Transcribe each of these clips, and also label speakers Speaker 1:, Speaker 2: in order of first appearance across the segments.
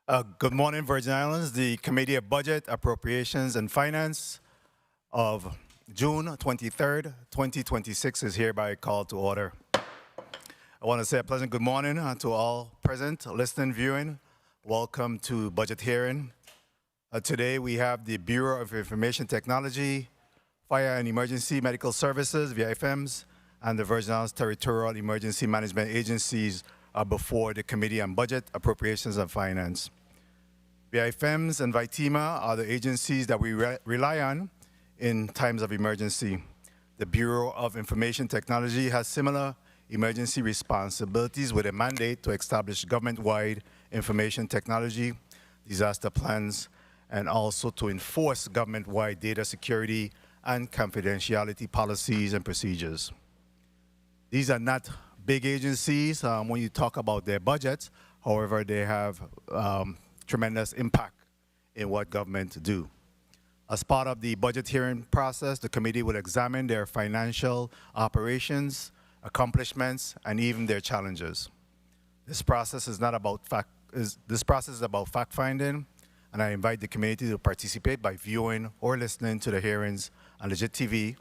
Speaker 1: Good morning, Virgin Islands. The Committee of Budget, Appropriations, and Finance of June 23rd, 2026 is hereby called to order. I want to say a pleasant good morning to all present, listening, viewing. Welcome to budget hearing. Today we have the Bureau of Information Technology, Fire and Emergency Medical Services, VIFMs, and the Virgin Islands Territorial Emergency Management Agencies before the Committee on Budget, Appropriations, and Finance. VIFMs and VITEMA are the agencies that we rely on in times of emergency. The Bureau of Information Technology has similar emergency responsibilities with a mandate to establish government-wide information technology, disaster plans, and also to enforce government-wide data security and confidentiality policies and procedures. These are not big agencies when you talk about their budgets. However, they have tremendous impact in what government do. As part of the budget hearing process, the committee will examine their financial operations, accomplishments, and even their challenges. This process is about fact-finding, and I invite the committee to participate by viewing or listening to the hearings on Legit TV,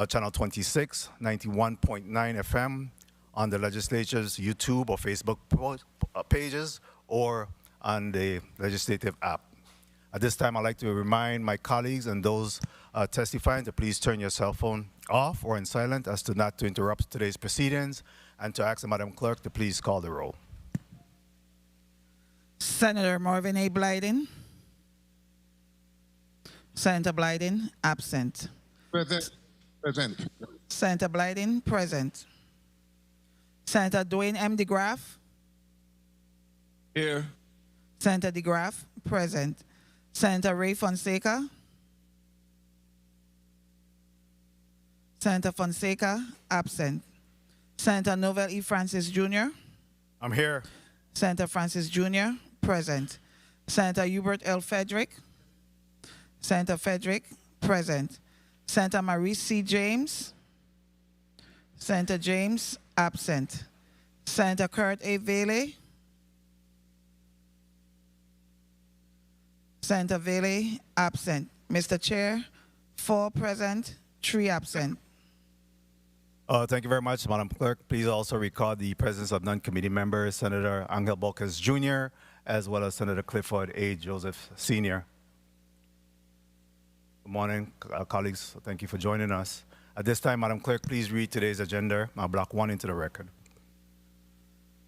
Speaker 1: channel 26, 91.9 FM, on the legislature's YouTube or Facebook pages, or on the legislative app. At this time, I'd like to remind my colleagues and those testifying to please turn your cell phone off or in silent as to not to interrupt today's proceedings, and to ask the Madam Clerk to please call the roll.
Speaker 2: Senator Marvin A. Blyden. Senator Blyden, absent.
Speaker 3: Present. Present.
Speaker 2: Senator Blyden, present. Senator Dwayne M. DeGraff.
Speaker 3: Here.
Speaker 2: Senator DeGraff, present. Senator Ray Fonseca. Senator Fonseca, absent. Senator Novell E. Francis Jr.
Speaker 1: I'm here.
Speaker 2: Senator Francis Jr., present. Senator Hubert L. Frederick. Senator Frederick, present. Senator Maurice C. James. Senator James, absent. Senator Kurt A. Vele. Senator Vele, absent. Mr. Chair, 4 present, 3 absent.
Speaker 1: Thank you very much, Madam Clerk. Please also record the presence of non-committee members, Senator Angel Bocas Jr., as well as Senator Clifford A. Joseph Sr. Good morning, colleagues. Thank you for joining us. At this time, Madam Clerk, please read today's agenda, Block 1, into the record.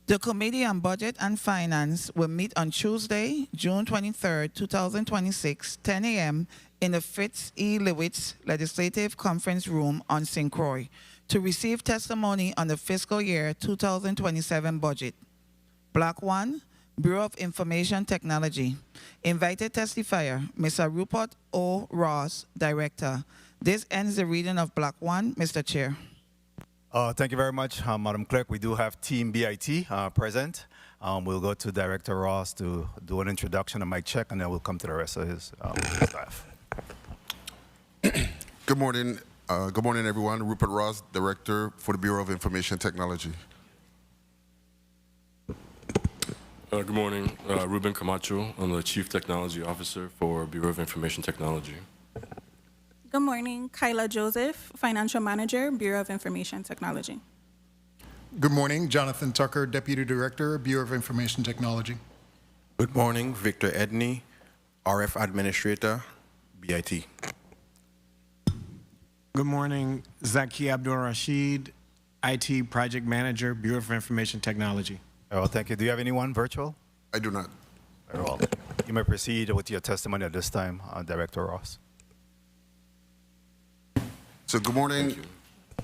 Speaker 2: The Committee on Budget and Finance will meet on Tuesday, June 23, 2026, 10 a.m. in the Fritz E. Lawaetz Legislative Conference Room on St. Croix to receive testimony on the fiscal year 2027 budget. Block 1, Bureau of Information Technology. Invited testifier, Mr. Rupert O. Ross, Director. This ends the reading of Block 1, Mr. Chair.
Speaker 1: Thank you very much, Madam Clerk. We do have Team BIT present. We'll go to Director Ross to do an introduction, a mic check, and then we'll come to the rest of his staff.
Speaker 3: Good morning. Good morning, everyone. Rupert Ross, Director for the Bureau of Information Technology.
Speaker 4: Good morning. Ruben Camacho. I'm the Chief Technology Officer for Bureau of Information Technology.
Speaker 5: Good morning, Kyla Joseph, Financial Manager, Bureau of Information Technology.
Speaker 6: Good morning, Jonathan Tucker, Deputy Director, Bureau of Information Technology.
Speaker 7: Good morning, Victor Edney, RF Administrator, BIT.
Speaker 8: Good morning, Zaki Abdul Rashid, IT Project Manager, Bureau of Information Technology.
Speaker 1: Well, thank you. Do you have anyone virtual?
Speaker 3: I do not.
Speaker 1: Very well. You may proceed with your testimony at this time, Director Ross.
Speaker 3: So good morning,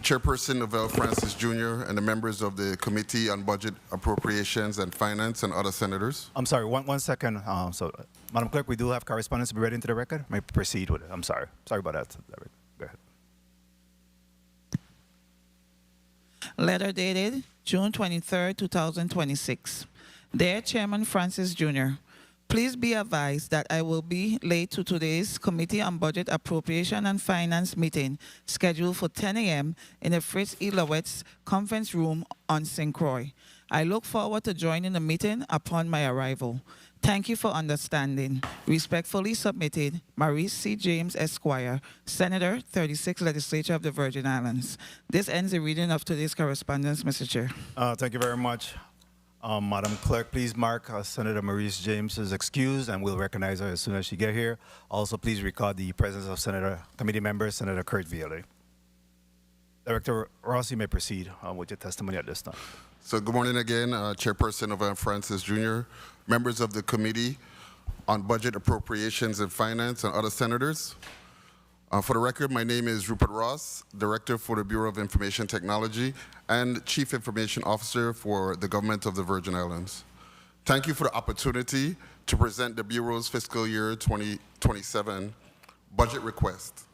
Speaker 3: Chairperson Novell Francis Jr. and the members of the Committee on Budget, Appropriations, and Finance, and other senators.
Speaker 1: I'm sorry, one second. Madam Clerk, we do have correspondence to be read into the record. May proceed with it. I'm sorry. Sorry about that. Go ahead.
Speaker 2: Letter dated June 23, 2026. Dear Chairman Francis Jr., please be advised that I will be late to today's Committee on Budget, Appropriation, and Finance meeting scheduled for 10 a.m. in the Fritz E. Lawaetz Conference Room on St. Croix. I look forward to joining the meeting upon my arrival. Thank you for understanding. Respectfully submitted, Maurice C. James, Esquire, Senator, 36th Legislature of the Virgin Islands. This ends the reading of today's correspondence, Mr. Chair.
Speaker 1: Thank you very much. Madam Clerk, please mark Senator Maurice James is excused, and we'll recognize her as soon as she get here. Also, please record the presence of committee member Senator Kurt Violet. Director Ross, you may proceed with your testimony at this time.
Speaker 3: So good morning again, Chairperson Novella Francis Jr., members of the Committee on Budget, Appropriations, and Finance, and other senators. For the record, my name is Rupert Ross, Director for the Bureau of Information Technology and Chief Information Officer for the Government of the Virgin Islands. Thank you for the opportunity to present the Bureau's Fiscal Year 2027 budget request.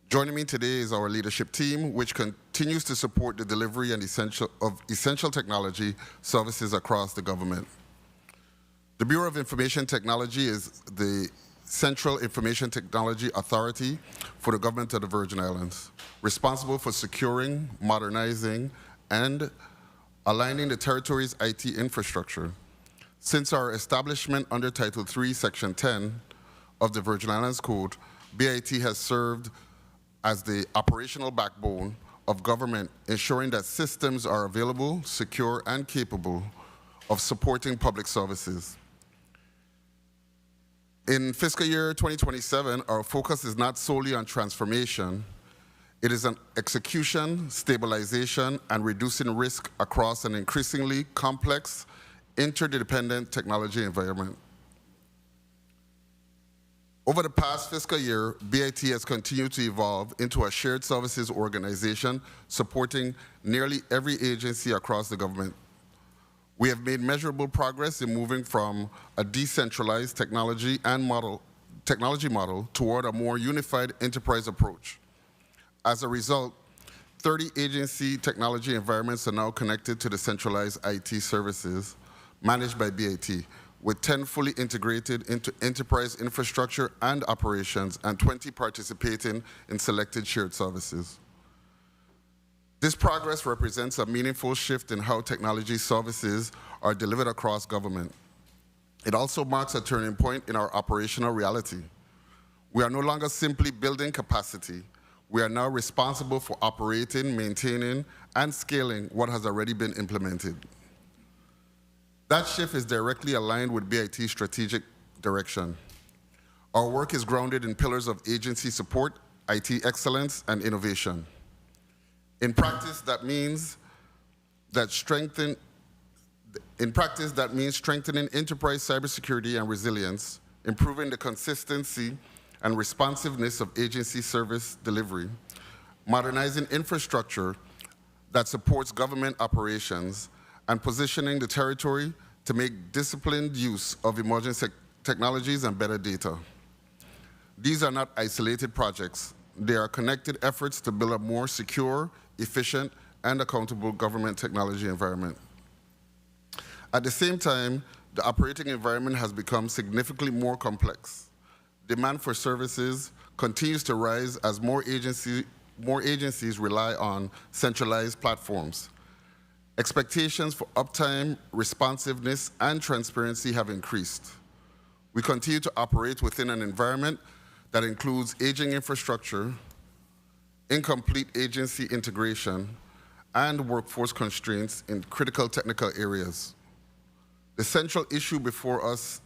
Speaker 3: Joining me today is our leadership team, which continues to support the delivery and essential technology services across the government. The Bureau of Information Technology is the Central Information Technology Authority for the Government of the Virgin Islands, responsible for securing, modernizing, and aligning the territory's IT infrastructure. Since our establishment under Title III, Section 10 of the Virgin Islands Code, BIT has served as the operational backbone of government, ensuring that systems are available, secure, and capable of supporting public services. In fiscal year 2027, our focus is not solely on transformation. It is on execution, stabilization, and reducing risk across an increasingly complex, interdependent technology environment. Over the past fiscal year, BIT has continued to evolve into a shared services organization supporting nearly every agency across the government. We have made measurable progress in moving from a decentralized technology model toward a more unified enterprise approach. As a result, 30 agency technology environments are now connected to the centralized IT services managed by BIT, with 10 fully integrated into enterprise infrastructure and operations, and 20 participating in selected shared services. This progress represents a meaningful shift in how technology services are delivered across government. It also marks a turning point in our operational reality. We are no longer simply building capacity. We are now responsible for operating, maintaining, and scaling what has already been implemented. That shift is directly aligned with BIT's strategic direction. Our work is grounded in pillars of agency support, IT excellence, and innovation. In practice, that means strengthening enterprise cybersecurity and resilience, improving the consistency and responsiveness of agency service delivery, modernizing infrastructure that supports government operations, and positioning the territory to make disciplined use of emerging technologies and better data. These are not isolated projects. They are connected efforts to build a more secure, efficient, and accountable government technology environment. At the same time, the operating environment has become significantly more complex. Demand for services continues to rise as more agencies rely on centralized platforms. Expectations for uptime, responsiveness, and transparency have increased. We continue to operate within an environment that includes aging infrastructure, incomplete agency integration, and workforce constraints in critical technical areas. The central issue before us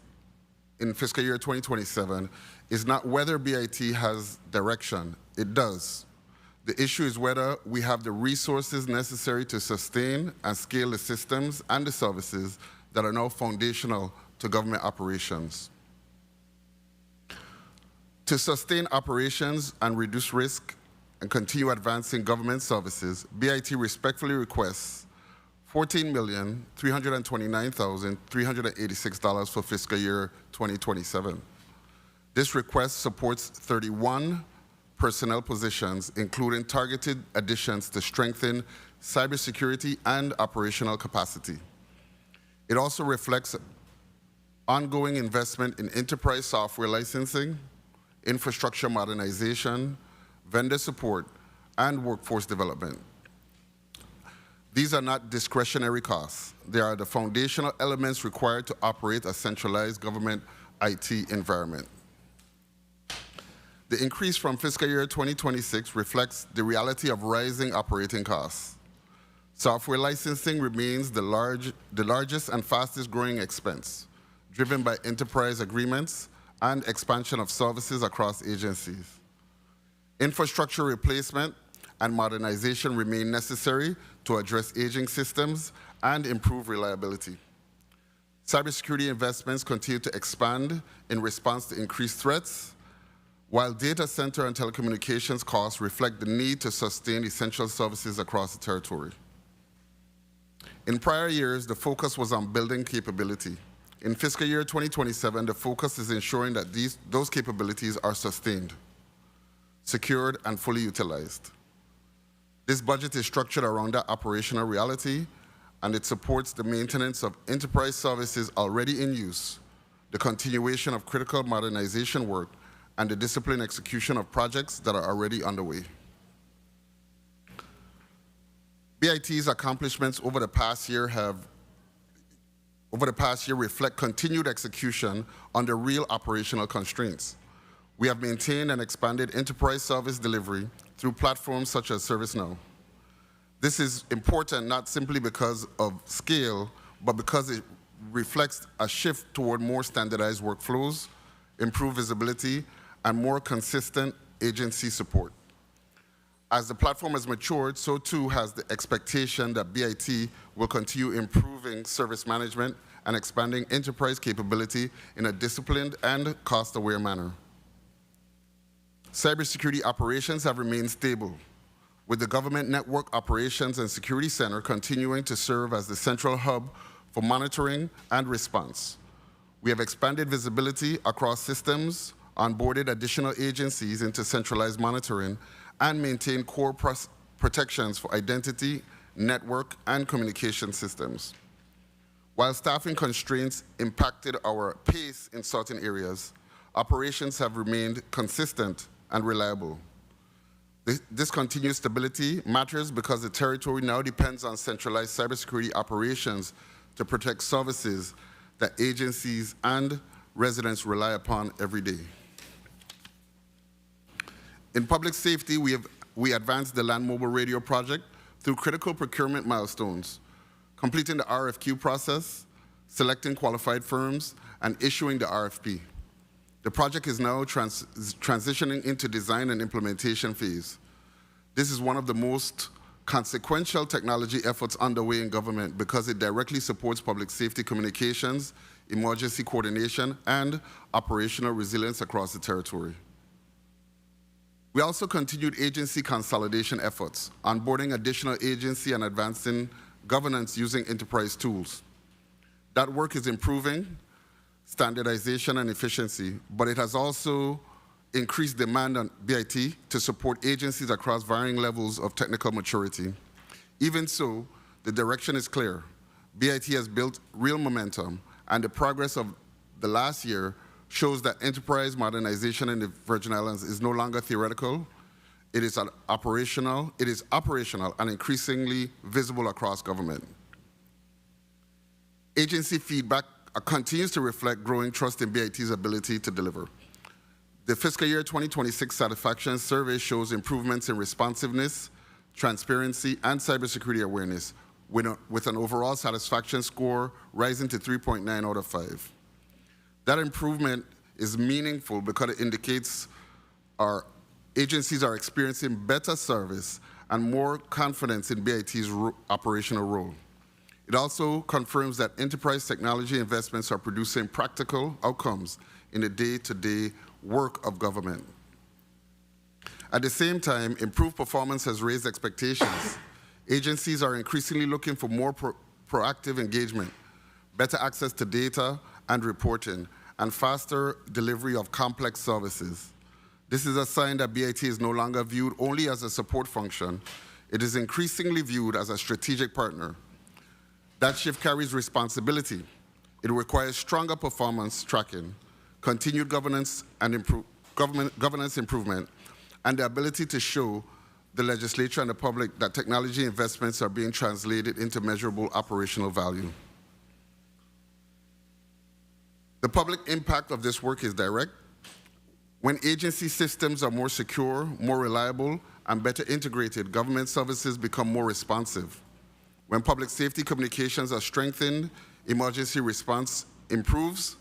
Speaker 3: in fiscal year 2027 is not whether BIT has direction. It does. The issue is whether we have the resources necessary to sustain and scale the systems and the services that are now foundational to government operations. To sustain operations and reduce risk and continue advancing government services, BIT respectfully requests $14,329,386 for fiscal year 2027. This request supports 31 personnel positions, including targeted additions to strengthen cybersecurity and operational capacity. It also reflects ongoing investment in enterprise software licensing, infrastructure modernization, vendor support, and workforce development. These are not discretionary costs. They are the foundational elements required to operate a centralized government IT environment. The increase from fiscal year 2026 reflects the reality of rising operating costs. Software licensing remains the largest and fastest growing expense, driven by enterprise agreements and expansion of services across agencies. Infrastructure replacement and modernization remain necessary to address aging systems and improve reliability. Cybersecurity investments continue to expand in response to increased threats, while data center and telecommunications costs reflect the need to sustain essential services across the territory. In prior years, the focus was on building capability. In fiscal year 2027, the focus is ensuring that those capabilities are sustained, secured, and fully utilized. This budget is structured around that operational reality, and it supports the maintenance of enterprise services already in use, the continuation of critical modernization work, and the disciplined execution of projects that are already underway. BIT's accomplishments over the past year reflect continued execution under real operational constraints. We have maintained and expanded enterprise service delivery through platforms such as ServiceNow. This is important not simply because of scale, but because it reflects a shift toward more standardized workflows, improved visibility, and more consistent agency support. As the platform has matured, so too has the expectation that BIT will continue improving service management and expanding enterprise capability in a disciplined and cost-aware manner. Cybersecurity operations have remained stable, with the Government Network Operations and Security Center continuing to serve as the central hub for monitoring and response. We have expanded visibility across systems, onboarded additional agencies into centralized monitoring, and maintain core protections for identity, network, and communication systems. While staffing constraints impacted our pace in certain areas, operations have remained consistent and reliable. This continued stability matters because the territory now depends on centralized cybersecurity operations to protect services that agencies and residents rely upon every day. In public safety, we advanced the Land Mobile Radio project through critical procurement milestones, completing the RFQ process, selecting qualified firms, and issuing the RFP. The project is now transitioning into design and implementation phase. This is one of the most consequential technology efforts underway in government because it directly supports public safety communications, emergency coordination, and operational resilience across the territory. We also continued agency consolidation efforts, onboarding additional agency and advancing governance using enterprise tools. That work is improving standardization and efficiency, but it has also increased demand on BIT to support agencies across varying levels of technical maturity. Even so, the direction is clear. BIT has built real momentum, and the progress of the last year shows that enterprise modernization in the Virgin Islands is no longer theoretical. It is operational and increasingly visible across government. Agency feedback continues to reflect growing trust in BIT's ability to deliver. The fiscal year 2026 satisfaction survey shows improvements in responsiveness, transparency, and cybersecurity awareness, with an overall satisfaction score rising to 3.9 out of 5. That improvement is meaningful because it indicates our agencies are experiencing better service and more confidence in BIT's operational role. It also confirms that enterprise technology investments are producing practical outcomes in the day-to-day work of government. At the same time, improved performance has raised expectations. Agencies are increasingly looking for more proactive engagement, better access to data and reporting, and faster delivery of complex services. This is a sign that BIT is no longer viewed only as a support function. It is increasingly viewed as a strategic partner. That shift carries responsibility. It requires stronger performance tracking, continued governance and governance improvement, and the ability to show the legislature and the public that technology investments are being translated into measurable operational value. The public impact of this work is direct. When agency systems are more secure, more reliable, and better integrated, government services become more responsive. When public safety communications are strengthened, emergency response improves,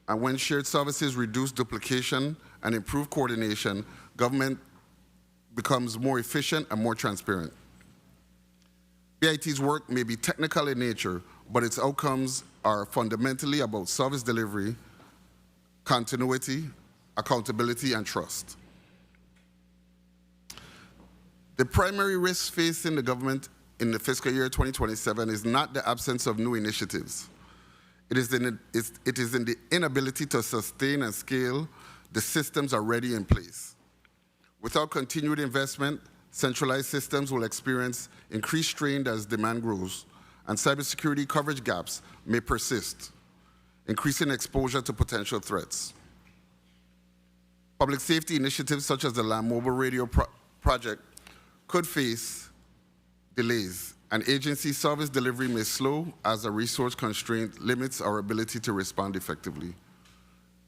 Speaker 3: and when shared services reduce duplication and improve coordination, government becomes more efficient and more transparent. BIT's work may be technical in nature, but its outcomes are fundamentally about service delivery, continuity, accountability, and trust. The primary risk facing the government in the fiscal year 2027 is not the absence of new initiatives. It is in the inability to sustain and scale the systems already in place. Without continued investment, centralized systems will experience increased strain as demand grows, and cybersecurity coverage gaps may persist, increasing exposure to potential threats. Public safety initiatives such as the Land Mobile Radio project could face delays, and agency service delivery may slow as a resource constraint limits our ability to respond effectively.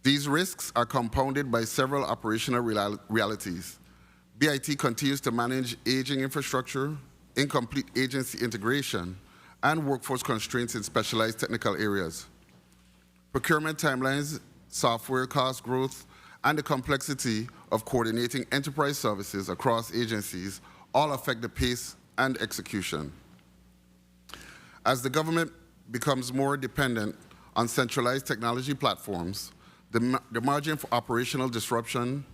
Speaker 3: These risks are compounded by several operational realities. BIT continues to manage aging infrastructure, incomplete agency integration, and workforce constraints in specialized technical areas. Procurement timelines, software cost growth, and the complexity of coordinating enterprise services across agencies all affect the pace and execution. As the government becomes more dependent on centralized technology platforms, the margin for operational disruption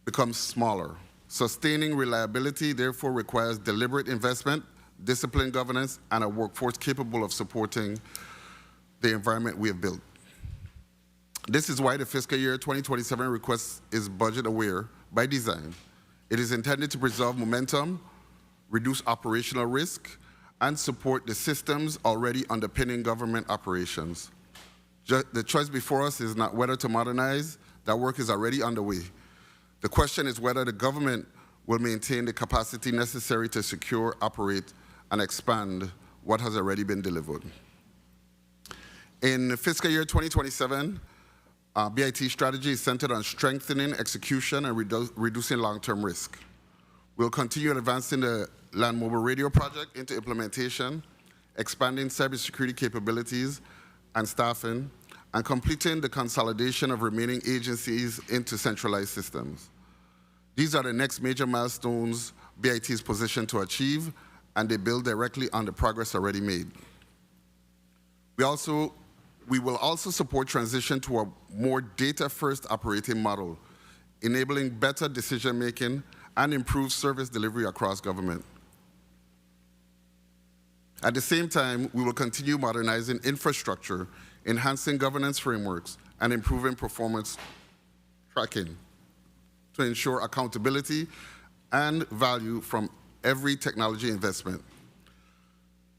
Speaker 3: becomes smaller. Sustaining reliability therefore requires deliberate investment, disciplined governance, and a workforce capable of supporting the environment we have built. This is why the fiscal year 2027 request is budget aware by design. It is intended to preserve momentum, reduce operational risk, and support the systems already underpinning government operations. The choice before us is not whether to modernize. That work is already underway. The question is whether the government will maintain the capacity necessary to secure, operate, and expand what has already been delivered. In fiscal year 2027, BIT strategy is centered on strengthening execution and reducing long-term risk. We'll continue advancing the Land Mobile Radio project into implementation, expanding cybersecurity capabilities and staffing, and completing the consolidation of remaining agencies into centralized systems. These are the next major milestones BIT is positioned to achieve, and they build directly on the progress already made. We will also support transition to a more data-first operating model, enabling better decision-making and improved service delivery across government. At the same time, we will continue modernizing infrastructure, enhancing governance frameworks, and improving performance tracking to ensure accountability and value from every technology investment.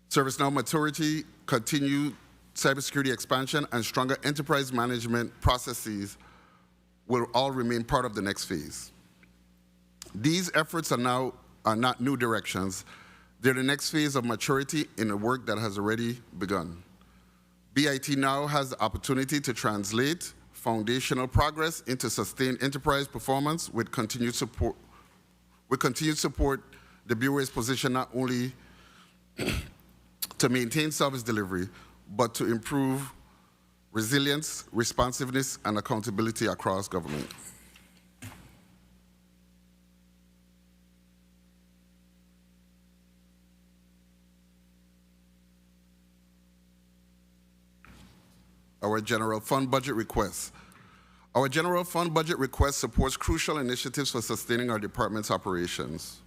Speaker 3: ServiceNow maturity, continued cybersecurity expansion, and stronger enterprise management processes will all remain part of the next phase. These efforts are not new directions. They're the next phase of maturity in a work that has already begun. BIT now has the opportunity to translate foundational progress into sustained enterprise performance with continued support. The Bureau is positioned not only to maintain service delivery, but to improve resilience, responsiveness, and accountability across government. Our general fund budget request. Our general fund budget request supports crucial initiatives for sustaining our department's operations.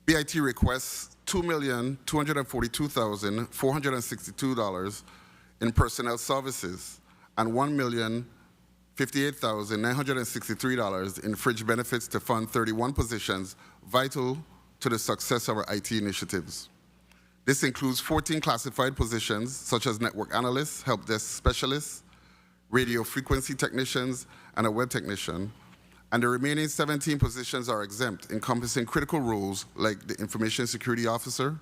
Speaker 3: BIT requests $2,242,462 in personnel services and $1,058,963 in fringe benefits to fund 31 positions vital to the success of our IT initiatives. This includes 14 classified positions such as network analysts, help desk specialists, radio frequency technicians, and a web technician, and the remaining 17 positions are exempt, encompassing critical roles like the Information Security Officer,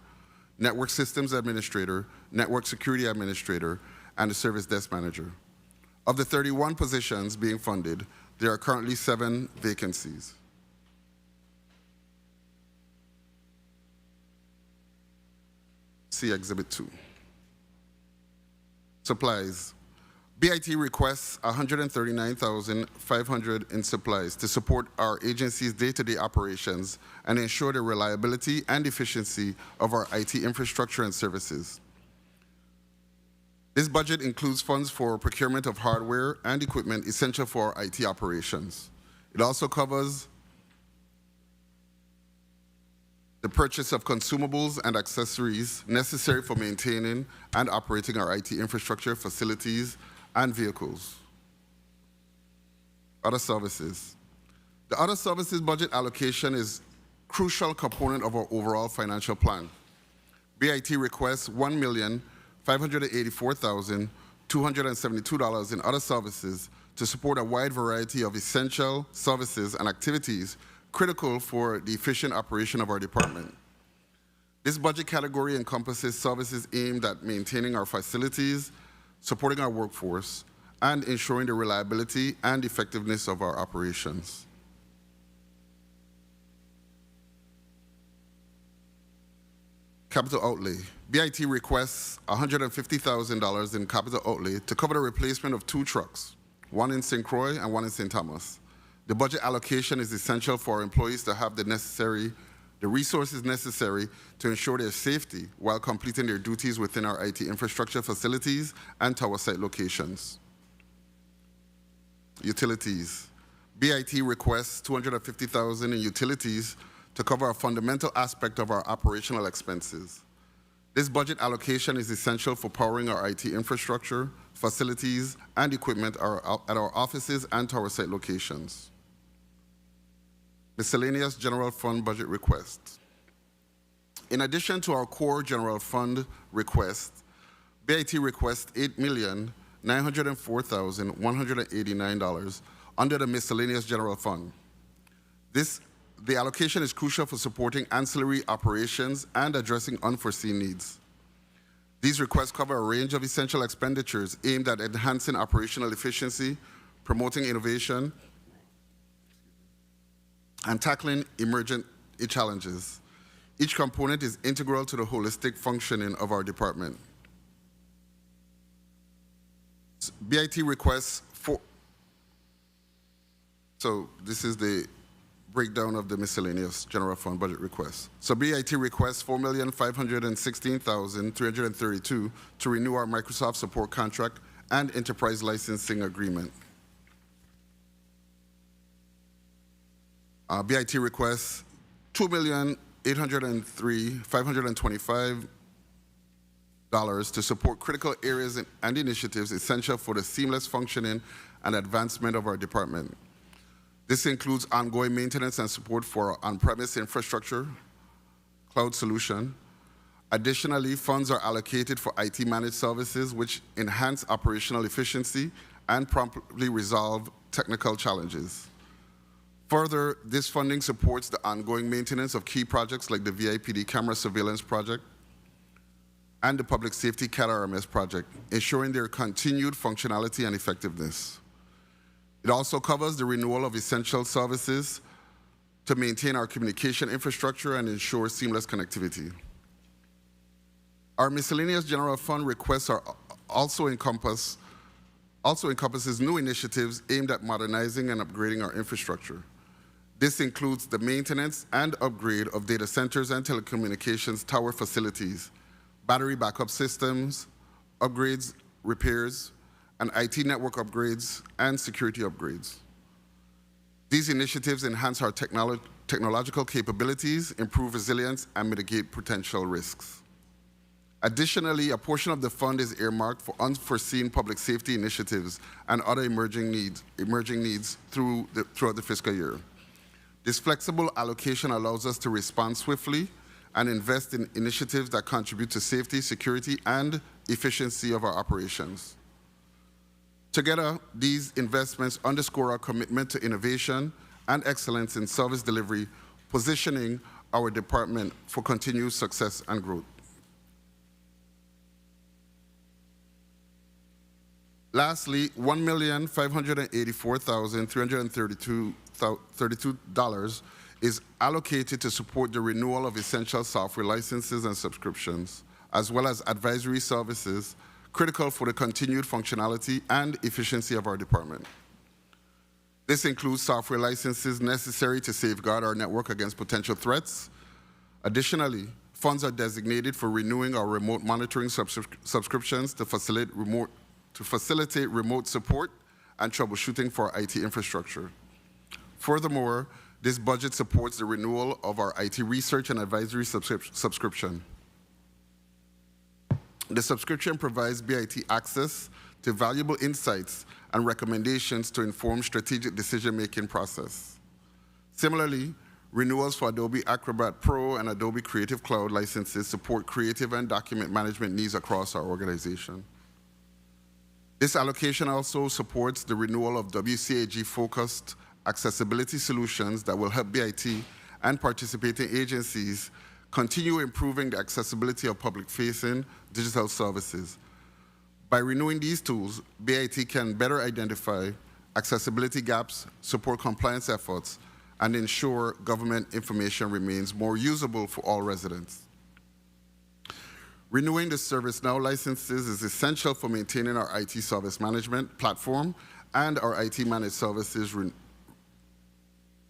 Speaker 3: Network Systems Administrator, Network Security Administrator, and the Service Desk Manager. Of the 31 positions being funded, there are currently 7 vacancies. See Exhibit 2. Supplies. BIT requests $139,500 in supplies to support our agency's day-to-day operations and ensure the reliability and efficiency of our IT infrastructure and services. This budget includes funds for procurement of hardware and equipment essential for our IT operations. It also covers the purchase of consumables and accessories necessary for maintaining and operating our IT infrastructure, facilities, and vehicles. Other services. The other services budget allocation is a crucial component of our overall financial plan. BIT requests $1,584,272 in other services to support a wide variety of essential services and activities critical for the efficient operation of our department. This budget category encompasses services aimed at maintaining our facilities, supporting our workforce, and ensuring the reliability and effectiveness of our operations. Capital outlay. BIT requests $150,000 in capital outlay to cover the replacement of 2 trucks, one in St. Croix and one in St. Thomas. The budget allocation is essential for our employees to have the resources necessary to ensure their safety while completing their duties within our IT infrastructure facilities and tower site locations. Utilities. BIT requests $250,000 in utilities to cover a fundamental aspect of our operational expenses. This budget allocation is essential for powering our IT infrastructure, facilities, and equipment at our offices and tower site locations. Miscellaneous General Fund budget requests. In addition to our core General Fund request, BIT requests $8,904,189 under the Miscellaneous General Fund. The allocation is crucial for supporting ancillary operations and addressing unforeseen needs. These requests cover a range of essential expenditures aimed at enhancing operational efficiency, promoting innovation, and tackling emergent challenges. Each component is integral to the holistic functioning of our department. BIT requests so this is the breakdown of the miscellaneous general fund budget requests. So BIT requests $4,516,332 to renew our Microsoft support contract and enterprise licensing agreement. BIT requests $2,803,525 to support critical areas and initiatives essential for the seamless functioning and advancement of our department. This includes ongoing maintenance and support for our on-premise infrastructure, cloud solution. Additionally, funds are allocated for IT managed services which enhance operational efficiency and promptly resolve technical challenges. Further, this funding supports the ongoing maintenance of key projects like the VIPD camera surveillance project and the public safety CAT RMS project, ensuring their continued functionality and effectiveness. It also covers the renewal of essential services to maintain our communication infrastructure and ensure seamless connectivity. Our miscellaneous general fund requests also encompasses new initiatives aimed at modernizing and upgrading our infrastructure. This includes the maintenance and upgrade of data centers and telecommunications tower facilities, battery backup systems, upgrades, repairs, and IT network upgrades and security upgrades. These initiatives enhance our technological capabilities, improve resilience, and mitigate potential risks. Additionally, a portion of the fund is earmarked for unforeseen public safety initiatives and other emerging needs throughout the fiscal year. This flexible allocation allows us to respond swiftly and invest in initiatives that contribute to safety, security, and efficiency of our operations. Together, these investments underscore our commitment to innovation and excellence in service delivery, positioning our department for continued success and growth. Lastly, $1,584,332 is allocated to support the renewal of essential software licenses and subscriptions, as well as advisory services critical for the continued functionality and efficiency of our department. This includes software licenses necessary to safeguard our network against potential threats. Additionally, funds are designated for renewing our remote monitoring subscriptions to facilitate remote support and troubleshooting for our IT infrastructure. Furthermore, this budget supports the renewal of our IT research and advisory subscription. The subscription provides BIT access to valuable insights and recommendations to inform strategic decision-making process. Similarly, renewals for Adobe Acrobat Pro and Adobe Creative Cloud licenses support creative and document management needs across our organization. This allocation also supports the renewal of WCAG-focused accessibility solutions that will help BIT and participating agencies continue improving the accessibility of public-facing digital services. By renewing these tools, BIT can better identify accessibility gaps, support compliance efforts, and ensure government information remains more usable for all residents. Renewing the ServiceNow licenses is essential for maintaining our IT service management platform, and our IT managed services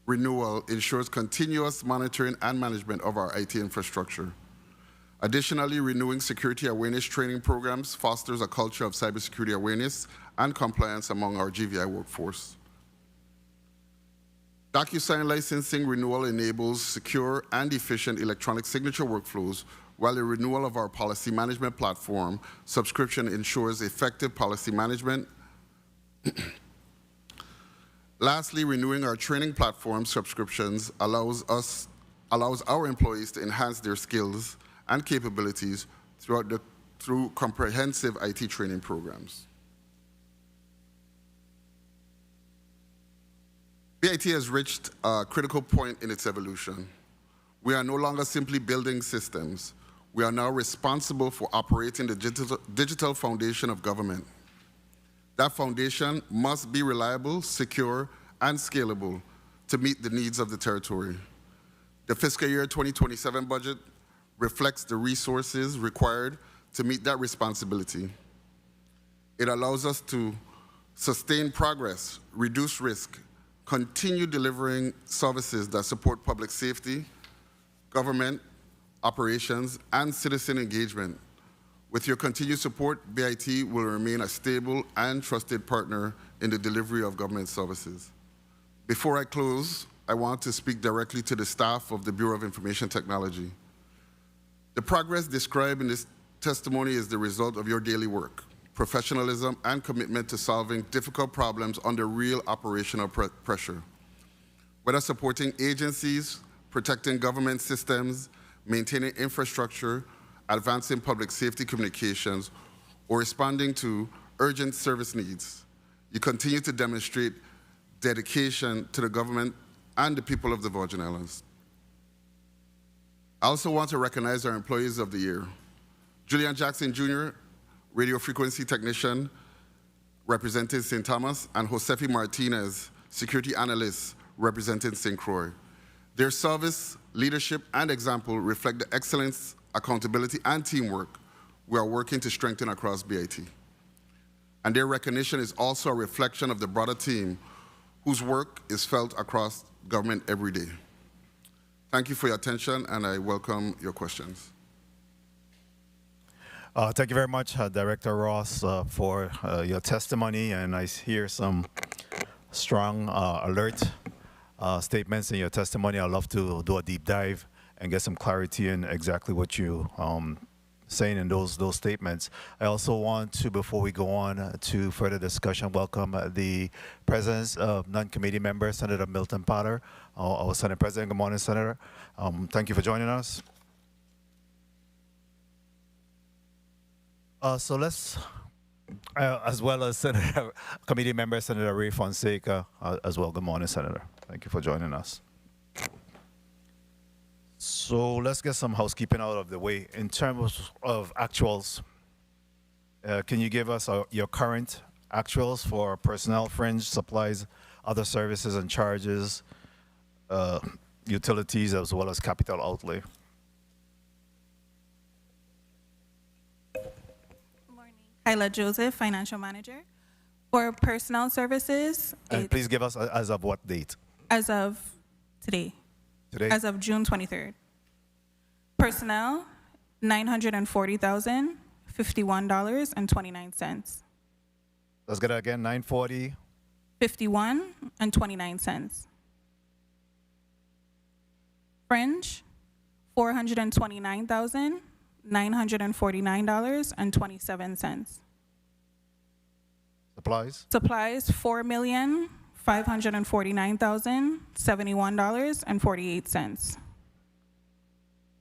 Speaker 3: renewal ensures continuous monitoring and management of our IT infrastructure. Additionally, renewing security awareness training programs fosters a culture of cybersecurity awareness and compliance among our GVI workforce. DocuSign licensing renewal enables secure and efficient electronic signature workflows, while the renewal of our policy management platform subscription ensures effective policy management. Lastly, renewing our training platform subscriptions allows our employees to enhance their skills and capabilities through comprehensive IT training programs. BIT has reached a critical point in its evolution. We are no longer simply building systems. We are now responsible for operating the digital foundation of government. That foundation must be reliable, secure, and scalable to meet the needs of the territory. The fiscal year 2027 budget reflects the resources required to meet that responsibility. It allows us to sustain progress, reduce risk, continue delivering services that support public safety, government, operations, and citizen engagement. With your continued support, BIT will remain a stable and trusted partner in the delivery of government services. Before I close, I want to speak directly to the staff of the Bureau of Information Technology. The progress described in this testimony is the result of your daily work, professionalism, and commitment to solving difficult problems under real operational pressure. Whether supporting agencies, protecting government systems, maintaining infrastructure, advancing public safety communications, or responding to urgent service needs, you continue to demonstrate dedication to the government and the people of the Virgin Islands. I also want to recognize our employees of the year. Julian Jackson Jr., radio frequency technician, representing St. Thomas, and Josefi Martinez, security analyst, representing St. Croix. Their service, leadership, and example reflect the excellence, accountability, and teamwork we are working to strengthen across BIT. And their recognition is also a reflection of the broader team whose work is felt across government every day. Thank you for your attention, and I welcome your questions.
Speaker 1: Thank you very much, Director Ross, for your testimony, and I hear some strong alert statements in your testimony. I'd love to do a deep dive and get some clarity in exactly what you saying in those statements. I also want to, before we go on to further discussion, welcome the presence of non-committee member, Senator Milton Potter, our Senate President. Good morning, Senator. Thank you for joining us. So let's, as well as Senator, committee member Senator Ray Fonseca as well. Good morning, Senator. Thank you. Thank you for joining us. So let's get some housekeeping out of the way. In terms of actuals, can you give us your current actuals for personnel, fringe, supplies, other services and charges, utilities, as well as capital outlay?
Speaker 5: Morning. Kyla Joseph, Financial Manager. For personnel services,
Speaker 1: And please give us as of what date?
Speaker 5: as of today,
Speaker 1: Today?
Speaker 5: as of June 23rd. Personnel, $940,051.29.
Speaker 1: Let's get it again, 940.
Speaker 5: 51.29. Fringe, $429,949.27.
Speaker 1: Supplies?
Speaker 5: Supplies, $4,549,071.48.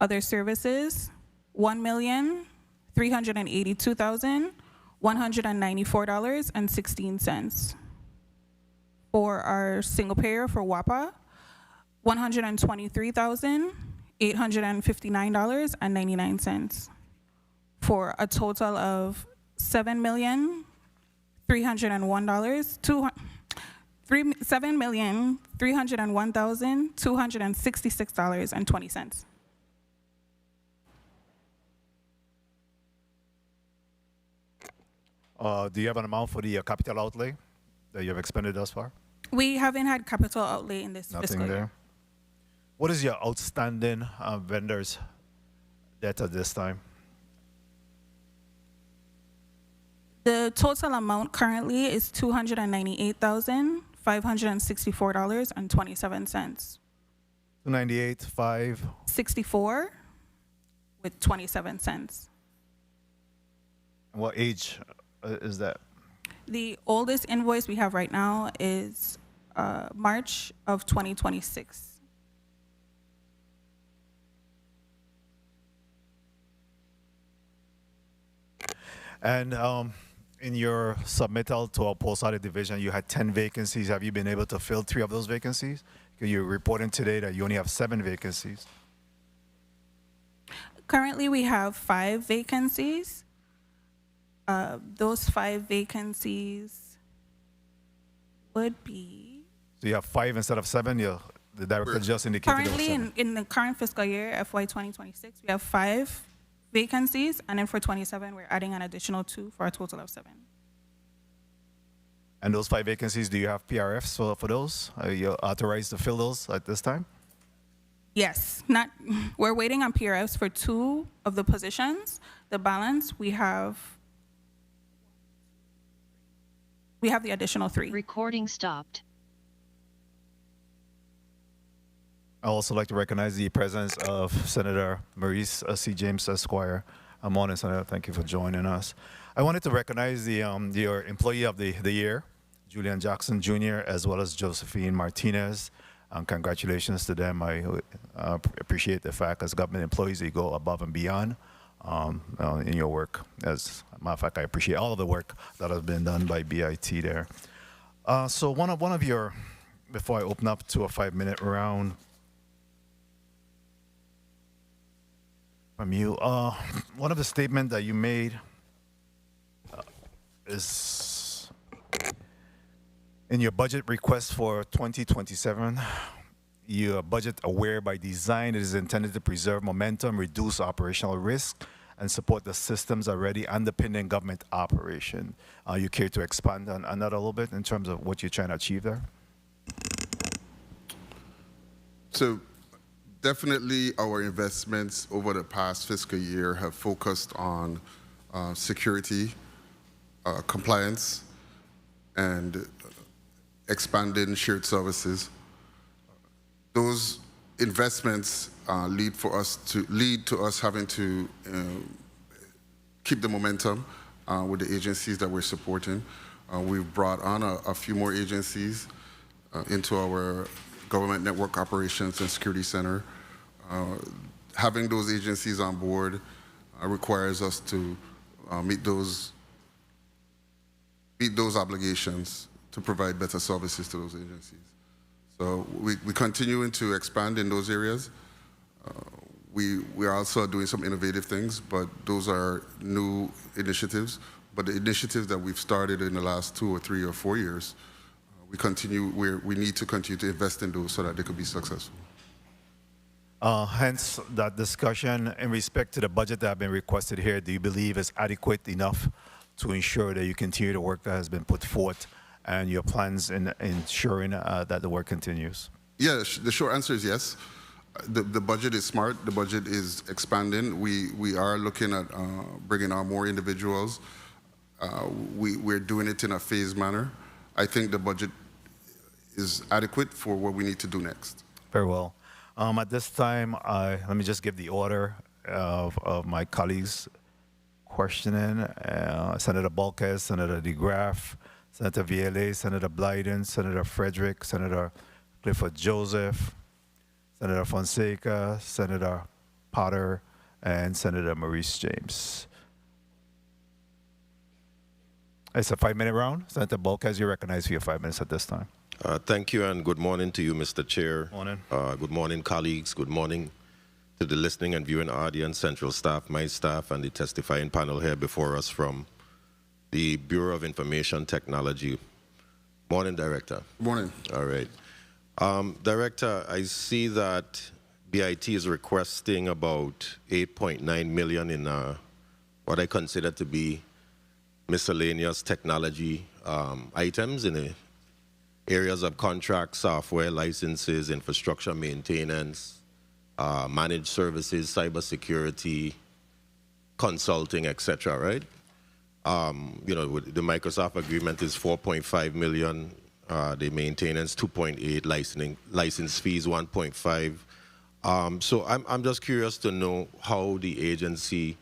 Speaker 5: Other services, $1,382,194.16. For our single payer for WAPA, $123,859.99. For a total of $7,301,266.20.
Speaker 1: Do you have an amount for the capital outlay that you have expended thus far?
Speaker 5: We haven't had capital outlay in this
Speaker 1: Nothing
Speaker 5: fiscal year.
Speaker 1: there. What is your outstanding vendors debt at this time?
Speaker 5: The total amount currently is $298,564.27.
Speaker 1: 298.5.
Speaker 5: 64 with 27 cents.
Speaker 1: What age is that?
Speaker 5: The oldest invoice we have right now is March of 2026.
Speaker 1: And in your submittal to our post-audit division, you had 10 vacancies. Have you been able to fill 3 of those vacancies? You're reporting today that you only have 7 vacancies.
Speaker 5: Currently, we have 5 vacancies. Those 5 vacancies would be
Speaker 1: So you have 5 instead of 7. The director just indicated there was
Speaker 5: currently
Speaker 1: 7.
Speaker 5: in the current fiscal year, FY 2026, we have 5 vacancies, and then for 27, we're adding an additional 2 for a total of 7.
Speaker 1: And those 5 vacancies, do you have PRFs for those? Are you authorized to fill those at this time?
Speaker 5: Yes, we're waiting on PRFs for 2 of the positions. The balance, we have the additional 3.
Speaker 9: Recording stopped.
Speaker 1: I'd also like to recognize the presence of Senator Maurice C. James Esquire. Morning, Senator. Thank you for joining us. I wanted to recognize your Employee of the Year, Julian Jackson Jr., as well as Josephine Martinez. Congratulations to them. I appreciate the fact as government employees, you go above and beyond in your work. As a matter of fact, I appreciate all of the work that has been done by BIT there. So one of your, before I open up to a 5-minute round, from you. One of the statements that you made is in your budget request for 2027, your budget aware by design. It is intended to preserve momentum, reduce operational risk, and support the systems already underpinning government operation. You care to expand on that a little bit in terms of what you're trying to achieve there?
Speaker 3: So definitely our investments over the past fiscal year have focused on security, compliance, and expanding shared services. Those investments lead to us having to keep the momentum with the agencies that we're supporting. We've brought on a few more agencies into our Government Network Operations and Security Center. Having those agencies on board requires us to meet those obligations to provide better services to those agencies. So we continuing to expand in those areas. We are also doing some innovative things, but those are new initiatives. But the initiatives that we've started in the last 2 or 3 or 4 years, we need to continue to invest in those so that they could be successful.
Speaker 1: Hence, that discussion in respect to the budget that have been requested here, do you believe is adequate enough to ensure that you continue the work that has been put forth and your plans in ensuring that the work continues?
Speaker 3: Yeah, the short answer is yes. The budget is smart. The budget is expanding. We are looking at bringing on more individuals. We're doing it in a phased manner. I think the budget is adequate for what we need to do next.
Speaker 1: Very well. At this time, let me just give the order of my colleagues questioning. Senator Balkes, Senator DeGraff, Senator Vielle, Senator Blyden, Senator Frederick, Senator Clifford Joseph, Senator Fonseca, Senator Potter, and Senator Maurice James. It's a 5-minute round. Senator Balkes, you're recognized for your 5 minutes at this time.
Speaker 9: Thank you, and good morning to you, Mr. Chair.
Speaker 1: Morning.
Speaker 9: Good morning, colleagues. Good morning to the listening and viewing audience, central staff, my staff, and the testifying panel here before us from the Bureau of Information Technology. Morning, Director.
Speaker 3: Morning.
Speaker 9: All right. Director, I see that BIT is requesting about $8.9 million in what I consider to be miscellaneous technology items in the areas of contract, software, licenses, infrastructure maintenance, managed services, cybersecurity, consulting, etc. Right? You know, the Microsoft agreement is $4.5 million. The maintenance 2.8, license fees 1.5. So I'm just curious to know how the agency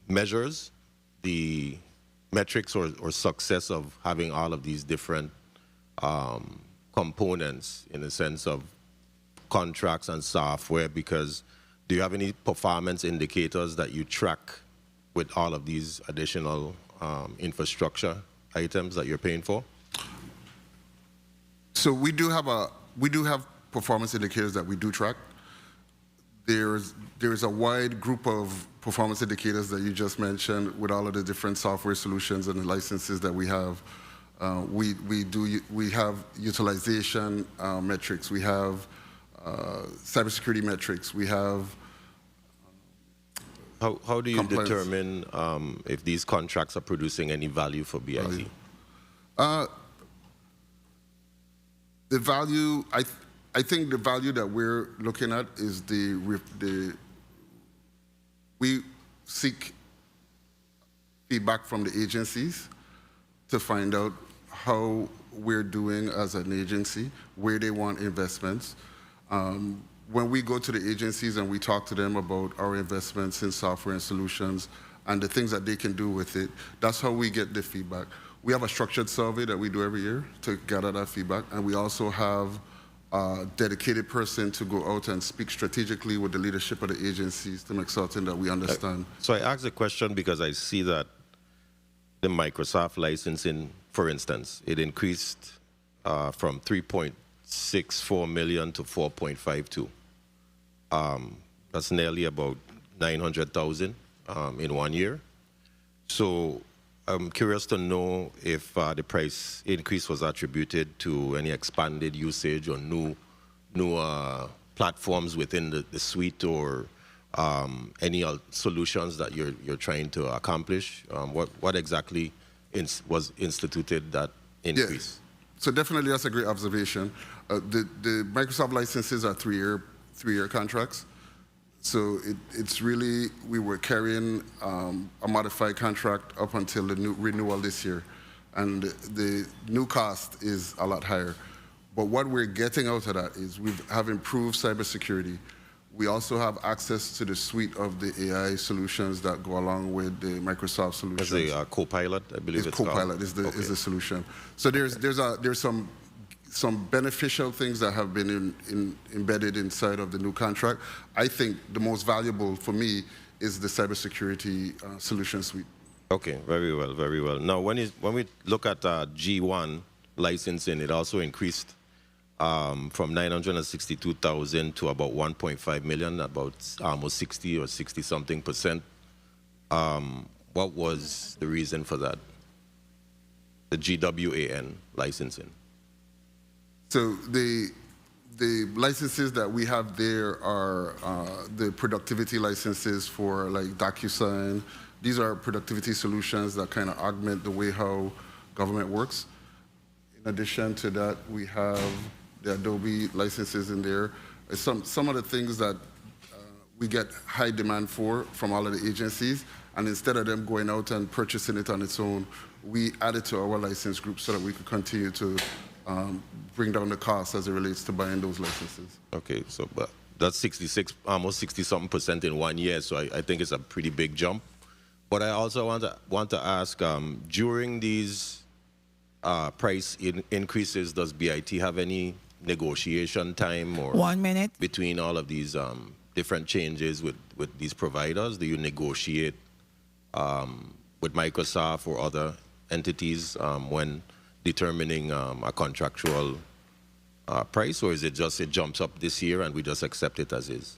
Speaker 9: measures the metrics or success of having all of these different components in the sense of contracts and software, because do you have any performance indicators that you track with all of these additional infrastructure items that you're paying for?
Speaker 3: So we do have performance indicators that we do track. There's a wide group of performance indicators that you just mentioned with all of the different software solutions and the licenses that we have. We have utilization metrics. We have cybersecurity metrics. We have
Speaker 9: how do you determine if these contracts are producing any value for BIT?
Speaker 3: The value, I think the value that we're looking at is we seek feedback from the agencies to find out how we're doing as an agency, where they want investments. When we go to the agencies and we talk to them about our investments in software and solutions and the things that they can do with it, that's how we get the feedback. We have a structured survey that we do every year to gather that feedback, and we also have a dedicated person to go out and speak strategically with the leadership of the agencies to make certain that we understand.
Speaker 9: So I asked the question because I see that the Microsoft licensing, for instance, it increased from 3.64 million to 4.52. That's nearly about 900,000 in 1 year. So I'm curious to know if the price increase was attributed to any expanded usage or new platforms within the suite, or any solutions that you're trying to accomplish. What exactly was instituted that increase?
Speaker 3: Yeah. So definitely that's a great observation. The Microsoft licenses are three-year contracts. So it's really, we were carrying a modified contract up until the new renewal this year. And the new cost is a lot higher. But what we're getting out of that is we have improved cybersecurity. We also have access to the suite of the AI solutions that go along with the Microsoft solutions.
Speaker 9: As a Copilot, I believe it's
Speaker 3: Copilot is the solution. So there's some beneficial things that have been embedded inside of the new contract. I think the most valuable for me is the cybersecurity solution suite.
Speaker 9: Okay, very well, very well. Now, when we look at G1 licensing, it also increased from 962,000 to about 1.5 million, about almost 60 or 60-something%. What was the reason for that? The GWAN licensing.
Speaker 3: So the licenses that we have there are the productivity licenses for like DocuSign. These are productivity solutions that kind of augment the way how government works. In addition to that, we have the Adobe licenses in there. Some of the things that we get high demand for from all of the agencies, and instead of them going out and purchasing it on its own, we add it to our license group so that we could continue to bring down the cost as it relates to buying those licenses.
Speaker 9: Okay, so but that's 66, almost 60-something% in 1 year, so I think it's a pretty big jump. But I also want to ask, during these price increases, does BIT have any negotiation time or
Speaker 2: 1 minute?
Speaker 9: between all of these different changes with these providers? Do you negotiate with Microsoft or other entities when determining a contractual price, or is it just it jumps up this year and we just accept it as is?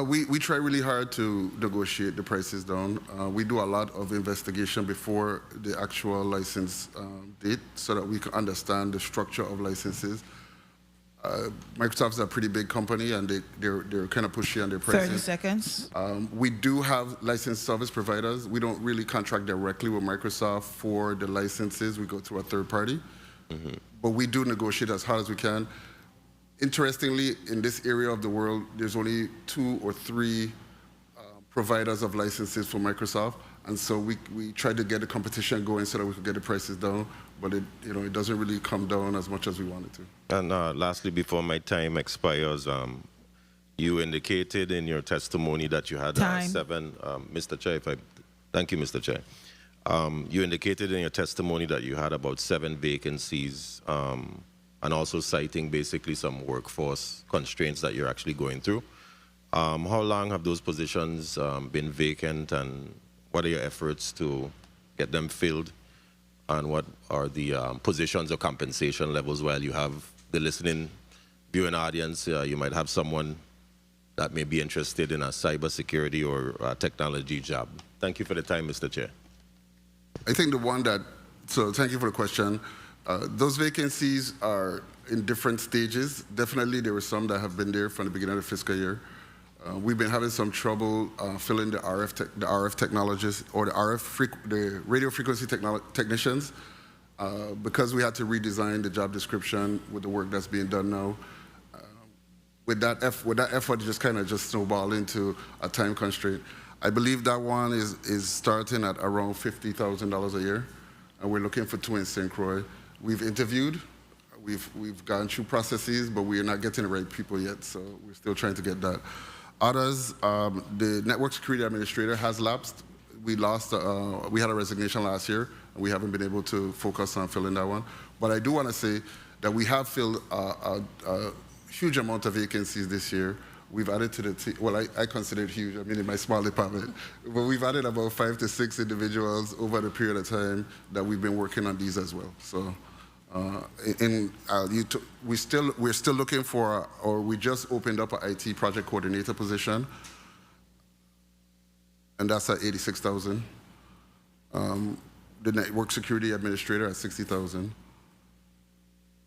Speaker 3: We try really hard to negotiate the prices down. We do a lot of investigation before the actual license date so that we can understand the structure of licenses. Microsoft's a pretty big company and they're kind of pushy on their pricing.
Speaker 2: 30 seconds.
Speaker 3: We do have licensed service providers. We don't really contract directly with Microsoft for the licenses. We go through a third party. Mm-hmm. But we do negotiate as hard as we can. Interestingly, in this area of the world, there's only 2 or 3 providers of licenses for Microsoft, and so we try to get the competition going so that we can get the prices down, but it doesn't really come down as much as we want it to.
Speaker 9: And lastly, before my time expires, you indicated in your testimony that you had 7, Mr. Chair, thank you, Mr. Chair. You indicated in your testimony that you had about 7 vacancies, and also citing basically some workforce constraints that you're actually going through. How long have those positions been vacant, and what are your efforts to get them filled? And what are the positions or compensation levels? While you have the listening viewing audience, you might have someone that may be interested in a cybersecurity or technology job. Thank you for the time, Mr. Chair.
Speaker 3: I think so thank you for the question. Those vacancies are in different stages. Definitely there were some that have been there from the beginning of the fiscal year. We've been having some trouble filling the RF technologists or the radio frequency technicians because we had to redesign the job description with the work that's being done now. With that effort, just kind of snowballed into a time constraint. I believe that one is starting at around $50,000 a year, and we're looking for 2 in St. Croix. We've interviewed, we've gone through processes, but we're not getting the right people yet, so we're still trying to get that. Others, the network security administrator has lapsed. We had a resignation last year, and we haven't been able to focus on filling that one. But I do want to say that we have filled a huge amount of vacancies this year. We've added to the team, well, I consider it huge, I mean in my small department, but we've added about 5 to 6 individuals over the period of time that we've been working on these as well. So we're still looking for, or we just opened up an IT project coordinator position, and that's at $86,000. The network security administrator at $60,000.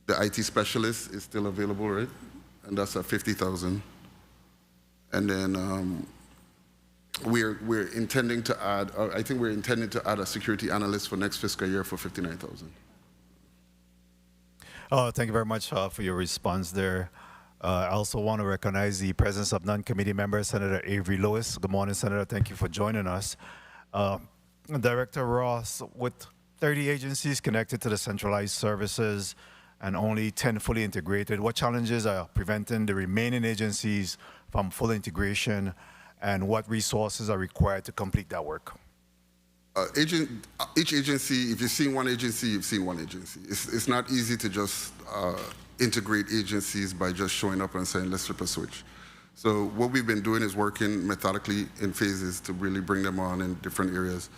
Speaker 3: The IT specialist is still available, right? And that's at $50,000. And then we're intending to add, I think we're intending to add a security analyst for next fiscal year for $59,000.
Speaker 1: Thank you very much for your response there. I also want to recognize the presence of non-committee member, Senator Avery Lewis. Good morning, Senator. Thank you for joining us. Director Ross, with 30 agencies connected to the centralized services and only 10 fully integrated, what challenges are preventing the remaining agencies from full integration, and what resources are required to complete that work?
Speaker 3: Each agency, if you've seen one agency, you've seen one agency. It's not easy to just integrate agencies by just showing up and saying, let's flip a switch. So what we've been doing is working methodically in phases to really bring them on in different areas.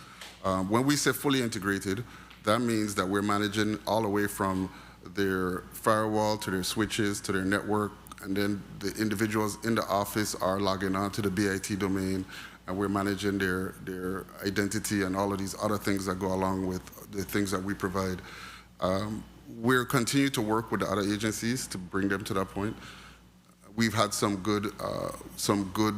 Speaker 3: When we say fully integrated, that means that we're managing all the way from their firewall, to their switches, to their network, and then the individuals in the office are logging on to the BIT domain, and we're managing their identity and all of these other things that go along with the things that we provide. We're continuing to work with the other agencies to bring them to that point. We've had some good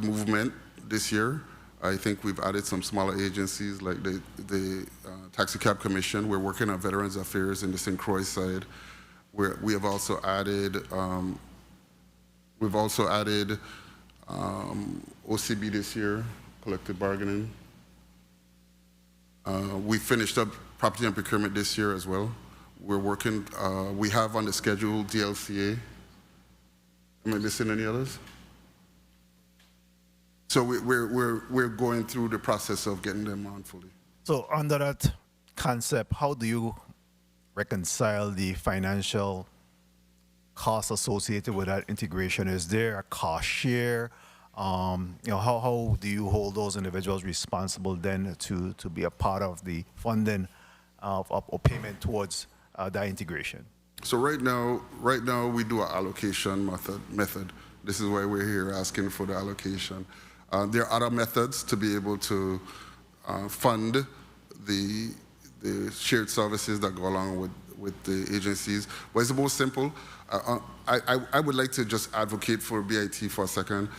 Speaker 3: movement this year. I think we've added some smaller agencies like the Taxi Cab Commission. We're working on Veterans Affairs in the St. Croix side. We have also added OCB this year, collective bargaining. We finished up property and procurement this year as well. We're working. We have on the schedule DLCA. Am I missing any others? So we're going through the process of getting them on fully.
Speaker 1: So under that concept, how do you reconcile the financial costs associated with that integration? Is there a cost share? How do you hold those individuals responsible then to be a part of the funding or payment towards that integration?
Speaker 3: So right now we do an allocation method. This is why we're here asking for the allocation. There are other methods to be able to fund the shared services that go along with the agencies. But it's the most simple. I would like to just advocate for BIT for a second.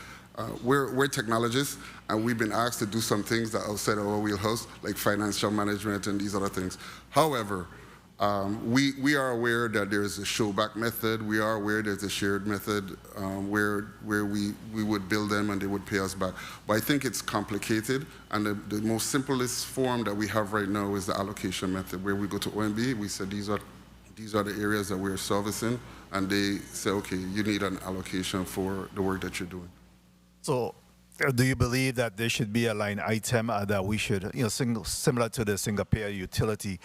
Speaker 3: We're technologists, and we've been asked to do some things that are outside our wheelhouse, like financial management and these other things. However, we are aware that there's a showback method. We are aware there's a shared method where we would bill them and they would pay us back. But I think it's complicated, and the most simplest form that we have right now is the allocation method, where we go to OMB, we say these are the areas that we're servicing, and they say, okay, you need an allocation for the work that you're doing.
Speaker 1: So do you believe that there should be a line item that we should, similar to the single payer utility,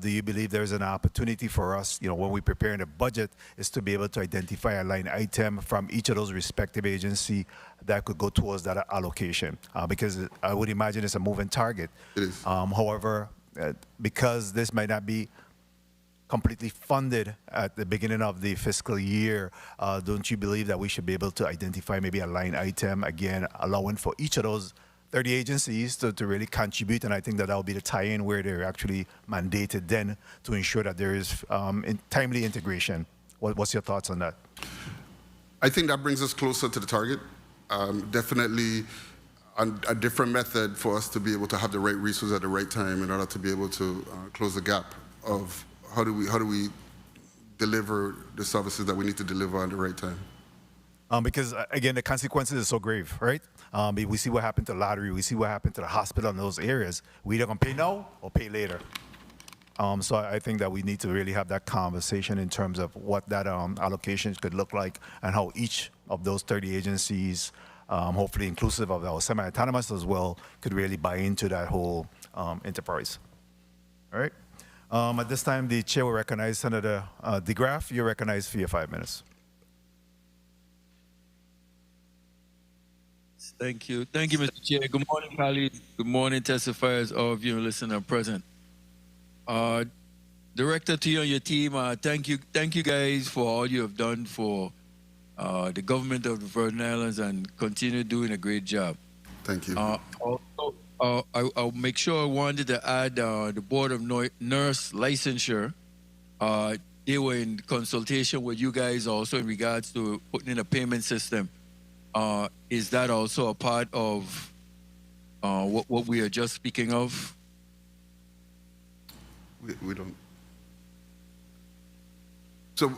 Speaker 1: do you believe there's an opportunity for us, when we prepare the budget, is to be able to identify a line item from each of those respective agencies that could go towards that allocation? Because I would imagine it's a moving target.
Speaker 3: It is.
Speaker 1: However, because this might not be completely funded at the beginning of the fiscal year, don't you believe that we should be able to identify maybe a line item, again, allowing for each of those 30 agencies to really contribute? And I think that will be the tie-in where they're actually mandated then to ensure that there is timely integration. What's your thoughts on that?
Speaker 3: I think that brings us closer to the target. Definitely a different method for us to be able to have the right resources at the right time in order to be able to close the gap of how do we deliver the services that we need to deliver at the right time?
Speaker 1: Because, again, the consequences are so grave, right? We see what happened to the lottery. We see what happened to the hospital in those areas. We either going to pay now or pay later. So I think that we need to really have that conversation in terms of what that allocation could look like and how each of those 30 agencies, hopefully inclusive of our semi-autonomous as well, could really buy into that whole enterprise. All right? At this time, the chair will recognize Senator DeGraff. You're recognized for your 5 minutes.
Speaker 10: Thank you. Thank you, Mr. Chair. Good morning, colleagues. Good morning, testifiers, all of you listening and present. Director, to you and your team, thank you guys for all you have done for the government of the Virgin Islands, and continue doing a great job.
Speaker 3: Thank you.
Speaker 10: Also, I'll make sure I wanted to add the Board of Nurse Licensure. They were in consultation with you guys also in regards to putting in a payment system. Is that also a part of what we are just speaking of?
Speaker 3: We don't. So,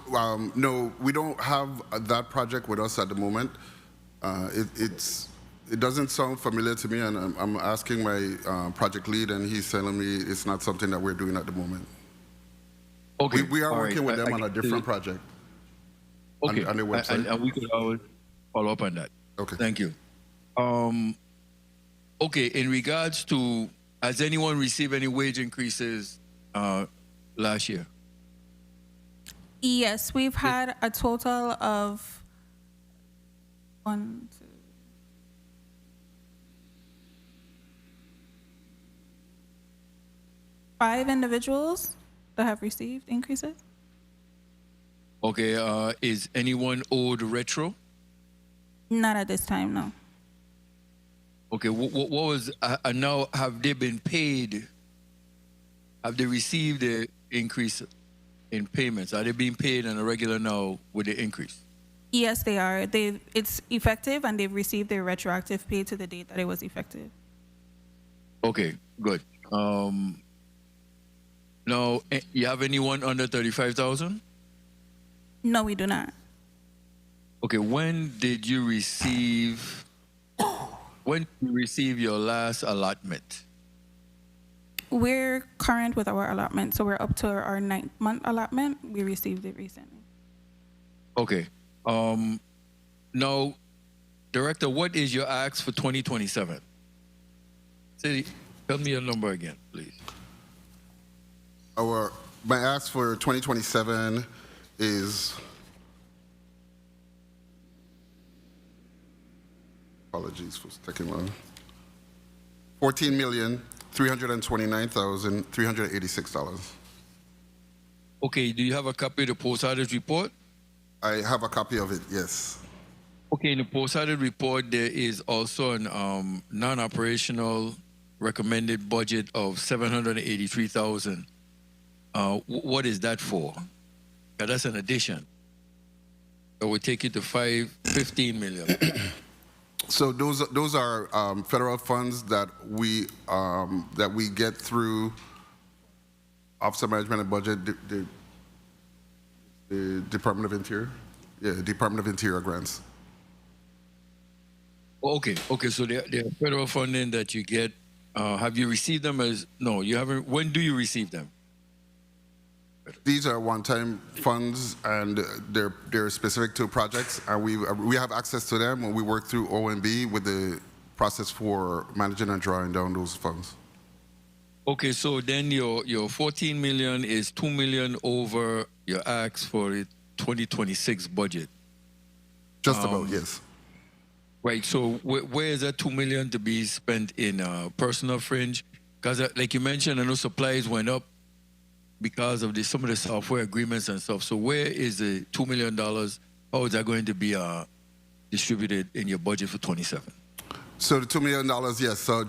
Speaker 3: no, we don't have that project with us at the moment. It doesn't sound familiar to me, and I'm asking my project lead, and he's telling me it's not something that we're doing at the moment.
Speaker 10: Okay.
Speaker 3: We are working with them on a different project.
Speaker 10: Okay.
Speaker 3: On their website.
Speaker 10: And we could always follow up on that.
Speaker 3: Okay.
Speaker 10: Thank you. Okay, in regards to, has anyone received any wage increases last year?
Speaker 5: Yes, we've had a total of 5 individuals that have received increases.
Speaker 10: Okay, is anyone owed retro?
Speaker 5: Not at this time, no.
Speaker 10: Okay, what was, now have they been paid? Have they received the increase in payments? Are they being paid on a regular now with the increase?
Speaker 5: Yes, they are. It's effective, and they've received their retroactive pay to the date that it was effective.
Speaker 10: Okay, good. Now, you have anyone under 35,000?
Speaker 5: No, we do not.
Speaker 10: Okay, when did you receive your last allotment?
Speaker 5: We're current with our allotment, so we're up to our 9th-month allotment. We received it recently.
Speaker 10: Okay. Now, Director, what is your ask for 2027? Tell me your number again, please.
Speaker 3: My ask for 2027 is, apologies for taking long, $14,329,386.
Speaker 10: Okay, do you have a copy of the post-audit report?
Speaker 3: I have a copy of it, yes.
Speaker 10: Okay, in the post-audit report, there is also a non-operational recommended budget of $783,000. What is that for? That's an addition. That would take it to $15 million.
Speaker 3: So those are federal funds that we get through Office of Management and Budget, the Department of Interior, Department of Interior grants.
Speaker 10: Okay. So they're federal funding that you get. Have you received them as? No, you haven't. When do you receive them?
Speaker 3: These are one-time funds, and they're specific to projects, and we have access to them, and we work through OMB with the process for managing and drawing down those funds.
Speaker 10: Okay, so then your $14 million is $2 million over your ask for the 2026 budget.
Speaker 3: Just about, yes.
Speaker 10: Right. So where is that $2 million to be spent in personal fringe? Because like you mentioned, I know supplies went up because of some of the software agreements and stuff. So where is the $2 million? How is that going to be distributed in your budget for 27?
Speaker 3: So the $2 million, yes. So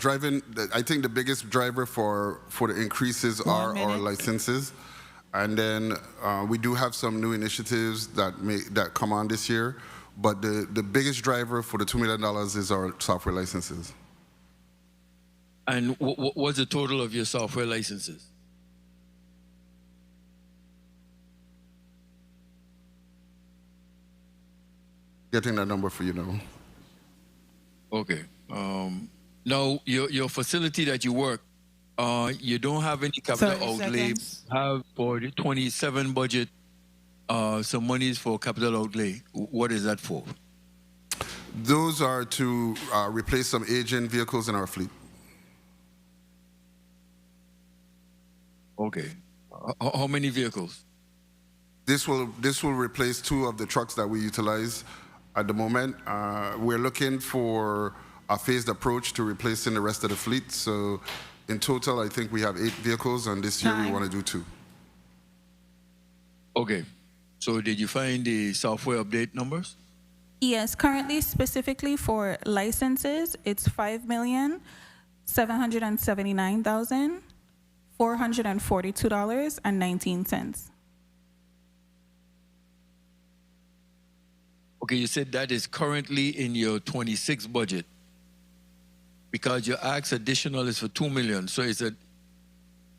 Speaker 3: I think the biggest driver for the increases are our licenses. And then we do have some new initiatives that come on this year. But the biggest driver for the $2 million is our software licenses.
Speaker 10: And what's the total of your software licenses?
Speaker 3: Getting that number for you now.
Speaker 10: Okay. Now, your facility that you work, you don't have any capital outlay. Have for the 27 budget some monies for capital outlay. What is that for?
Speaker 3: Those are to replace some aging vehicles in our fleet.
Speaker 10: Okay. How many vehicles?
Speaker 3: This will replace 2 of the trucks that we utilize at the moment. We're looking for a phased approach to replacing the rest of the fleet. So in total, I think we have 8 vehicles, and this year we want to do 2.
Speaker 10: Okay. So did you find the software update numbers?
Speaker 5: Yes, currently specifically for licenses, it's $5,779,442.19.
Speaker 10: Okay, you said that is currently in your 26 budget because your ask additional is for $2 million. So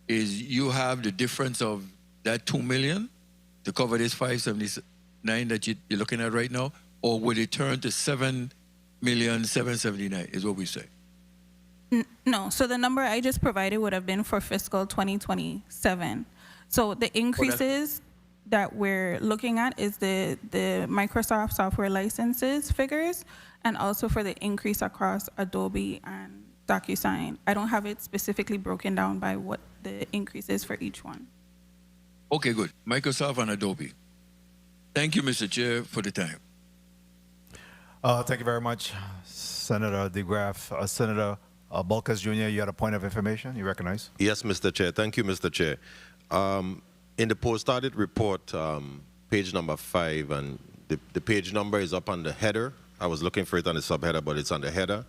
Speaker 10: is you have the difference of that $2 million to cover this 579 that you're looking at right now, or would it turn to 7,779 is what we say?
Speaker 5: No, so the number I just provided would have been for fiscal 2027. So the increases that we're looking at is the Microsoft software licenses figures, and also for the increase across Adobe and DocuSign. I don't have it specifically broken down by what the increase is for each one.
Speaker 10: Okay, good. Microsoft and Adobe. Thank you, Mr. Chair, for the time.
Speaker 1: Thank you very much, Senator DeGraff. Senator Bulkers Jr., you had a point of information. You recognize?
Speaker 9: Yes, Mr. Chair. Thank you, Mr. Chair. In the post-audit report, page number 5, and the page number is up on the header. I was looking for it on the subheader, but it's on the header.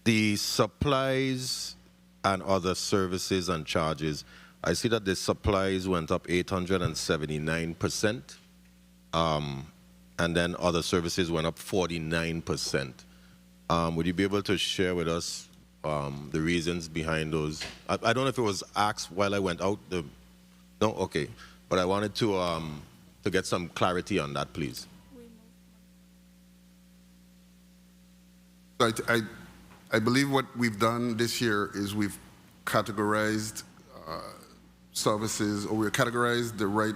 Speaker 9: The supplies and other services and charges, I see that the supplies went up 879%, and then other services went up 49%. Would you be able to share with us the reasons behind those? I don't know if it was asked while I went out. No, okay, but I wanted to get some clarity on that, please.
Speaker 3: I believe what we've done this year is we've categorized services, or we've categorized the right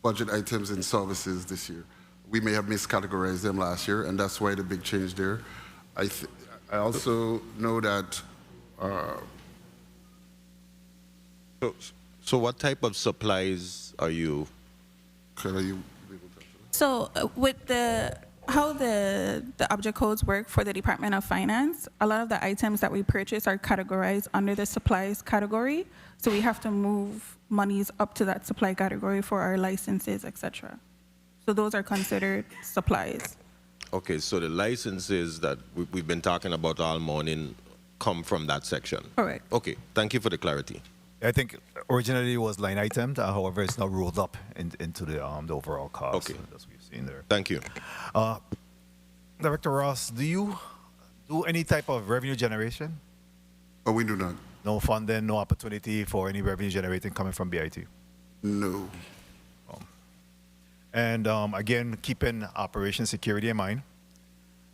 Speaker 3: budget items in services this year. We may have miscategorized them last year, and that's why the big change there. I also know that.
Speaker 9: So what type of supplies are you?
Speaker 5: So with how the object codes work for the Department of Finance, a lot of the items that we purchase are categorized under the supplies category. So we have to move monies up to that supply category for our licenses, etc. So those are considered supplies.
Speaker 9: Okay, so the licenses that we've been talking about all morning come from that section?
Speaker 5: Correct.
Speaker 9: Okay, thank you for the clarity.
Speaker 1: I think originally it was line item, however, it's now rolled up into the overall cost.
Speaker 9: Okay.
Speaker 1: As we've seen there.
Speaker 9: Thank you.
Speaker 1: Director Ross, do you do any type of revenue generation?
Speaker 3: Oh, we do not.
Speaker 1: No funding, no opportunity for any revenue generating coming from BIT?
Speaker 3: No.
Speaker 1: And again, keeping operation security in mind,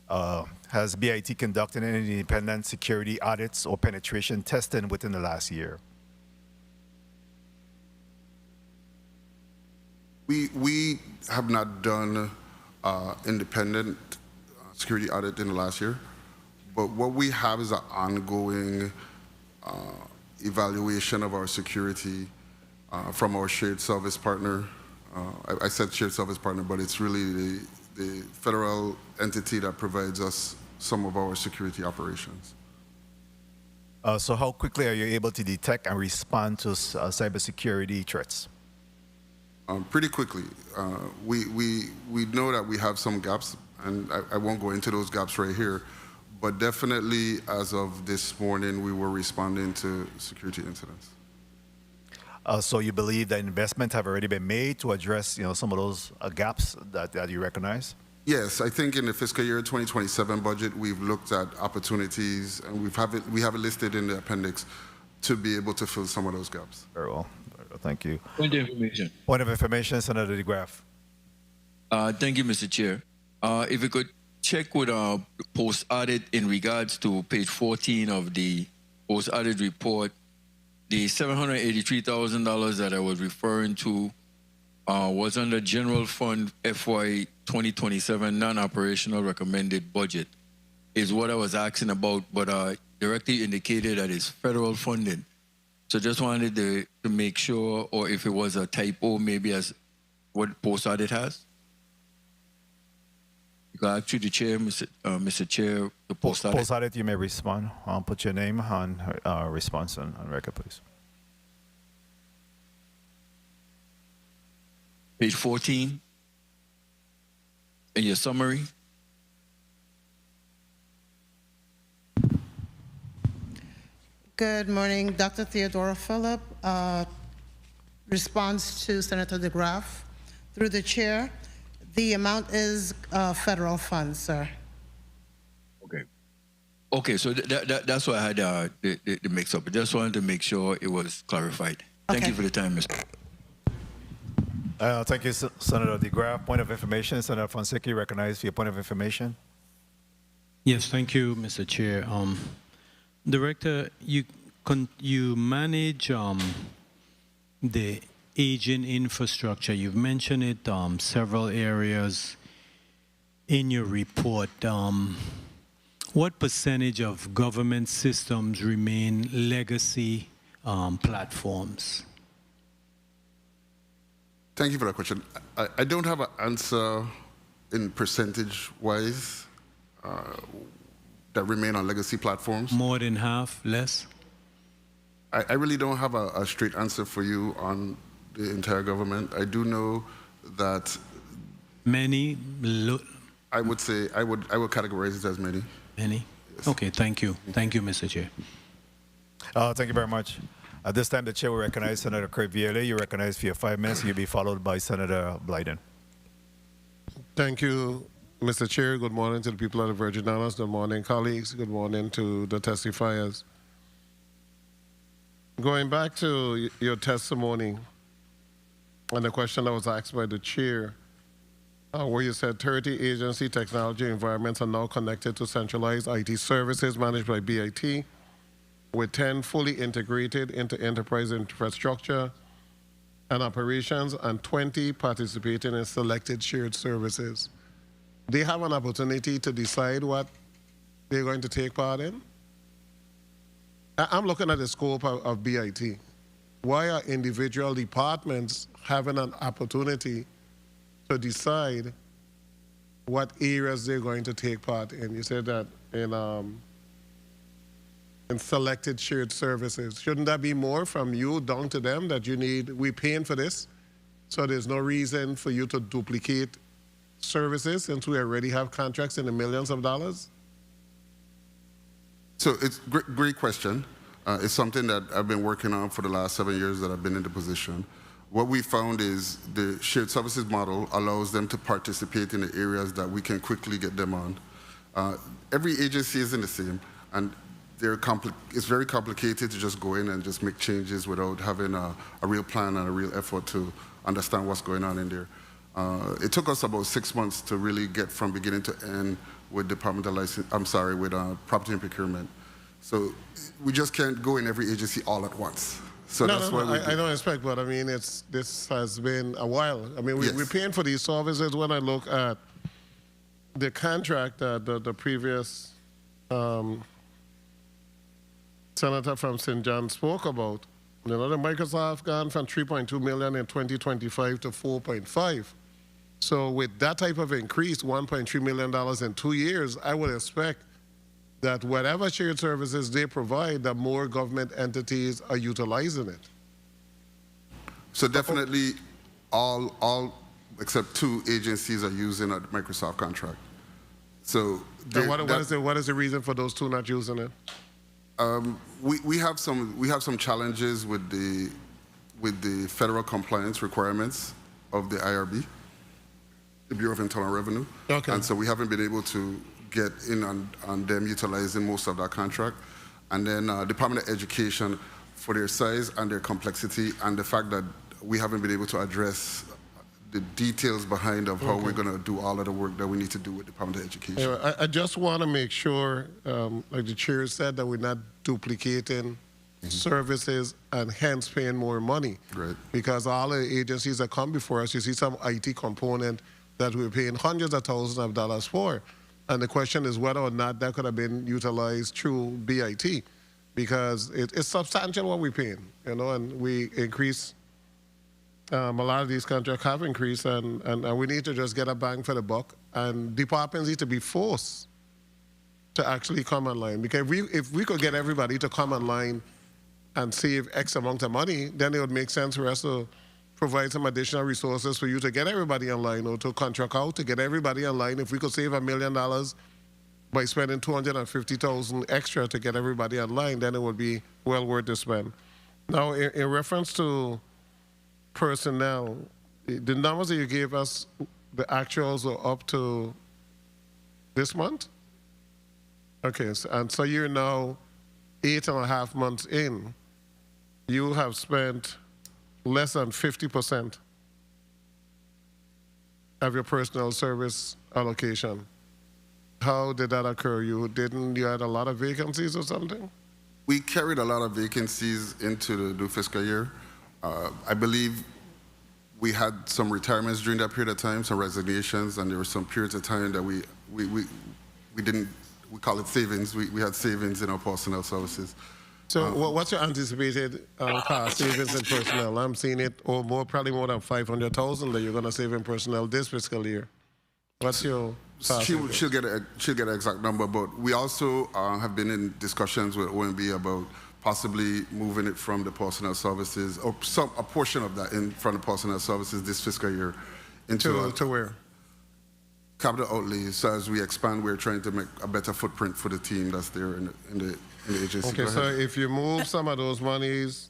Speaker 1: has BIT conducted any independent security audits or penetration testing within the last year?
Speaker 3: We have not done independent security audit in the last year, but what we have is an ongoing evaluation of our security from our shared service partner. I said shared service partner, but it's really the federal entity that provides us some of our security operations.
Speaker 1: So how quickly are you able to detect and respond to cybersecurity threats?
Speaker 3: Pretty quickly. We know that we have some gaps, and I won't go into those gaps right here, but definitely as of this morning, we were responding to security incidents.
Speaker 1: So you believe that investments have already been made to address, some of those gaps that you recognize?
Speaker 3: Yes, I think in the fiscal year 2027 budget, we've looked at opportunities, and we have it listed in the appendix to be able to fill some of those gaps.
Speaker 1: Very well. Thank you.
Speaker 10: Point of information.
Speaker 1: Point of information, Senator DeGraff.
Speaker 10: Thank you, Mr. Chair. If you could check with our post-audit in regards to page 14 of the post-audit report, the $783,000 that I was referring to was under General Fund FY 2027 non-operational recommended budget, is what I was asking about, but directly indicated that it's federal funding. So just wanted to make sure, or if it was a typo, maybe as what post-audit has. You can actually the chair, Mr. Chair, the post-audit.
Speaker 1: Post-audit, you may respond. Put your name on response on record, please.
Speaker 10: Page 14, in your summary.
Speaker 11: Good morning, Dr. Theodora Phillip. Response to Senator DeGraff. Through the chair, the amount is federal funds, sir.
Speaker 10: Okay. Okay, so that's why I had the mix-up. I just wanted to make sure it was clarified. Thank you for the time, Mr.
Speaker 1: Thank you, Senator DeGraff. Point of information, Senator Fonseca, you recognized for your point of information.
Speaker 12: Yes, thank you, Mr. Chair. Director, you manage the aging infrastructure. You've mentioned it several areas in your report. What percentage of government systems remain legacy platforms?
Speaker 3: Thank you for that question. I don't have an answer in percentage-wise that remain on legacy platforms.
Speaker 12: More than half, less?
Speaker 3: I really don't have a straight answer for you on the entire government. I do know that
Speaker 12: Many,
Speaker 3: I would say I would categorize it as many.
Speaker 12: many? Okay, thank you. Thank you, Mr. Chair.
Speaker 1: Thank you very much. At this time, the chair will recognize Senator Croix. You recognize for your 5 minutes. You'll be followed by Senator Blyden.
Speaker 13: Thank you, Mr. Chair. Good morning to the people of the Virgin Islands. Good morning, colleagues. Good morning to the testifiers. Going back to your testimony and the question that was asked by the chair, where you said 30 agency technology environments are now connected to centralized IT services managed by BIT, with 10 fully integrated into enterprise infrastructure and operations, and 20 participating in selected shared services. They have an opportunity to decide what they're going to take part in. I'm looking at the scope of BIT. Why are individual departments having an opportunity to decide what areas they're going to take part in? You said that in selected shared services. Shouldn't that be more from you down to them that you need, we're paying for this, so there's no reason for you to duplicate services since we already have contracts in the millions of dollars?
Speaker 3: So it's great question. It's something that I've been working on for the last 7 years that I've been in the position. What we found is the shared services model allows them to participate in the areas that we can quickly get them on. Every agency isn't the same, and it's very complicated to just go in and just make changes without having a real plan and a real effort to understand what's going on in there. It took us about 6 months to really get from beginning to end with Department of License, with property and procurement. So we just can't go in every agency all at once. So that's why
Speaker 13: I don't expect, but I mean, this has been a while. I mean, we're paying for these services. When I look at the contract that the previous senator from St. John spoke about, you know, the Microsoft gone from 3.2 million in 2025 to 4.5. So with that type of increase, $1.3 million in 2 years, I would expect that whatever shared services they provide, that more government entities are utilizing it.
Speaker 3: So definitely all except 2 agencies are using a Microsoft contract. So
Speaker 13: what is the reason for those 2 not using it?
Speaker 3: We have some challenges with the federal compliance requirements of the IRB, the Bureau of Internal Revenue.
Speaker 13: Okay.
Speaker 3: And so we haven't been able to get in on them utilizing most of that contract. And then Department of Education, for their size and their complexity and the fact that we haven't been able to address the details behind of how we're going to do all of the work that we need to do with Department of Education.
Speaker 13: Anyway, I just want to make sure, like the chair said, that we're not duplicating services and hence paying more money.
Speaker 3: Right.
Speaker 13: Because all the agencies that come before us, you see some IT component that we're paying hundreds of thousands of dollars for. And the question is whether or not that could have been utilized through BIT, because it's substantial what we're paying, you know, and we increase. A lot of these contracts have increased, and we need to just get a bang for the buck. And departments need to be forced to actually come online. Because if we could get everybody to come online and save X amount of money, then it would make sense for us to provide some additional resources for you to get everybody online, or to contract out to get everybody online. If we could save $1 million by spending $250,000 extra to get everybody online, then it would be well worth the spend. Now, in reference to personnel, the numbers that you gave us, the actuals are up to this month? Okay, so you're now 8.5 months in. You have spent less than 50% of your personnel service allocation. How did that occur? You had a lot of vacancies or something?
Speaker 3: We carried a lot of vacancies into the new fiscal year. I believe we had some retirements during that period of time, some resignations, and there were some periods of time that we call it savings. We had savings in our personnel services.
Speaker 13: So what's your anticipated cost savings in personnel? I'm seeing it probably more than 500,000 that you're going to save in personnel this fiscal year. What's your cost? She'll
Speaker 3: get an exact number, but we also have been in discussions with OMB about possibly moving it from the personnel services, or a portion of that from the personnel services this fiscal year into
Speaker 13: To where?
Speaker 3: capital outlays. So as we expand, we're trying to make a better footprint for the team that's there in the agency.
Speaker 13: Okay, so if you move some of those monies,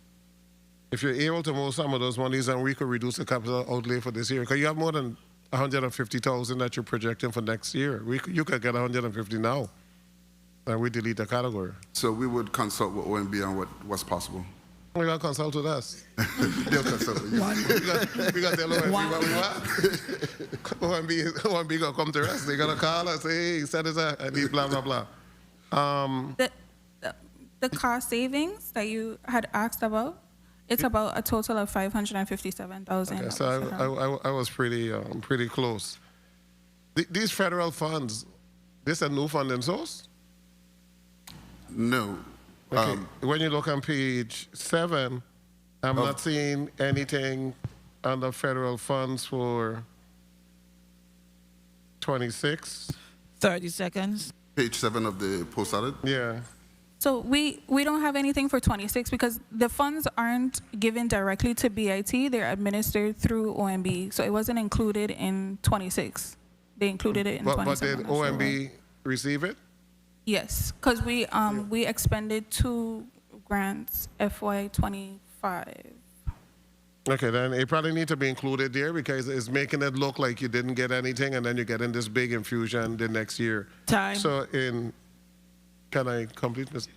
Speaker 13: if you're able to move some of those monies, then we could reduce the capital outlay for this year. Because you have more than 150,000 that you're projecting for next year. You could get 150 now, and we delete the category.
Speaker 3: So we would consult with OMB on what's possible.
Speaker 13: We got to consult with us.
Speaker 3: They'll consult with you.
Speaker 13: We got to tell OMB what we want. OMB going to come to us. They're going to call us, say, hey, set us up, and blah, blah, blah.
Speaker 5: The cost savings that you had asked about, it's about a total of $557,000.
Speaker 13: Okay, so I was pretty close. These federal funds, this a new funding source?
Speaker 3: No.
Speaker 13: Okay. When you look on page 7, I'm not seeing anything under federal funds for 26.
Speaker 2: 30 seconds.
Speaker 3: Page 7 of the post audit?
Speaker 13: Yeah.
Speaker 5: So we don't have anything for 26 because the funds aren't given directly to BIT. They're administered through OMB. So it wasn't included in 26. They included it in 27.
Speaker 13: But did OMB receive it?
Speaker 5: Yes, because we expended 2 grants FY25.
Speaker 13: Okay, then it probably need to be included there because it's making it look like you didn't get anything and then you're getting this big infusion the next year.
Speaker 2: Time.
Speaker 13: So can I complete this?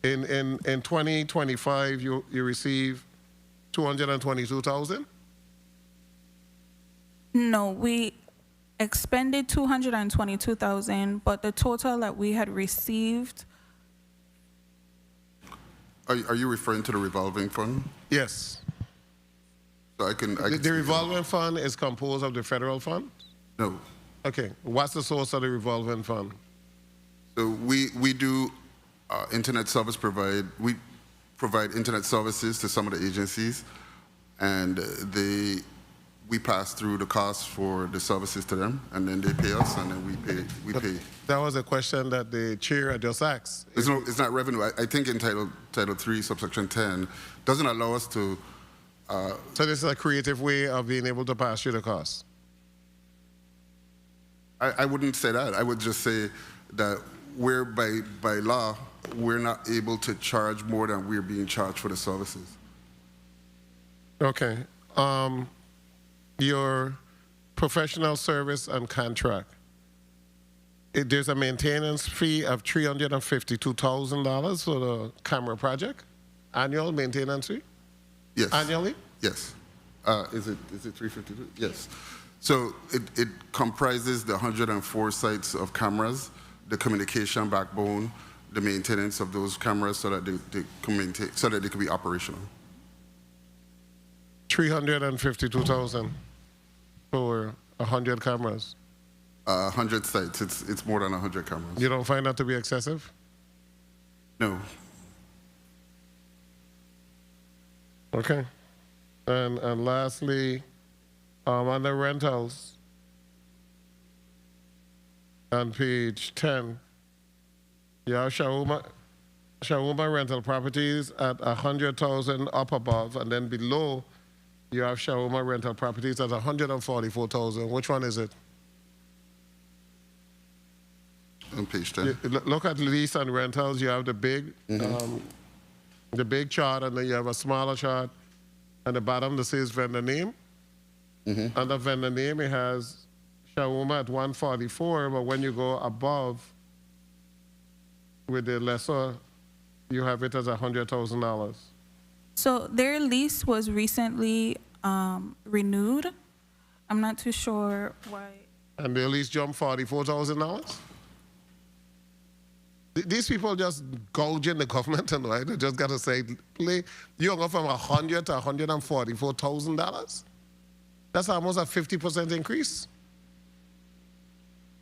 Speaker 13: In 2025, you receive 222,000?
Speaker 5: No, we expended 222,000, but the total that we had received.
Speaker 3: Are you referring to the revolving fund?
Speaker 13: Yes.
Speaker 3: So I can
Speaker 13: The revolving fund is composed of the federal fund?
Speaker 3: No.
Speaker 13: Okay. What's the source of the revolving fund?
Speaker 3: So we do internet service we provide internet services to some of the agencies, and we pass through the costs for the services to them, and then they pay us, and then we pay.
Speaker 13: That was a question that the chair just asked.
Speaker 3: It's not revenue. I think in Title 3, subsection 10, doesn't allow us to.
Speaker 13: So this is a creative way of being able to pass you the costs?
Speaker 3: I wouldn't say that. I would just say that we're by law, we're not able to charge more than we're being charged for the services.
Speaker 13: Okay. Your professional service and contract. There's a maintenance fee of $352,000 for the camera project. Annual maintenance fee?
Speaker 3: Yes.
Speaker 13: Annually?
Speaker 3: Yes. Is it 352? Yes. So it comprises the 104 sites of cameras, the communication backbone, the maintenance of those cameras so that they can be operational.
Speaker 13: 352,000 for 100 cameras.
Speaker 3: 100 sites. It's more than 100 cameras.
Speaker 13: You don't find that to be excessive?
Speaker 3: No.
Speaker 13: Okay. And lastly, on the rentals, on page 10, you have Shawuma rental properties at 100,000 up above, and then below, you have Shawuma rental properties at 144,000. Which one is it?
Speaker 3: On page 10.
Speaker 13: Look at lease and rentals. You have the big chart, and then you have a smaller chart. At the bottom, that says vendor name. Under vendor name, it has Shawuma at 144, but when you go above with the lesser, you have it as $100,000.
Speaker 5: So their lease was recently renewed. I'm not too sure why.
Speaker 13: And the lease jumped $44,000? These people just gouging the government, and right? They just got to say, you go from $100,000 to $144,000. That's almost a 50% increase.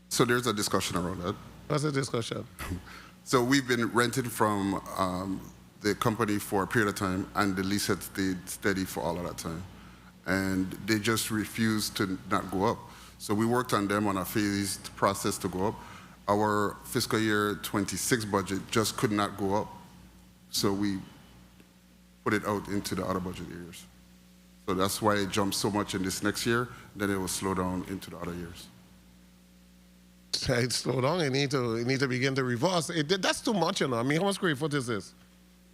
Speaker 3: So there's a discussion around that.
Speaker 13: What's the discussion?
Speaker 3: So we've been rented from the company for a period of time, and the lease had stayed steady for all of that time. And they just refused to not go up. So we worked on them on a phased process to go up. Our fiscal year 26 budget just could not go up So we put it out into the other budget years. So that's why it jumps so much in this next year, then it will slow down into the other years.
Speaker 13: Hey, slow down. You need to begin to reverse. That's too much, you know. I mean, how much square foot is this?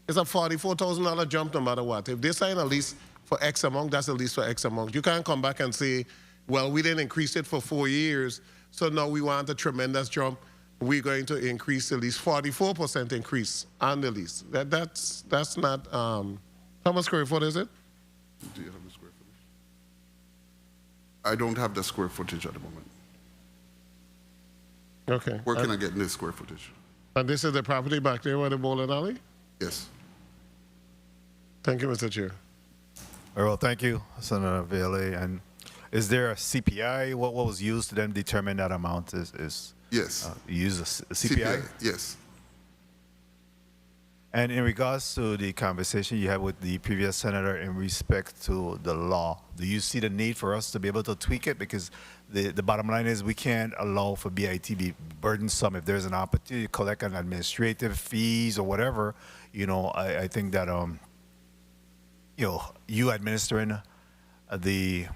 Speaker 13: It's a $44,000 jump no matter what. If they sign a lease for X amount, that's a lease for X amount. You can't come back and say, well, we didn't increase it for 4 years, so now we want a tremendous jump. We're going to increase the lease, 44% increase on the lease. That's not, how much square foot is it?
Speaker 3: Do you have the square footage? I don't have the square footage at the moment.
Speaker 13: Okay.
Speaker 3: Working on getting the square footage.
Speaker 13: And this is the property back there where the bowling alley?
Speaker 3: Yes.
Speaker 13: Thank you, Mr. Chair.
Speaker 1: Very well, thank you, Senator Bailey. And is there a CPI? What was used to then determine that amount?
Speaker 3: Yes.
Speaker 1: You use a CPI?
Speaker 3: Yes.
Speaker 1: And in regards to the conversation you had with the previous senator in respect to the law, do you see the need for us to be able to tweak it? Because the bottom line is we can't allow for BIT to be burdensome. If there's an opportunity to collect on administrative fees or whatever, I think that you administering the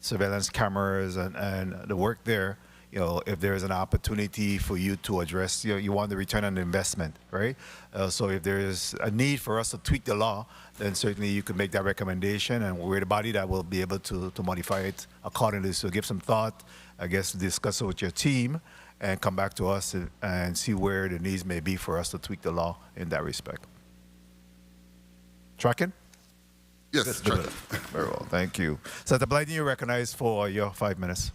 Speaker 1: surveillance cameras and the work there, if there is an opportunity for you to address, you want the return on the investment, right? So if there is a need for us to tweak the law, then certainly you could make that recommendation, and we're the body that will be able to modify it accordingly. So give some thought, I guess, discuss it with your team, and come back to us and see where the needs may be for us to tweak the law in that respect. Tracking?
Speaker 3: Yes, tracking.
Speaker 1: Very well, thank you. Senator Blyden, you're recognized for your 5 minutes.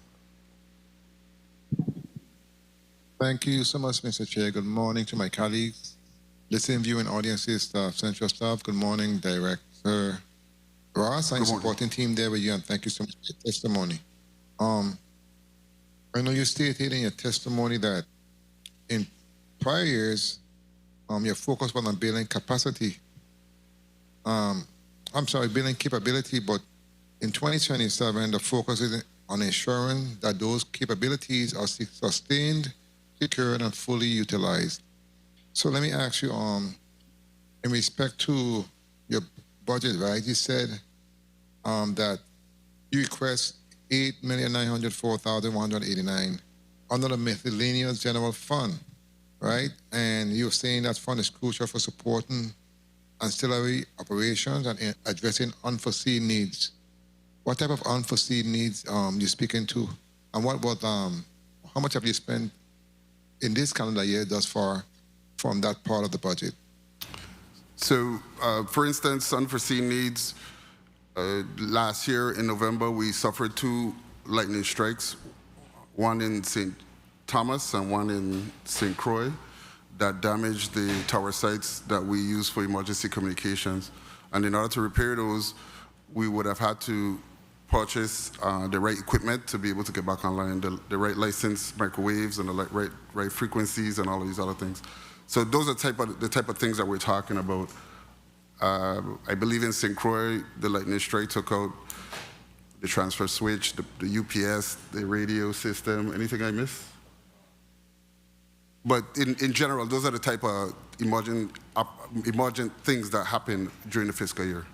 Speaker 14: Thank you so much, Mr. Chair. Good morning to my colleagues, listening, viewing audiences, staff, central staff. Good morning, Director Ross and supporting team there with you, and thank you so much for your testimony. I know you stated in your testimony that in prior years, your focus was on building capacity. Building capability, but in 2027, the focus is on ensuring that those capabilities are sustained, secured, and fully utilized. So let me ask you, in respect to your budget, right? You said that you request $8,904,189 under the miscellaneous general fund, right? And you're saying that fund is crucial for supporting ancillary operations and addressing unforeseen needs. What type of unforeseen needs you speaking to, and what about how much have you spent in this calendar year thus far from that part of the budget?
Speaker 3: So, for instance, unforeseen needs. Last year in November, we suffered 2 lightning strikes, one in St. Thomas and one in St. Croix, that damaged the tower sites that we use for emergency communications. And in order to repair those, we would have had to purchase the right equipment to be able to get back online, the right licensed microwaves and the right frequencies and all of these other things. So those are the type of things that we're talking about. I believe in St. Croix, the lightning strike took out the transfer switch, the UPS, the radio system. Anything I missed? But in general, those are the type of emergent things that happen during the fiscal year.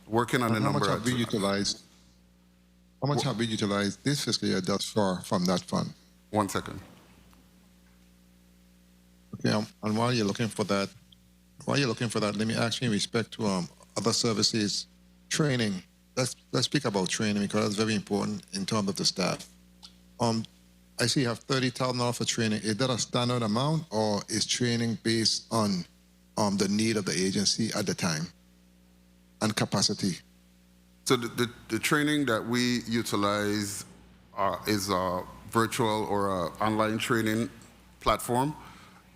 Speaker 3: Working on a number.
Speaker 14: How much have we utilized? How much have we utilized this fiscal year thus far from that fund?
Speaker 3: 1 second.
Speaker 14: Okay, and while you're looking for that, let me ask you in respect to other services, training. Let's speak about training because that's very important in terms of the staff. I see you have $30,000 for training. Is that a standard amount, or is training based on the need of the agency at the time and capacity?
Speaker 3: So the training that we utilize is a virtual or a online training platform.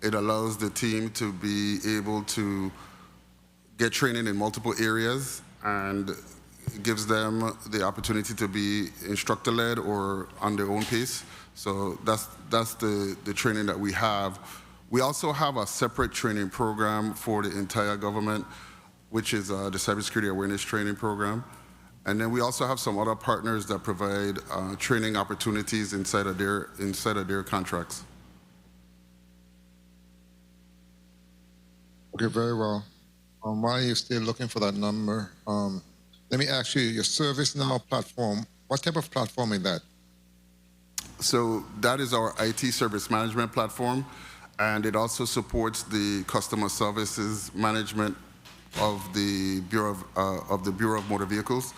Speaker 3: It allows the team to be able to get training in multiple areas, and it gives them the opportunity to be instructor-led or on their own pace. So that's the training that we have. We also have a separate training program for the entire government, which is the Cybersecurity Awareness Training Program. And then we also have some other partners that provide training opportunities inside of their contracts.
Speaker 14: Okay, very well. While you're still looking for that number, let me ask you, your ServiceNow platform, what type of platform is that?
Speaker 3: So that is our IT service management platform, and it also supports the customer services management of the Bureau of Motor Vehicles.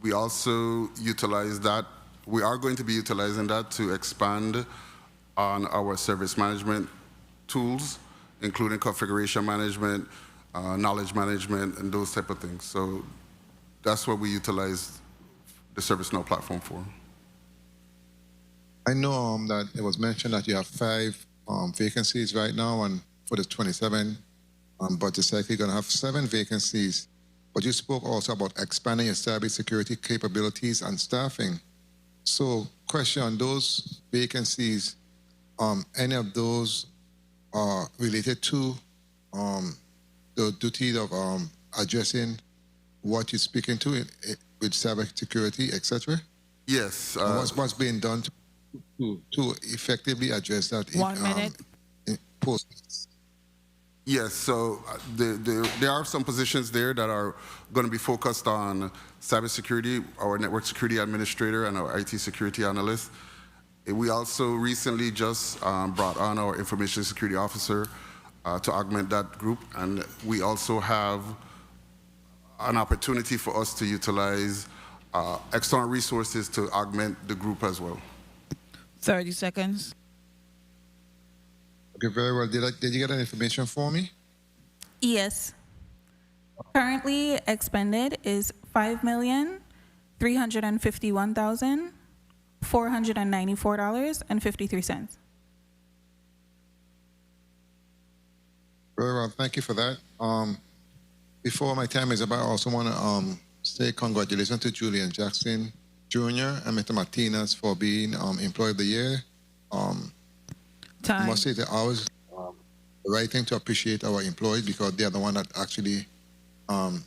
Speaker 3: We also utilize that. We are going to be utilizing that to expand on our service management tools, including configuration management, knowledge management, and those type of things. So that's what we utilize the ServiceNow platform for.
Speaker 14: I know that it was mentioned that you have 5 vacancies right now, and for the 27 budget cycle, you're going to have 7 vacancies. But you spoke also about expanding your cybersecurity capabilities and staffing. So, question on those vacancies, any of those are related to the duty of addressing what you're speaking to with cybersecurity, etc.?
Speaker 3: Yes.
Speaker 14: What's being done to effectively address that?
Speaker 2: 1 minute.
Speaker 14: Post.
Speaker 3: Yes, so there are some positions there that are going to be focused on cybersecurity, our network security administrator and our IT security analyst. We also recently just brought on our information security officer to augment that group, and we also have an opportunity for us to utilize external resources to augment the group as well.
Speaker 2: 30 seconds.
Speaker 14: Okay, very well. Did you get that information for me?
Speaker 5: Yes. Currently expended is $5,351,494.53.
Speaker 14: Very well. Thank you for that. Before my time is up, I also want to say congratulations to Julian Jaschen Jr. and Mr. Martinez for being Employee of the Year. I must say that I always the right thing to appreciate our employees because they are the one that actually on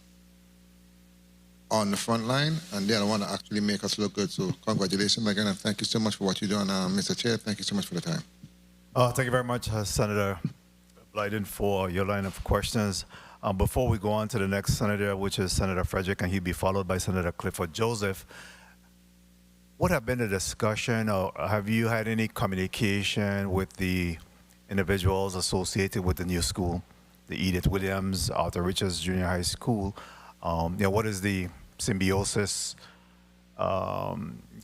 Speaker 14: the front line, and they are the one that actually make us look good. So congratulations again, and thank you so much for what you're doing, Mr. Chair. Thank you so much for the time.
Speaker 1: Thank you very much, Senator Blyden, for your line of questions. Before we go on to the next senator, which is Senator Frederick, and he'll be followed by Senator Clifford Joseph, what have been the discussion, or have you had any communication with the individuals associated with the new school, the Edith Williams, Arthur Richards Junior High School? What is the symbiosis,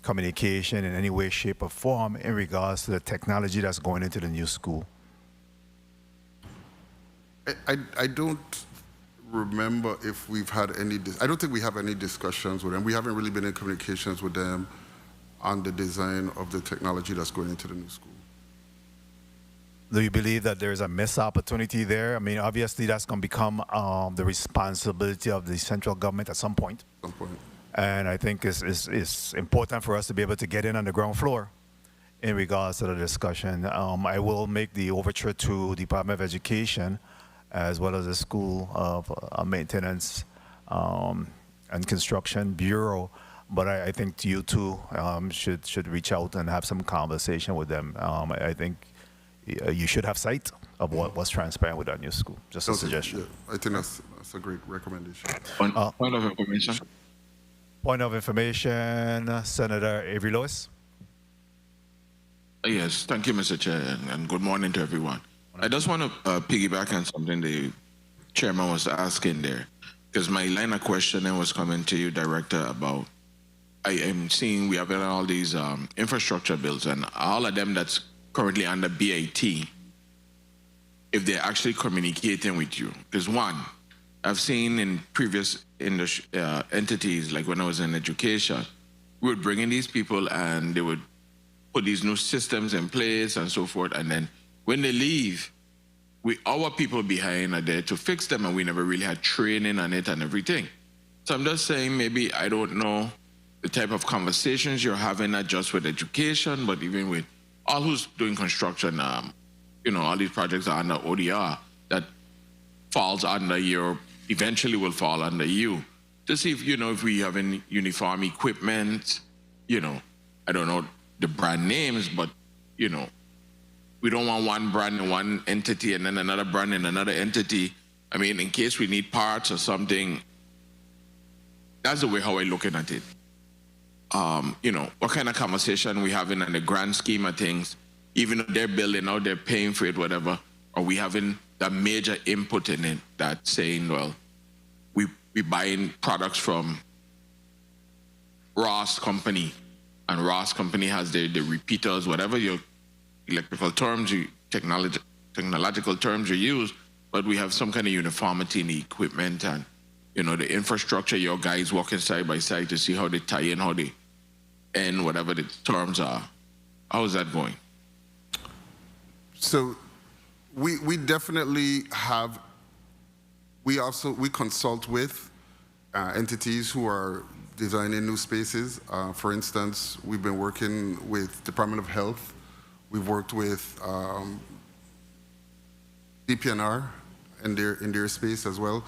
Speaker 1: communication in any way, shape, or form in regards to the technology that's going into the new school?
Speaker 3: I don't remember if we've had any, I don't think we have any discussions with them. We haven't really been in communications with them on the design of the technology that's going into the new school.
Speaker 1: Do you believe that there's a missed opportunity there? I mean, obviously that's going to become the responsibility of the central government at some point.
Speaker 3: At some point.
Speaker 1: And I think it's important for us to be able to get in on the ground floor in regards to the discussion. I will make the overture to Department of Education as well as the School of Maintenance and Construction Bureau. But I think you two should reach out and have some conversation with them. I think you should have sight of what's transpiring with that new school. Just a suggestion.
Speaker 3: Yeah, I think that's a great recommendation.
Speaker 15: Point of information.
Speaker 1: Point of information, Senator Avery Lewis.
Speaker 15: Yes, thank you, Mr. Chair, and good morning to everyone. I just want to piggyback on something the chairman was asking there, because my line of questioning was coming to you, Director, about I am seeing we have all these infrastructure bills, and all of them that's currently under BIT, if they're actually communicating with you. Because one, I've seen in previous entities, like when I was in education, we would bring in these people and they would put these new systems in place and so forth, and then when they leave, our people behind are there to fix them, and we never really had training on it and everything. So I'm just saying, maybe, I don't know the type of conversations you're having, not just with education, but even with all who's doing construction. All these projects are under ODR that falls under eventually will fall under you. To see if, if we have any uniform equipment, I don't know the brand names, but, we don't want one brand in one entity and then another brand in another entity I mean, in case we need parts or something, that's the way how I'm looking at it. You know, what kind of conversation we having in the grand scheme of things, even if they're building out, they're paying for it, whatever, are we having that major input in it that saying, well, we buying products from Ross Company, and Ross Company has the repeaters, whatever your electrical terms, technological terms you use, but we have some kind of uniformity in the equipment and, you know, the infrastructure, your guys working side by side to see how they tie in, how they end, whatever the terms are. How is that going?
Speaker 3: So we definitely have, we consult with entities who are designing new spaces. For instance, we've been working with Department of Health. We've worked with DPNR in their space as well.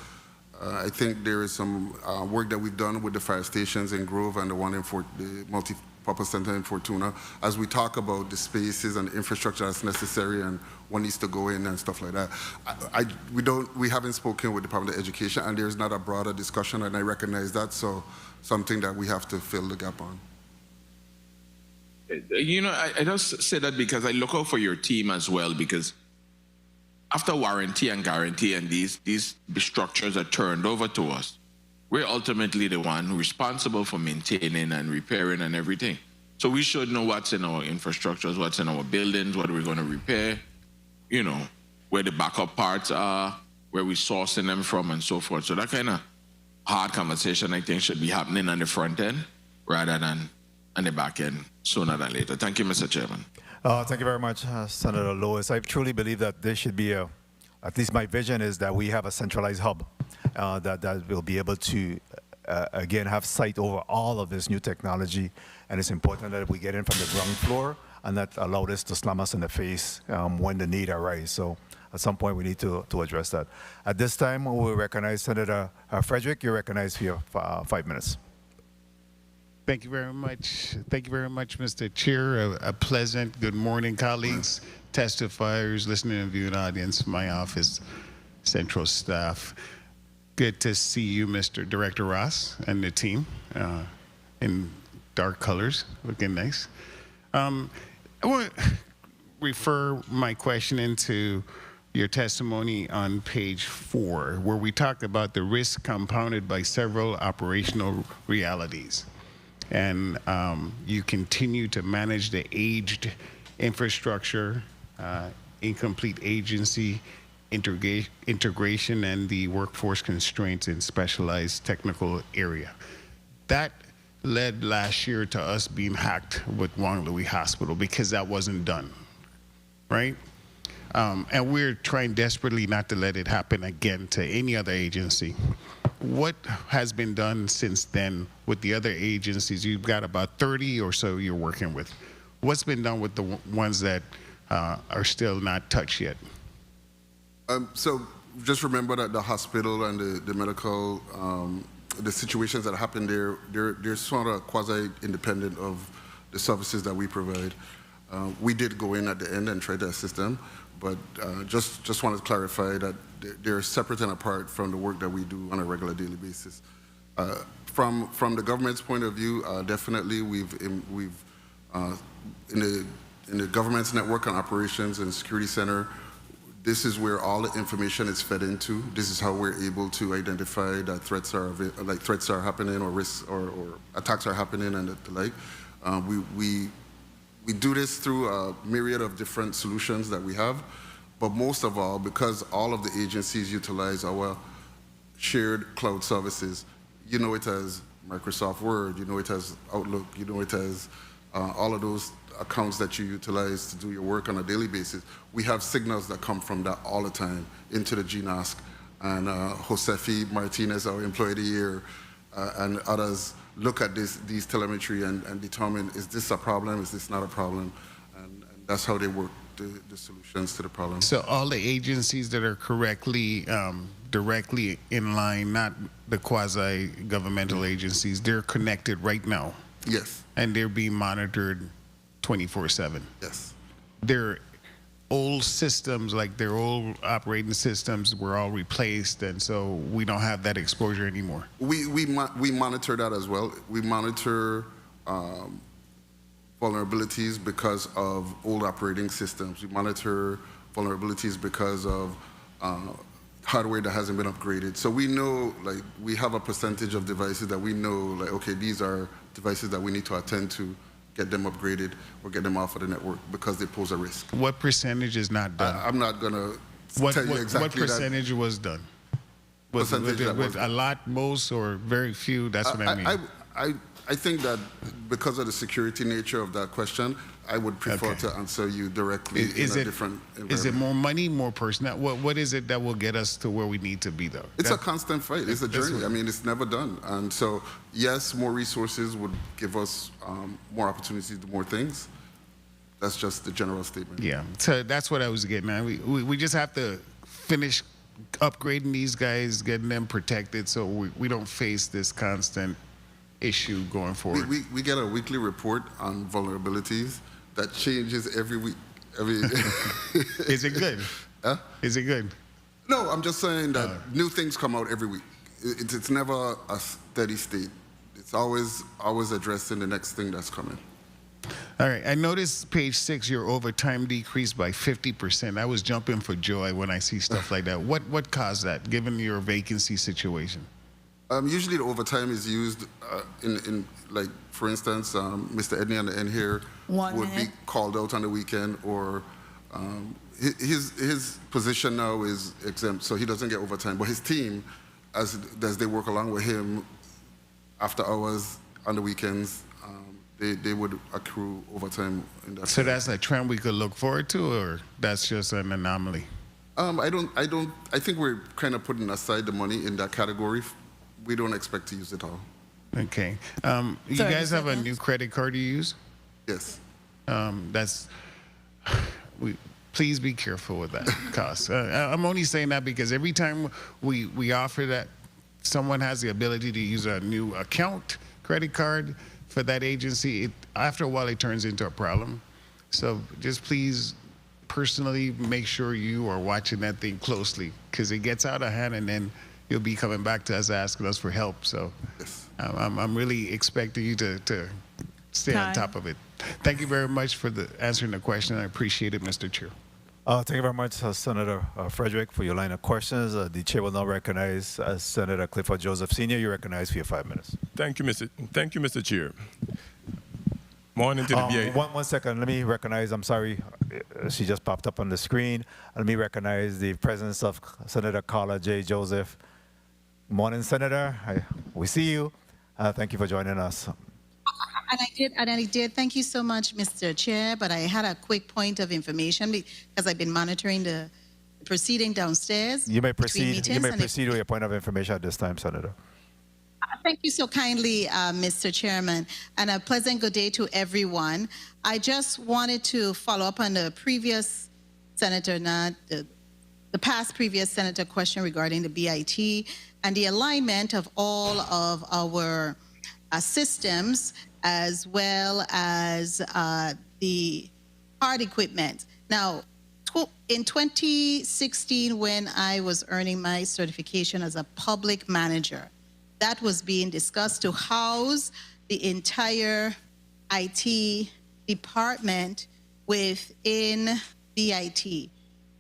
Speaker 3: I think there is some work that we've done with the fire stations in Grove and the one in the multi-purpose center in Fortuna, as we talk about the spaces and infrastructure that's necessary and what needs to go in and stuff like that. We haven't spoken with the Department of Education, and there's not a broader discussion, and I recognize that, so something that we have to fill the gap on.
Speaker 15: You know, I just say that because I look out for your team as well, because after warranty and guarantee and these structures are turned over to us, we're ultimately the one responsible for maintaining and repairing and everything. So we should know what's in our infrastructures, what's in our buildings, what we're going to repair, you know, where the backup parts are, where we're sourcing them from and so forth. So that kind of hard conversation, I think, should be happening on the front end rather than on the back end sooner than later. Thank you, Mr. Chairman.
Speaker 1: Thank you very much, Senator Lewis. I truly believe that there should be at least my vision is that we have a centralized hub that will be able to, again, have sight over all of this new technology. And it's important that we get in from the ground floor and not allow this to slam us in the face when the need arises. So at some point, we need to address that. At this time, we will recognize Senator Frederick. You're recognized for your 5 minutes.
Speaker 16: Thank you very much. Thank you very much, Mr. Chair. A pleasant good morning, colleagues, testifiers, listening and viewing audience, my office, central staff. Good to see you, Mr. Director Ross, and the team in dark colors, looking nice. I want to refer my question into your testimony on page 4, where we talk about the risk compounded by several operational realities. And you continue to manage the aged infrastructure, incomplete agency integration, and the workforce constraints in specialized technical area. That led last year to us being hacked with Juan Louis Hospital because that wasn't done, right? And we're trying desperately not to let it happen again to any other agency. What has been done since then with the other agencies? You've got about 30 or so you're working with. What's been done with the ones that are still not touched yet?
Speaker 3: So just remember that the hospital and the medical, the situations that happen there, they're sort of quasi-independent of the services that we provide. We did go in at the end and try to assist them, but just wanted to clarify that they're separate and apart from the work that we do on a regular daily basis. From the government's point of view, definitely we've in the government's network on operations and security center, this is where all the information is fed into. This is how we're able to identify that threats are happening or risks or attacks are happening and the like. We do this through a myriad of different solutions that we have, but most of all, because all of the agencies utilize our shared cloud services, you know it as Microsoft Word, you know it as Outlook, you know it as all of those accounts that you utilize to do your work on a daily basis. We have signals that come from that all the time into the GNASC, and Josefi Martinez, our employee of the year, and others look at these telemetry and determine, is this a problem, is this not a problem? And that's how they work the solutions to the problem.
Speaker 16: So all the agencies that are correctly, directly in line, not the quasi-governmental agencies, they're connected right now?
Speaker 3: Yes.
Speaker 16: And they're being monitored 24/7?
Speaker 3: Yes.
Speaker 16: They're old systems, like their old operating systems, were all replaced, and so we don't have that exposure anymore.
Speaker 3: We monitor that as well. We monitor vulnerabilities because of old operating systems. We monitor vulnerabilities because of hardware that hasn't been upgraded. So we know, like, we have a percentage of devices that we know, like, okay, these are devices that we need to attend to, get them upgraded, or get them off of the network because they pose a risk.
Speaker 16: What percentage is not done?
Speaker 3: I'm not gonna tell you exactly
Speaker 16: what percentage was done? Was it a lot, most, or very few? That's what I mean.
Speaker 3: I think that because of the security nature of that question, I would prefer to answer you directly in a different environment.
Speaker 16: Is it more money, more personnel? What is it that will get us to where we need to be, though?
Speaker 3: It's a constant fight. It's a journey. I mean, it's never done. And so, yes, more resources would give us more opportunities to do more things. That's just the general statement.
Speaker 16: Yeah, so that's what I was getting at. We just have to finish upgrading these guys, getting them protected, so we don't face this constant issue going forward.
Speaker 3: We get a weekly report on vulnerabilities that changes every week.
Speaker 16: Is it good?
Speaker 3: Huh?
Speaker 16: Is it good?
Speaker 3: No, I'm just saying that new things come out every week. It's never a steady state. It's always addressing the next thing that's coming.
Speaker 16: All right, I noticed page 6, your overtime decreased by 50%. I was jumping for joy when I see stuff like that. What caused that, given your vacancy situation?
Speaker 3: Usually the overtime is used in like, for instance, Mr. Edney on the end here would be called out on the weekend, or his position now is exempt, so he doesn't get overtime. But his team, as they work along with him after hours on the weekends, they would accrue overtime in that.
Speaker 16: So that's a trend we could look forward to, or that's just an anomaly?
Speaker 3: I think we're kind of putting aside the money in that category. We don't expect to use it all.
Speaker 16: Okay. You guys have a new credit card you use?
Speaker 3: Yes.
Speaker 16: Please be careful with that cost. I'm only saying that because every time we offer that, someone has the ability to use a new account credit card for that agency, after a while it turns into a problem. So just please personally make sure you are watching that thing closely, because it gets out of hand and then you'll be coming back to us asking us for help. So I'm really expecting you to stay on top of it. Thank you very much for answering the question. I appreciate it, Mr. Chair.
Speaker 1: Thank you very much, Senator Frederick, for your line of questions. The chair will now recognize Senator Clifford Joseph Sr. You recognize for your 5 minutes.
Speaker 17: Thank you, Mr. Chair. Morning to the BA.
Speaker 1: One second. Let me recognize. I'm sorry, she just popped up on the screen. Let me recognize the presence of Senator Carla J. Joseph. Morning, Senator. We see you. Thank you for joining us.
Speaker 18: And I did. Thank you so much, Mr. Chair. But I had a quick point of information because I've been monitoring the proceeding downstairs.
Speaker 1: You may proceed. You may proceed with your point of information at this time, Senator.
Speaker 18: Thank you so kindly, Mr. Chairman, and a pleasant good day to everyone. I just wanted to follow up on the previous senator, the past previous senator question regarding the BIT and the alignment of all of our systems, as well as the hard equipment. Now, in 2016, when I was earning my certification as a public manager, that was being discussed to house the entire IT department within BIT.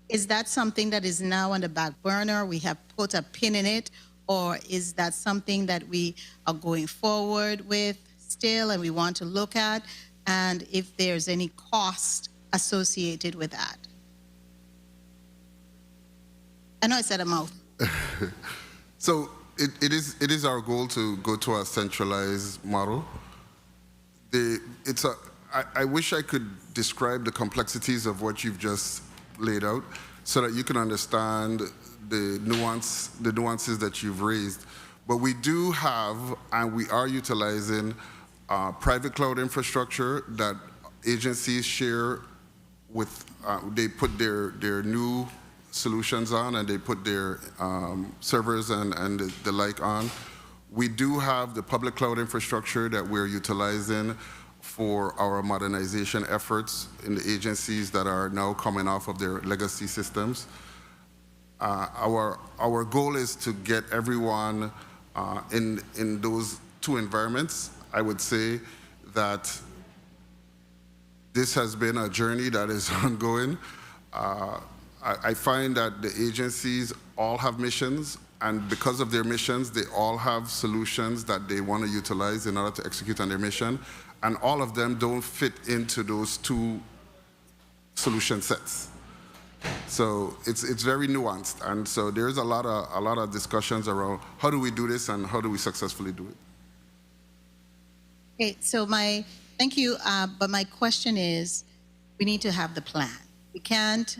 Speaker 18: Is that something that is now on the back burner? We have put a pin in it, or is that something that we are going forward with still and we want to look at, and if there's any cost associated with that? I know I said a mouth.
Speaker 3: So it is our goal to go to a centralized model. I wish I could describe the complexities of what you've just laid out so that you can understand the nuances that you've raised. But we do have, and we are utilizing private cloud infrastructure that agencies share with, they put their new solutions on, and they put their servers and the like on. We do have the public cloud infrastructure that we're utilizing for our modernization efforts in the agencies that are now coming off of their legacy systems. Our goal is to get everyone in those two environments. I would say that this has been a journey that is ongoing. I find that the agencies all have missions, and because of their missions, they all have solutions that they want to utilize in order to execute on their mission, and all of them don't fit into those two solution sets. So it's very nuanced, and so there's a lot of discussions around how do we do this and how do we successfully do it.
Speaker 18: Okay, so thank you, but my question is, we need to have the plan. We can't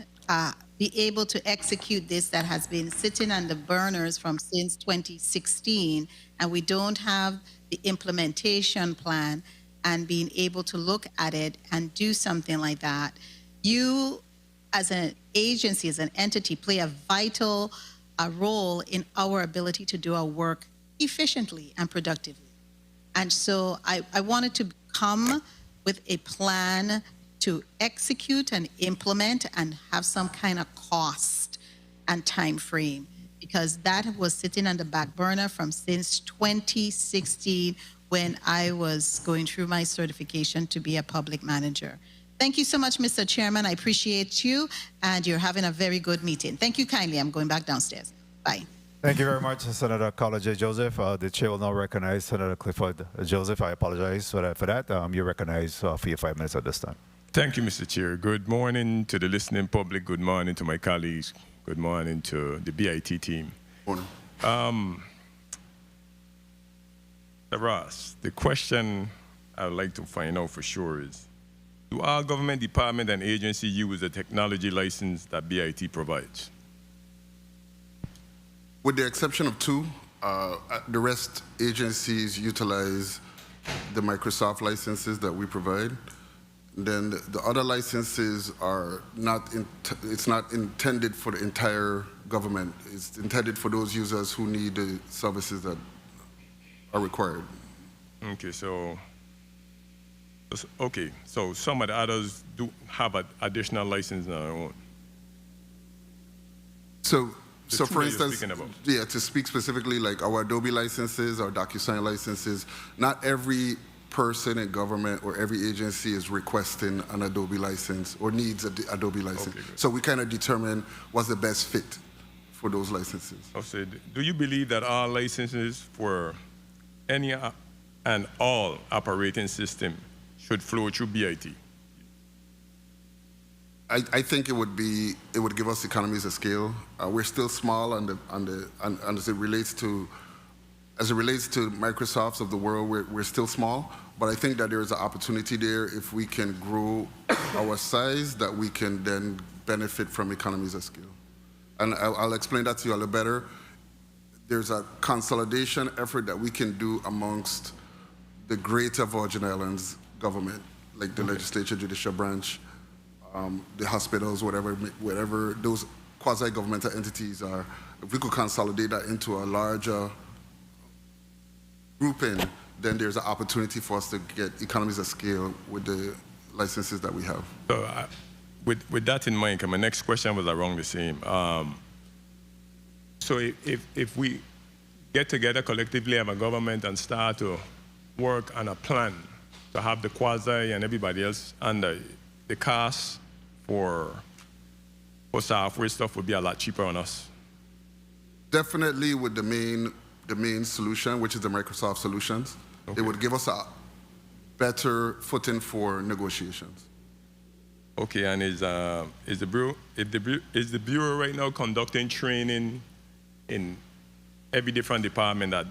Speaker 18: be able to execute this that has been sitting on the burners since 2016, and we don't have the implementation plan and being able to look at it and do something like that. You, as an agency, as an entity, play a vital role in our ability to do our work efficiently and productively. And so I wanted to come with a plan to execute and implement and have some kind of cost and time frame, because that was sitting on the back burner since 2016 when I was going through my certification to be a public manager. Thank you so much, Mr. Chairman. I appreciate you, and you're having a very good meeting. Thank you kindly. I'm going back downstairs. Bye.
Speaker 1: Thank you very much, Senator Carla J. Joseph. The chair will now recognize Senator Clifford Joseph. I apologize for that. You're recognized for your 5 minutes at this time.
Speaker 17: Thank you, Mr. Chair. Good morning to the listening public. Good morning to my colleagues. Good morning to the BIT team.
Speaker 3: Morning.
Speaker 17: Ross, the question I would like to find out for sure is, do all government department and agency use the technology license that BIT provides?
Speaker 3: With the exception of two, the rest agencies utilize the Microsoft licenses that we provide. Then the other licenses are it's not intended for the entire government. It's intended for those users who need the services that are required.
Speaker 17: Okay, so some of the others do have an additional license on their own.
Speaker 3: So for instance, to speak specifically, like our Adobe licenses, our DocuSign licenses, not every person in government or every agency is requesting an Adobe license or needs an Adobe license. Okay, so we kind of determine what's the best fit for those licenses.
Speaker 17: Do you believe that all licenses for any and all operating system should flow through BIT?
Speaker 3: I think it would give us economies of scale. We're still small and as it relates to Microsofts of the world, we're still small. But I think that there is an opportunity there if we can grow our size, that we can then benefit from economies of scale. And I'll explain that to you a little better. There's a consolidation effort that we can do amongst the greater Virgin Islands government, like the legislature, judicial branch, the hospitals, whatever those quasi-governmental entities are. If we could consolidate that into a larger grouping, then there's an opportunity for us to get economies of scale with the licenses that we have.
Speaker 17: So with that in mind, my next question was around the same. So if we get together collectively as a government and start to work on a plan to have the quasi and everybody else under the cost for software stuff would be a lot cheaper on us.
Speaker 3: Definitely with the main solution, which is the Microsoft solutions, it would give us a better footing for negotiations.
Speaker 17: Okay, and is the Bureau right now conducting training in every different department that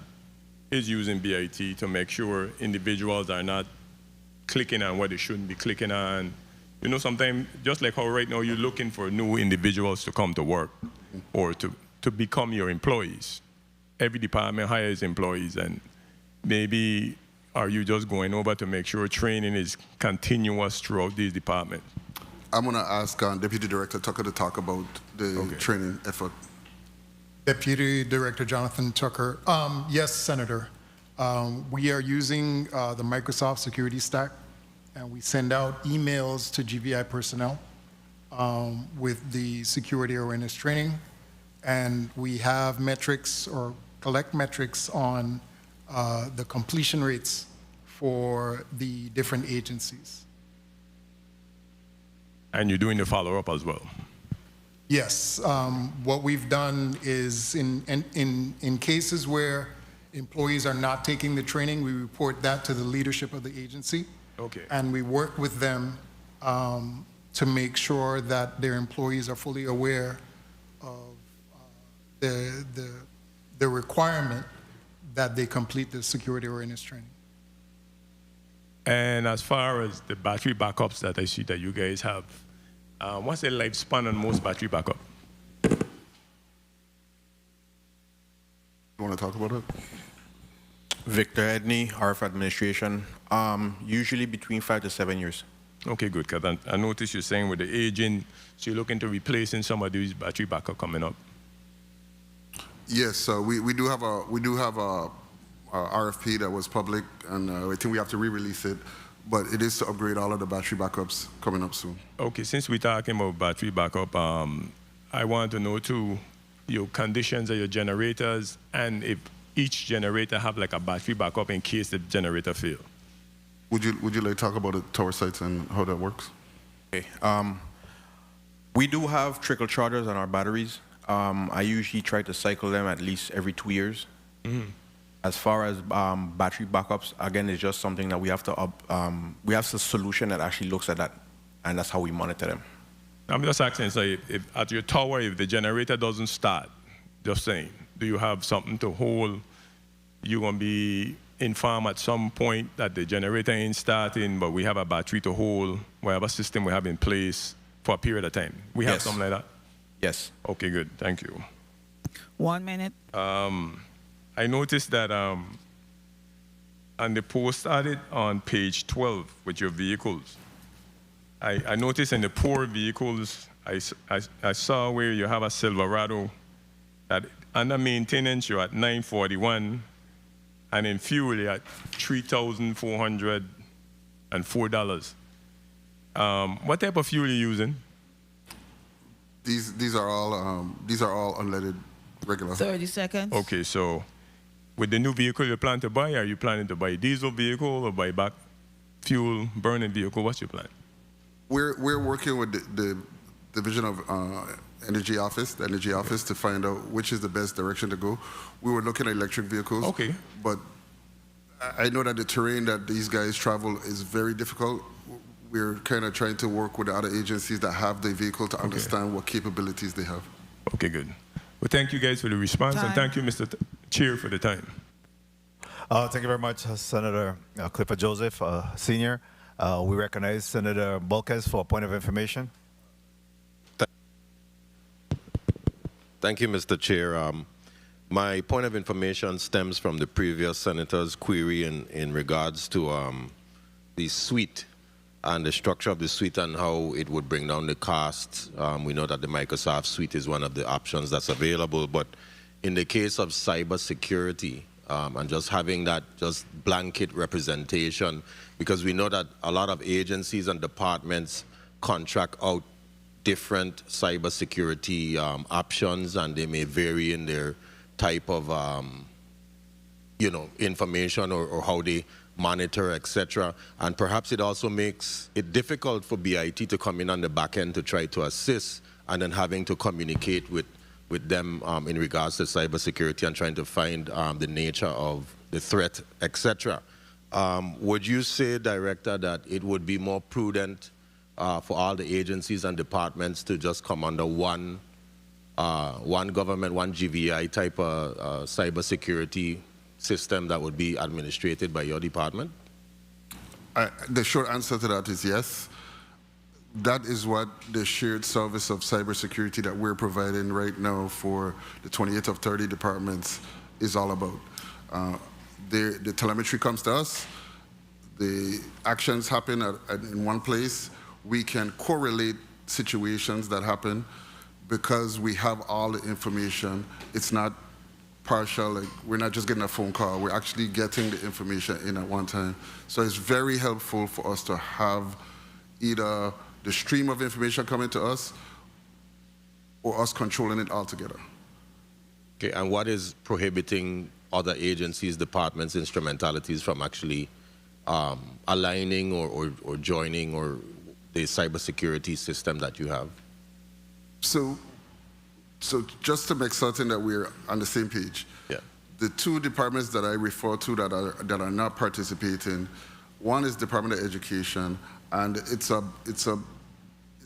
Speaker 17: is using BIT to make sure individuals are not clicking on what they shouldn't be clicking on? You know, sometimes, just like how right now you're looking for new individuals to come to work or to become your employees. Every department hires employees, and maybe are you just going over to make sure training is continuous throughout these departments?
Speaker 3: I'm going to ask Deputy Director Tucker to talk about the training effort.
Speaker 6: Deputy Director Jonathan Tucker. Yes, Senator. We are using the Microsoft security stack and we send out emails to GVI personnel with the security awareness training, and we have metrics or collect metrics on the completion rates for the different agencies.
Speaker 17: And you're doing the follow-up as well?
Speaker 6: Yes, what we've done is in cases where employees are not taking the training, we report that to the leadership of the agency.
Speaker 17: Okay.
Speaker 6: And we work with them to make sure that their employees are fully aware of the requirement that they complete the security awareness training.
Speaker 17: And as far as the battery backups that I see that you guys have, what's the lifespan on most battery backup?
Speaker 3: You want to talk about it?
Speaker 7: Victor Edney, RF Administration, usually between 5 to 7 years.
Speaker 17: Okay, good, because I noticed you're saying with the aging, so you're looking to replacing some of these battery backup coming up.
Speaker 3: Yes, we do have a RFP that was public, and I think we have to re-release it, but it is to upgrade all of the battery backups coming up soon.
Speaker 17: Okay, since we're talking about battery backup, I want to know too your conditions of your generators and if each generator have like a battery backup in case the generator fail.
Speaker 3: Would you like to talk about the tower sites and how that works?
Speaker 7: Okay. We do have trickle chargers on our batteries. I usually try to cycle them at least every 2 years.
Speaker 17: Mm-hmm.
Speaker 7: As far as battery backups, again, it's just something that we have to we have a solution that actually looks at that, and that's how we monitor them.
Speaker 17: I'm just asking, so if at your tower, if the generator doesn't start, just saying, do you have something to hold? You're going to be informed at some point that the generator ain't starting, but we have a battery to hold, whatever system we have in place for a period of time. We have something like that?
Speaker 7: Yes.
Speaker 17: Okay, good. Thank you.
Speaker 2: 1 minute.
Speaker 17: I noticed that on the post added on page 12 with your vehicles, I noticed in the poor vehicles, I saw where you have a Silverado that under maintenance you're at $941, and in fuel you're at $3,404. What type of fuel are you using?
Speaker 3: These are all unleaded regular.
Speaker 2: 30 seconds.
Speaker 17: Okay, so with the new vehicle you plan to buy, are you planning to buy a diesel vehicle or buy back fuel burning vehicle? What's your plan?
Speaker 3: We're working with the Division of Energy Office, the Energy Office, to find out which is the best direction to go. We were looking at electric vehicles.
Speaker 17: Okay.
Speaker 3: But I know that the terrain that these guys travel is very difficult. We're kind of trying to work with the other agencies that have the vehicle to understand what capabilities they have.
Speaker 17: Okay, good. Well, thank you guys for the response, and thank you, Mr. Chair, for the time.
Speaker 1: Thank you very much, Senator Clifford Joseph, Senior. We recognize Senator Bulkes for a point of information.
Speaker 9: Thank you, Mr. Chair. My point of information stems from the previous senator's query in regards to the suite and the structure of the suite and how it would bring down the costs. We know that the Microsoft suite is one of the options that's available, but in the case of cybersecurity, and just having that just blanket representation, because we know that a lot of agencies and departments contract out different cybersecurity options, and they may vary in their type of information or how they monitor, etc. And perhaps it also makes it difficult for BIT to come in on the back end to try to assist, and then having to communicate with them in regards to cybersecurity and trying to find the nature of the threat, etc. Would you say, Director, that it would be more prudent for all the agencies and departments to just come under one government, one GVI type of cybersecurity system that would be administrated by your department?
Speaker 3: The short answer to that is yes. That is what the shared service of cybersecurity that we're providing right now for the 28 of 30 departments is all about. The telemetry comes to us, the actions happen in one place, we can correlate situations that happen because we have all the information. It's not partial, like we're not just getting a phone call, we're actually getting the information in at one time. So it's very helpful for us to have either the stream of information coming to us or us controlling it altogether.
Speaker 9: Okay, and what is prohibiting other agencies, departments, instrumentalities from actually aligning or joining or the cybersecurity system that you have?
Speaker 3: So just to make certain that we're on the same page,
Speaker 9: yeah.
Speaker 3: The two departments that I refer to that are not participating, one is Department of Education, and it's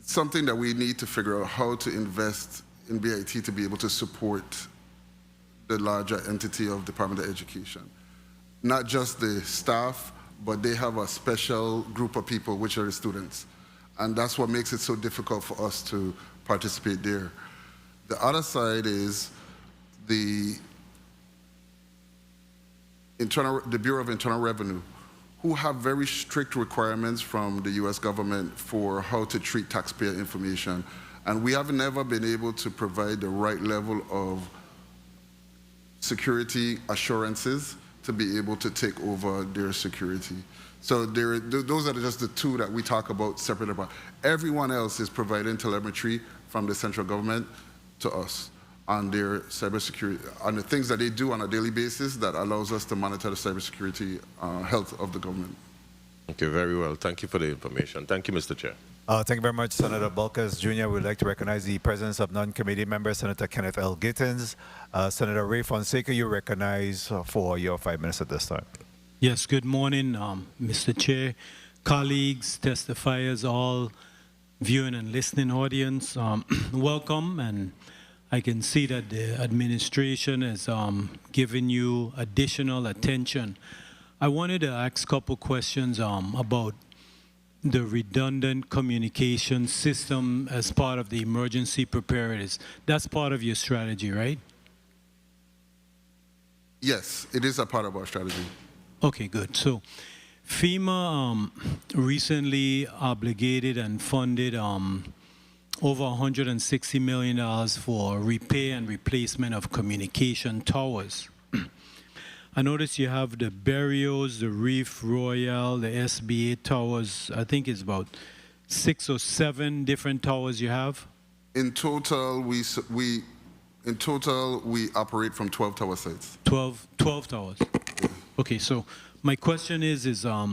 Speaker 3: something that we need to figure out how to invest in BIT to be able to support the larger entity of Department of Education. Not just the staff, but they have a special group of people, which are the students. And that's what makes it so difficult for us to participate there. The other side is the Bureau of Internal Revenue, who have very strict requirements from the US government for how to treat taxpayer information. And we have never been able to provide the right level of security assurances to be able to take over their security. So those are just the two that we talk about separate about. Everyone else is providing telemetry from the central government to us on their cybersecurity, on the things that they do on a daily basis that allows us to monitor the cybersecurity health of the government.
Speaker 9: Okay, very well. Thank you for the information. Thank you, Mr. Chair.
Speaker 1: Thank you very much, Senator Bulkus Jr. We'd like to recognize the presence of non-committee member, Senator Kenneth L. Gittins. Senator Ray Fonseca, you recognize for your 5 minutes at this time.
Speaker 12: Yes, good morning, Mr. Chair, colleagues, testifiers, all viewing and listening audience. Welcome, and I can see that the administration is giving you additional attention. I wanted to ask a couple questions about the redundant communication system as part of the emergency preparedness. That's part of your strategy, right?
Speaker 3: Yes, it is a part of our strategy.
Speaker 12: Okay, good. So FEMA recently obligated and funded over $160 million for repair and replacement of communication towers. I noticed you have the Barrios, the Reef Royal, the SBA towers. I think it's about 6 or 7 different towers you have.
Speaker 3: In total, we operate from 12 tower sites.
Speaker 12: 12 towers. Okay, so my question is how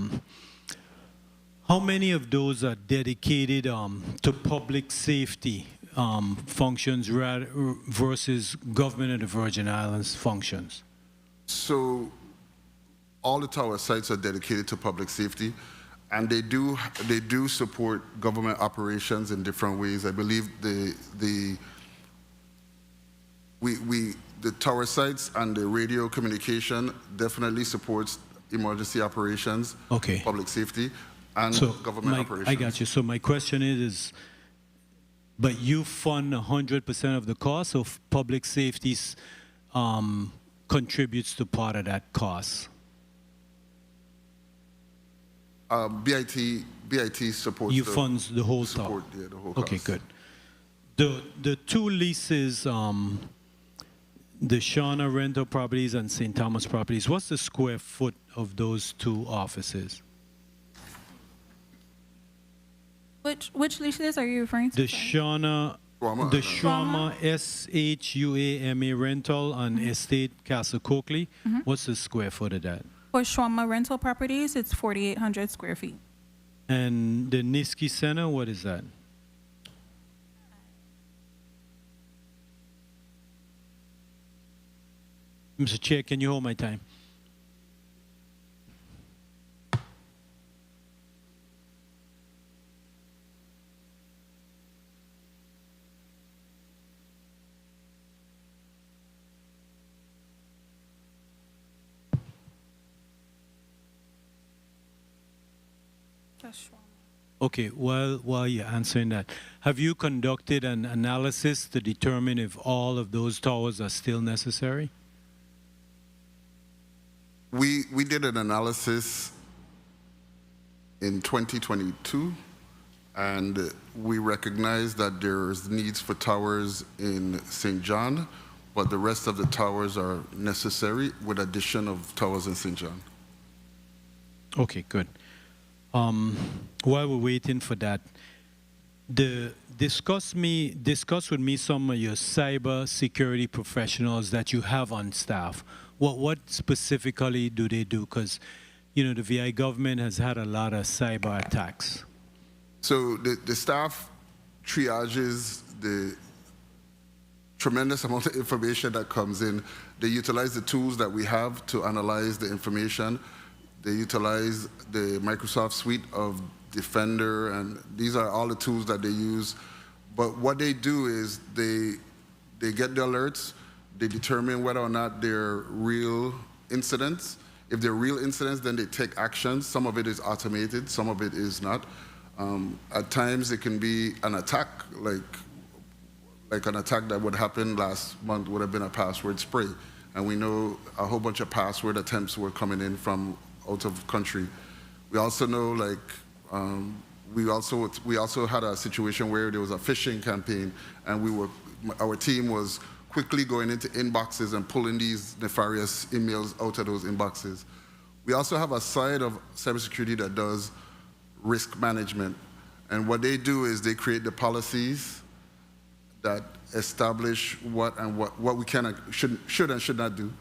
Speaker 12: many of those are dedicated to public safety functions versus government of the Virgin Islands functions?
Speaker 3: So all the tower sites are dedicated to public safety, and they do support government operations in different ways. I believe the tower sites and the radio communication definitely supports emergency operations,
Speaker 12: okay,
Speaker 3: public safety, and government operations.
Speaker 12: I got you. So my question is, but you fund 100% of the cost of public safety contributes to part of that cost?
Speaker 3: BIT supports.
Speaker 12: You funds the whole tower.
Speaker 3: Yeah, the whole
Speaker 12: okay,
Speaker 3: cost.
Speaker 12: good. The two leases, the Shauna rental properties and St. Thomas properties, what's the square foot of those two offices?
Speaker 5: Which leases are you referring to?
Speaker 12: The Shauna, the Shawma, SHUAMA rental on Estate Castle Coakley. What's the square foot of that?
Speaker 5: For Shawma rental properties, it's 4,800 square feet.
Speaker 12: And the Niski Center, what is that? Mr. Chair, can you hold my time? Okay, while you're answering that, have you conducted an analysis to determine if all of those towers are still necessary?
Speaker 3: We did an analysis in 2022, and we recognized that there's needs for towers in St. John, but the rest of the towers are necessary with addition of towers in St. John.
Speaker 12: Okay, good. While we're waiting for that, discuss with me some of your cyber security professionals that you have on staff. What specifically do they do? Because, you know, the VI government has had a lot of cyber attacks.
Speaker 3: So the staff triages the tremendous amount of information that comes in. They utilize the tools that we have to analyze the information. They utilize the Microsoft suite of Defender, and these are all the tools that they use. But what they do is they get the alerts, they determine whether or not they're real incidents. If they're real incidents, then they take action. Some of it is automated, some of it is not. At times it can be an attack, like an attack that would happen last month would have been a password spray. And we know a whole bunch of password attempts were coming in from out of country. We also know, like, we also had a situation where there was a phishing campaign, and our team was quickly going into inboxes and pulling these nefarious emails out of those inboxes. We also have a side of cybersecurity that does risk management. And what they do is they create the policies that establish what we can and should and should not do.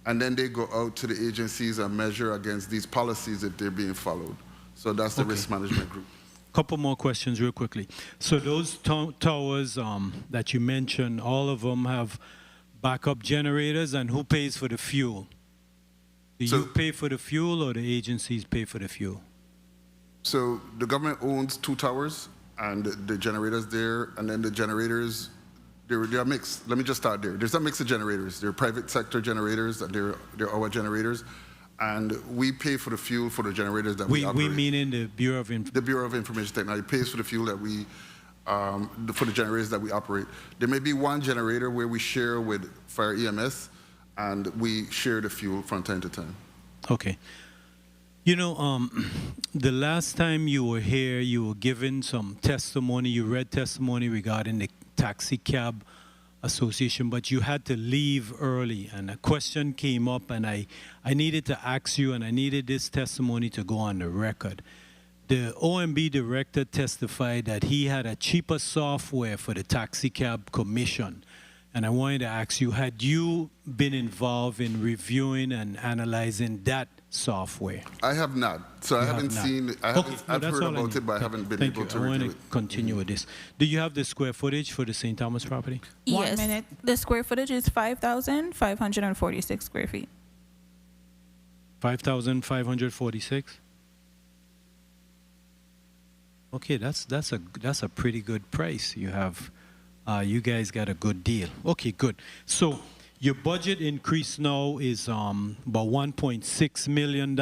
Speaker 3: And then they go out to the agencies and measure against these policies if they're being followed. So that's the risk management group.
Speaker 12: Couple more questions real quickly. So those towers that you mentioned, all of them have backup generators, and who pays for the fuel? Do you pay for the fuel, or the agencies pay for the fuel?
Speaker 3: So the government owns 2 towers and the generators there, and then the generators, they're mixed. Let me just start there. There's a mix of generators. They're private sector generators, and they're our generators. And we pay for the fuel for the generators that we operate.
Speaker 12: We mean in the Bureau of Information.
Speaker 3: The Bureau of Information Technology pays for the fuel that we, for the generators that we operate. There may be one generator where we share with Fire EMS, and we share the fuel from time to time.
Speaker 12: Okay. You know, the last time you were here, you were given some testimony, you read testimony regarding the Taxi Cab Association, but you had to leave early, and a question came up, and I needed to ask you, and I needed this testimony to go on the record. The OMB director testified that he had a cheaper software for the Taxi Cab Commission, and I wanted to ask you, had you been involved in reviewing and analyzing that software?
Speaker 3: I have not. So I haven't seen it. I've heard about it, but I haven't been able to review it.
Speaker 12: I want to continue with this. Do you have the square footage for the St. Thomas property?
Speaker 5: Yes.
Speaker 2: 1 minute.
Speaker 5: The square footage is 5,546 square feet.
Speaker 12: 5,546? Okay, that's a pretty good price. You have, you guys got a good deal. Okay, good. So your budget increase now is about $1.6 million.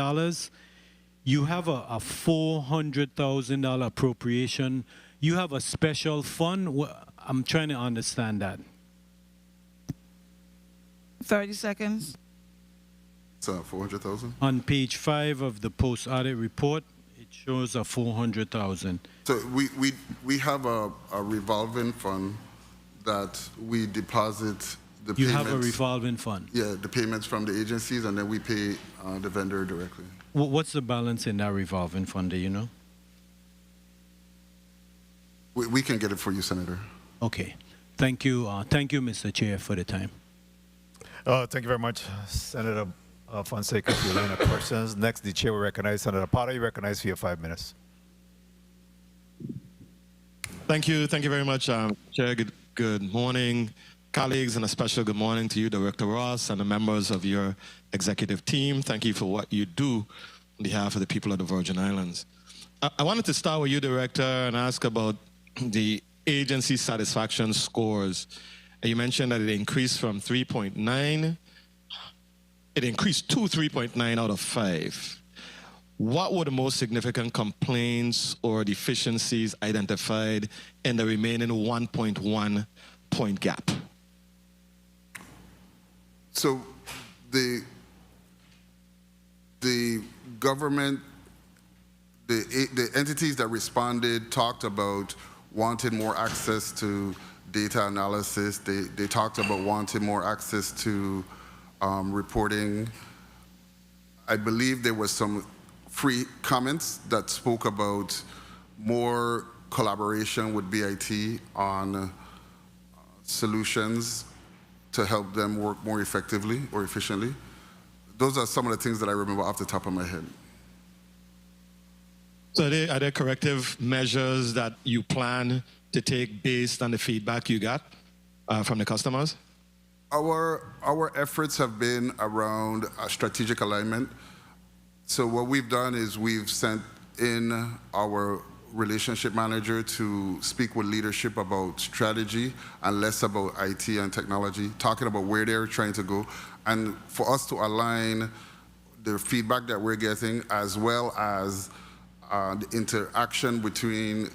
Speaker 12: You have a $400,000 appropriation. You have a special fund. I'm trying to understand that.
Speaker 2: 30 seconds.
Speaker 3: So 400,000.
Speaker 12: On page 5 of the post-audit report, it shows a 400,000.
Speaker 3: So we have a revolving fund that we deposit the payments.
Speaker 12: You have a revolving fund?
Speaker 3: Yeah, the payments from the agencies, and then we pay the vendor directly.
Speaker 12: What's the balance in that revolving fund, do you know?
Speaker 3: We can get it for you, Senator.
Speaker 12: Okay. Thank you. Thank you, Mr. Chair, for the time.
Speaker 1: Thank you very much, Senator Fonseca, for your line of questions. Next, the chair will recognize Senator Potter. You recognize for your 5 minutes.
Speaker 19: Thank you very much, Chair. Good morning, colleagues, and a special good morning to you, Director Ross, and the members of your executive team. Thank you for what you do on behalf of the people of the Virgin Islands. I wanted to start with you, Director, and ask about the agency satisfaction scores. You mentioned that it increased from 3.9. It increased to 3.9 out of 5. What were the most significant complaints or deficiencies identified in the remaining 1.1 point gap?
Speaker 3: So the government, the entities that responded talked about wanting more access to data analysis. They talked about wanting more access to reporting. I believe there was some free comments that spoke about more collaboration with BIT on solutions to help them work more effectively or efficiently. Those are some of the things that I remember off the top of my head.
Speaker 19: So are there corrective measures that you plan to take based on the feedback you got from the customers?
Speaker 3: Our efforts have been around strategic alignment. So what we've done is we've sent in our relationship manager to speak with leadership about strategy and less about IT and technology, talking about where they're trying to go, and for us to align the feedback that we're getting as well as the interaction between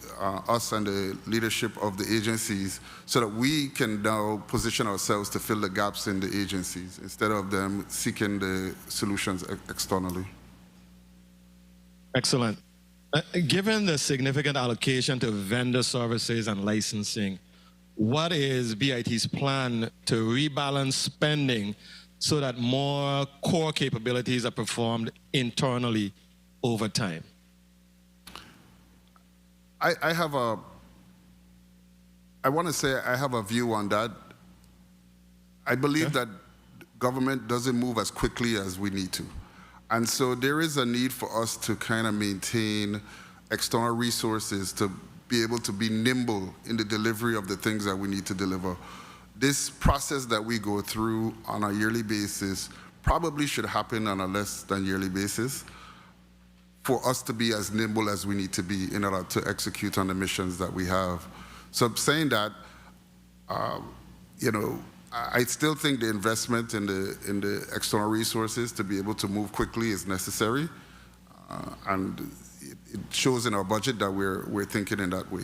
Speaker 3: us and the leadership of the agencies so that we can now position ourselves to fill the gaps in the agencies instead of them seeking the solutions externally.
Speaker 19: Excellent. Given the significant allocation to vendor services and licensing, what is BIT's plan to rebalance spending so that more core capabilities are performed internally over time?
Speaker 3: I want to say I have a view on that. I believe that government doesn't move as quickly as we need to. And so there is a need for us to kind of maintain external resources to be able to be nimble in the delivery of the things that we need to deliver. This process that we go through on a yearly basis probably should happen on a less than yearly basis for us to be as nimble as we need to be in order to execute on the missions that we have. So saying that, I still think the investment in the external resources to be able to move quickly is necessary, and it shows in our budget that we're thinking in that way.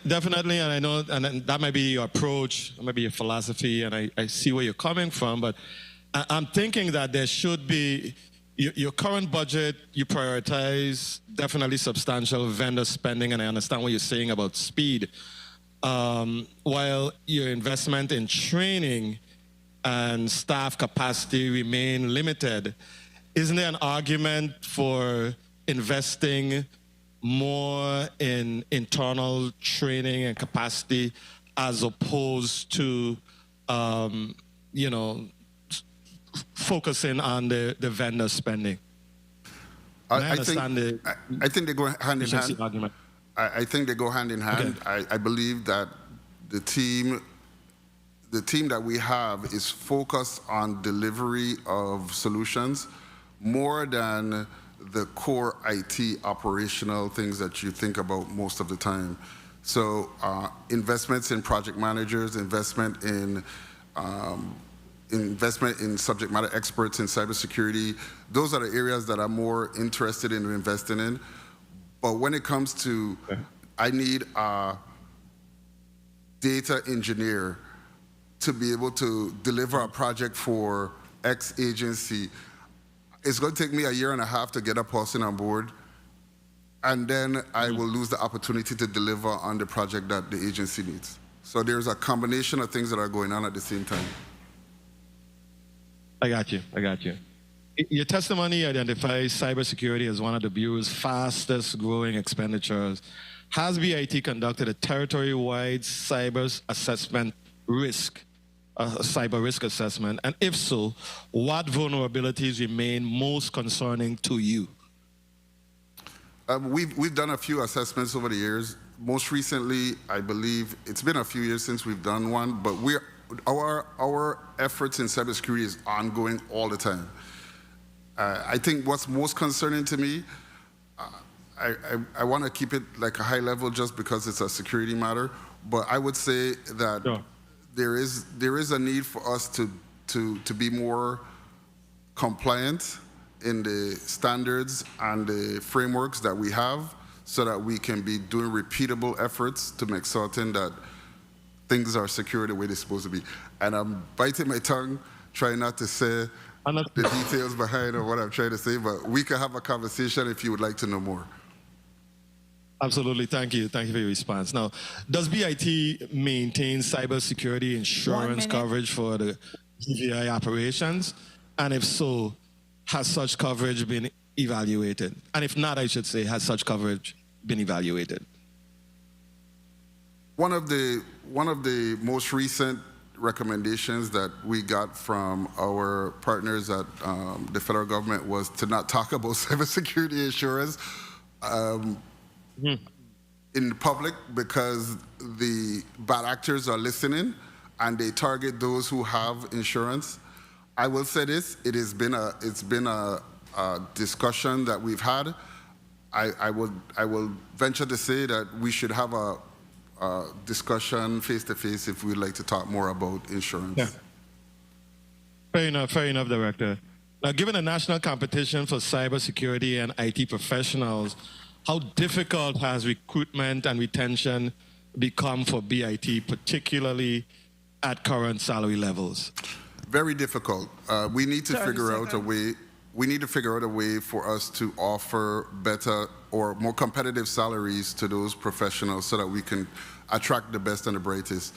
Speaker 19: Definitely, and I know, and that might be your approach, that might be your philosophy, and I see where you're coming from, but I'm thinking that there should be, your current budget, you prioritize definitely substantial vendor spending, and I understand what you're saying about speed, while your investment in training and staff capacity remain limited. Isn't there an argument for investing more in internal training and capacity as opposed to, focusing on the vendor spending?
Speaker 3: I think they go hand in hand.
Speaker 19: Argument.
Speaker 3: I think they go hand in hand. Okay. I believe that the team that we have is focused on delivery of solutions more than the core IT operational things that you think about most of the time. So investments in project managers, investment in subject matter experts in cybersecurity, those are the areas that I'm more interested in investing in. But when it comes to, I need a data engineer to be able to deliver a project for X agency, it's going to take me 1.5 years to get a person on board, and then I will lose the opportunity to deliver on the project that the agency needs. So there's a combination of things that are going on at the same time.
Speaker 19: I got you. Your testimony identifies cybersecurity as one of the Bureau's fastest growing expenditures. Has BIT conducted a territory-wide cyber risk assessment? And if so, what vulnerabilities remain most concerning to you?
Speaker 3: We've done a few assessments over the years. Most recently, I believe, it's been a few years since we've done one, but our efforts in cybersecurity is ongoing all the time. I think what's most concerning to me, I want to keep it like a high level just because it's a security matter, but I would say that there is a need for us to be more compliant in the standards and the frameworks that we have so that we can be doing repeatable efforts to make certain that things are secure the way they're supposed to be. And I'm biting my tongue, trying not to say the details behind of what I'm trying to say, but we can have a conversation if you would like to know more.
Speaker 19: Absolutely. Thank you. Thank you for your response. Now, does BIT maintain cybersecurity insurance coverage for the GVI operations? And if so, has such coverage been evaluated? And if not, I should say, has such coverage been evaluated?
Speaker 3: One of the most recent recommendations that we got from our partners at the federal government was to not talk about cybersecurity insurance in public, because the bad actors are listening and they target those who have insurance. I will say this: it's been a discussion that we've had. I will venture to say that we should have a discussion face to face if we'd like to talk more about insurance.
Speaker 19: Yeah. Fair enough, Director. Now, given the national competition for cybersecurity and IT professionals, how difficult has recruitment and retention become for BIT, particularly at current salary levels?
Speaker 3: Very difficult. We need to figure out a way. We need to figure out a way for us to offer better or more competitive salaries to those professionals so that we can attract the best and the brightest.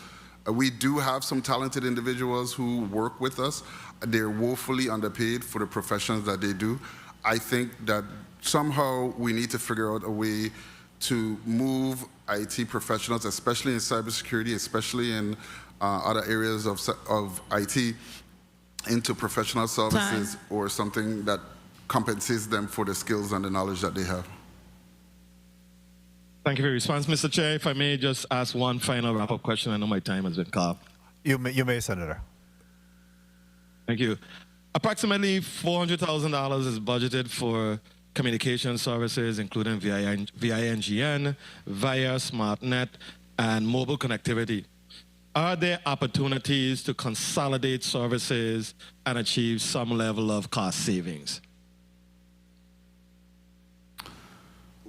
Speaker 3: We do have some talented individuals who work with us. They're woefully underpaid for the professions that they do. I think that somehow we need to figure out a way to move IT professionals, especially in cybersecurity, especially in other areas of IT, into professional services or something that compensates them for the skills and the knowledge that they have.
Speaker 19: Thank you for your response. Mr. Chair, if I may just ask one final wrap-up question. I know my time has been called.
Speaker 1: You may, Senator.
Speaker 19: Thank you. Approximately $400,000 is budgeted for communication services, including via NGN, via SmartNet, and mobile connectivity. Are there opportunities to consolidate services and achieve some level of cost savings?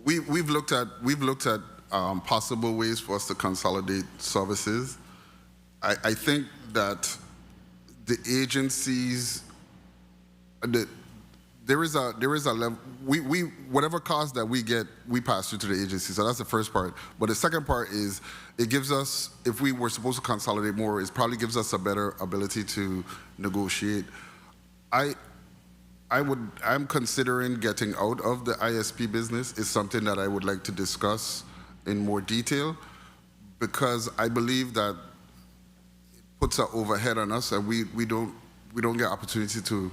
Speaker 3: We've looked at possible ways for us to consolidate services. I think that the agencies, there is a level. Whatever cost that we get, we pass through to the agency. So that's the first part. But the second part is it gives us, if we were supposed to consolidate more, it probably gives us a better ability to negotiate. I'm considering getting out of the ISP business. Is something that I would like to discuss in more detail, because I believe that it puts an overhead on us, and we don't get opportunity to.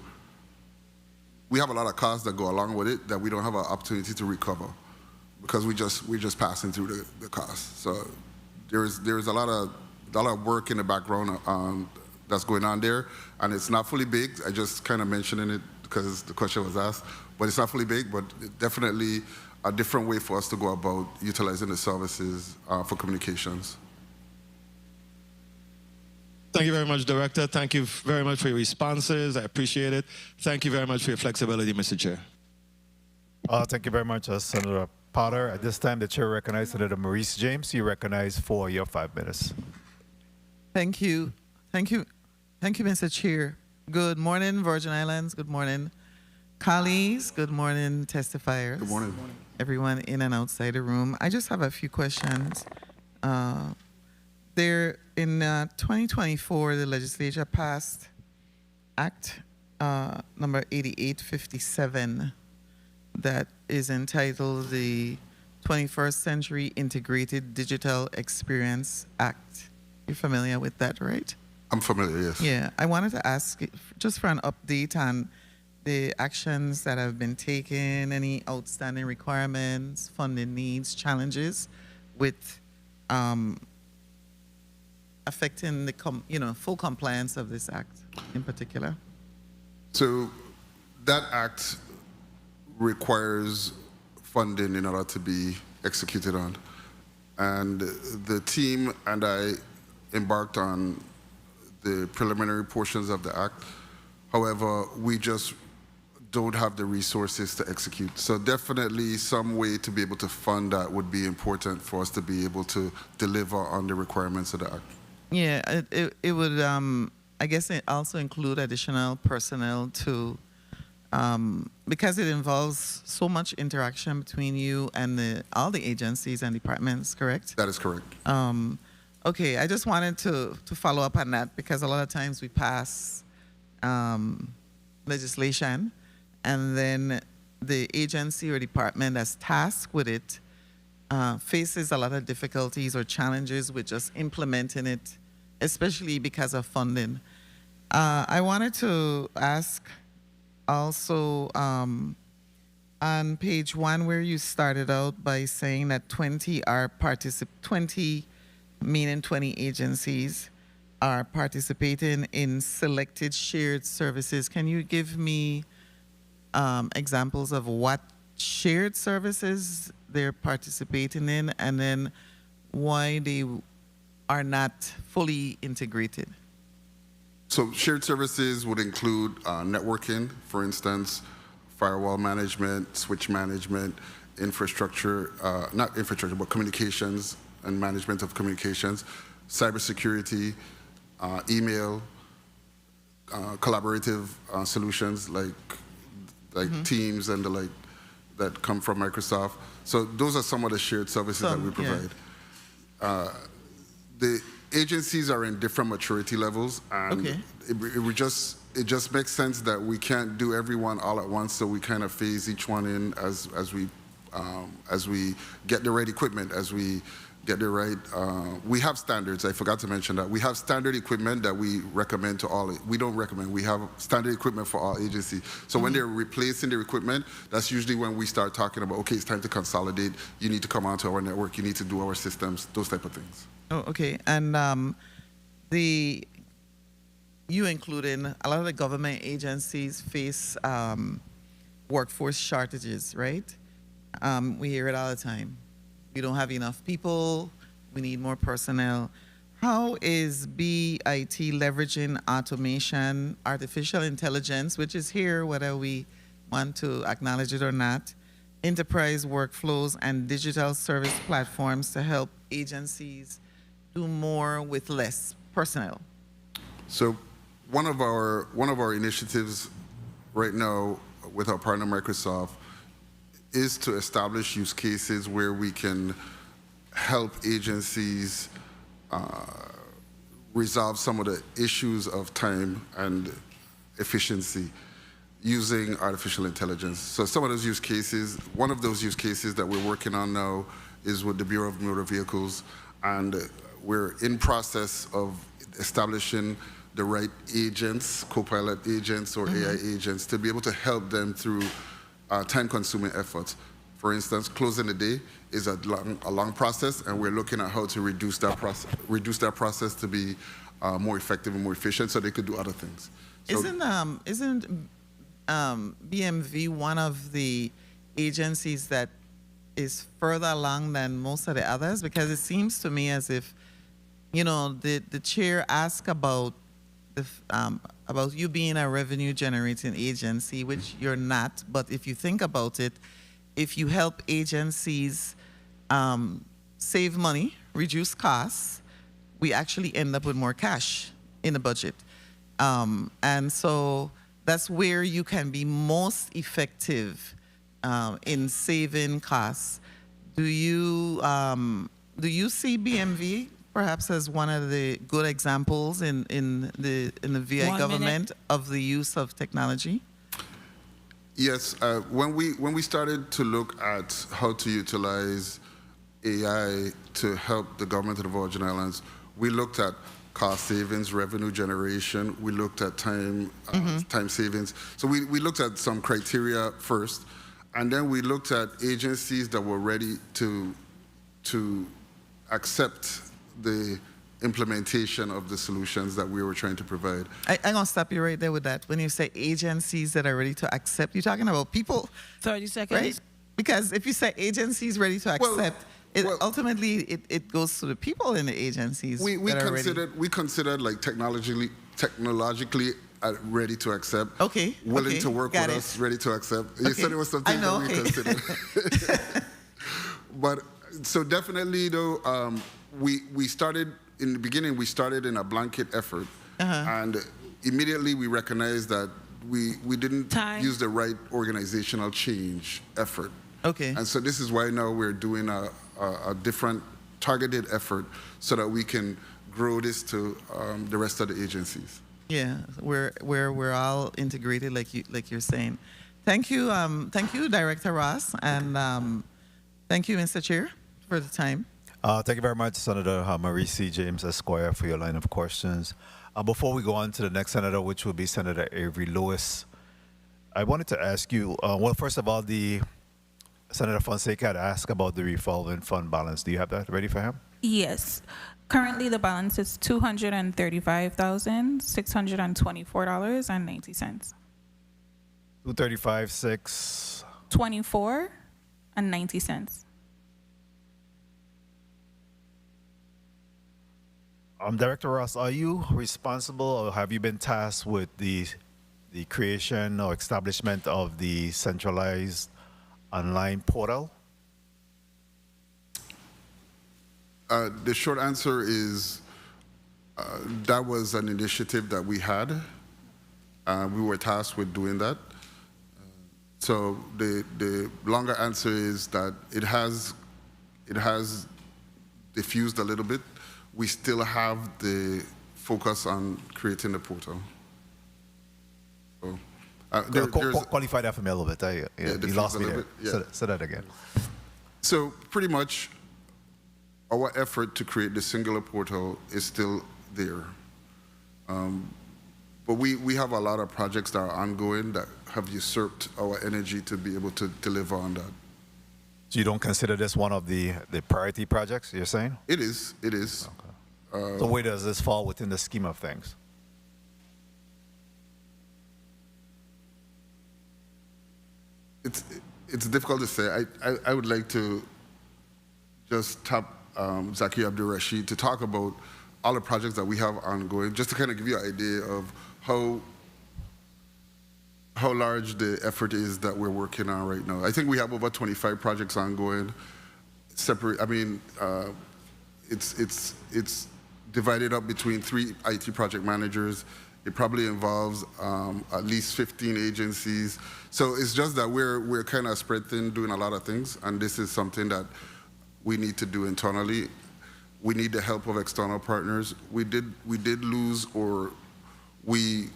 Speaker 3: We have a lot of costs that go along with it that we don't have an opportunity to recover, because we're just passing through the costs. So there's a lot of work in the background that's going on there, and it's not fully baked. I just kind of mentioning it because the question was asked, but it's not fully baked, but definitely a different way for us to go about utilizing the services for communications.
Speaker 19: Thank you very much, Director. Thank you very much for your responses. I appreciate it. Thank you very much for your flexibility, Mr. Chair.
Speaker 1: Thank you very much, Senator Potter. At this time, the chair recognizes Senator Maurice James. You recognize for your 5 minutes.
Speaker 2: Thank you. Thank you. Thank you, Mr. Chair. Good morning, Virgin Islands. Good morning, colleagues. Good morning, testifiers.
Speaker 3: Good morning.
Speaker 2: Everyone in and outside the room. I just have a few questions. There, in 2024, the legislature passed Act number 8857 that is entitled the 21st Century Integrated Digital Experience Act. You're familiar with that, right?
Speaker 3: I'm familiar, yes.
Speaker 2: Yeah, I wanted to ask just for an update on the actions that have been taken, any outstanding requirements, funding needs, challenges with affecting the full compliance of this act in particular.
Speaker 3: So that act requires funding in order to be executed on. And the team and I embarked on the preliminary portions of the act. However, we just don't have the resources to execute. So definitely some way to be able to fund that would be important for us to be able to deliver on the requirements of the act.
Speaker 2: Yeah, it would, I guess it also include additional personnel to because it involves so much interaction between you and all the agencies and departments, correct?
Speaker 3: That is correct.
Speaker 2: Okay, I just wanted to follow up on that because a lot of times we pass legislation and then the agency or department that's tasked with it faces a lot of difficulties or challenges with just implementing it, especially because of funding. I wanted to ask also on page 1 where you started out by saying that 20 meaning 20 agencies are participating in selected shared services. Can you give me examples of what shared services they're participating in and then why they are not fully integrated?
Speaker 3: So shared services would include networking, for instance, firewall management, switch management, infrastructure, not infrastructure, but communications and management of communications, cybersecurity, email, collaborative solutions like Teams and the like that come from Microsoft. So those are some of the shared services that we provide. Yeah. The agencies are in different maturity levels, and it just makes sense that we can't do everyone all at once. So we kind of phase each one in as we get the right equipment, as we get the right. We have standards. I forgot to mention that we have standard equipment that we recommend to all. We don't recommend. We have standard equipment for all agencies. So when they're replacing their equipment, that's usually when we start talking about, okay, it's time to consolidate. You need to come onto our network. You need to do our systems. Those type of things.
Speaker 2: Oh, okay. And you including a lot of the government agencies face workforce shortages, right? We hear it all the time. We don't have enough people. We need more personnel. How is BIT leveraging automation, artificial intelligence, which is here whether we want to acknowledge it or not, enterprise workflows and digital service platforms to help agencies do more with less personnel?
Speaker 3: So one of our initiatives right now with our partner Microsoft is to establish use cases where we can help agencies resolve some of the issues of time and efficiency using artificial intelligence. So some of those use cases, one of those use cases that we're working on now is with the Bureau of Motor Vehicles, and we're in process of establishing the right agents, co-pilot agents or AI agents, to be able to help them through time-consuming efforts. For instance, closing the day is a long process, and we're looking at how to reduce that process to be more effective and more efficient, so they could do other things. So
Speaker 2: Isn't BMV one of the agencies that is further along than most of the others? Because it seems to me as if, you know, the chair asked about you being a revenue-generating agency, which you're not. But if you think about it, if you help agencies save money, reduce costs, we actually end up with more cash in the budget. And so that's where you can be most effective in saving costs. Do you see BMV perhaps as one of the good examples in the VI government of the use of technology?
Speaker 3: Yes, when we started to look at how to utilize AI to help the government of the Virgin Islands, we looked at cost savings, revenue generation. We looked at time savings. So we looked at some criteria first, and then we looked at agencies that were ready to accept the implementation of the solutions that we were trying to provide.
Speaker 2: I'm going to stop you right there with that. When you say agencies that are ready to accept, you're talking about people.
Speaker 20: 30 seconds.
Speaker 2: Right? Because if you say agencies ready to accept, ultimately it goes to the people in the agencies.
Speaker 3: We considered like technologically ready to accept.
Speaker 2: Okay.
Speaker 3: Willing to work with us, ready to accept. You said it was something that we considered. But so definitely though, we started in the beginning. We started in a blanket effort, and immediately we recognized that we didn't use the right organizational change effort.
Speaker 2: Okay.
Speaker 3: And so this is why now we're doing a different targeted effort so that we can grow this to the rest of the agencies.
Speaker 2: Yeah, we're all integrated, like you're saying. Thank you, Director Ross, and thank you, Mr. Chair, for the time.
Speaker 1: Thank you very much, Senator Marie C. James Esquire, for your line of questions. Before we go on to the next senator, which will be Senator Avery Lewis, I wanted to ask you, well, first of all, Senator Fonseca had asked about the revolving fund balance. Do you have that ready for him?
Speaker 5: Yes. Currently, the balance is $235,624.90.
Speaker 1: 235,624.
Speaker 5: 24.90.
Speaker 1: Director Ross, are you responsible, or have you been tasked with the creation or establishment of the centralized online portal?
Speaker 3: The short answer is that was an initiative that we had. We were tasked with doing that. So the longer answer is that it has diffused a little bit. We still have the focus on creating the portal. So,
Speaker 1: qualify that for me a little bit. You lost me there. Say that again.
Speaker 3: So pretty much our effort to create the singular portal is still there. But we have a lot of projects that are ongoing that have usurped our energy to be able to deliver on that.
Speaker 1: So you don't consider this one of the priority projects, you're saying?
Speaker 3: It is. Okay.
Speaker 1: So where does this fall within the scheme of things?
Speaker 3: It's difficult to say. I would like to just tap Zaki Abdul-Rashid to talk about all the projects that we have ongoing, just to kind of give you an idea of how large the effort is that we're working on right now. I think we have over 25 projects ongoing. It's divided up between 3 IT project managers. It probably involves at least 15 agencies. So it's just that we're kind of spread thin doing a lot of things, and this is something that we need to do internally. We need the help of external partners. We did lose, or we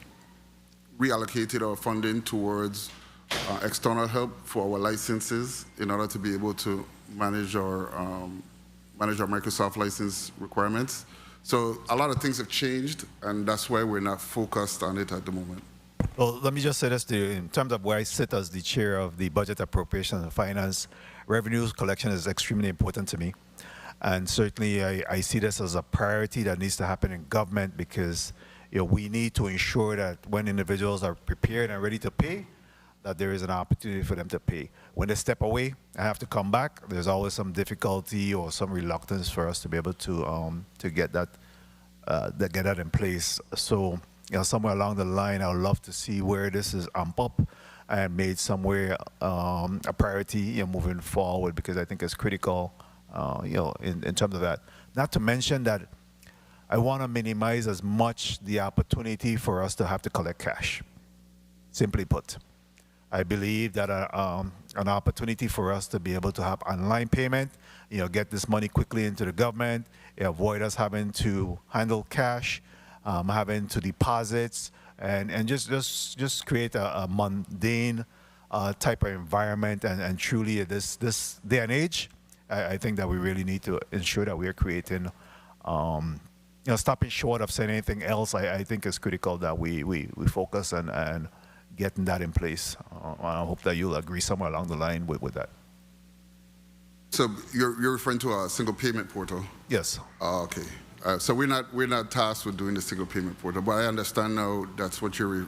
Speaker 3: reallocated our funding towards external help for our licenses in order to be able to manage our Microsoft license requirements. So a lot of things have changed, and that's why we're not focused on it at the moment.
Speaker 1: Well, let me just say this to you. In terms of where I sit as the chair of the Budget, Appropriations, and Finance, revenues collection is extremely important to me. And certainly I see this as a priority that needs to happen in government, because we need to ensure that when individuals are prepared and ready to pay, that there is an opportunity for them to pay. When they step away and have to come back, there's always some difficulty or some reluctance for us to be able to get that in place. So, somewhere along the line, I would love to see where this is amped up and made somewhere a priority moving forward, because I think it's critical, in terms of that. Not to mention that I want to minimize as much the opportunity for us to have to collect cash. Simply put, I believe that an opportunity for us to be able to have online payment, get this money quickly into the government, avoid us having to handle cash, having to deposits, and just create a mundane type of environment. And truly, this day and age, I think that we really need to ensure that we are creating. Stopping short of saying anything else, I think it's critical that we focus and getting that in place. I hope that you'll agree somewhere along the line with that.
Speaker 3: So you're referring to a single payment portal?
Speaker 1: Yes.
Speaker 3: Okay. So we're not tasked with doing the single payment portal, but I understand now that's what you're.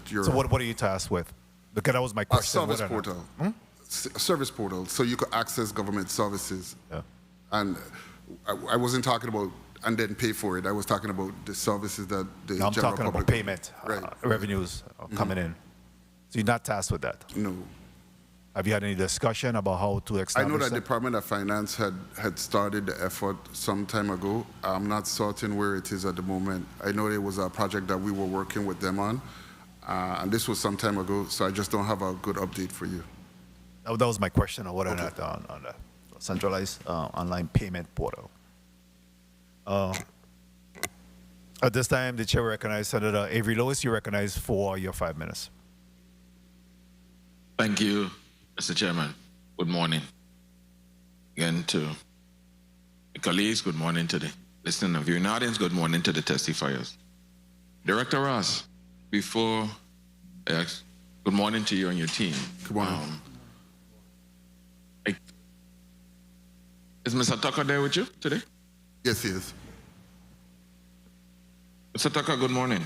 Speaker 1: So what are you tasked with? Because that was my question.
Speaker 3: A service portal. A service portal, so you could access government services.
Speaker 1: Yeah.
Speaker 3: And I wasn't talking about and then pay for it. I was talking about the services that the
Speaker 1: I'm
Speaker 3: general
Speaker 1: talking
Speaker 3: public.
Speaker 1: about payment, revenues coming in. So you're not tasked with that?
Speaker 3: No.
Speaker 1: Have you had any discussion about how to establish
Speaker 3: I know that
Speaker 1: that?
Speaker 3: Department of Finance had started the effort some time ago. I'm not certain where it is at the moment. I know it was a project that we were working with them on. And this was some time ago, so I just don't have a good update for you.
Speaker 1: That was my question on whether or not on the centralized online payment portal. At this time, the chair will recognize Senator Avery Lewis. You recognize for your 5 minutes.
Speaker 15: Thank you, Mr. Chairman. Good morning. Again to the colleagues, good morning to the listening and viewing audience, good morning to the testifiers. Director Ross, before, good morning to you and your team.
Speaker 3: Good morning.
Speaker 15: Is Mr. Tucker there with you today?
Speaker 3: Yes, he is.
Speaker 15: Mr. Tucker, good morning.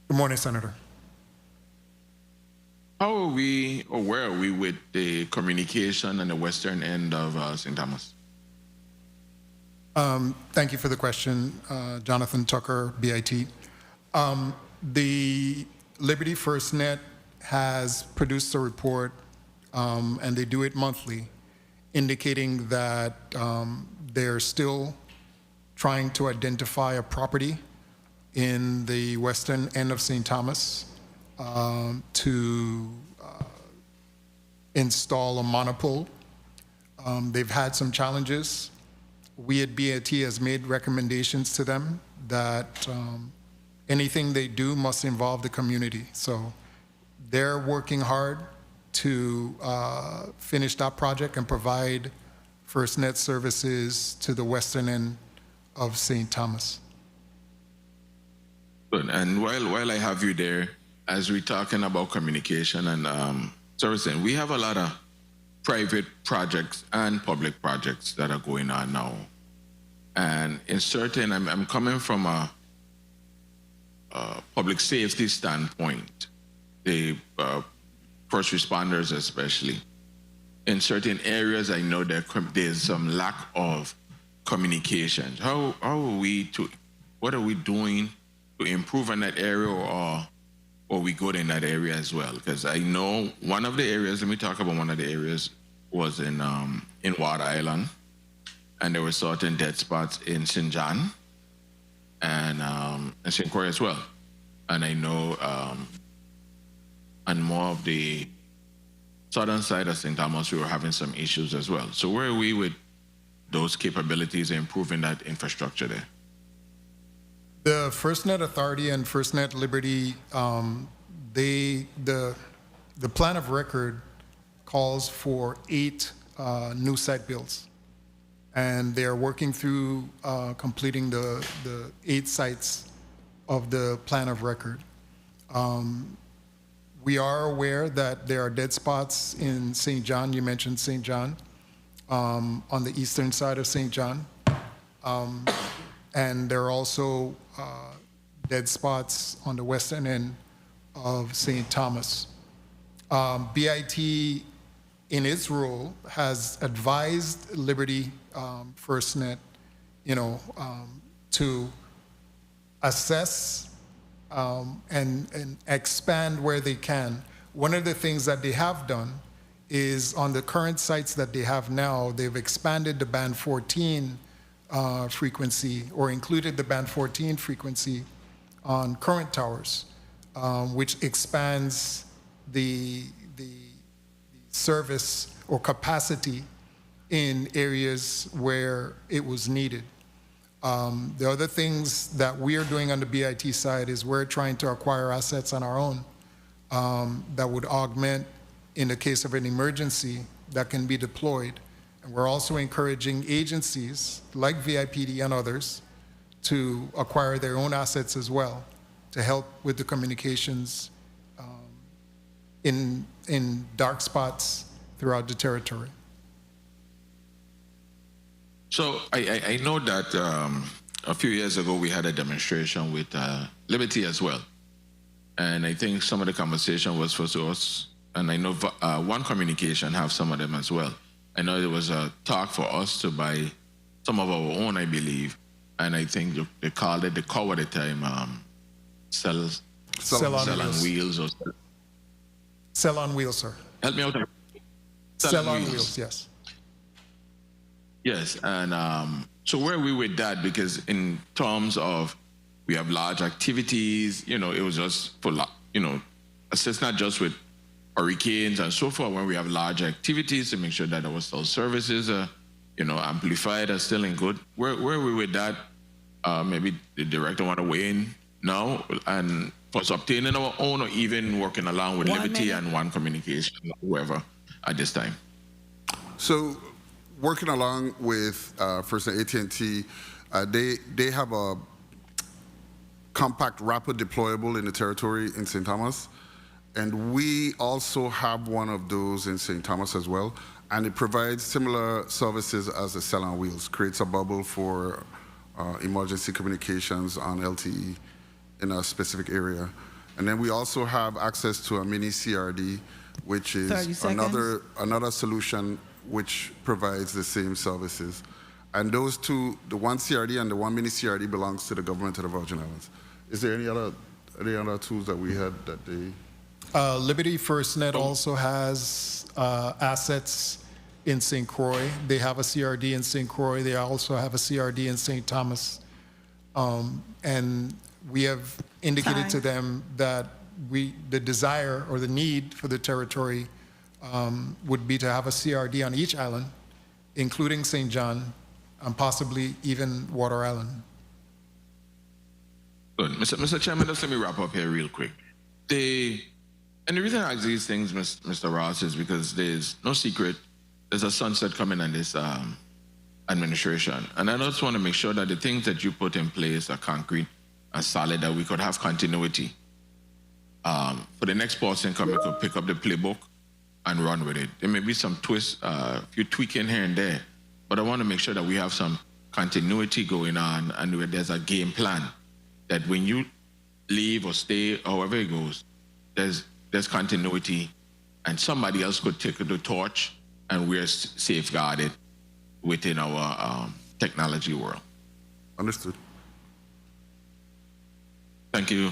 Speaker 6: Good morning, Senator.
Speaker 15: How are we, or where are we with the communication on the western end of St. Thomas?
Speaker 6: Thank you for the question, Jonathan Tucker, BIT. The Liberty FirstNet has produced a report, and they do it monthly, indicating that they're still trying to identify a property in the western end of St. Thomas to install a monopole. They've had some challenges. We at BAT has made recommendations to them that anything they do must involve the community. So they're working hard to finish that project and provide FirstNet services to the western end of St. Thomas.
Speaker 15: Good. And while I have you there, as we're talking about communication and servicing, we have a lot of private projects and public projects that are going on now. And in certain, I'm coming from a public safety standpoint, the first responders especially. In certain areas, I know there's some lack of communication. What are we doing to improve in that area, or we good in that area as well? Because I know one of the areas, let me talk about one of the areas, was in Water Island, and there were certain dead spots in St. John and St. Croix as well. And I know on more of the southern side of St. Thomas, we were having some issues as well. So where are we with those capabilities and improving that infrastructure there?
Speaker 6: The FirstNet Authority and FirstNet Liberty, the plan of record calls for 8 new site builds. And they are working through completing the 8 sites of the plan of record. We are aware that there are dead spots in St. John. You mentioned St. John, on the eastern side of St. John. And there are also dead spots on the western end of St. Thomas. BIT, in its role, has advised Liberty FirstNet, to assess and expand where they can. One of the things that they have done is on the current sites that they have now, they've expanded the band 14 frequency, or included the band 14 frequency on current towers, which expands the service or capacity in areas where it was needed. The other things that we are doing on the BIT side is we're trying to acquire assets on our own that would augment, in the case of an emergency, that can be deployed. And we're also encouraging agencies like VIPD and others to acquire their own assets as well to help with the communications in dark spots throughout the territory.
Speaker 15: So I know that a few years ago we had a demonstration with Liberty as well. And I think some of the conversation was for us, and I know One Communication have some of them as well. I know there was a talk for us to buy some of our own, I believe. And I think they called it, the call at the time, Sell on Wheels. Or
Speaker 6: Sell on Wheels, sir.
Speaker 15: Help me out.
Speaker 6: Sell on Wheels, yes.
Speaker 15: Yes, and so where are we with that? Because in terms of, we have large activities, it was just for, assist not just with hurricanes and so forth when we have large activities to make sure that our cell services are, amplified are still in good. Where are we with that? Maybe the director want to weigh in now and for us obtaining our own or even working along with Liberty and One Communication, whoever at this time.
Speaker 3: So working along with first AT&T, they have a compact rapid deployable in the territory in St. Thomas. And we also have one of those in St. Thomas as well. And it provides similar services as a cell on wheels, creates a bubble for emergency communications on LTE in a specific area. And then we also have access to a mini CRD, which is another solution which provides the same services. And those two, the one CRD and the one mini CRD, belongs to the government of the Virgin Islands. Is there any other tools that we had that they?
Speaker 6: Liberty FirstNet also has assets in St. Croix. They have a CRD in St. Croix. They also have a CRD in St. Thomas. And we have indicated to them that the desire or the need for the territory would be to have a CRD on each island, including St. John, and possibly even Water Island.
Speaker 15: Good. Mr. Chairman, just let me wrap up here real quick. And the reason I ask these things, Mr. Ross, is because there's no secret, there's a sunset coming on this administration. And I just want to make sure that the things that you put in place are concrete and solid, that we could have continuity. For the next person coming, could pick up the playbook and run with it. There may be some twists, a few tweaking here and there, but I want to make sure that we have some continuity going on and there's a game plan that when you leave or stay, however it goes, there's continuity, and somebody else could take the torch, and we're safeguarded within our technology world.
Speaker 3: Understood.
Speaker 15: Thank you,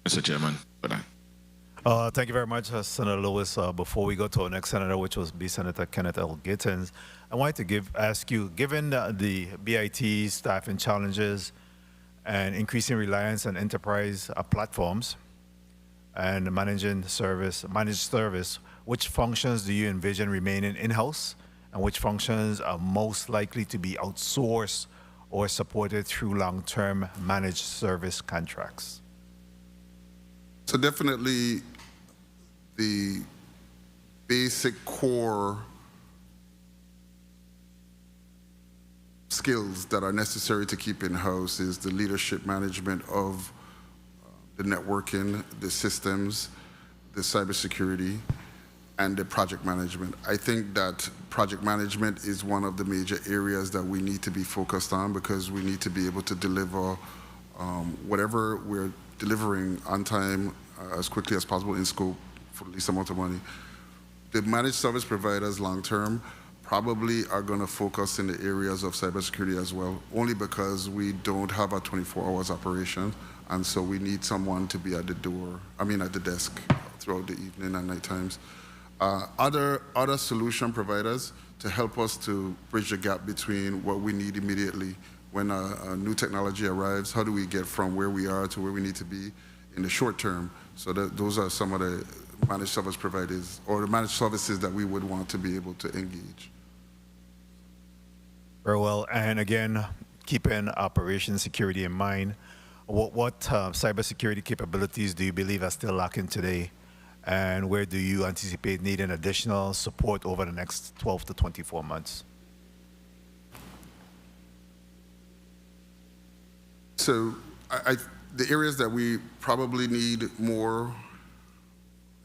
Speaker 15: Mr. Chairman, for that.
Speaker 1: Thank you very much, Senator Lewis. Before we go to our next senator, which was Senator Kenneth L. Gittins, I wanted to ask you, given the BIT staffing challenges and increasing reliance on enterprise platforms and managed service, which functions do you envision remaining in-house, and which functions are most likely to be outsourced or supported through long-term managed service contracts?
Speaker 3: So definitely the basic core skills that are necessary to keep in-house is the leadership management of the networking, the systems, the cybersecurity, and the project management. I think that project management is one of the major areas that we need to be focused on, because we need to be able to deliver whatever we're delivering on time as quickly as possible in scope for the least amount of money. The managed service providers long-term probably are going to focus in the areas of cybersecurity as well, only because we don't have a 24 hours operation, and so we need someone to be at the desk throughout the evening and night times. Other solution providers to help us to bridge the gap between what we need immediately when a new technology arrives. How do we get from where we are to where we need to be in the short term? So those are some of the managed service providers or the managed services that we would want to be able to engage.
Speaker 1: Very well. And again, keeping operation security in mind, what cybersecurity capabilities do you believe are still lacking today? And where do you anticipate needing additional support over the next 12 to 24 months?
Speaker 3: So the areas that we probably need more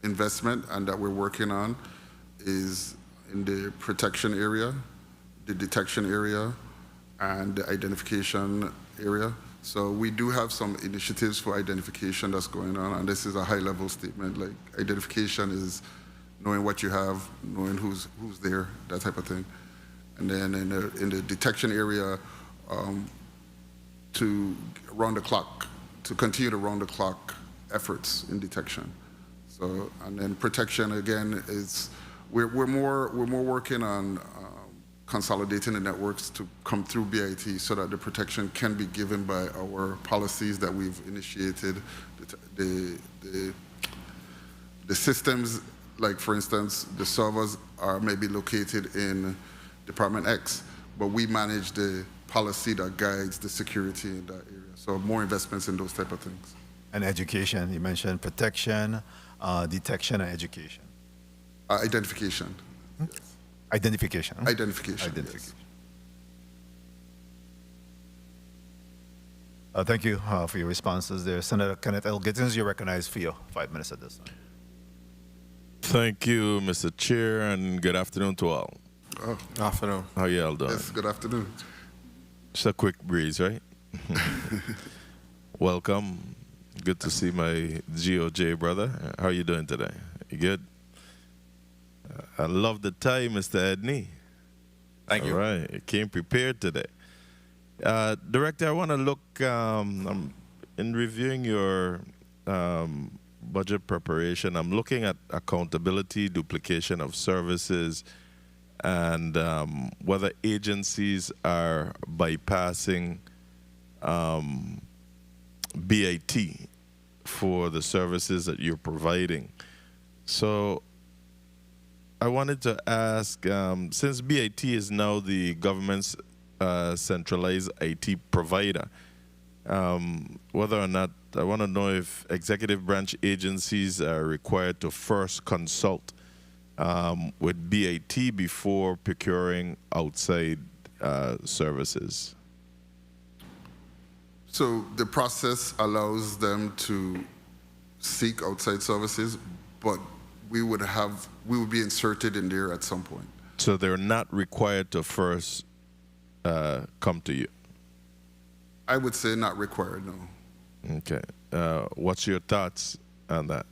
Speaker 3: investment and that we're working on is in the protection area, the detection area, and the identification area. So we do have some initiatives for identification that's going on, and this is a high-level statement. Like, identification is knowing what you have, knowing who's there, that type of thing. And then in the detection area, to continue to round-the-clock efforts in detection. So, and then protection again is we're more working on consolidating the networks to come through BIT so that the protection can be given by our policies that we've initiated, the the systems, like for instance, the servers are maybe located in Department X, but we manage the policy that guides the security in that area. So more investments in those type of things.
Speaker 1: And education, you mentioned protection, detection, and education.
Speaker 3: Identification. Yes.
Speaker 1: Identification.
Speaker 3: Identification.
Speaker 1: Identification. Thank you for your responses there. Senator Kenneth L. Gittins, you're recognized for your 5 minutes at this time.
Speaker 20: Thank you, Mr. Chair, and good afternoon to all.
Speaker 3: Oh.
Speaker 7: Afternoon.
Speaker 20: How you all doing?
Speaker 3: Yes, good afternoon.
Speaker 20: Just a quick breeze, right? Welcome. Good to see my GOJ brother. How are you doing today? You good? I love the tie, Mr. Edney.
Speaker 7: Thank you.
Speaker 20: All right, you came prepared today. Director, I want to look, in reviewing your budget preparation, I'm looking at accountability, duplication of services, and whether agencies are bypassing BIT for the services that you're providing. So I wanted to ask, since BIT is now the government's centralized IT provider, whether or not, I want to know if executive branch agencies are required to first consult with BIT before procuring outside services.
Speaker 3: So the process allows them to seek outside services, but we would be inserted in there at some point.
Speaker 20: So they're not required to first come to you?
Speaker 3: I would say not required, no.
Speaker 20: Okay. What's your thoughts on that?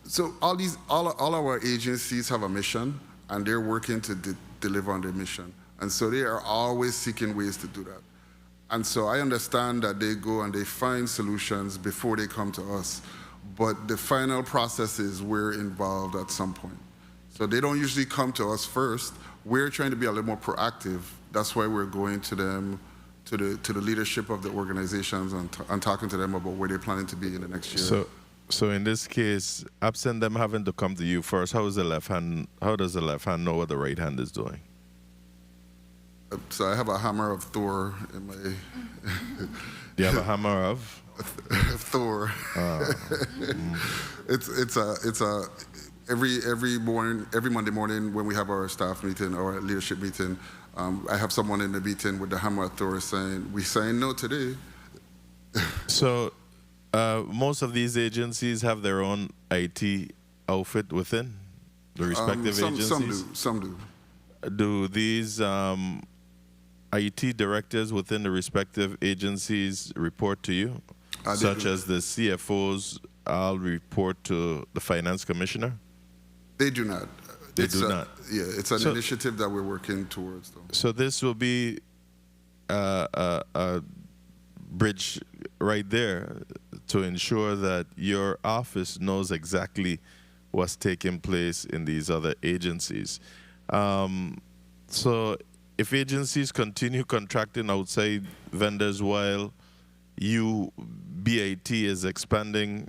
Speaker 3: So all our agencies have a mission, and they're working to deliver on their mission. And so they are always seeking ways to do that. And so I understand that they go and they find solutions before they come to us. But the final process is we're involved at some point. So they don't usually come to us first. We're trying to be a little more proactive. That's why we're going to them, to the leadership of the organizations and talking to them about where they're planning to be in the next year.
Speaker 20: So in this case, absent them having to come to you first, how does the left hand know what the right hand is doing?
Speaker 3: So I have a hammer of Thor in my...
Speaker 20: Do you have a hammer of?
Speaker 3: Thor. It's every Monday morning when we have our staff meeting or leadership meeting, I have someone in the meeting with the hammer of Thor saying, "We saying no today."
Speaker 20: So most of these agencies have their own IT outfit within the respective agencies?
Speaker 3: Some do.
Speaker 20: Do these IT directors within the respective agencies report to you? Such as the CFOs all report to the finance commissioner?
Speaker 3: They do not.
Speaker 20: They do not?
Speaker 3: Yeah, it's an initiative that we're working towards, though.
Speaker 20: So this will be a bridge right there to ensure that your office knows exactly what's taking place in these other agencies. So if agencies continue contracting outside vendors while you, BIT, is expanding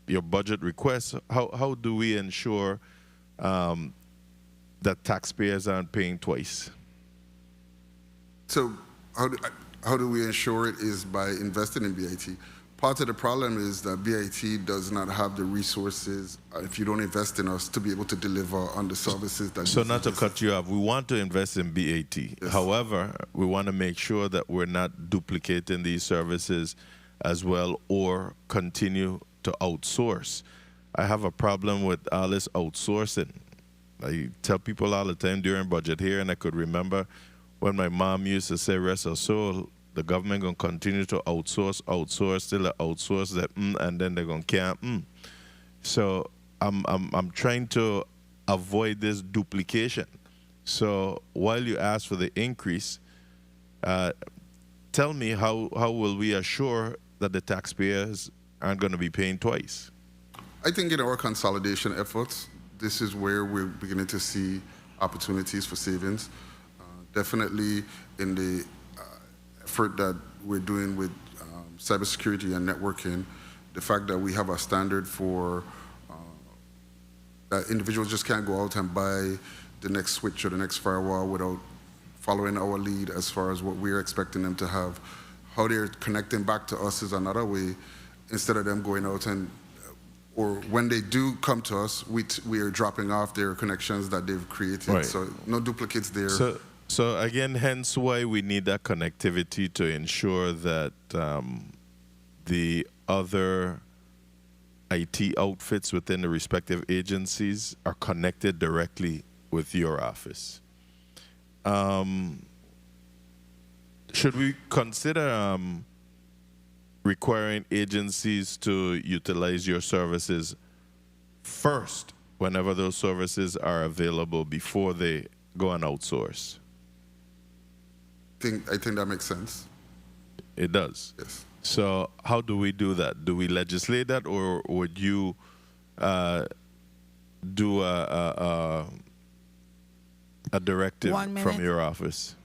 Speaker 20: your budget requests, how do we ensure that taxpayers aren't paying twice?
Speaker 3: So how do we ensure it is by investing in BIT? Part of the problem is that BIT does not have the resources, if you don't invest in us, to be able to deliver on the services that...
Speaker 20: So not to cut you off, we want to invest in BIT. Yes. However, we want to make sure that we're not duplicating these services as well or continue to outsource. I have a problem with all this outsourcing. I tell people all the time during budget here, and I could remember when my mom used to say, rest her soul, the government going to continue to outsource till they outsource that and then they're going to can't So I'm trying to avoid this duplication. So while you ask for the increase, tell me how will we assure that the taxpayers aren't going to be paying twice?
Speaker 3: I think in our consolidation efforts, this is where we're beginning to see opportunities for savings. Definitely in the effort that we're doing with cybersecurity and networking, the fact that we have a standard for Individuals just can't go out and buy the next switch or the next firewall without following our lead as far as what we're expecting them to have. How they're connecting back to us is another way, instead of them going out and, or when they do come to us, we are dropping off their connections that they've created.
Speaker 20: Right.
Speaker 3: So no duplicates there.
Speaker 20: So again, hence why we need that connectivity to ensure that the other IT outfits within the respective agencies are connected directly with your office. Should we consider requiring agencies to utilize your services first whenever those services are available before they go and outsource?
Speaker 3: I think that makes sense.
Speaker 20: It does?
Speaker 3: Yes.
Speaker 20: So how do we do that? Do we legislate that, or would you do a directive from your office?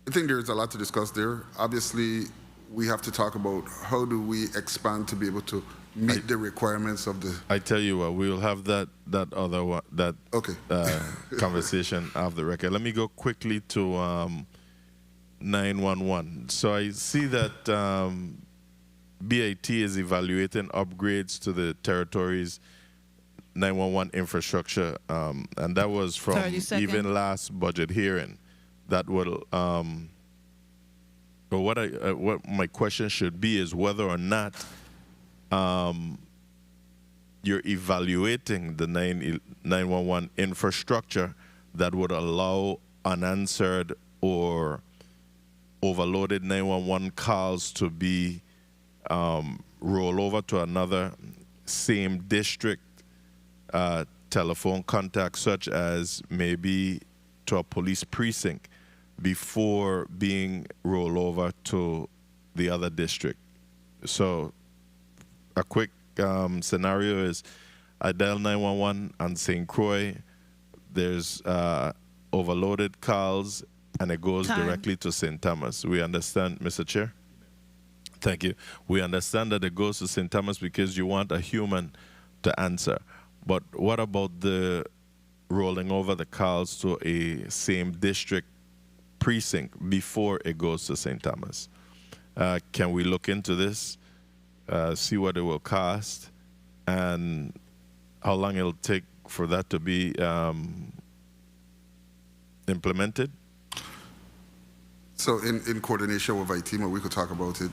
Speaker 3: I think there's a lot to discuss there. Obviously, we have to talk about how do we expand to be able to meet the requirements of the...
Speaker 20: I tell you what, we will have that other one, that conversation off the record. Let me go quickly to 911. So I see that BIT is evaluating upgrades to the territory's 911 infrastructure, and that was from even last budget hearing. That will, but what my question should be is whether or not you're evaluating the 911 infrastructure that would allow unanswered or overloaded 911 calls to be rolled over to another same district telephone contact, such as maybe to a police precinct, before being rolled over to the other district. So a quick scenario is I dial 911 on St. Croix, there's overloaded calls, and it goes directly to St. Thomas. We understand, Mr. Chair? Thank you. We understand that it goes to St. Thomas because you want a human to answer. But what about the rolling over the calls to a same district precinct before it goes to St. Thomas? Can we look into this, see what it will cost, and how long it'll take for that to be implemented?
Speaker 3: So in coordination with ITMA, we could talk about it.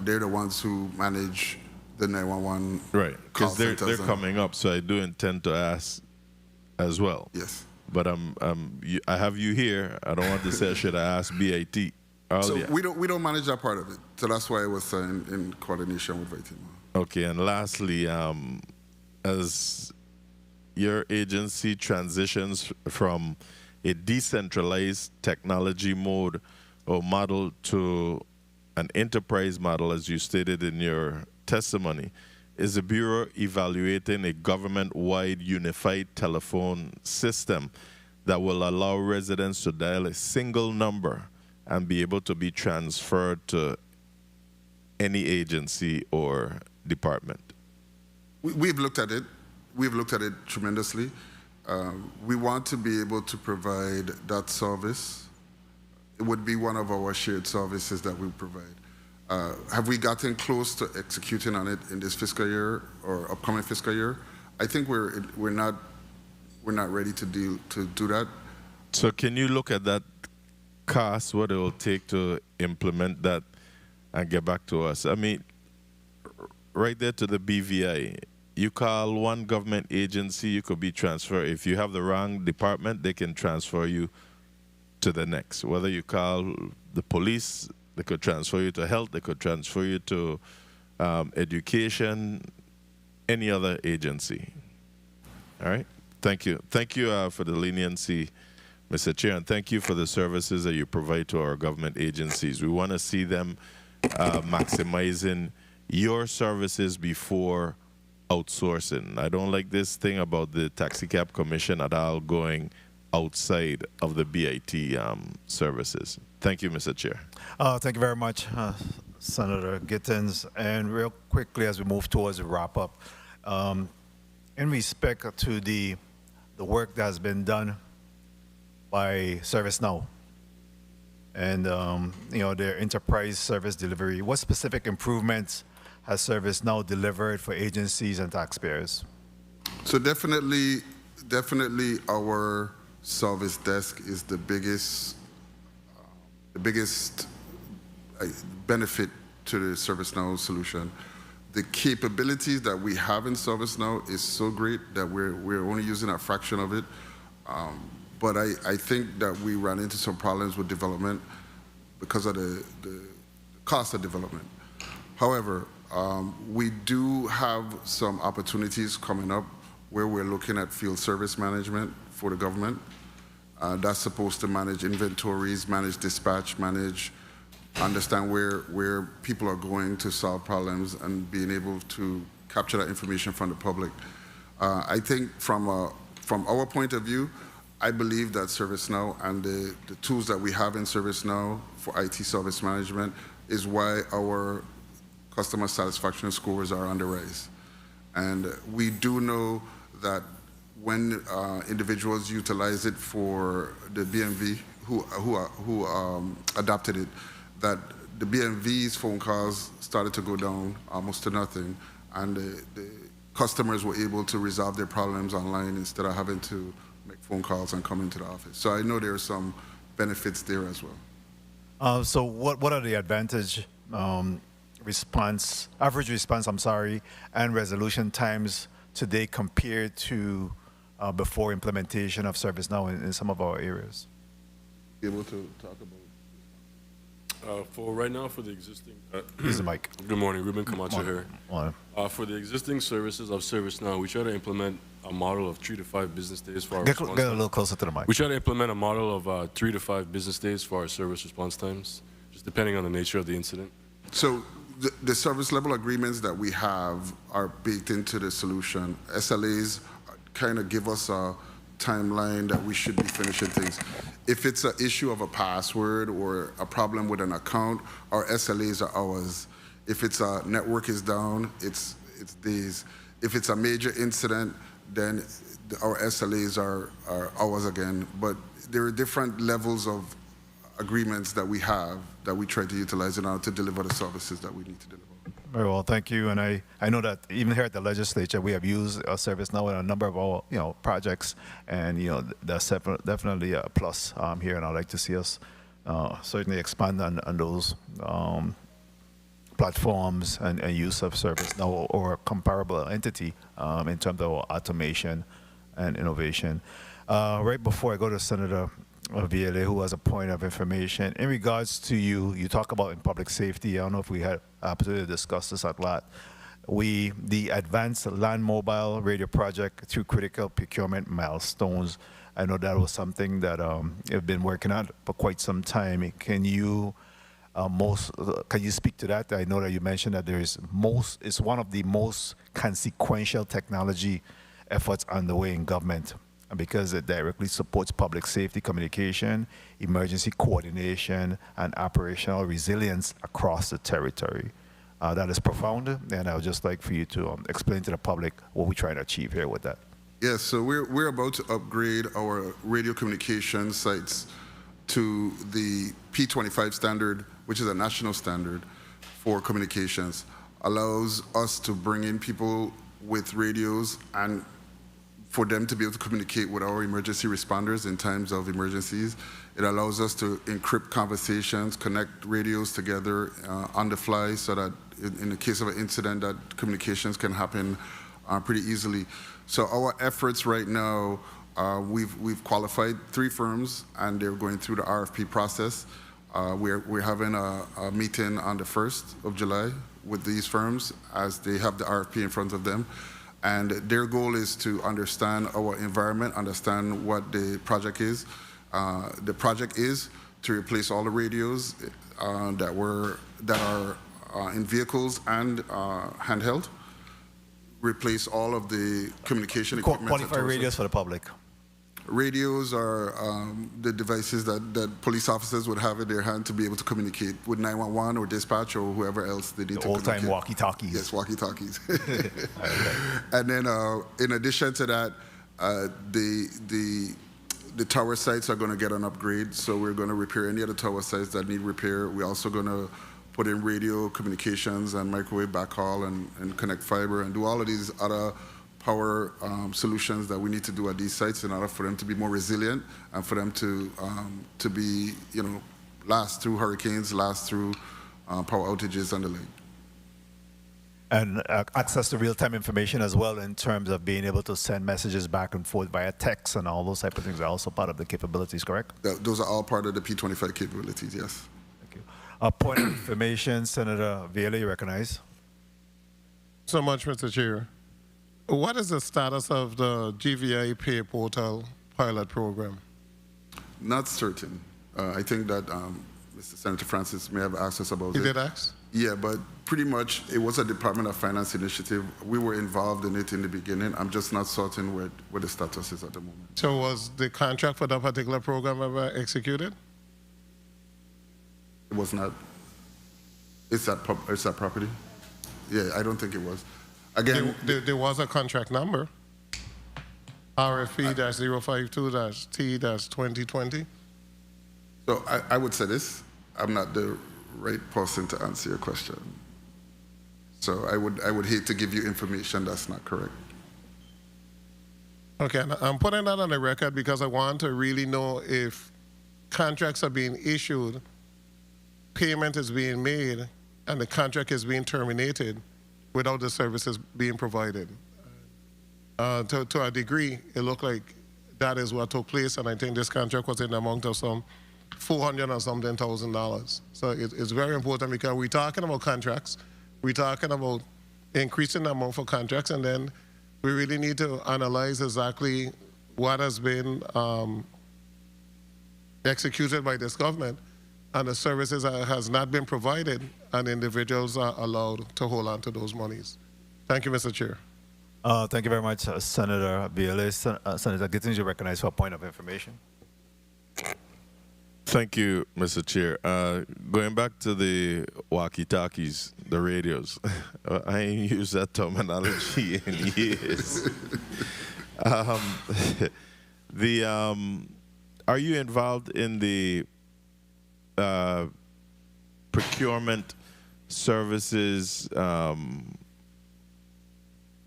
Speaker 3: They're the ones who manage the 911
Speaker 20: right, because they're
Speaker 3: coming
Speaker 20: up, so I do intend to ask as well.
Speaker 3: Yes.
Speaker 20: But I have you here. I don't want to say should I ask BIT earlier.
Speaker 3: So we don't manage that part of it. So that's why it was in coordination with ITMA.
Speaker 20: Okay, and lastly, as your agency transitions from a decentralized technology mode or model to an enterprise model, as you stated in your testimony, is the Bureau evaluating a government-wide unified telephone system that will allow residents to dial a single number and be able to be transferred to any agency or department?
Speaker 3: We've looked at it. We've looked at it tremendously. We want to be able to provide that service. It would be one of our shared services that we provide. Have we gotten close to executing on it in this fiscal year or upcoming fiscal year? I think we're not ready to do that.
Speaker 20: So can you look at that cost, what it will take to implement that, and get back to us? I mean, right there to the BVI, you call one government agency, you could be transferred. If you have the wrong department, they can transfer you to the next. Whether you call the police, they could transfer you to health, they could transfer you to education, any other agency. All right? Thank you. Thank you for the leniency, Mr. Chair, and thank you for the services that you provide to our government agencies. We want to see them maximizing your services before outsourcing. I don't like this thing about the Taxi Cab Commission at all going outside of the BIT services. Thank you, Mr. Chair.
Speaker 1: Thank you very much, Senator Gittins. And real quickly, as we move towards the wrap-up, In respect to the work that has been done by ServiceNow and their enterprise service delivery, what specific improvements has ServiceNow delivered for agencies and taxpayers?
Speaker 3: So definitely our service desk is the biggest benefit to the ServiceNow solution. The capabilities that we have in ServiceNow is so great that we're only using a fraction of it. But I think that we ran into some problems with development because of the cost of development. However, we do have some opportunities coming up where we're looking at field service management for the government. That's supposed to manage inventories, manage dispatch, understand where people are going to solve problems and being able to capture that information from the public. I think from our point of view, I believe that ServiceNow and the tools that we have in ServiceNow for IT service management is why our customer satisfaction scores are on the rise. And we do know that when individuals utilize it for the BMV who adopted it, that the BMV's phone calls started to go down almost to nothing, and the customers were able to resolve their problems online instead of having to make phone calls and come into the office. So I know there are some benefits there as well.
Speaker 1: So what are the average response, and resolution times today compared to before implementation of ServiceNow in some of our areas?
Speaker 3: Be able to talk about.
Speaker 4: For right now, for the existing.
Speaker 1: Use the mic.
Speaker 4: Good morning, Ruben Camacho here.
Speaker 1: Morning.
Speaker 4: For the existing services of ServiceNow, we try to implement a model of 3 to 5 business days for our
Speaker 1: Get
Speaker 4: response
Speaker 1: a
Speaker 4: time.
Speaker 1: little closer to the mic.
Speaker 4: We try to implement a model of 3 to 5 business days for our service response times, just depending on the nature of the incident.
Speaker 3: So the service level agreements that we have are baked into the solution. SLAs kind of give us a timeline that we should be finishing things. If it's an issue of a password or a problem with an account, our SLAs are hours. If it's a network is down, it's days. If it's a major incident, then our SLAs are hours again. But there are different levels of agreements that we have that we try to utilize in order to deliver the services that we need to deliver.
Speaker 1: Very well, thank you. And I know that even here at the legislature, we have used ServiceNow in a number of our projects, and that's definitely a plus here. And I'd like to see us certainly expand on those platforms and use of ServiceNow or a comparable entity in terms of automation and innovation. Right before I go to Senator VLA, who has a point of information. In regards to you talk about in public safety, I don't know if we had opportunity to discuss this a lot. The Advanced Land Mobile Radio Project through critical procurement milestones, I know that was something that you've been working on for quite some time. Can you speak to that? I know that you mentioned that it's one of the most consequential technology efforts underway in government, because it directly supports public safety communication, emergency coordination, and operational resilience across the territory. That is profound, and I would just like for you to explain to the public what we're trying to achieve here with that.
Speaker 3: Yes, so we're about to upgrade our radio communication sites to the P25 standard, which is a national standard for communications. Allows us to bring in people with radios and for them to be able to communicate with our emergency responders in times of emergencies. It allows us to encrypt conversations, connect radios together on the fly, so that in the case of an incident, that communications can happen pretty easily. So our efforts right now, we've qualified 3 firms, and they're going through the RFP process. We're having a meeting on the 1st of July with these firms as they have the RFP in front of them. And their goal is to understand our environment, understand what the project is. The project is to replace all the radios that are in vehicles and handheld. Replace all of the communication equipment.
Speaker 1: Qualify radios for the public.
Speaker 3: Radios are the devices that police officers would have in their hand to be able to communicate with 911 or dispatch or whoever else they need to communicate.
Speaker 1: Old-time walkie-talkies.
Speaker 3: Yes, walkie-talkies. And then in addition to that, the tower sites are going to get an upgrade, so we're going to repair any of the tower sites that need repair. We're also going to put in radio communications and microwave backhaul and connect fiber and do all of these other power solutions that we need to do at these sites in order for them to be more resilient and for them to be, last through hurricanes, last through power outages and the like.
Speaker 1: And access to real-time information as well in terms of being able to send messages back and forth via text and all those type of things are also part of the capabilities, correct?
Speaker 3: Those are all part of the P25 capabilities, yes.
Speaker 1: Thank you. A point of information, Senator Viola, you recognize.
Speaker 13: So much, Mr. Chair. What is the status of the GVI Pay Portal pilot program?
Speaker 3: Not certain. I think that Mr. Senator Francis may have asked us about it.
Speaker 13: He did ask?
Speaker 3: Yeah, but pretty much it was a Department of Finance initiative. We were involved in it in the beginning. I'm just not certain where the status is at the moment.
Speaker 13: So was the contract for that particular program ever executed?
Speaker 3: It was not. It's that property? Yeah, I don't think it was. Again,
Speaker 13: there was a contract number, RFP-052-T-2020.
Speaker 3: So I would say this, I'm not the right person to answer your question. So I would hate to give you information that's not correct.
Speaker 13: Okay, and I'm putting that on the record because I want to really know if contracts are being issued, payment is being made, and the contract is being terminated without the services being provided. To a degree, it looked like that is what took place, and I think this contract was in the amount of some $400,000 or something. So it's very important because we're talking about contracts, we're talking about increasing the amount for contracts, and then we really need to analyze exactly what has been executed by this government and the services has not been provided, and individuals are allowed to hold on to those monies. Thank you, Mr. Chair.
Speaker 1: Thank you very much, Senator Viola. Senator Gittins, you recognize for a point of information.
Speaker 20: Thank you, Mr. Chair. Going back to the walkie-talkies, the radios, I ain't used that terminology in years. Are you involved in the procurement services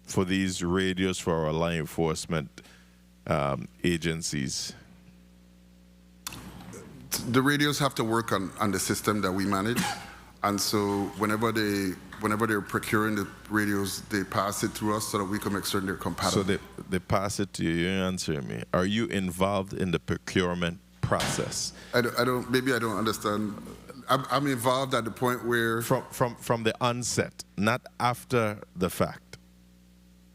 Speaker 20: for these radios for our law enforcement agencies?
Speaker 3: The radios have to work on the system that we manage, and so whenever they're procuring the radios, they pass it through us so that we can make certain they're compatible.
Speaker 20: So they pass it to you. You're answering me. Are you involved in the procurement process?
Speaker 3: Maybe I don't understand. I'm involved at the point where
Speaker 20: from the onset, not after the fact.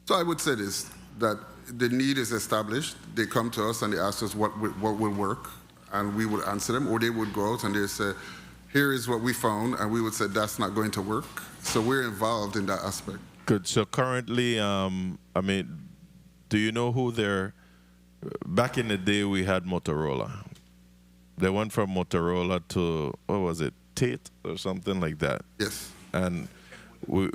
Speaker 3: So I would say this, that the need is established. They come to us and they ask us what will work, and we would answer them, or they would go out and they say, here is what we found, and we would say that's not going to work. So we're involved in that aspect.
Speaker 20: Good. So currently, do you know who they're? Back in the day, we had Motorola. They went from Motorola to, what was it, Tate or something like that.
Speaker 3: Yes.
Speaker 20: And we,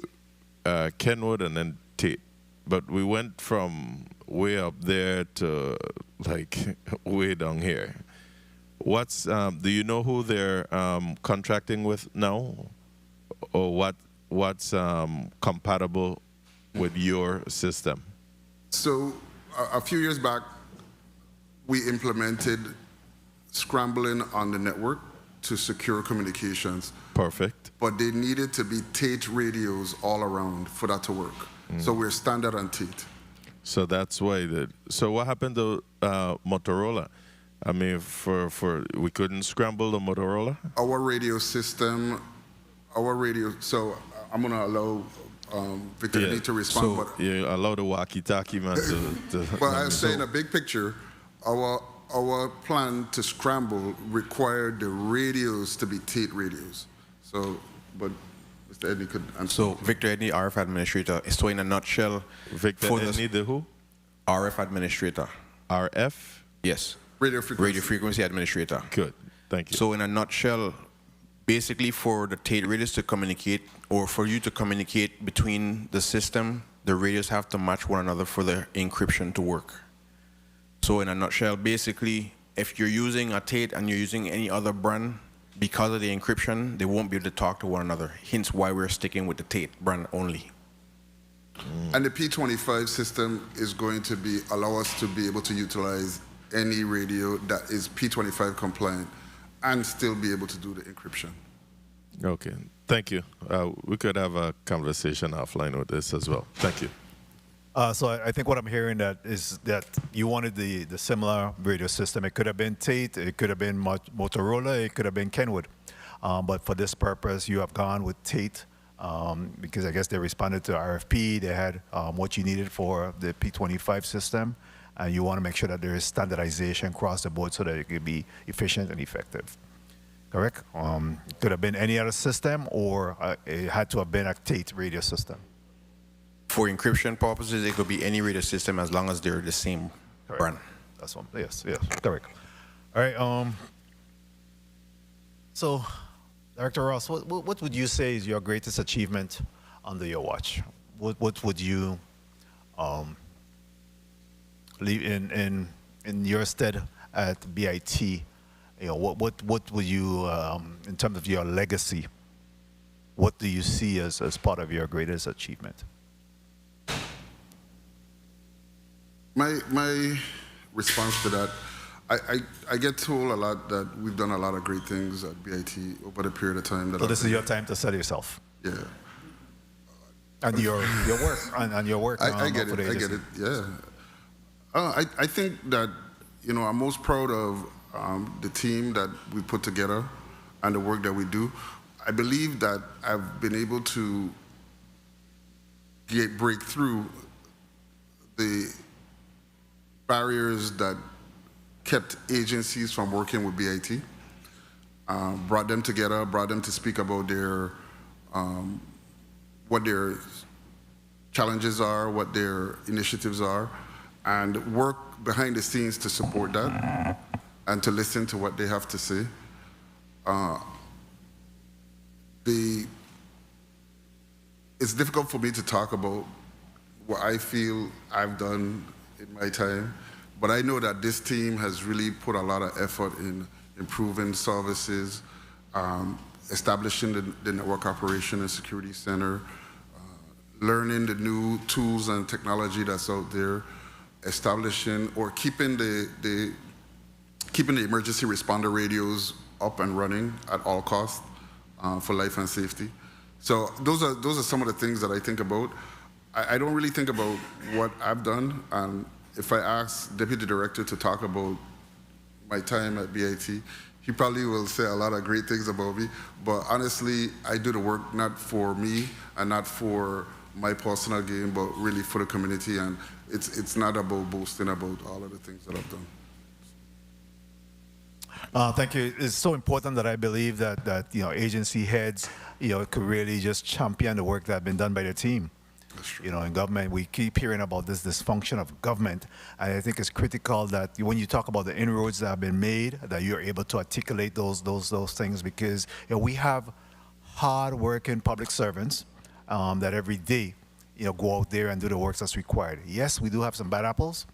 Speaker 20: Kenwood and then Tate. But we went from way up there to like way down here. Do you know who they're contracting with now? Or what's compatible with your system?
Speaker 3: So a few years back, we implemented scrambling on the network to secure communications.
Speaker 20: Perfect.
Speaker 3: But they needed to be Tate radios all around for that to work. So we're standard on Tate.
Speaker 20: So that's why. So what happened to Motorola? I mean, we couldn't scramble the Motorola?
Speaker 3: Our radio system, so I'm going to allow Victor E to respond.
Speaker 20: So you allow the walkie-talkie man to
Speaker 3: Well, I was saying a big picture, our plan to scramble required the radios to be Tate radios. So, but Mr. Edney could answer.
Speaker 7: So Victor Edney, RF Administrator. So in a nutshell,
Speaker 20: Victor Edney, the who?
Speaker 7: RF Administrator.
Speaker 20: RF?
Speaker 7: Yes.
Speaker 3: Radio frequency.
Speaker 7: Radio frequency administrator.
Speaker 20: Good. Thank you.
Speaker 7: So in a nutshell, basically for the Tate radios to communicate, or for you to communicate between the system, the radios have to match one another for the encryption to work. So in a nutshell, basically, if you're using a Tate and you're using any other brand, because of the encryption, they won't be able to talk to one another. Hence why we're sticking with the Tate brand only.
Speaker 3: And the P25 system is going to allow us to be able to utilize any radio that is P25 compliant and still be able to do the encryption.
Speaker 20: Okay, thank you. We could have a conversation offline with this as well. Thank you.
Speaker 1: So I think what I'm hearing is that you wanted the similar radio system. It could have been Tate, it could have been Motorola, it could have been Kenwood. But for this purpose, you have gone with Tate because I guess they responded to RFP. They had what you needed for the P25 system. And you want to make sure that there is standardization across the board so that it could be efficient and effective. Correct? It could have been any other system, or it had to have been a Tate radio system.
Speaker 7: For encryption purposes, it could be any radio system as long as they're the same brand.
Speaker 1: That's one. Yes, correct. All right. So, Director Ross, what would you say is your greatest achievement under your watch? What would you leave in your stead at BIT? You know, what would you, in terms of your legacy, what do you see as part of your greatest achievement?
Speaker 3: My response to that, I get told a lot that we've done a lot of great things at BIT over the period of time that.
Speaker 1: So this is your time to sell yourself.
Speaker 3: Yeah.
Speaker 1: And your work and your work.
Speaker 3: I get it. Yeah. I think that I'm most proud of the team that we put together and the work that we do. I believe that I've been able to break through the barriers that kept agencies from working with BIT, brought them together, brought them to speak about their what their challenges are, what their initiatives are, and work behind the scenes to support that and to listen to what they have to say. It's difficult for me to talk about what I feel I've done in my time, but I know that this team has really put a lot of effort in improving services, establishing the Network Operation and Security Center, learning the new tools and technology that's out there, establishing or keeping the emergency responder radios up and running at all costs for life and safety. So those are some of the things that I think about. I don't really think about what I've done. And if I ask Deputy Director to talk about my time at BIT, he probably will say a lot of great things about me. But honestly, I do the work not for me and not for my personal gain, but really for the community. And it's not about boasting about all of the things that I've done.
Speaker 1: Thank you. It's so important that I believe that agency heads could really just champion the work that's been done by the team. In government, we keep hearing about this dysfunction of government, and I think it's critical that when you talk about the inroads that have been made, that you're able to articulate those things, because we have hard-working public servants that every day go out there and do the work that's required. Yes, we do have some bad apples,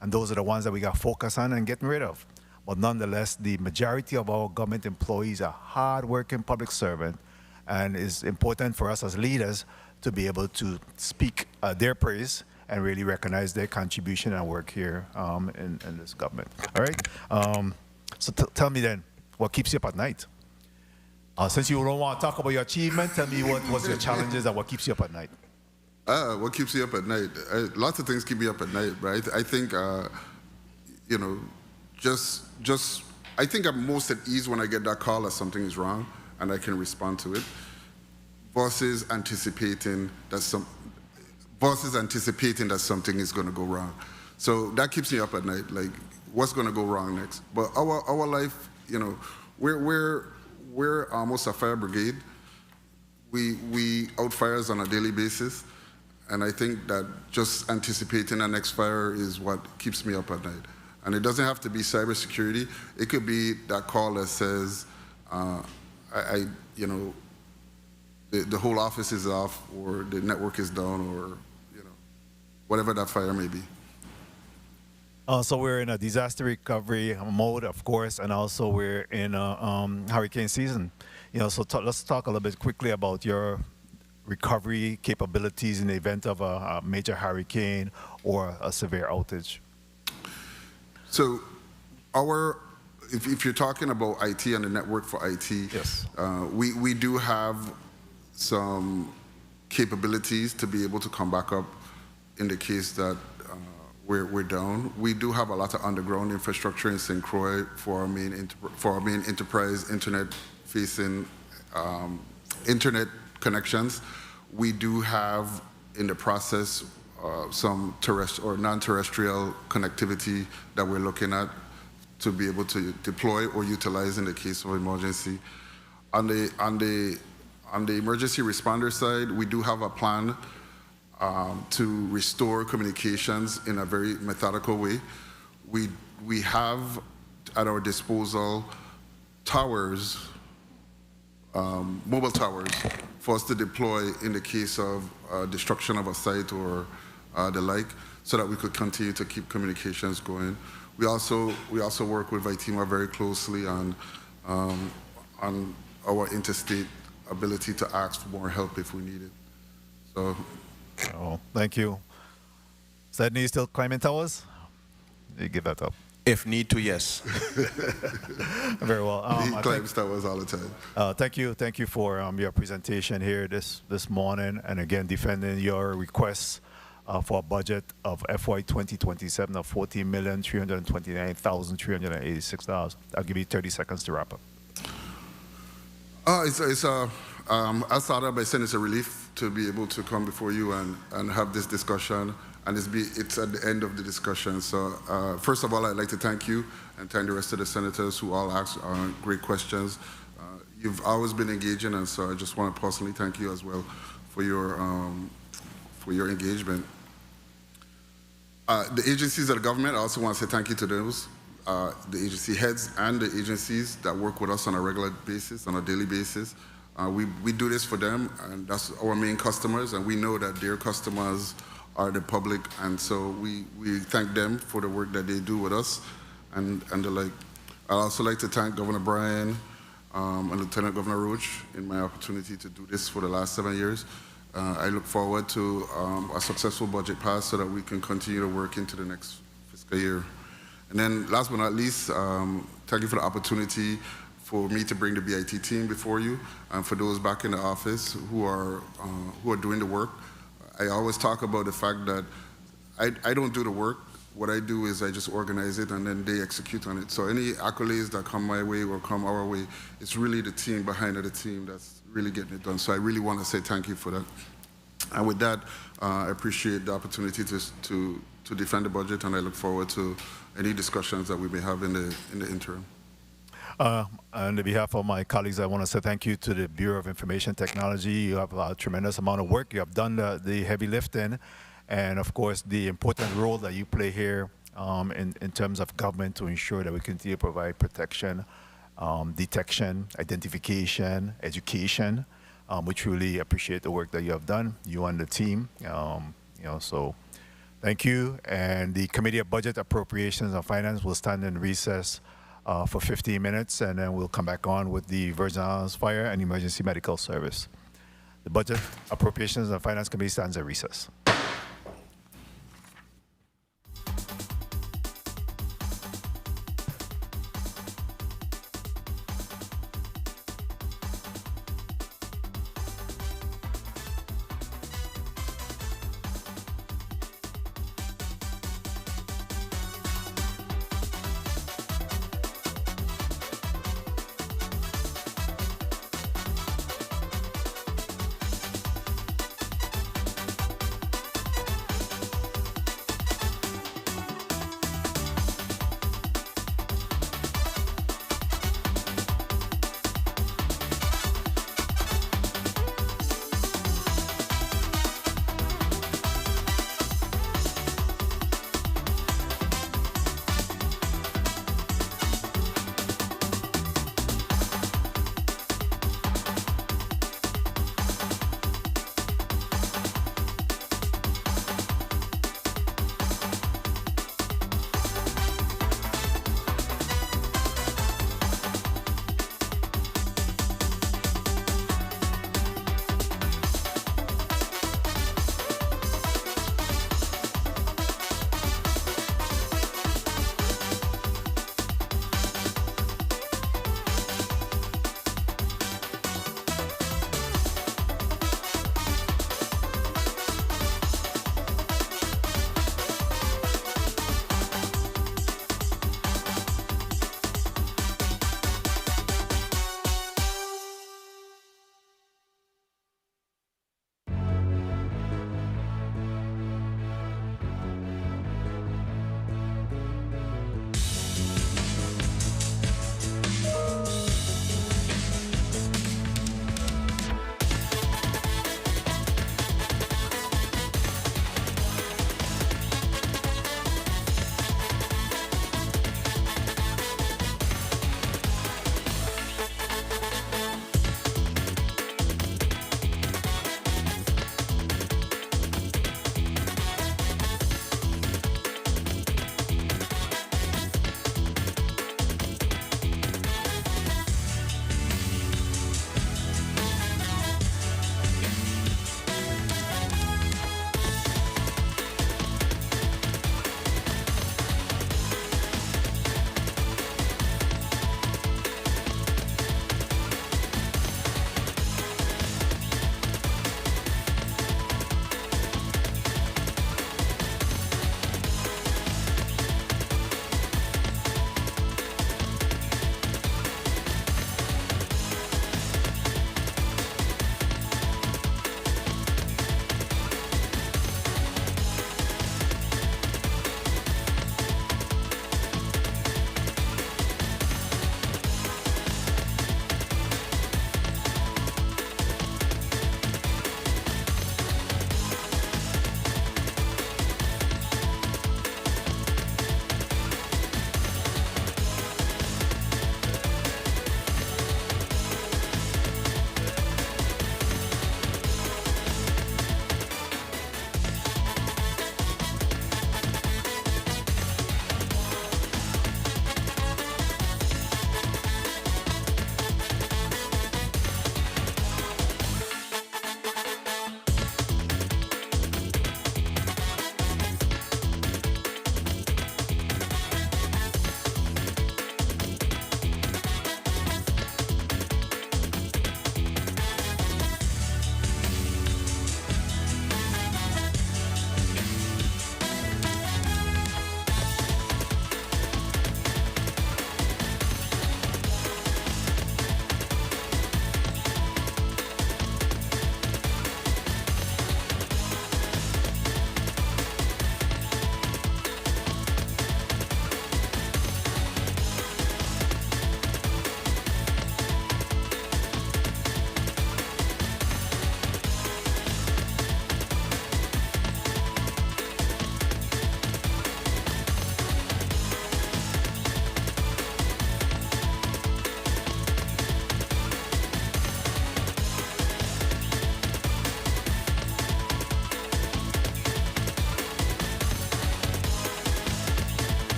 Speaker 1: and those are the ones that we got to focus on and getting rid of. But nonetheless, the majority of our government employees are hard-working public servants, and it's important for us as leaders to be able to speak their praise and really recognize their contribution and work here in this government. All right? So tell me then, what keeps you up at night? Since you don't want to talk about your achievement, tell me what's your challenges and what keeps you up at night?
Speaker 3: What keeps you up at night? Lots of things keep me up at night, right? I think, I think I'm most at ease when I get that call that something is wrong and I can respond to it. Bosses anticipating that something is going to go wrong. So that keeps me up at night, like what's going to go wrong next. But our life, we're almost a fire brigade. We out fires on a daily basis, and I think that just anticipating the next fire is what keeps me up at night. And it doesn't have to be cybersecurity. It could be that call that says, the whole office is off, or the network is down, or whatever that fire may be.
Speaker 1: So we're in a disaster recovery mode, of course, and also we're in a hurricane season. So let's talk a little bit quickly about your recovery capabilities in the event of a major hurricane or a severe outage.
Speaker 3: So if you're talking about IT and the network for IT,
Speaker 1: yes,
Speaker 3: we do have some capabilities to be able to come back up in the case that we're down. We do have a lot of underground infrastructure in St. Croix for our main enterprise internet-facing internet connections. We do have in the process some terrestrial or non-terrestrial connectivity that we're looking at to be able to deploy or utilize in the case of emergency. On the emergency responder side, we do have a plan to restore communications in a very methodical way. We have at our disposal towers, mobile towers, for us to deploy in the case of destruction of a site or the like, so that we could continue to keep communications going. We also work with ITEMA very closely on our interstate ability to ask for more help if we need it. So.
Speaker 1: Oh, thank you. Sydney, still climbing towers? You give that up.
Speaker 7: If need to, yes.
Speaker 1: Very well.
Speaker 3: He climbs towers all the time.
Speaker 1: Thank you for your presentation here this morning, and again defending your requests for a budget of FY 2027 of $14,329,386. I'll give you 30 seconds to wrap up.
Speaker 3: I'll start out by saying it's a relief to be able to come before you and have this discussion, and it's at the end of the discussion. So first of all, I'd like to thank you and thank the rest of the senators who all asked great questions. You've always been engaging, and so I just want to personally thank you as well for your engagement. The agencies of the government, I also want to say thank you to those, the agency heads and the agencies that work with us on a regular basis, on a daily basis. We do this for them, and that's our main customers, and we know that their customers are the public, and so we thank them for the work that they do with us and the like. I'd also like to thank Governor Bryan and Lieutenant Governor Roach in my opportunity to do this for the last 7 years. I look forward to a successful budget pass so that we can continue to work into the next fiscal year. And then last but not least, thank you for the opportunity for me to bring the BIT team before you, and for those back in the office who are doing the work. I always talk about the fact that I don't do the work. What I do is I just organize it, and then they execute on it. So any accolades that come my way or come our way, it's really the team behind the team that's really getting it done. So I really want to say thank you for that. And with that, I appreciate the opportunity to defend the budget, and I look forward to any discussions that we may have in the interim.
Speaker 1: On behalf of my colleagues, I want to say thank you to the Bureau of Information Technology. You have a tremendous amount of work. You have done the heavy lifting, and of course the important role that you play here in terms of government to ensure that we continue to provide protection, detection, identification, education. We truly appreciate the work that you have done, you and the team. So thank you. And the Committee of Budget, Appropriations, and Finance will stand in recess for 15 minutes, and then we'll come back on with the Virgin Islands Fire and Emergency Medical Service. The Budget, Appropriations, and Finance Committee stands at recess.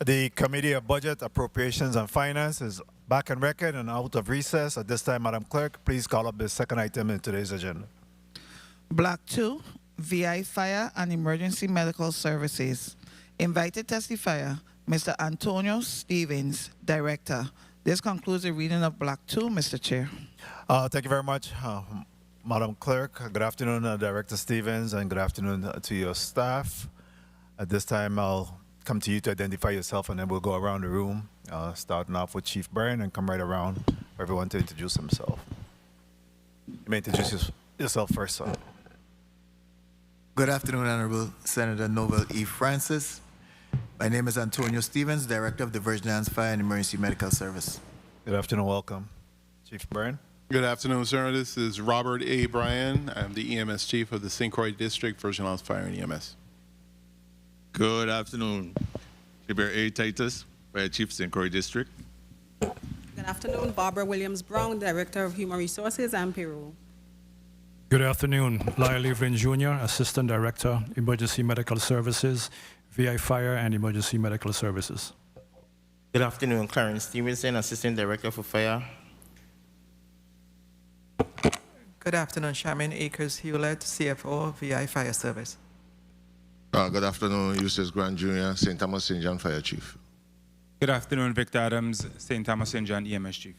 Speaker 1: The Committee of Budget, Appropriations, and Finance is back on record and out of recess. At this time, Madam Clerk, please call up the second item in today's agenda.
Speaker 2: Block 2, VI Fire and Emergency Medical Services. Invited testifier, Mr. Antonio Stevens, Director. This concludes the reading of Block 2, Mr. Chair.
Speaker 1: Thank you very much, Madam Clerk. Good afternoon, Director Stevens, and good afternoon to your staff. At this time, I'll come to you to identify yourself, and then we'll go around the room, starting off with Chief Byrne and come right around for everyone to introduce himself. You may introduce yourself first, sir.
Speaker 21: Good afternoon, Honorable Senator Novel E. Francis. My name is Antonio Stevens, Director of the Virgin Islands Fire and Emergency Medical Service.
Speaker 1: Good afternoon, welcome. Chief Byrne.
Speaker 22: Good afternoon, sir. This is Robert A. Bryan. I'm the EMS Chief of the St. Croix District, Virgin Islands Fire and EMS.
Speaker 23: Good afternoon. Rupert A. Titus, Fire Chief, St. Croix District.
Speaker 24: Good afternoon. Barbara Williams-Brown, Director of Human Resources and Payroll.
Speaker 25: Good afternoon. Lyle Evelyn Jr., Assistant Director, Emergency Medical Services, VI Fire and Emergency Medical Services.
Speaker 26: Good afternoon. Clarence Stevenson, Assistant Director for Fire.
Speaker 27: Good afternoon. Charmaine Akers Hewlett, CFO, VI Fire Service.
Speaker 28: Good afternoon, Eustace Grant Jr., St. Thomas St. John Fire Chief.
Speaker 29: Good afternoon, Victor Adams, St. Thomas St. John EMS Chief.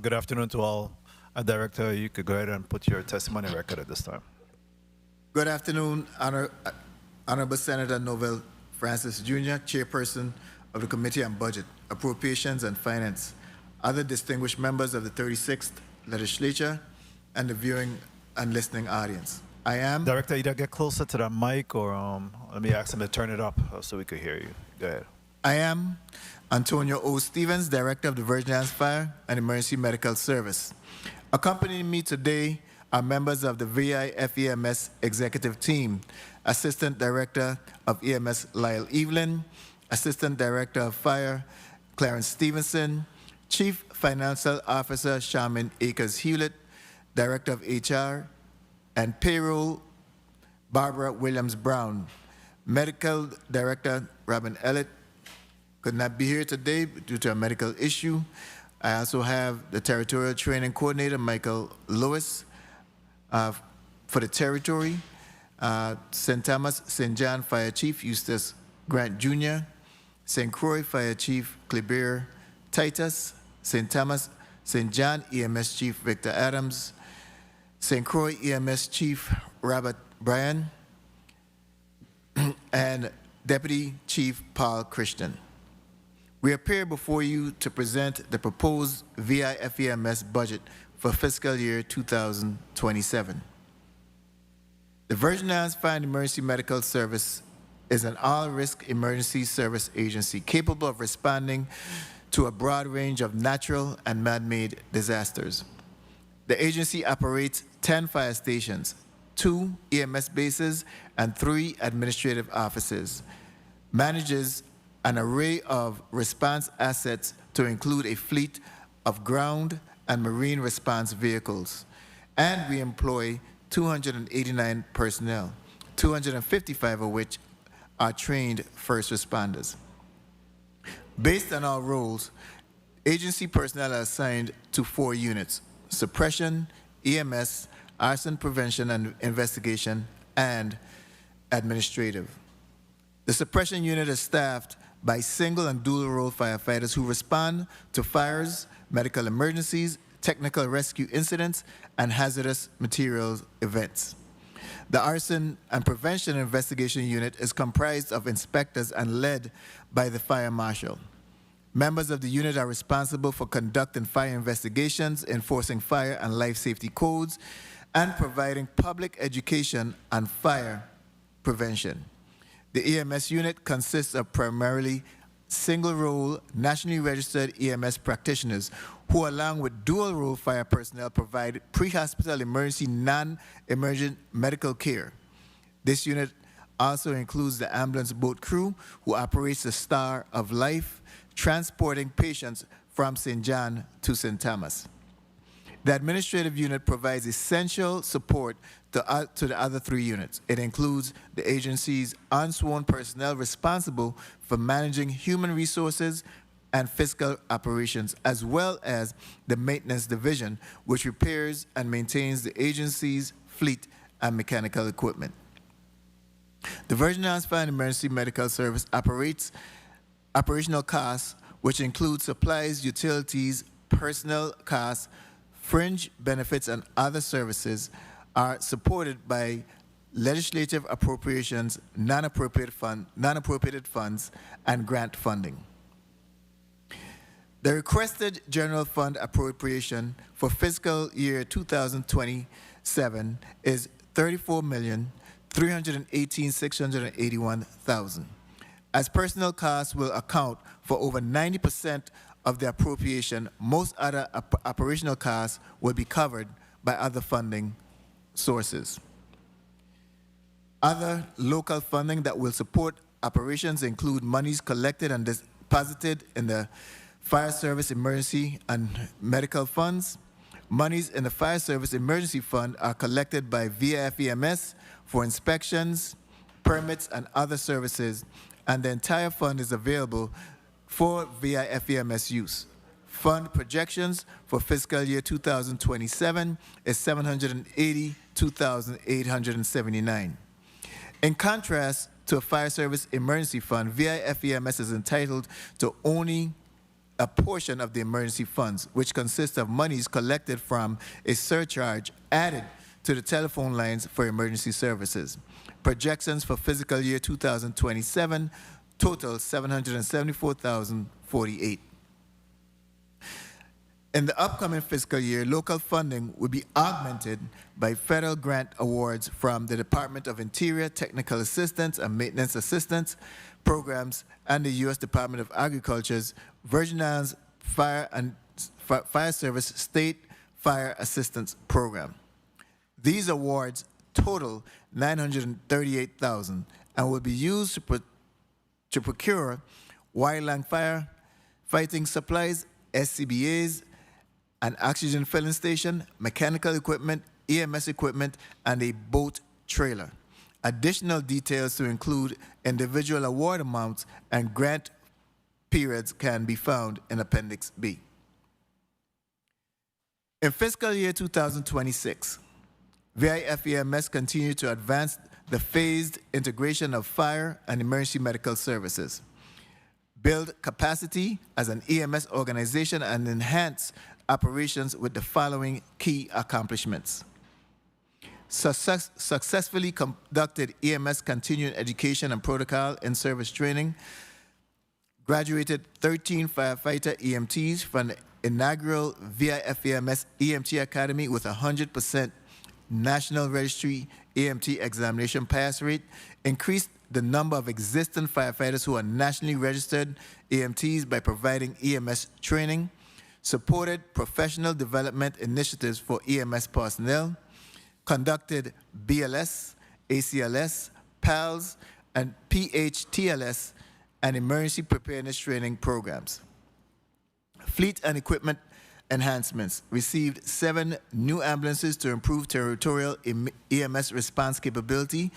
Speaker 1: Good afternoon to all. Director, you could go ahead and put your testimony record at this time.
Speaker 21: Good afternoon, Honorable Senator Novel Francis Jr., Chairperson of the Committee on Budget, Appropriations, and Finance, other distinguished members of the 36th Legislature, and the viewing and listening audience. I am...
Speaker 1: Director, either get closer to the mic or let me ask him to turn it up so we could hear you. Go ahead.
Speaker 21: I am Antonio O. Stevens, Director of the Virgin Islands Fire and Emergency Medical Service. Accompanying me today are members of the VI-FEMS Executive Team, Assistant Director of EMS Lyle Evelyn, Assistant Director of Fire Clarence Stevenson, Chief Financial Officer Charmaine Akers Hewlett, Director of HR and Payroll Barbara Williams-Brown, Medical Director Robin Ellett could not be here today due to a medical issue. I also have the Territorial Training Coordinator Michael Lewis for the Territory, St. Thomas St. John Fire Chief Eustace Grant Jr., St. Croix Fire Chief Kleber Titus, St. Thomas St. John EMS Chief Victor Adams, St. Croix EMS Chief Robert Bryan, and Deputy Chief Paul Christian. We appear before you to present the proposed VI-FEMS budget for fiscal year 2027. The Virgin Islands Fire and Emergency Medical Service is an all-risk emergency service agency capable of responding to a broad range of natural and man-made disasters. The agency operates 10 fire stations, 2 EMS bases, and 3 administrative offices, manages an array of response assets to include a fleet of ground and marine response vehicles, and we employ 289 personnel, 255 of which are trained first responders. Based on our roles, agency personnel are assigned to 4 units: suppression, EMS, arson prevention and investigation, and administrative. The suppression unit is staffed by single and dual role firefighters who respond to fires, medical emergencies, technical rescue incidents, and hazardous materials events. The arson and prevention investigation unit is comprised of inspectors and led by the fire marshal. Members of the unit are responsible for conducting fire investigations, enforcing fire and life safety codes, and providing public education on fire prevention. The EMS unit consists of primarily single-role, nationally registered EMS practitioners who, along with dual-role fire personnel, provide pre-hospital emergency non-emergent medical care. This unit also includes the ambulance boat crew who operates the Star of Life, transporting patients from St. John to St. Thomas. The administrative unit provides essential support to the other three units. It includes the agency's unsworn personnel responsible for managing human resources and fiscal operations, as well as the maintenance division, which repairs and maintains the agency's fleet and mechanical equipment. The Virgin Islands Fire and Emergency Medical Service operates operational costs, which include supplies, utilities, personnel costs, fringe benefits, and other services, are supported by legislative appropriations, non-appropriated funds, and grant funding. The requested general fund appropriation for fiscal year 2027 is $34,318,681,000. As personnel costs will account for over 90% of the appropriation, most other operational costs will be covered by other funding sources. Other local funding that will support operations include monies collected and deposited in the Fire Service Emergency and Medical Funds. Monies in the Fire Service Emergency Fund are collected by VIFEMS for inspections, permits, and other services, and the entire fund is available for VIFEMS use. Fund projections for fiscal year 2027 is $782,879. In contrast to a Fire Service Emergency Fund, VIFEMS is entitled to only a portion of the emergency funds, which consists of monies collected from a surcharge added to the telephone lines for emergency services. Projections for fiscal year 2027 total $774,048. In the upcoming fiscal year, local funding will be augmented by federal grant awards from the Department of Interior Technical Assistance and Maintenance Assistance Programs and the U.S. Department of Agriculture's Virgin Islands Fire Service State Fire Assistance Program. These awards total $938,000 and will be used to procure wildland fire fighting supplies, SCBAs, an oxygen filling station, mechanical equipment, EMS equipment, and a boat trailer. Additional details to include individual award amounts and grant periods can be found in Appendix B. In fiscal year 2026, VIFEMS continued to advance the phased integration of fire and emergency medical services, build capacity as an EMS organization, and enhance operations with the following key accomplishments. Successfully conducted EMS continuing education and protocol in service training, graduated 13 firefighter EMTs from the inaugural VIFEMS EMT Academy with 100% National Registry EMT examination pass rate, increased the number of existing firefighters who are nationally registered EMTs by providing EMS training, supported professional development initiatives for EMS personnel, conducted BLS, ACLS, PALS, and PHTLS and emergency preparedness training programs. Fleet and equipment enhancements, received 7 new ambulances to improve territorial EMS response capability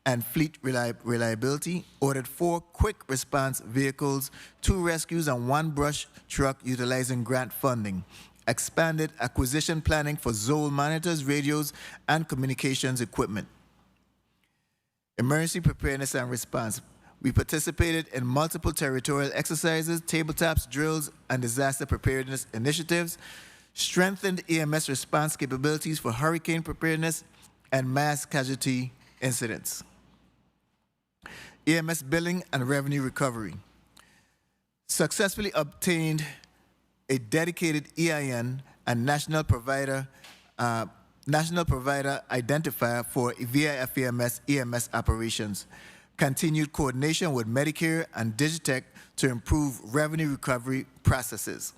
Speaker 21: and fleet reliability, ordered 4 quick response vehicles, 2 rescues, and 1 brush truck utilizing grant funding, expanded acquisition planning for Zoll monitors, radios, and communications equipment. Emergency preparedness and response. We participated in multiple territorial exercises, tabletops, drills, and disaster preparedness initiatives, strengthened EMS response capabilities for hurricane preparedness and mass casualty incidents. EMS billing and revenue recovery. Successfully obtained a dedicated EIN and national provider identifier for VIFEMS EMS operations. Continued coordination with Medicare and Digitech to improve revenue recovery processes.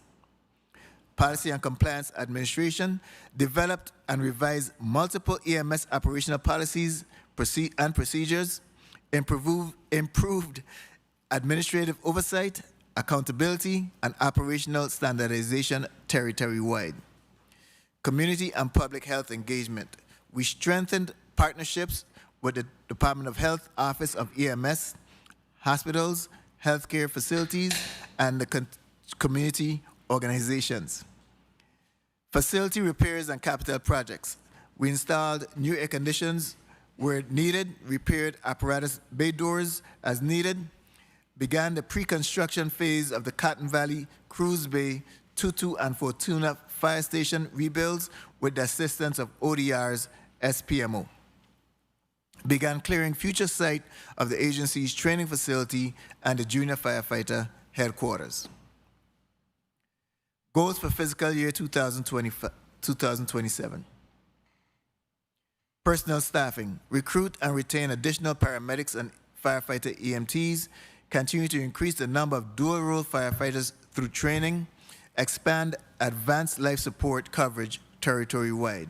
Speaker 21: Policy and Compliance Administration developed and revised multiple EMS operational policies, and procedures, improved administrative oversight, accountability, and operational standardization territory-wide. Community and public health engagement. We strengthened partnerships with the Department of Health Office of EMS, hospitals, healthcare facilities, and the community organizations. Facility repairs and capital projects. We installed new air conditions where needed, repaired apparatus bay doors as needed, began the pre-construction phase of the Cotton Valley, Cruz Bay, Tutu, and Fortuna fire station rebuilds with the assistance of ODR's SPMO. Began clearing future site of the agency's training facility and the junior firefighter headquarters. Goals for fiscal year 2027. Personnel staffing. Recruit and retain additional paramedics and firefighter EMTs. Continue to increase the number of dual-role firefighters through training. Expand advanced life support coverage territory-wide.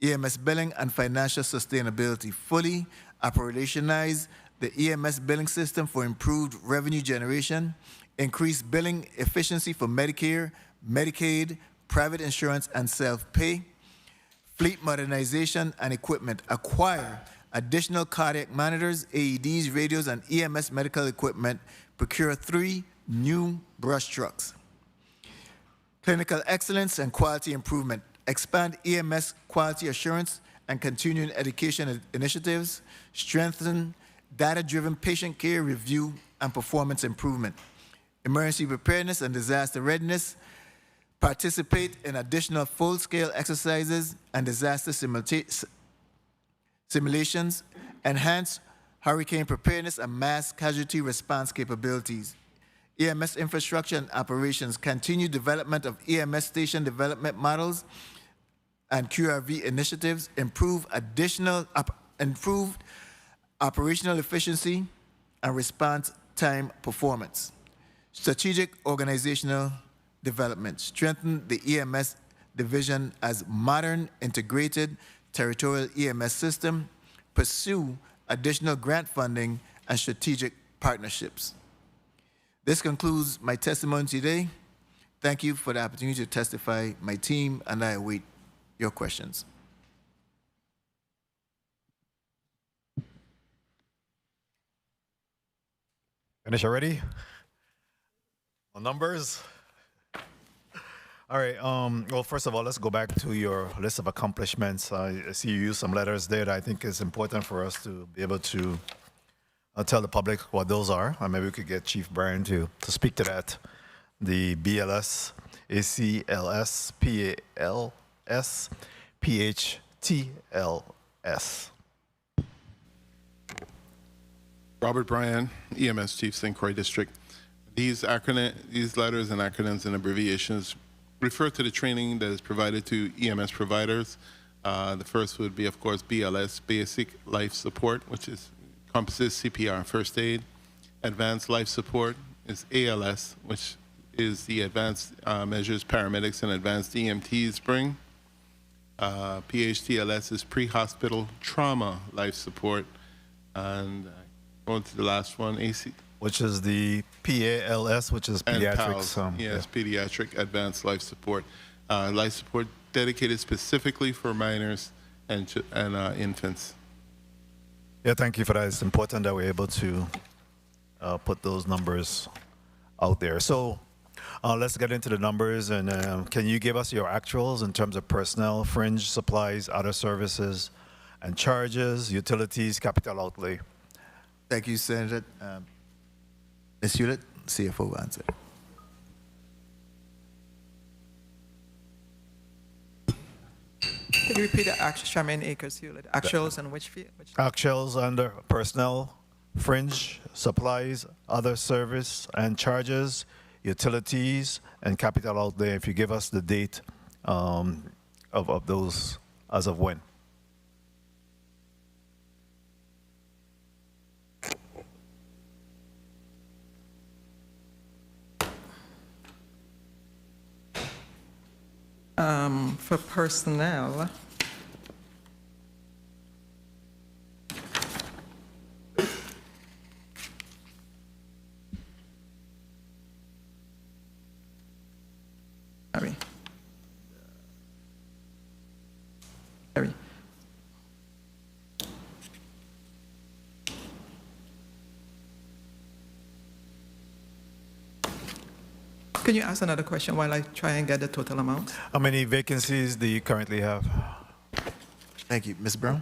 Speaker 21: EMS billing and financial sustainability. Fully operationalize the EMS billing system for improved revenue generation. Increase billing efficiency for Medicare, Medicaid, private insurance, and self-pay. Fleet modernization and equipment. Acquire additional cardiac monitors, AEDs, radios, and EMS medical equipment. Procure 3 new brush trucks. Clinical excellence and quality improvement. Expand EMS quality assurance and continuing education initiatives. Strengthen data-driven patient care review and performance improvement. Emergency preparedness and disaster readiness. Participate in additional full-scale exercises and disaster simulations. Enhance hurricane preparedness and mass casualty response capabilities. EMS infrastructure and operations. Continue development of EMS station development models and QRV initiatives. Improved operational efficiency and response time performance. Strategic organizational development. Strengthen the EMS division as modern, integrated, territorial EMS system. Pursue additional grant funding and strategic partnerships. This concludes my testimony today. Thank you for the opportunity to testify my team, and I await your questions.
Speaker 1: Finish already? On numbers? All right. Well, first of all, let's go back to your list of accomplishments. I see you used some letters there that I think is important for us to be able to tell the public what those are. And maybe we could get Chief Brian to speak to that. The BLS, ACLS, PALS, PHTLS.
Speaker 22: Robert Bryan, EMS Chief, St. Croix District. These letters and acronyms and abbreviations refer to the training that is provided to EMS providers. The first would be, of course, BLS, Basic Life Support, which encompasses CPR, first aid. Advanced Life Support is ALS, which is the advanced measures paramedics and advanced EMTs bring. PHTLS is Pre-Hospital Trauma Life Support. And going to the last one, AC.
Speaker 1: Which is the PALS, which is pediatrics.
Speaker 22: Yes, Pediatric Advanced Life Support. Life support dedicated specifically for minors and infants.
Speaker 1: Yeah, thank you for that. It's important that we're able to put those numbers out there. So let's get into the numbers. And can you give us your actuals in terms of personnel, fringe, supplies, other services, and charges, utilities, capital outlay?
Speaker 21: Thank you, Senator. Ms. Hewlett, CFO will answer.
Speaker 27: Can you repeat the Charmaine Akers Hewlett? Actuals and which field?
Speaker 1: Actuals under personnel, fringe, supplies, other service and charges, utilities, and capital outlay. If you give us the date of those as of when.
Speaker 27: For personnel, Terry. Can you ask another question while I try and get the total amount?
Speaker 1: How many vacancies do you currently have?
Speaker 21: Thank you. Ms. Brown?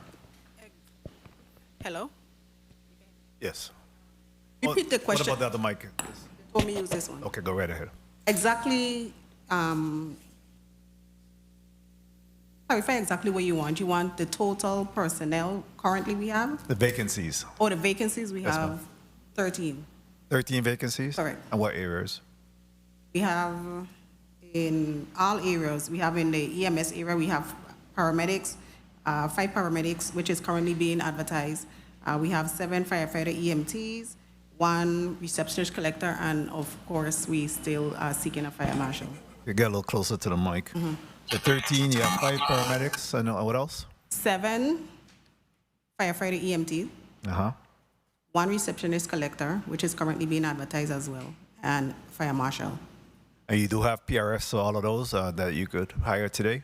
Speaker 24: Hello?
Speaker 1: Yes.
Speaker 24: Repeat the question.
Speaker 1: What about the other mic?
Speaker 24: Let me use this one.
Speaker 1: Okay, go right ahead.
Speaker 24: Exactly, clarify exactly what you want. You want the total personnel currently we have?
Speaker 1: The vacancies.
Speaker 24: Or the vacancies we
Speaker 1: Yes,
Speaker 24: have?
Speaker 1: ma'am.
Speaker 24: 13.
Speaker 1: 13 vacancies?
Speaker 24: Correct.
Speaker 1: And what areas?
Speaker 24: We have in all areas. We have in the EMS area, we have paramedics, 5 paramedics, which is currently being advertised. We have 7 firefighter EMTs, 1 receptionist collector, and of course, we still are seeking a fire marshal.
Speaker 1: You get a little closer to the mic. So 13, you have 5 paramedics, and what else?
Speaker 24: 7 firefighter EMT,
Speaker 1: Uh-huh.
Speaker 24: 1 receptionist collector, which is currently being advertised as well, and fire marshal.
Speaker 1: And you do have PRFs, so all of those that you could hire today?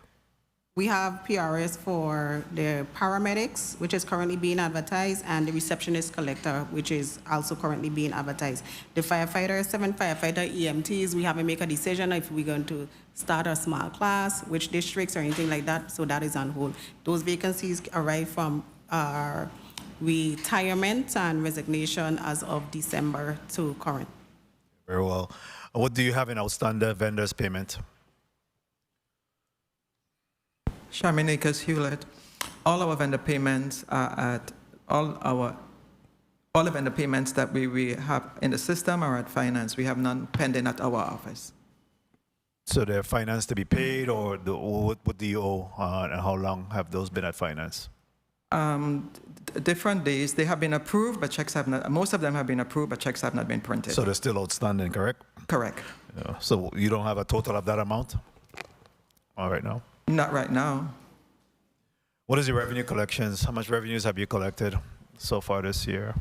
Speaker 24: We have PRS for the paramedics, which is currently being advertised, and the receptionist collector, which is also currently being advertised. The firefighters, 7 firefighter EMTs, we haven't made a decision if we're going to start a small class, which districts or anything like that, so that is on hold. Those vacancies arrive from our retirement and resignation as of December to current.
Speaker 1: Very well. What do you have in outstanding vendors payment?
Speaker 27: Charmaine Akers Hewlett, all our vendor payments are at all the vendor payments that we have in the system are at finance. We have none pending at our office.
Speaker 1: So they're finance to be paid, or what do you owe, and how long have those been at finance?
Speaker 27: Different days. They have been approved, but checks have not. Most of them have been approved, but checks have not been printed.
Speaker 1: So they're still outstanding, correct?
Speaker 27: Correct.
Speaker 1: Yeah. So you don't have a total of that amount? All right now?
Speaker 27: Not right now.
Speaker 1: What is your revenue collections? How much revenues have you collected so far this year?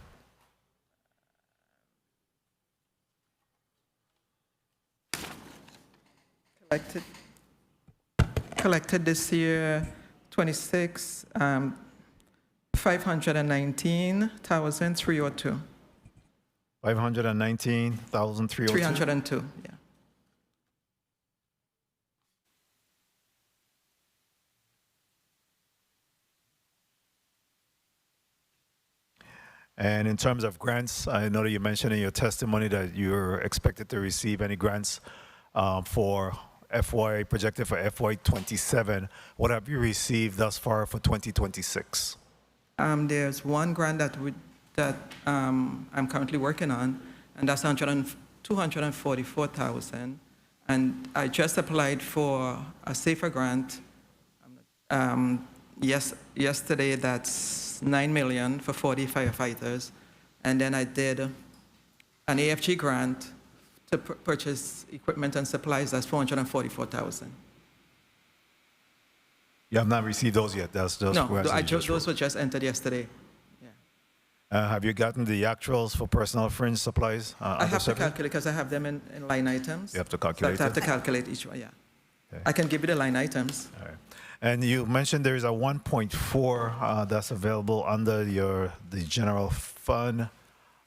Speaker 27: Collected this year, 26, 519,302.
Speaker 1: 519,302?
Speaker 27: 302, yeah.
Speaker 1: And in terms of grants, I know that you mentioned in your testimony that you're expected to receive any grants for projected for FY 27. What have you received thus far for 2026?
Speaker 27: There's one grant that I'm currently working on, and that's 244,000. And I just applied for a safer grant. Yesterday, that's 9 million for 40 firefighters. And then I did an AFG grant to purchase equipment and supplies. That's 444,000.
Speaker 1: You have not received those yet? That's those grants that you just
Speaker 27: those were just entered yesterday.
Speaker 1: have you gotten the actuals for personal fringe supplies?
Speaker 27: I have to calculate because I have them in line items.
Speaker 1: You have to calculate
Speaker 27: So I have to calculate each one, yeah.
Speaker 1: Okay.
Speaker 27: I can give you the line items.
Speaker 1: All right. And you mentioned there is a 1.4 that's available under the general fund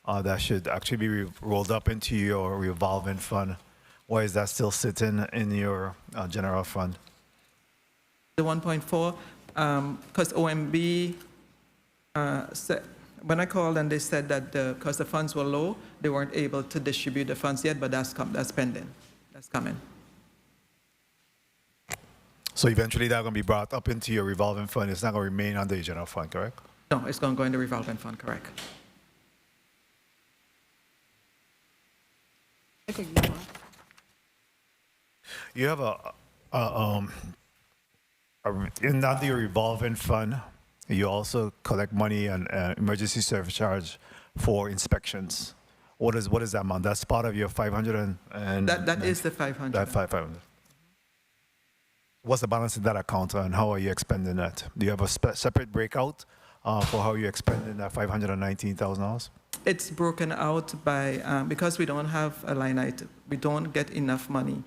Speaker 1: that should actually be rolled up into your revolving fund. Why is that still sitting in your general fund?
Speaker 27: The 1.4, because OMB said, when I called and they said that because the funds were low, they weren't able to distribute the funds yet, but that's pending. That's coming.
Speaker 1: So eventually that's going to be brought up into your revolving fund. It's not going to remain under your general fund, correct?
Speaker 27: No, it's going to go in the revolving fund, correct.
Speaker 1: You have under your revolving fund, you also collect money and emergency service charge for inspections. What is that amount? That's part of your 500 and
Speaker 27: that is the 500.
Speaker 1: That 500. What's the balance in that account, and how are you expending that? Do you have a separate breakout for how you're expending that $519,000?
Speaker 27: It's broken out by because we don't have a line item. We don't get enough money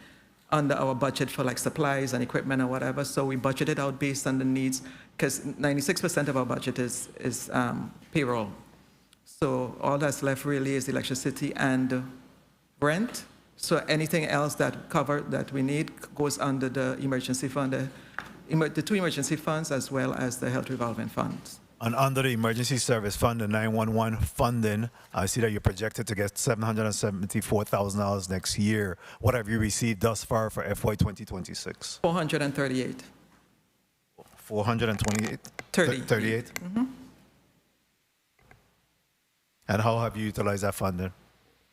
Speaker 27: under our budget for like supplies and equipment or whatever. So we budget it out based on the needs, because 96% of our budget is payroll. So all that's left really is electricity and rent. So anything else that we need goes under the emergency fund, the two emergency funds as well as the health revolving funds.
Speaker 1: And under the Emergency Service Fund, the 911 funding, I see that you're projected to get $774,000 next year. What have you received thus far for FY 2026?
Speaker 27: 438.
Speaker 1: 428?
Speaker 27: 38.
Speaker 1: 38?
Speaker 27: Mm-hmm.
Speaker 1: And how have you utilized that funding?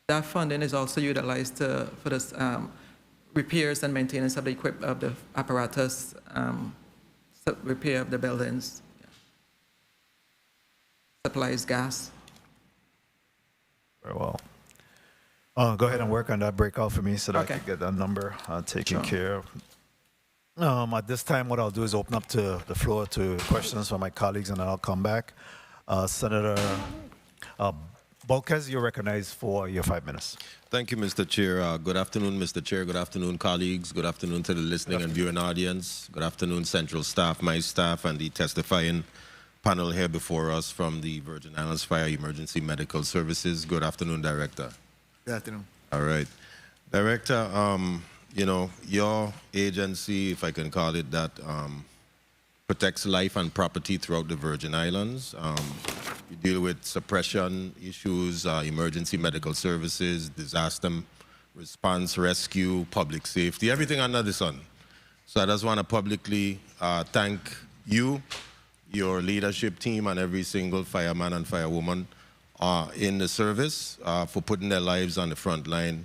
Speaker 27: That funding is also utilized for the repairs and maintenance of the of the apparatus, repair of the buildings, supplies, gas.
Speaker 1: Very well. Go ahead and work on that breakout for me so that I can get that number taken care of. At this time, what I'll do is open up to the floor to questions from my colleagues, and then I'll come back. Senator Bolkes, you're recognized for your 5 minutes.
Speaker 8: Thank you, Mr. Chair. Good afternoon, Mr. Chair. Good afternoon, colleagues. Good afternoon to the listening and viewing audience. Good afternoon, Central staff, my staff, and the testifying panel here before us from the Virgin Islands Fire Emergency Medical Services. Good afternoon, Director.
Speaker 21: Good afternoon.
Speaker 8: All right. Director, you know, your agency, if I can call it that, protects life and property throughout the Virgin Islands. You deal with suppression issues, emergency medical services, disaster response, rescue, public safety, everything under the sun. So I just want to publicly thank you, your leadership team, and every single fireman and firewoman in the service for putting their lives on the front line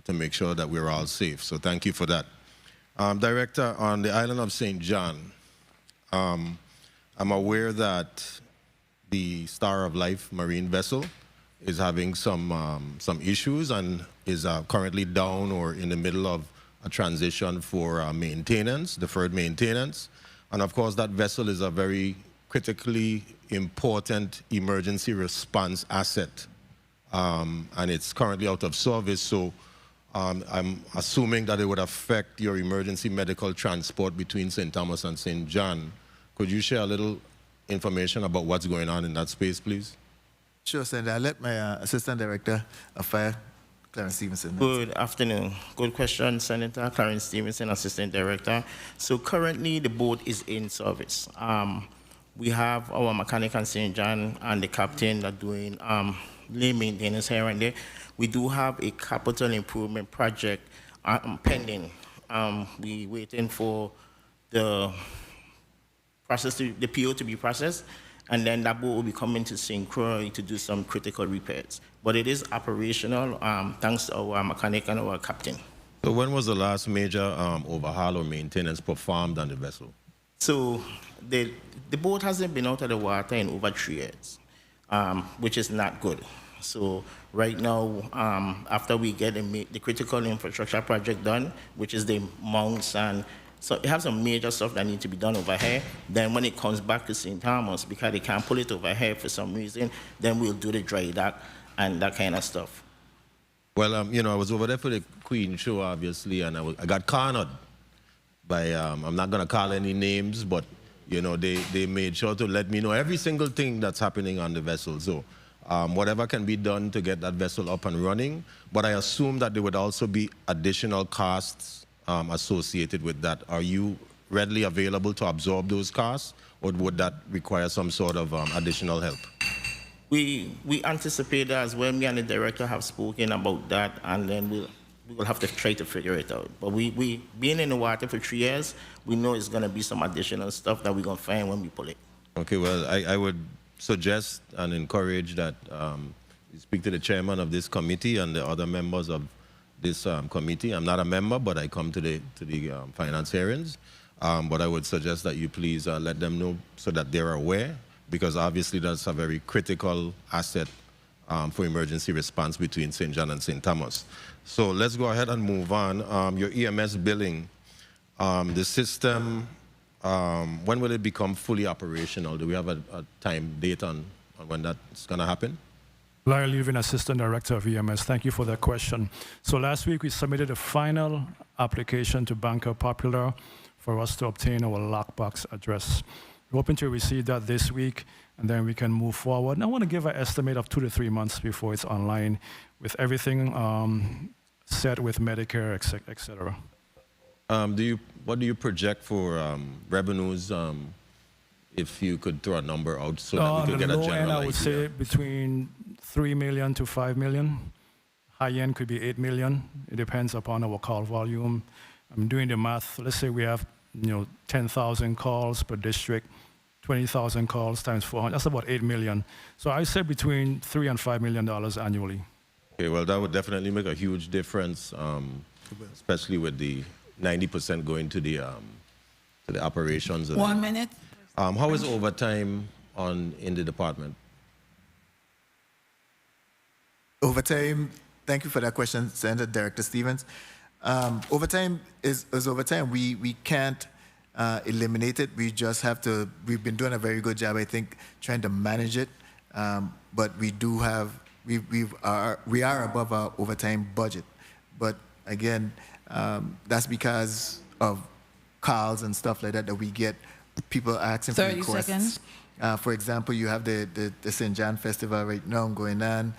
Speaker 8: to make sure that we're all safe. So thank you for that. Director, on the island of St. John, I'm aware that the Star of Life marine vessel is having some issues and is currently down or in the middle of a transition for maintenance, deferred maintenance. And of course, that vessel is a very critically important emergency response asset. And it's currently out of service, so I'm assuming that it would affect your emergency medical transport between St. Thomas and St. John. Could you share a little information about what's going on in that space, please?
Speaker 21: Sure, Senator. I'll let my Assistant Director of Fire, Clarence Stevenson.
Speaker 26: Good afternoon. Good question, Senator. Clarence Stevenson, Assistant Director. So currently the boat is in service. We have our mechanic and St. John and the captain are doing lay maintenance here and there. We do have a capital improvement project pending. We're waiting for the the PO to be processed, and then that boat will be coming to St. Croix to do some critical repairs. But it is operational thanks to our mechanic and our captain.
Speaker 8: So when was the last major overhaul or maintenance performed on the vessel?
Speaker 26: So the boat hasn't been out of the water in over 3 years, which is not good. So right now, after we get the critical infrastructure project done, which is the mounts, and so it has some major stuff that needs to be done over here. Then when it comes back to St. Thomas, because they can't pull it over here for some reason, then we'll do the dry dock and that kind of stuff.
Speaker 8: Well, you know, I was over there for the Queen show, obviously, and I got cornered by, I'm not going to call any names, but, you know, they made sure to let me know every single thing that's happening on the vessel. So whatever can be done to get that vessel up and running, but I assume that there would also be additional costs associated with that. Are you readily available to absorb those costs, or would that require some sort of additional help?
Speaker 26: We anticipate that as well. Me and the director have spoken about that, and then we will have to try to figure it out. But we being in the water for 3 years, we know it's going to be some additional stuff that we're going to find when we pull it.
Speaker 8: Okay, well, I would suggest and encourage that you speak to the chairman of this committee and the other members of this committee. I'm not a member, but I come to the finance hearings. But I would suggest that you please let them know so that they're aware, because obviously that's a very critical asset for emergency response between St. John and St. Thomas. So let's go ahead and move on. Your EMS billing, the system, when will it become fully operational? Do we have a time date on when that's going to happen?
Speaker 25: Larry Levin, Assistant Director of EMS. Thank you for that question. So last week we submitted a final application to Banker Popular for us to obtain our lockbox address. We're hoping to receive that this week, and then we can move forward. And I want to give an estimate of 2 to 3 months before it's online, with everything set with Medicare, et cetera.
Speaker 8: What do you project for revenues? If you could throw a number out so that we could get a general idea.
Speaker 25: I would say between 3 million to 5 million. High end could be 8 million. It depends upon our call volume. I'm doing the math. Let's say we have 10,000 calls per district, 20,000 calls times 400. That's about 8 million. So I say between $3 and $5 million annually.
Speaker 8: Okay, well, that would definitely make a huge difference, especially with the 90% going to the operations.
Speaker 2: 1 minute.
Speaker 8: How is overtime in the department?
Speaker 21: Overtime, thank you for that question, Senator Director Stevens. Overtime is overtime. We can't eliminate it. We just have to, we've been doing a very good job, I think, trying to manage it. But we do have, we are above our overtime budget. But again, that's because of calls and stuff like that that we get, people asking for
Speaker 2: 30
Speaker 21: requests.
Speaker 2: seconds.
Speaker 21: For example, you have the St. John Festival right now going on.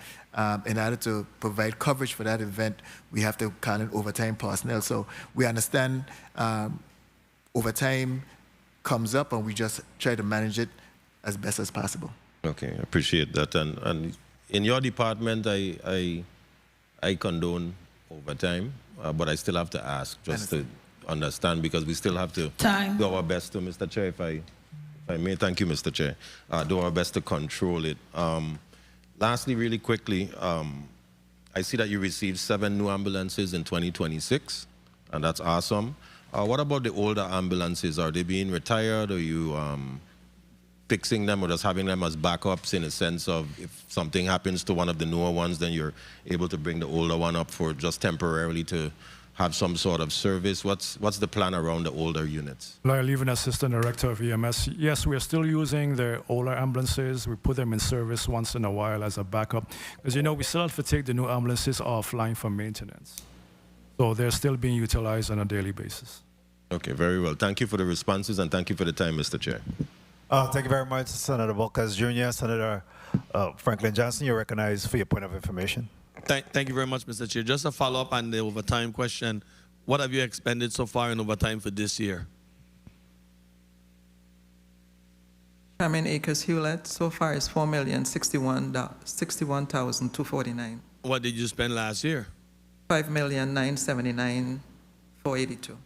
Speaker 21: In order to provide coverage for that event, we have to call in overtime personnel. So we understand overtime comes up, and we just try to manage it as best as possible.
Speaker 8: Okay, I appreciate that. And in your department, I condone overtime, but I still have to ask just to understand, because we still have to do our best to, Mr. Chair, if I may. Thank you, Mr. Chair. Do our best to control it. Lastly, really quickly, I see that you received 7 new ambulances in 2026, and that's awesome. What about the older ambulances? Are they being retired? Are you fixing them or just having them as backups, in a sense of if something happens to one of the newer ones, then you're able to bring the older one up for just temporarily to have some sort of service? What's the plan around the older units?
Speaker 25: Like Leaving Assistant Director of EMS, yes, we are still using the older ambulances. We put them in service once in a while as a backup. Because, we still have to take the new ambulances offline for maintenance. So they're still being utilized on a daily basis.
Speaker 8: Okay, very well. Thank you for the responses, and thank you for the time, Mr. Chair.
Speaker 1: Thank you very much, Senator Volkers Jr. Senator Franklin Johnson, you're recognized for your point of information.
Speaker 9: Thank you very much, Mr. Chair. Just a follow-up on the overtime question. What have you expended so far in overtime for this year?
Speaker 27: Chairman Akers Hewlett, so far is $4,061,249.
Speaker 9: What did you spend last year?
Speaker 27: $5,979,482.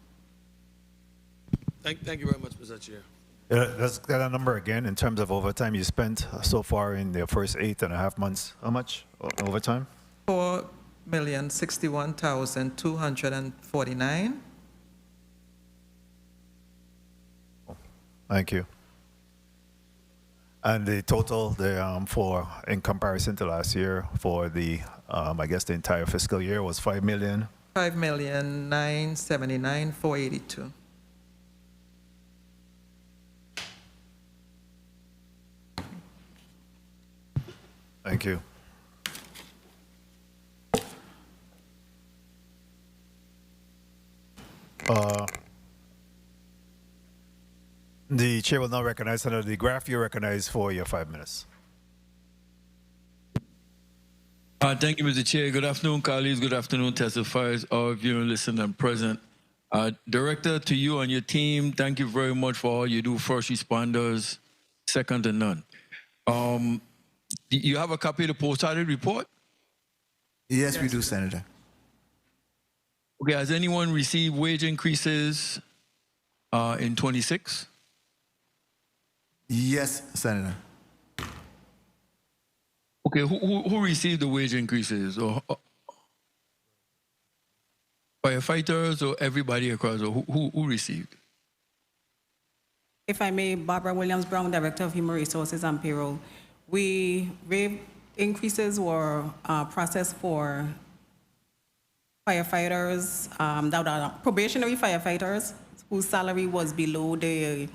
Speaker 9: Thank you very much, Mr. Chair.
Speaker 1: Let's get a number again in terms of overtime you spent so far in the first 8.5 months. How much overtime?
Speaker 27: $4,061,249.
Speaker 1: Thank you. And the total, for in comparison to last year, for the I guess the entire fiscal year was $5 million.
Speaker 27: $5,979,482.
Speaker 1: Thank you. The chair will now recognize Senator DeGraff. You're recognized for your 5 minutes.
Speaker 10: Thank you, Mr. Chair. Good afternoon, colleagues. Good afternoon, testifiers, all of you listening and present. Director, to you and your team, thank you very much for all you do. First responders, second to none. You have a copy of the post-audit report?
Speaker 21: Yes, we do, Senator.
Speaker 10: Okay, has anyone received wage increases in 26?
Speaker 21: Yes, Senator.
Speaker 10: Okay, who received the wage increases? Or firefighters or everybody across? Or who received?
Speaker 24: If I may, Barbara Williams-Brown, Director of Human Resources and Payroll. Wage increases were processed for firefighters, that are probationary firefighters whose salary was below the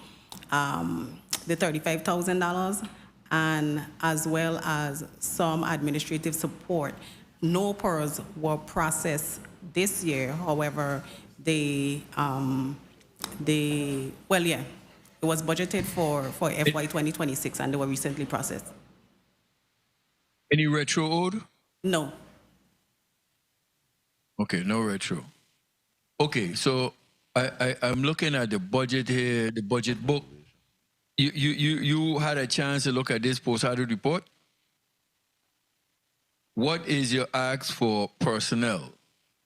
Speaker 24: $35,000, and as well as some administrative support. No PERS were processed this year. However, well, yeah, it was budgeted for FY 2026 and they were recently processed.
Speaker 10: Any retro owed?
Speaker 24: No.
Speaker 10: Okay, no retro. Okay, so I'm looking at the budget here, the budget book. You had a chance to look at this post-audit report? What is your ask for personnel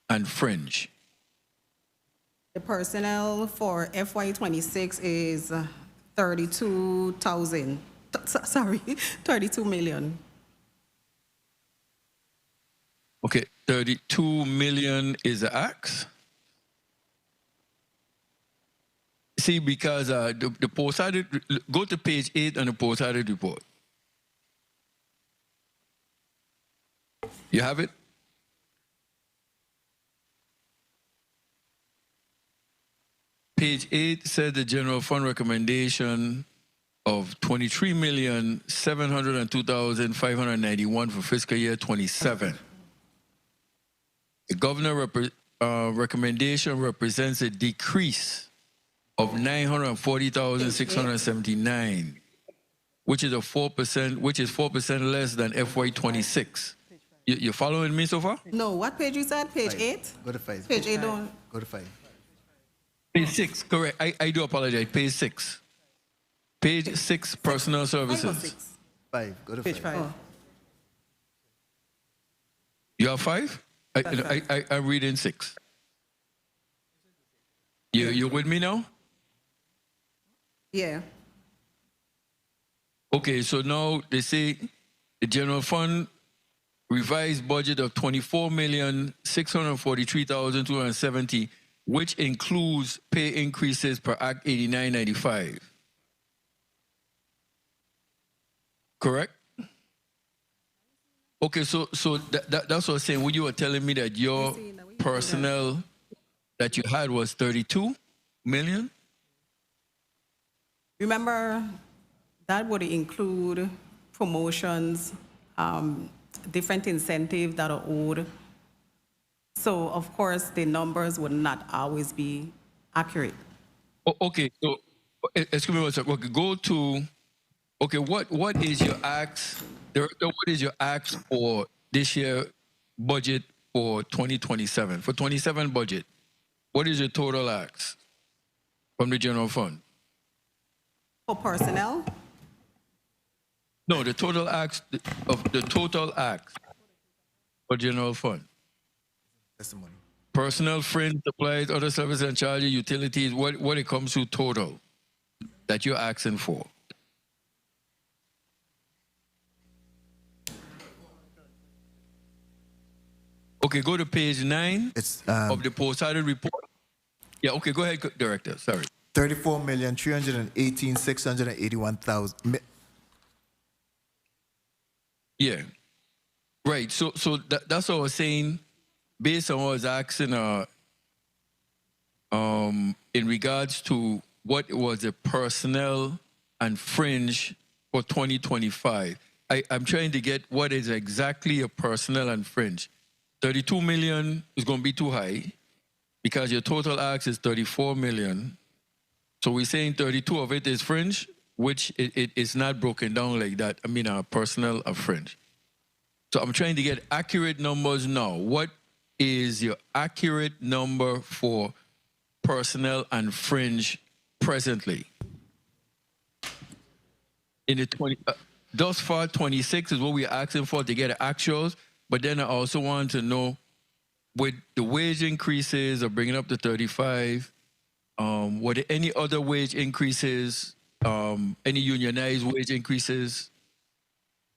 Speaker 10: and fringe?
Speaker 24: The personnel for FY 26 is 32,000. Sorry, 32 million.
Speaker 10: Okay, 32 million is the ask. See, because the post-audit, go to page 8 on the post-audit report. You have it? Page 8 said the general fund recommendation of 23,702,591 for fiscal year 27. The governor recommendation represents a decrease of 940,679, which is 4% less than FY 26. You following me so far?
Speaker 24: No, what page is that? Page 8?
Speaker 21: Go to 5.
Speaker 24: Page 8 don't.
Speaker 21: Go to 5.
Speaker 10: Page 6, correct. I do apologize. Page 6. Page 6, personnel services.
Speaker 21: 5. Go to 5.
Speaker 24: Page 5. Oh.
Speaker 10: You have 5? I'm reading 6. You with me now?
Speaker 24: Yeah.
Speaker 10: Okay, so now they say the general fund revised budget of 24,643,270, which includes pay increases per Act 8995. Correct? Okay, so that's what I'm saying. When you were telling me that your personnel that you had was 32 million?
Speaker 24: Remember, that would include promotions, different incentives that are owed. So, of course, the numbers would not always be accurate.
Speaker 10: Okay, so, excuse me one second. Okay, go to, okay, what is your ask, Director, what is your ask for this year budget for 2027? For 27 budget, what is your total ask from the general fund?
Speaker 24: For personnel?
Speaker 10: No, the total ask of the total ask for general fund.
Speaker 21: Testimony.
Speaker 10: Personnel, fringe, supplies, other services and charges, utilities, what it comes to total that you're asking for. Okay, go to page 9 of the post-audit report. Yeah, okay, go ahead, Director, sorry.
Speaker 21: 34,318,681,000.
Speaker 10: Yeah, right. So that's what I was saying. Based on what I was asking, in regards to what was the personnel and fringe for 2025, I'm trying to get what is exactly a personnel and fringe. 32 million is going to be too high because your total ask is 34 million. So we're saying 32 of it is fringe, which it is not broken down like that. I mean, personnel or fringe. So I'm trying to get accurate numbers now. What is your accurate number for personnel and fringe presently? In the 20, thus far, 26 is what we're asking for to get actuals. But then I also want to know, with the wage increases or bringing up to 35, were there any other wage increases, any unionized wage increases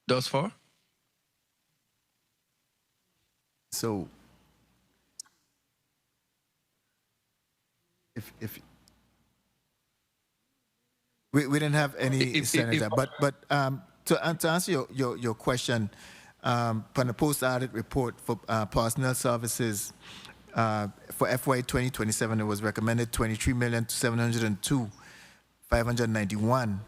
Speaker 10: thus far?
Speaker 21: So, if we didn't have any, Senator, but to answer your question, from the post-audit report for personnel services for FY 2027, it was recommended 23,702,591,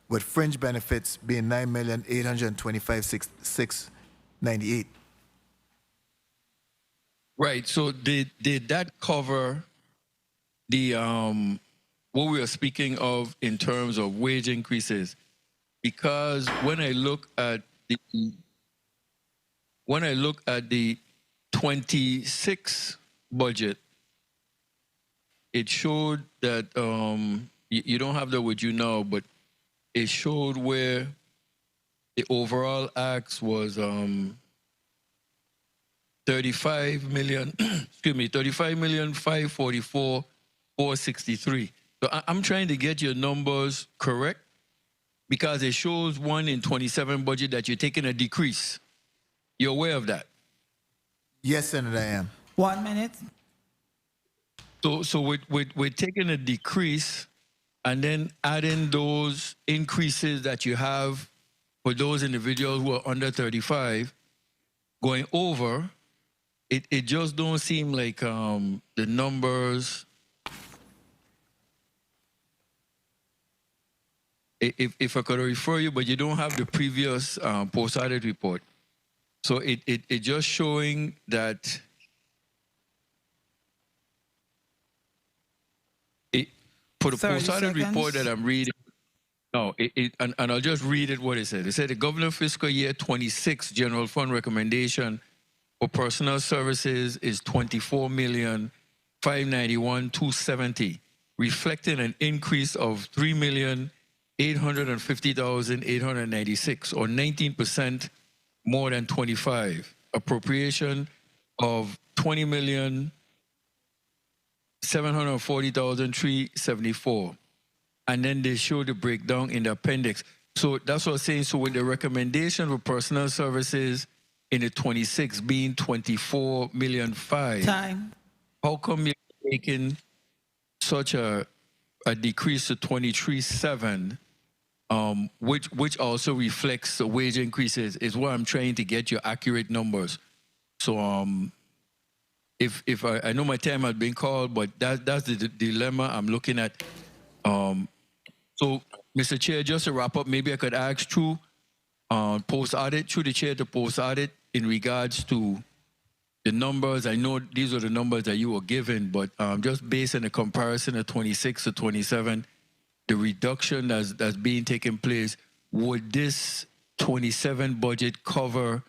Speaker 21: with fringe benefits being 9,825,698.
Speaker 10: Right. So did that cover the what we are speaking of in terms of wage increases, because when I look at the 26 budget, it showed that you don't have that with you now, but it showed where the overall ask was 35 million, excuse me, 35,544,463. So I'm trying to get your numbers correct because it shows one in 27 budget that you're taking a decrease. You're aware of that?
Speaker 21: Yes, Senator, I am.
Speaker 2: 1 minute.
Speaker 10: So we're taking a decrease and then adding those increases that you have for those individuals who are under 35, going over, it just don't seem like the numbers. If I could refer you, but you don't have the previous post-audit report. So it just showing that for the post-audit report that I'm reading, no, and I'll just read it what it said. It said the Governor Fiscal Year 26 General Fund recommendation for personnel services is 24,591,270, reflecting an increase of 3,850,896, or 19% more than 25. Appropriation of 20,740,374. And then they show the breakdown in the appendix. So that's what I'm saying. So with the recommendation for personnel services in the 26 being 24,000,005.
Speaker 2: Time.
Speaker 10: How come you're making such a decrease to 23,700, which also reflects the wage increases, is what I'm trying to get your accurate numbers. So if I know my time has been called, but that's the dilemma I'm looking at. So, Mr. Chair, just to wrap up, maybe I could ask through post-audit, through the chair to post-audit in regards to the numbers. I know these are the numbers that you were given, but just based on the comparison of 26 to 27, the reduction that's being taken place, would this 27 budget cover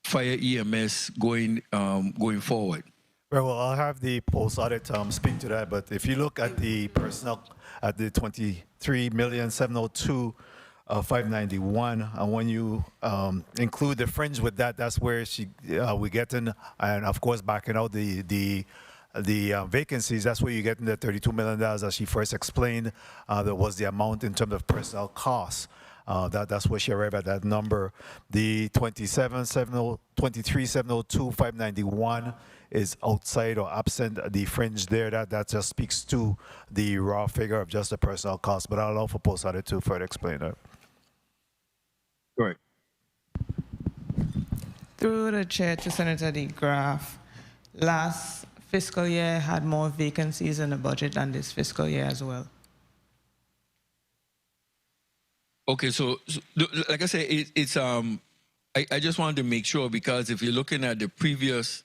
Speaker 10: fire EMS going forward?
Speaker 1: Well, I'll have the post-audit speak to that, but if you look at the personnel at the 23,702,591, and when you include the fringe with that, that's where we get in, and of course backing out the vacancies, that's where you get in the $32 million as she first explained. That was the amount in terms of personnel costs. That's where she arrived at that number. The 23,702,591 is outside or absent the fringe there. That just speaks to the raw figure of just the personnel cost. But I'll allow for post-audit to further explain that.
Speaker 10: Right.
Speaker 5: Through the chair to Senator DeGraff, last fiscal year had more vacancies in the budget than this fiscal year as well.
Speaker 10: Okay, so like I say, it's I just wanted to make sure, because if you're looking at the previous,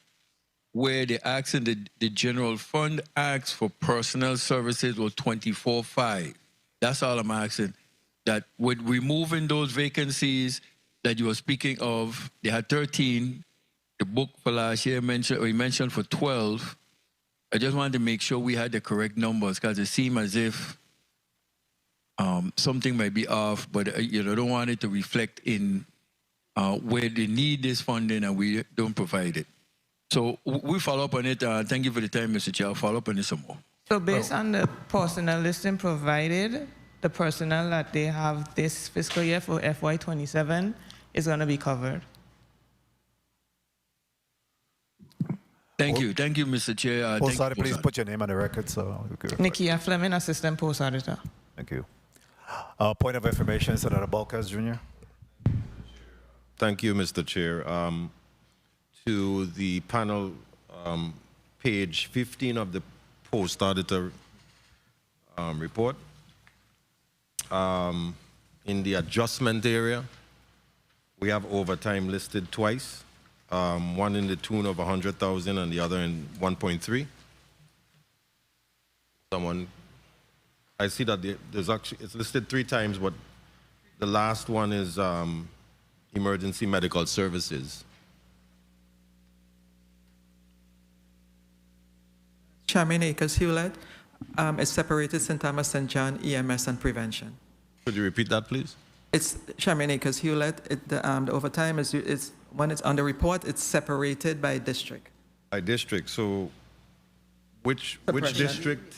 Speaker 10: where the ask in the general fund asked for personnel services was 24,500. That's all I'm asking. That with removing those vacancies that you were speaking of, they had 13. The book for last year mentioned for 12. I just wanted to make sure we had the correct numbers, because it seemed as if something might be off, but don't want it to reflect in where they need this funding and we don't provide it. So we follow up on it. Thank you for the time, Mr. Chair. I'll follow up on it some more.
Speaker 5: So based on the personnel listing provided, the personnel that they have this fiscal year for FY27 is going to be covered.
Speaker 10: Thank you, Mr. Chair.
Speaker 1: Post-audit, please put your name on the record. So
Speaker 5: Nikia Fleming, Assistant Post Auditor.
Speaker 1: Thank you. Point of information, Senator Balkas Jr.
Speaker 8: Thank you, Mr. Chair. To the panel, page 15 of the post-auditor report. In the adjustment area, we have overtime listed twice, one in the tune of 100,000 and the other in 1.3. Someone, I see that there's actually, it's listed 3 times, but the last one is emergency medical services.
Speaker 27: Chairman Akers Hewlett is separated St. Thomas, St. John, EMS, and prevention.
Speaker 8: Could you repeat that, please?
Speaker 27: It's Chairman Akers Hewlett. The overtime is when it's on the report, it's separated by district.
Speaker 8: By district. So which district?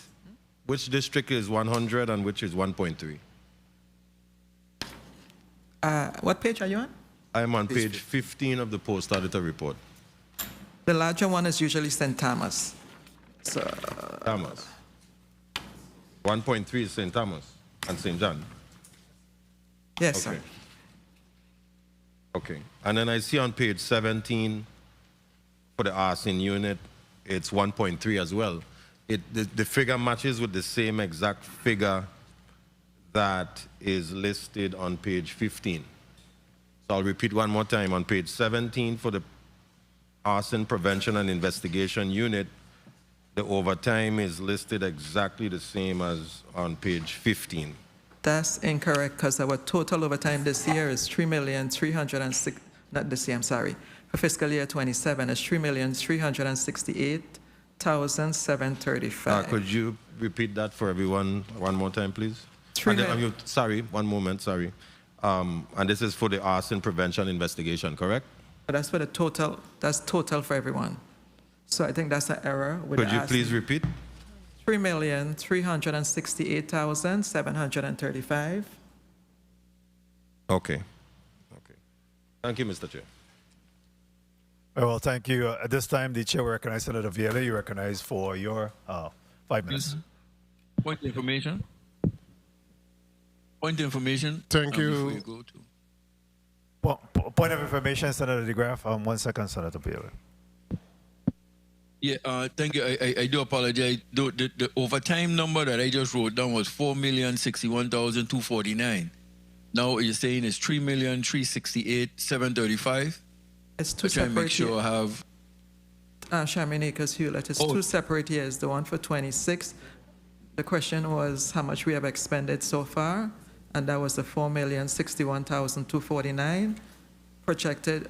Speaker 8: Which district is 100 and which is 1.3?
Speaker 27: What page are you on?
Speaker 8: I'm on page 15 of the post auditor report.
Speaker 27: The larger one is usually St. Thomas. So,
Speaker 8: Thomas. 1.3 is St. Thomas and St. John.
Speaker 27: Yes, sir.
Speaker 8: Okay. And then I see on page 17 for the arson unit, it's 1.3 as well. The figure matches with the same exact figure that is listed on page 15. So I'll repeat one more time. On page 17 for the arson prevention and investigation unit, the overtime is listed exactly the same as on page 15.
Speaker 27: that's incorrect because our total overtime this year is $3,306,000, not this year, I'm sorry. For fiscal year 27, it's $3,368,735.
Speaker 8: Could you repeat that for everyone one more time, please? Sorry, one moment, sorry. And this is for the arson prevention investigation, correct?
Speaker 27: But that's for the total, that's total for everyone. So I think that's an error.
Speaker 8: Could you please repeat?
Speaker 27: $3,368,735.
Speaker 8: Okay. Thank you, Mr. Chair.
Speaker 1: Well, thank you. At this time, the chair will recognize Senator Viola. You recognize for your 5 minutes.
Speaker 10: Point of information. Point of information.
Speaker 13: Thank you.
Speaker 10: Before you go to.
Speaker 1: Point of information, Senator DeGraff. 1 second, Senator Viola.
Speaker 10: Yeah, thank you. I do apologize. The overtime number that I just wrote down was 4,061,249. Now you're saying it's 3,368,735.
Speaker 27: It's two
Speaker 10: separate. Make sure
Speaker 27: years.
Speaker 10: I have.
Speaker 27: Chairman Akers Hewlett. It's two separate years. The one for 26. The question was how much we have expended so far, and that was the 4,061,249. Projected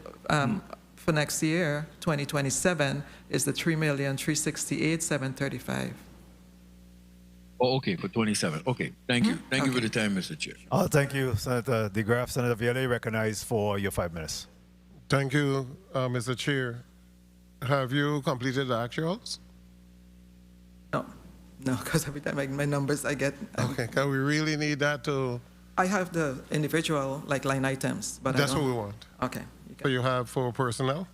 Speaker 27: for next year, 2027, is the 3,368,735.
Speaker 10: Oh, okay, for 27. Okay, thank you. Thank you for the time, Mr. Chair.
Speaker 1: Thank you, Senator DeGraff. Senator Viola, you recognize for your 5 minutes.
Speaker 13: Thank you, Mr. Chair. Have you completed the actuals?
Speaker 27: No, because every time my numbers I get.
Speaker 13: Okay, can we really need that to?
Speaker 27: I have the individual line items, but
Speaker 13: That's what we want.
Speaker 27: Okay.
Speaker 13: So you have for personnel?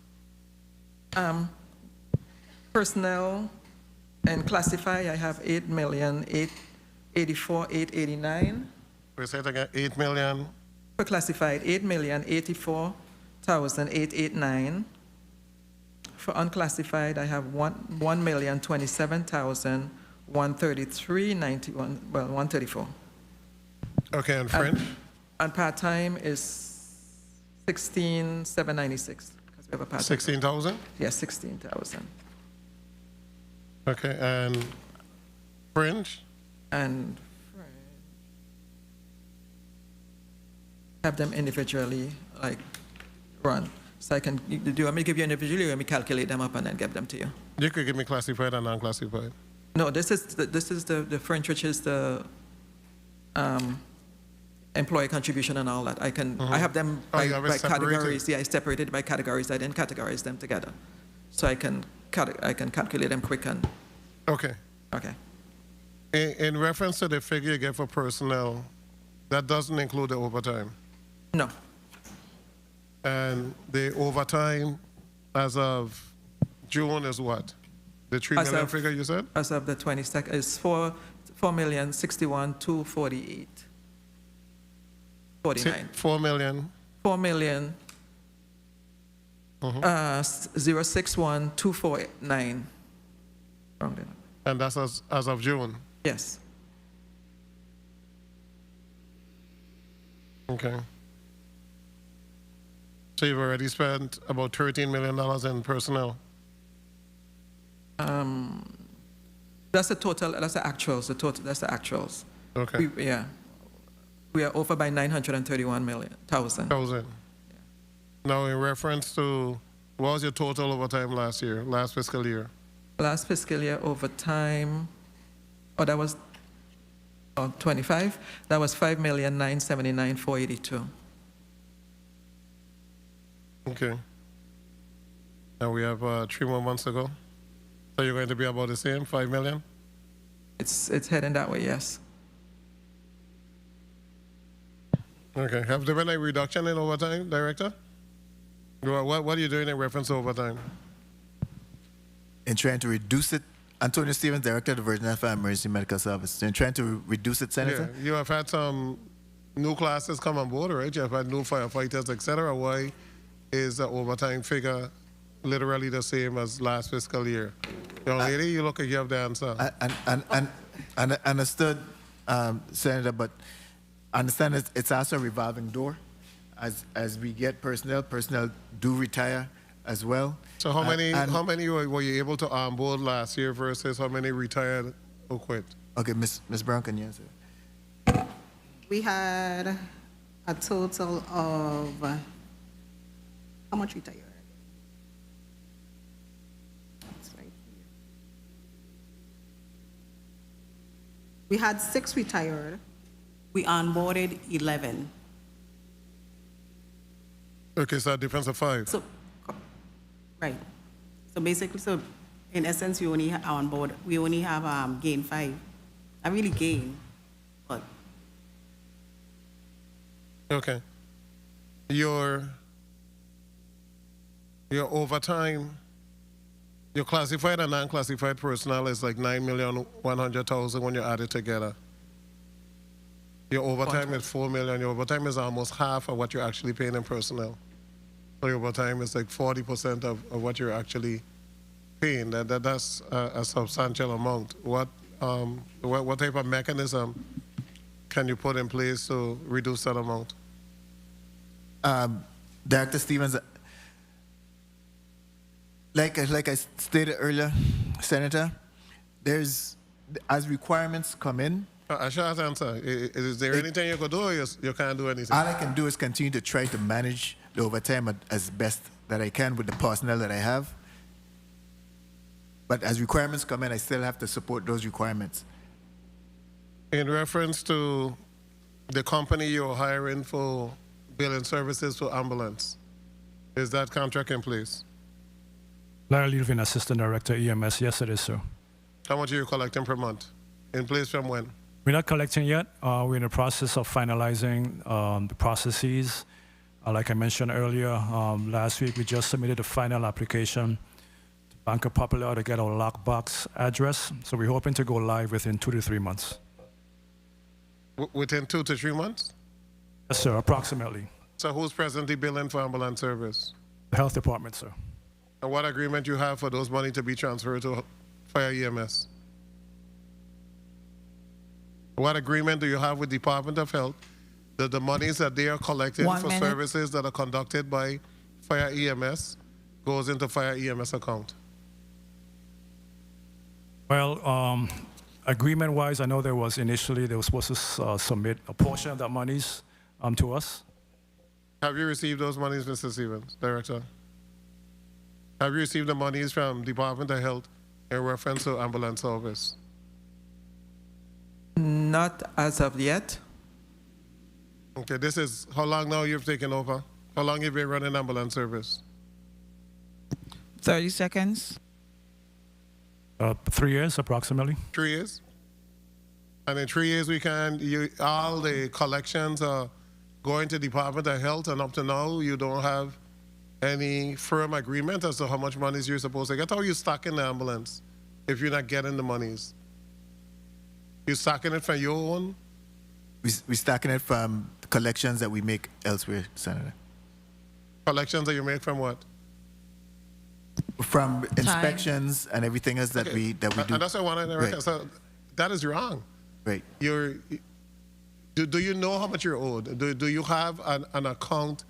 Speaker 27: Personnel and classify, I have 8,884,889.
Speaker 13: We say it again, 8 million.
Speaker 27: For classified, 8,084,889. For unclassified, I have 1,027,133.91. Well, 134.
Speaker 13: Okay, and French?
Speaker 27: And part-time is 16,796. Because we have a part-time.
Speaker 13: 16,000?
Speaker 27: Yes, 16,000.
Speaker 13: Okay, and French?
Speaker 27: And have them individually run. So I can, do you want me to give you individually or let me calculate them up and then give them to you?
Speaker 13: You could give me classified and non-classified.
Speaker 27: No, this is the French, which is the employee contribution and all that. I have them by categories. Yeah, I separated by categories. I didn't categorize them together. So I can calculate them quick and.
Speaker 13: Okay.
Speaker 27: Okay.
Speaker 13: In reference to the figure you get for personnel, that doesn't include the overtime?
Speaker 27: No.
Speaker 13: And the overtime as of June is what? The 3 million figure you said?
Speaker 27: As of the 22nd is 4,061,248. 49.
Speaker 13: 4 million.
Speaker 27: 4,000,000. 061,249.
Speaker 13: And that's as of June?
Speaker 27: Yes.
Speaker 13: Okay. So you've already spent about $13 million in personnel?
Speaker 27: That's the total. That's the actuals. The total. That's the actuals.
Speaker 13: Okay.
Speaker 27: We are over by 931,000.
Speaker 13: Now, in reference to, what was your total overtime last fiscal year?
Speaker 27: Last fiscal year overtime, that was 25. That was 5,979,482.
Speaker 13: Okay. Now we have 3 more months to go. So you're going to be about the same, 5 million?
Speaker 27: It's heading that way, yes.
Speaker 13: Okay. Have there been a reduction in overtime, Director? What are you doing in reference to overtime?
Speaker 21: In trying to reduce it, Antonio Stevens, Director of the Virgin Islands Emergency Medical Service. In trying to reduce it, Senator?
Speaker 13: Yeah. You have had some new classes come on board, right? You have had new firefighters, etc. Why is the overtime figure literally the same as last fiscal year? Young lady, you look like you have the answer.
Speaker 21: And understood, Senator, but understand it's also a revolving door. As we get personnel do retire as well.
Speaker 13: So how many were you able to onboard last year versus how many retired or quit?
Speaker 21: Okay, Ms. Brown, can you answer?
Speaker 24: We had a total of, how much retired? That's right here. We had 6 retired. We onboarded 11.
Speaker 13: Okay, so a difference of 5.
Speaker 24: So, right. So basically, in essence, we only have on board, we only have gain 5. I really gain, but.
Speaker 13: Okay. Your overtime, your classified and non-classified personnel is like 9,100,000 when you add it together. Your overtime is 4 million. Your overtime is almost half of what you're actually paying in personnel. So your overtime is like 40% of what you're actually paying. That's a substantial amount. What type of mechanism can you put in place to reduce that amount?
Speaker 21: Director Stevens, like I stated earlier, Senator, as requirements come in.
Speaker 13: I should answer. Is there anything you can do, or you can't do anything?
Speaker 21: All I can do is continue to try to manage the overtime as best that I can with the personnel that I have. But as requirements come in, I still have to support those requirements.
Speaker 13: In reference to the company you're hiring for billing services for ambulance, is that contract in place?
Speaker 25: Larry Levin, Assistant Director, EMS. Yes, it is, sir.
Speaker 13: How much are you collecting per month? In place from when?
Speaker 25: We're not collecting yet. We're in the process of finalizing the processes. Like I mentioned earlier, last week we just submitted a final application to Banco Popular to get our lockbox address. So we're hoping to go live within 2 to 3 months.
Speaker 13: Within 2 to 3 months?
Speaker 25: Yes, sir, approximately.
Speaker 13: So who's presently billing for ambulance service?
Speaker 25: The health department, sir.
Speaker 13: And what agreement you have for those money to be transferred to Fire EMS? What agreement do you have with Department of Health that the monies that they are collecting for services that are conducted by Fire EMS goes into Fire EMS account?
Speaker 25: Well, agreement-wise, I know they were supposed to submit a portion of that monies to us.
Speaker 13: Have you received those monies, Mr. Stevens, Director? Have you received the monies from Department of Health in reference to ambulance service?
Speaker 27: Not as of yet.
Speaker 13: Okay, this is how long now you've taken over? How long have you been running ambulance service?
Speaker 2: 30 seconds.
Speaker 25: 3 years, approximately.
Speaker 13: 3 years? And in 3 years, all the collections are going to Department of Health, and up to now, you don't have any firm agreement as to how much monies you're supposed to get. How are you stocking the ambulance if you're not getting the monies? You stocking it from your own?
Speaker 21: We're stocking it from collections that we make elsewhere, Senator.
Speaker 13: Collections that you make from what?
Speaker 21: From inspections and everything else that we do.
Speaker 13: And that's what I wanted to reckon.
Speaker 21: Right.
Speaker 13: So that is wrong.
Speaker 21: Right.
Speaker 13: Do you know how much you're owed? Do you have an account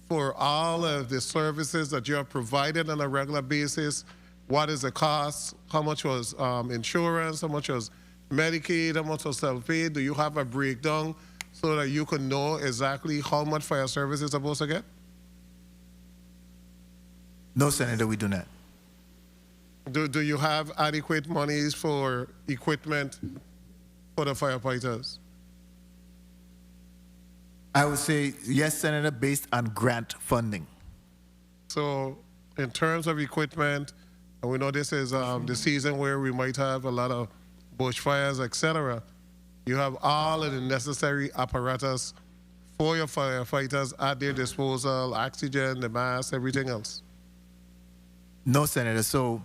Speaker 13: for all of the services that you have provided on a regular basis what is the cost, how much was insurance, how much was Medicaid, how much was self-paid? Do you have a breakdown so that you can know exactly how much fire service is supposed to get?
Speaker 21: No, Senator, we do not.
Speaker 13: Do you have adequate monies for equipment for the firefighters?
Speaker 21: I would say yes, Senator, based on grant funding.
Speaker 13: So in terms of equipment, and we know this is the season where we might have a lot of bushfires, etc. You have all of the necessary apparatus for your firefighters at their disposal, oxygen, the masks, everything else.
Speaker 21: No, Senator. So,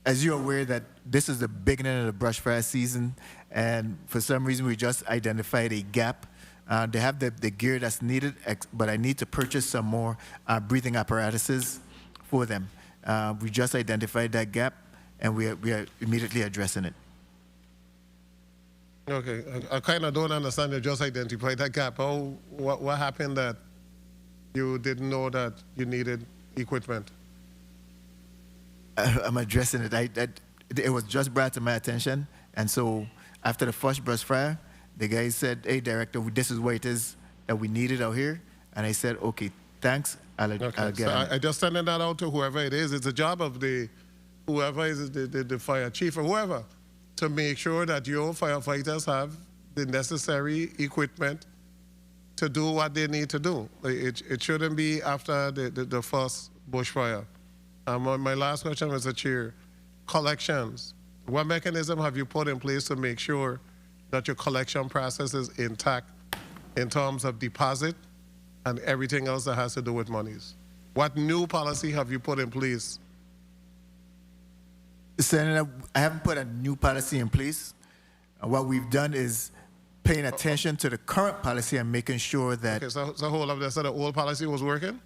Speaker 21: as you're aware that this is the beginning of the brush fire season, and for some reason we just identified a gap. They have the gear that's needed, but I need to purchase some more breathing apparatuses for them. We just identified that gap, and we are immediately addressing it.
Speaker 13: Okay, I kind of don't understand. You just identified that gap. What happened that you didn't know that you needed equipment?
Speaker 21: I'm addressing it. It was just brought to my attention, and so after the first brush fire, the guy said, "Hey, Director, this is what it is that we needed out here," and I said, "Okay, thanks. I'll get
Speaker 13: so
Speaker 21: it."
Speaker 13: I just sending that out to whoever it is. It's the job of whoever is the fire chief or whoever to make sure that your firefighters have the necessary equipment to do what they need to do. It shouldn't be after the first bushfire. My last question, Mr. Chair, collections. What mechanism have you put in place to make sure that your collection process is intact in terms of deposit and everything else that has to do with monies? What new policy have you put in place?
Speaker 21: Senator, I haven't put a new policy in place. What we've done is paying attention to the current policy and making sure that...
Speaker 13: Okay, so hold up there. So the old policy was working?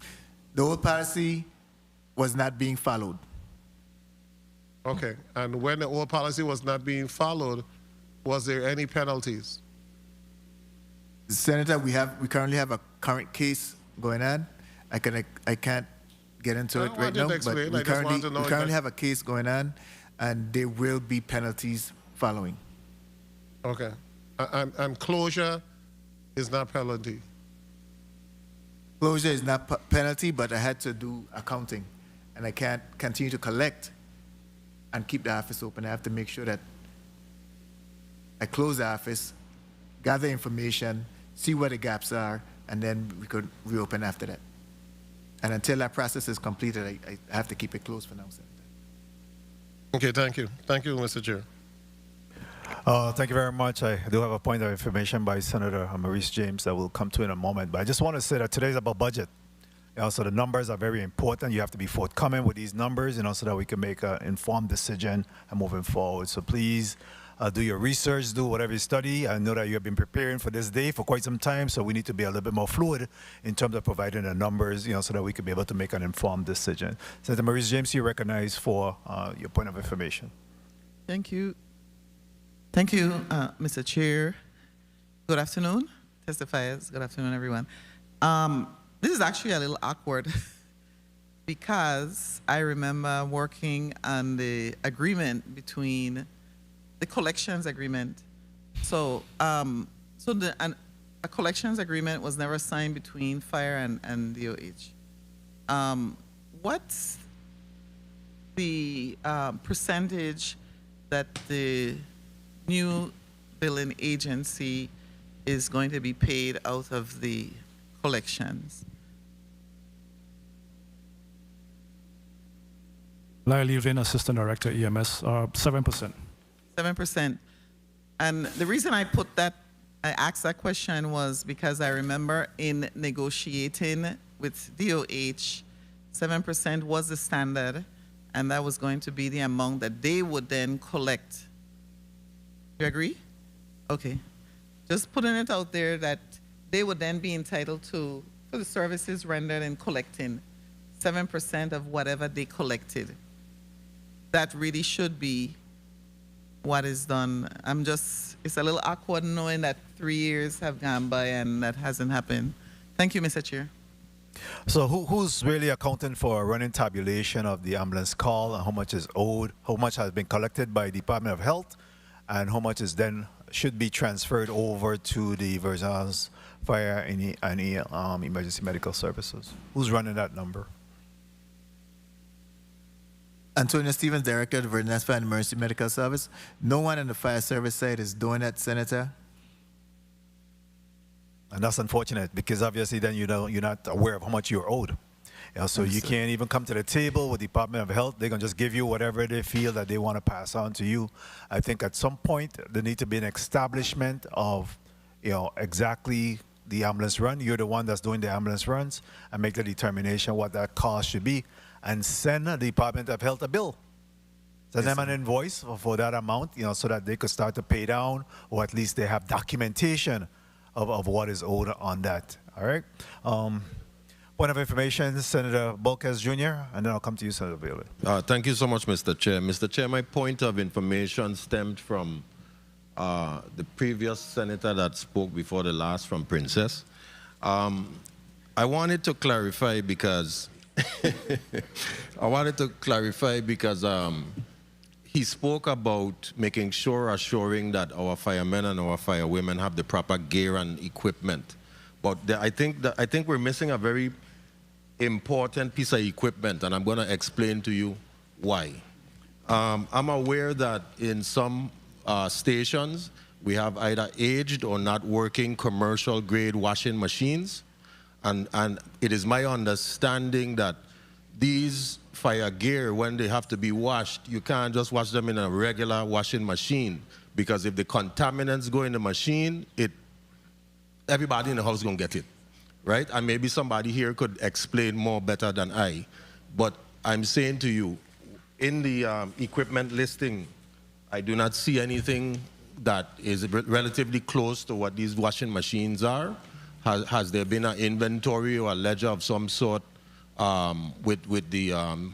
Speaker 21: The old policy was not being followed.
Speaker 13: Okay, and when the old policy was not being followed, was there any penalties?
Speaker 21: Senator, we currently have a current case going on. I can't get into it right now, but we currently have a case going on, and there will be penalties following.
Speaker 13: Okay, and closure is not penalty?
Speaker 21: Closure is not penalty, but I had to do accounting, and I can't continue to collect and keep the office open. I have to make sure that I close the office, gather information, see where the gaps are, and then we could reopen after that. And until that process is completed, I have to keep it closed for now, Senator.
Speaker 13: Okay, thank you. Thank you, Mr. Chair.
Speaker 1: Thank you very much. I do have a point of information by Senator Maurice James that we'll come to in a moment. But I just want to say that today is about budget. So the numbers are very important. You have to be forthcoming with these numbers, so that we can make an informed decision and moving forward. So please do your research, do whatever you study. I know that you have been preparing for this day for quite some time, so we need to be a little bit more fluid in terms of providing the numbers, so that we can be able to make an informed decision. Senator Maurice James, you recognize for your point of information.
Speaker 2: Thank you. Thank you, Mr. Chair. Good afternoon, testifiers. Good afternoon, everyone. This is actually a little awkward because I remember working on the agreement between the collections agreement. So, a collections agreement was never signed between fire and DOH. What's the percentage that the new billing agency is going to be paid out of the collections?
Speaker 25: Larry Levin, Assistant Director, EMS, 7%.
Speaker 2: 7%. And the reason I asked that question was because I remember in negotiating with DOH, 7% was the standard, and that was going to be the amount that they would then collect. You agree? Okay. Just putting it out there that they would then be entitled to, for the services rendered in collecting, 7% of whatever they collected. That really should be what is done. It's a little awkward knowing that 3 years have gone by and that hasn't happened. Thank you, Mr. Chair.
Speaker 1: So who's really accounting for running tabulation of the ambulance call and how much is owed, how much has been collected by Department of Health, and how much is then should be transferred over to the Virgin Islands Fire and Emergency Medical Services? Who's running that number?
Speaker 21: Antonio Stevens, Director of the Virgin Islands Fire and Emergency Medical Service. No one on the fire service side is doing that, Senator.
Speaker 1: And that's unfortunate because obviously then you're not aware of how much you're owed. So you can't even come to the table with Department of Health. They're going to just give you whatever they feel that they want to pass on to you. I think at some point there need to be an establishment of, exactly the ambulance run. You're the one that's doing the ambulance runs, and make the determination what that cost should be, and send the Department of Health a bill. Send them an invoice for that amount, so that they could start to pay down, or at least they have documentation of what is owed on that. All right. Point of information, Senator Bolkes Jr., and then I'll come to you, Senator Bailey.
Speaker 8: Thank you so much, Mr. Chair. Mr. Chair, my point of information stemmed from the previous senator that spoke before the last, from Princess. I wanted to clarify because he spoke about making sure, assuring that our firemen and our firewomen have the proper gear and equipment. But I think we're missing a very important piece of equipment, and I'm going to explain to you why. I'm aware that in some stations, we have either aged or not working commercial grade washing machines. And it is my understanding that these fire gear, when they have to be washed, you can't just wash them in a regular washing machine, because if the contaminants go in the machine, everybody in the house is going to get it, right? And maybe somebody here could explain more better than I. But I'm saying to you, in the equipment listing, I do not see anything that is relatively close to what these washing machines are. Has there been an inventory or a ledger of some sort with the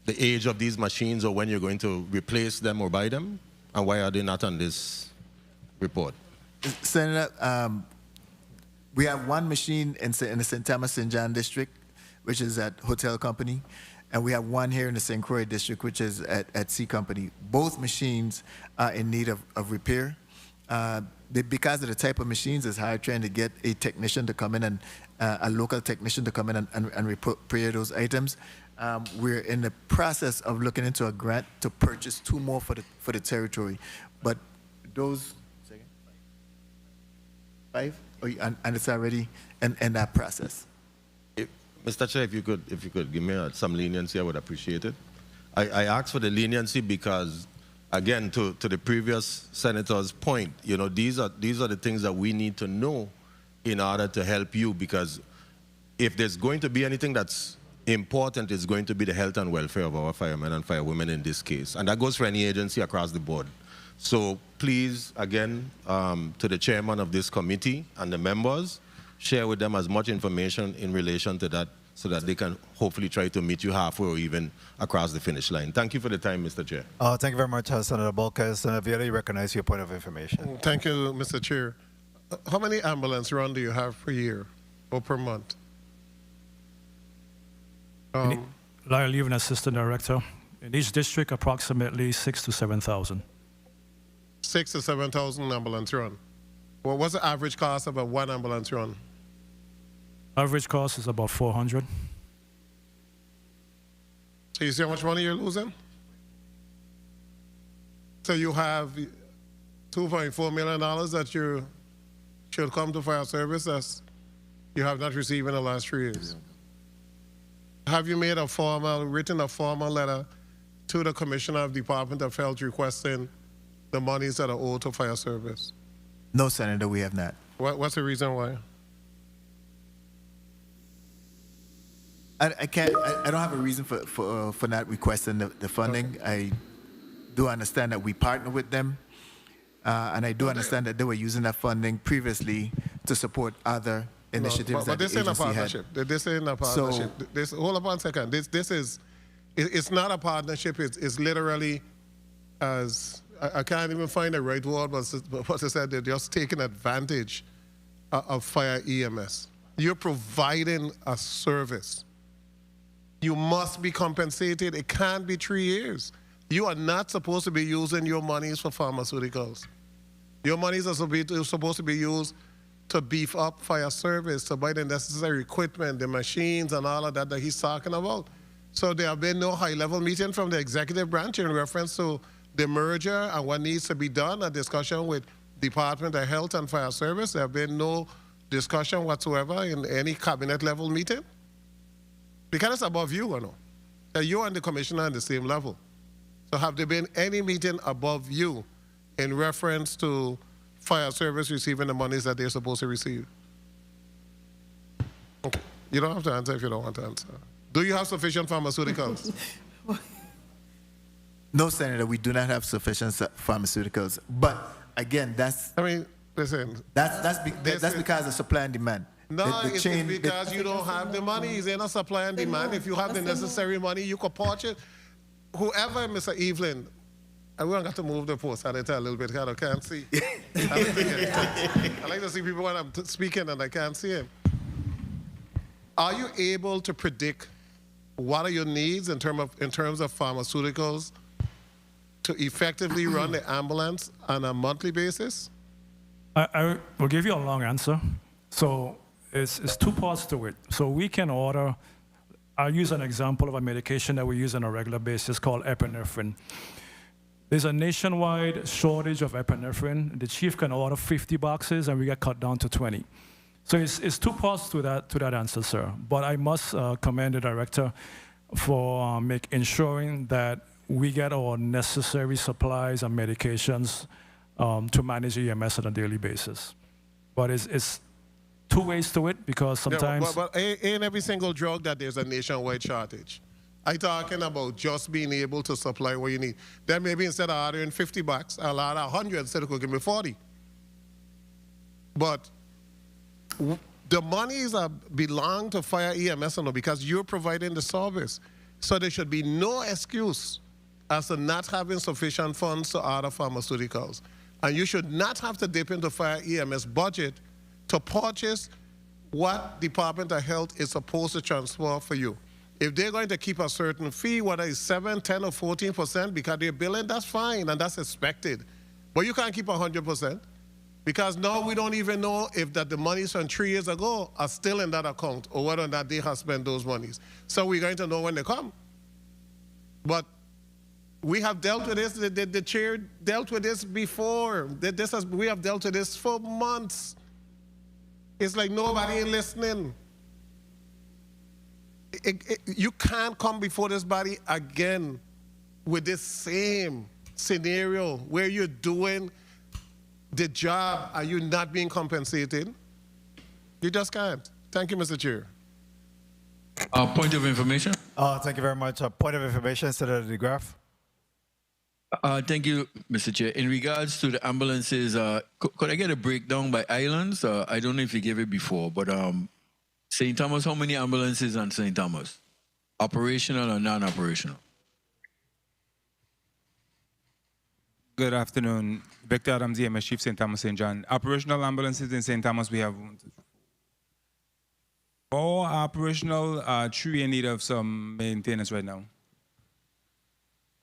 Speaker 8: age of these machines, or when you're going to replace them or buy them? And why are they not on this report?
Speaker 21: Senator, we have one machine in the St. Thomas St. John district, which is at Hotel Company, and we have one here in the St. Croix district, which is at C Company. Both machines are in need of repair. Because of the type of machines, it's hard trying to get a technician to come in and a local technician to come in and repair those items. We're in the process of looking into a grant to purchase 2 more for the territory, but those 5, and it's already in that process.
Speaker 8: Mr. Chair, if you could give me some leniency, I would appreciate it. I asked for the leniency because, again, to the previous senator's point, these are the things that we need to know in order to help you, because if there's going to be anything that's important, it's going to be the health and welfare of our firemen and firewomen in this case. And that goes for any agency across the board. So please, again, to the chairman of this committee and the members, share with them as much information in relation to that so that they can hopefully try to meet you halfway or even across the finish line. Thank you for the time, Mr. Chair.
Speaker 1: Thank you very much, Senator Bolkes. Senator Vieira, you recognize your point of information.
Speaker 13: Thank you, Mr. Chair. How many ambulance runs do you have per year or per month?
Speaker 25: Lyle, you're an assistant director. In each district, approximately 6,000 to 7,000.
Speaker 13: 6,000 to 7,000 ambulance run. Well, what's the average cost of a 1 ambulance run?
Speaker 25: Average cost is about 400.
Speaker 13: So you see how much money you're losing? So you have $2.4 million that you should come to fire service that you have not received in the last 3 years. Have you made written a formal letter to the Commissioner of Department of Health requesting the monies that are owed to fire service?
Speaker 21: No, Senator, we have not.
Speaker 13: What's the reason why?
Speaker 21: I don't have a reason for not requesting the funding. I do understand that we partner with them, and I do understand that they were using that funding previously to support other initiatives that the agency had.
Speaker 13: This ain't a partnership. Hold on a second. It's not a partnership. It's literally, as I can't even find the right word, but what I said, they're just taking advantage of fire EMS. You're providing a service. You must be compensated. It can't be 3 years. You are not supposed to be using your monies for pharmaceuticals. Your monies are supposed to be used to beef up fire service, to buy the necessary equipment, the machines and all of that that he's talking about. So there have been no high-level meeting from the executive branch in reference to the merger and what needs to be done, a discussion with Department of Health and Fire Service. There have been no discussion whatsoever in any cabinet-level meeting. Because it's above you, or no? You and the commissioner are on the same level. So have there been any meeting above you in reference to fire service receiving the monies that they're supposed to receive? Okay. You don't have to answer if you don't want to answer. Do you have sufficient pharmaceuticals?
Speaker 21: No, Senator, we do not have sufficient pharmaceuticals. But again, that's.
Speaker 13: I mean, listen.
Speaker 21: That's because of supply and demand.
Speaker 13: No, it's because you don't have the money. There's no supply and demand. If you have the necessary money, you could purchase. Whoever, Mr. Evelyn, we don't got to move the post editor a little bit because I can't see. I like to see people when I'm speaking and I can't see him. Are you able to predict what are your needs in terms of pharmaceuticals to effectively run the ambulance on a monthly basis?
Speaker 25: I will give you a long answer. So it's two parts to it. So we can order, I'll use an example of a medication that we use on a regular basis called epinephrine. There's a nationwide shortage of epinephrine. The chief can order 50 boxes and we get cut down to 20. So it's two parts to that answer, sir. But I must commend the director for ensuring that we get our necessary supplies and medications to manage EMS on a daily basis. But it's two ways to it because sometimes...
Speaker 13: Yeah, but in every single drug that there's a nationwide shortage. I'm talking about just being able to supply what you need. Then maybe instead of ordering 50 bucks, I'll order 100 instead of give me 40. But the monies belong to Fire EMS because you're providing the service. So there should be no excuse as to not having sufficient funds to order pharmaceuticals. And you should not have to dip into Fire EMS budget to purchase what Department of Health is supposed to transfer for you. If they're going to keep a certain fee, whether it's 7, 10, or 14% because they're billing, that's fine and that's expected. But you can't keep 100% because now we don't even know if that the monies from 3 years ago are still in that account or whether or not they have spent those monies. So we're going to know when they come. But we have dealt with this, the chair dealt with this before. We have dealt with this for months. It's like nobody is listening. You can't come before this body again with this same scenario where you're doing the job and you're not being compensated. You just can't. Thank you, Mr. Chair.
Speaker 10: Point of information.
Speaker 1: Thank you very much. Point of information, Senator DeGraff.
Speaker 10: Thank you, Mr. Chair. In regards to the ambulances, could I get a breakdown by islands? I don't know if you gave it before, but St. Thomas, how many ambulances on St. Thomas? Operational or non-operational?
Speaker 29: Good afternoon. Victor Adams, EMS Chief, St. Thomas, St. John. Operational ambulances in St. Thomas, we have 4 operational, 3 in need of some maintenance right now.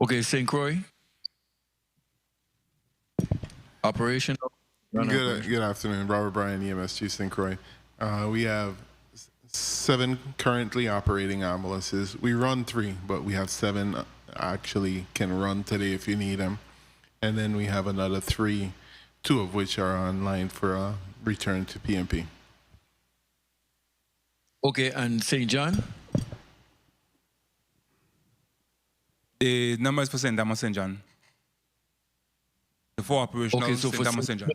Speaker 10: Okay, St. Croix? Operational?
Speaker 22: Good afternoon. Robert Bryan, EMS Chief, St. Croix. We have 7 currently operating ambulances. We run 3, but we have 7 actually can run today if you need them. And then we have another 3, 2 of which are online for a return to PMP.
Speaker 10: Okay, and St. John?
Speaker 29: The numbers for St. Thomas, St. John. The 4 operational,
Speaker 10: okay, so
Speaker 29: St. Thomas, St. John.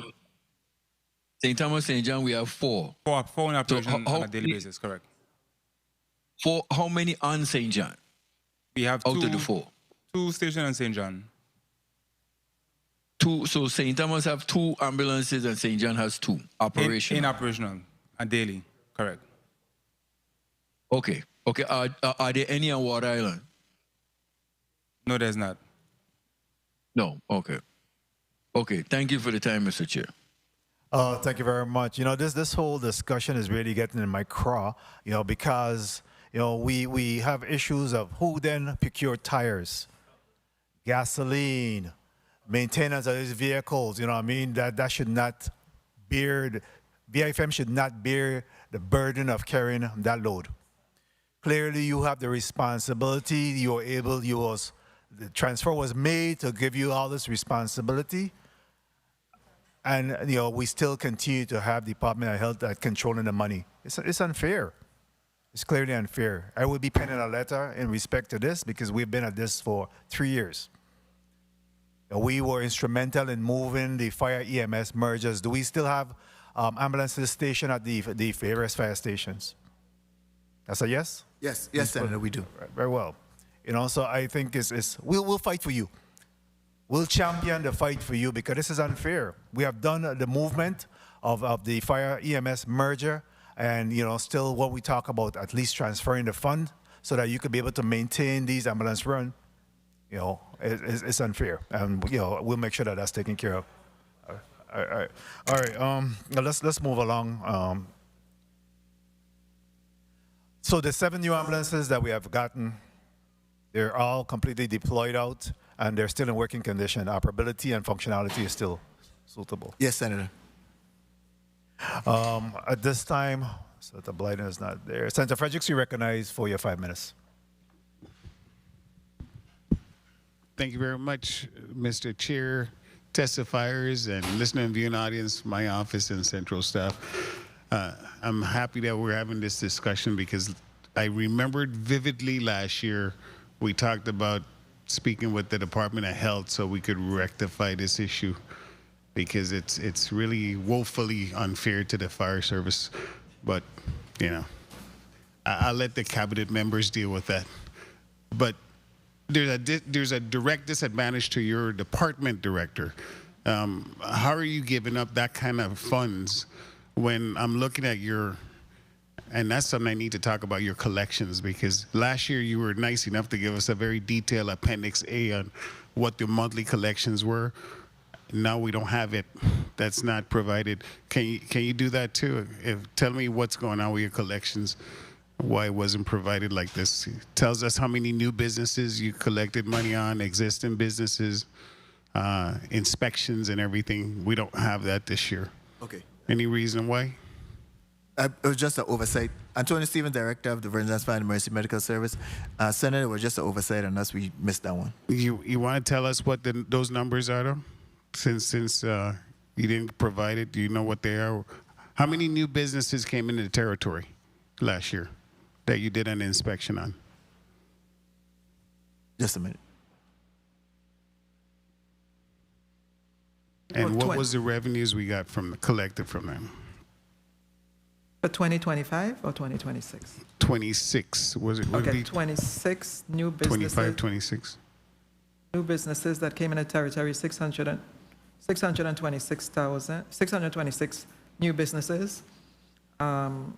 Speaker 10: St. Thomas, St. John, we have 4.
Speaker 29: 4 in operation
Speaker 10: so
Speaker 29: on a daily basis, correct.
Speaker 10: 4, how many on St. John?
Speaker 29: We have
Speaker 10: out of the 4.
Speaker 29: 2 stations on St. John.
Speaker 10: 2, so St. Thomas have 2 ambulances and St. John has 2 operational.
Speaker 29: In operational and daily, correct.
Speaker 10: Okay. Okay. Are there any on Water Island?
Speaker 29: No, there's not.
Speaker 10: No. Okay. Okay. Thank you for the time, Mr. Chair.
Speaker 1: Thank you very much. You know, this whole discussion is really getting in my craw, you know, because, you know, we have issues of who then procure tires, gasoline, maintenance of these vehicles, you know what I mean? That should not bear, VIFM should not bear the burden of carrying that load. Clearly, you have the responsibility, the transfer was made to give you all this responsibility. And, you know, we still continue to have the Department of Health controlling the money. It's unfair. It's clearly unfair. I will be penning a letter in respect to this because we've been at this for 3 years. We were instrumental in moving the fire EMS mergers. Do we still have ambulances stationed at the various fire stations? That's a yes?
Speaker 21: Yes, Senator, we do.
Speaker 1: Right, very well. You know, so I think we'll fight for you. We'll champion the fight for you because this is unfair. We have done the movement of the fire EMS merger and, you know, still what we talk about, at least transferring the fund so that you could be able to maintain these ambulance run, you know, it's unfair. And, you know, we'll make sure that that's taken care of. All right, now let's move along. So the 7 new ambulances that we have gotten, they're all completely deployed out, and they're still in working condition. Operability and functionality is still suitable.
Speaker 21: Yes, Senator.
Speaker 1: At this time, Senator Blyden is not there. Senator Fredericks, you recognize for your 5 minutes.
Speaker 6: Thank you very much, Mr. Chair, testifiers, and listener and viewing audience, my office and central staff. I'm happy that we're having this discussion because I remembered vividly last year we talked about speaking with the Department of Health so we could rectify this issue because it's really woefully unfair to the fire service. But, you know, I'll let the cabinet members deal with that. But there's a direct disadvantage to your department director. How are you giving up that kind of funds when I'm looking at and that's something I need to talk about, your collections, because last year you were nice enough to give us a very detailed Appendix A on what the monthly collections were. Now we don't have it. That's not provided. Can you do that too? Tell me what's going on with your collections, why it wasn't provided like this. It tells us how many new businesses you collected money on, existing businesses, inspections and everything. We don't have that this year.
Speaker 21: Okay.
Speaker 6: Any reason why?
Speaker 21: It was just an oversight. Antonio Stevens, Director of the Virgin Islands Fire and Mercy Medical Service. Senator, it was just an oversight unless we missed that one.
Speaker 6: You want to tell us what those numbers are, though? Since you didn't provide it, do you know what they are? How many new businesses came into the territory last year that you did an inspection on?
Speaker 21: Just a minute.
Speaker 6: And what was the revenues we got collected from them?
Speaker 27: For 2025 or 2026?
Speaker 6: 26. Was it?
Speaker 27: Okay, 26 new businesses.
Speaker 6: 25, 26.
Speaker 27: New businesses that came in the territory, 626 new businesses. And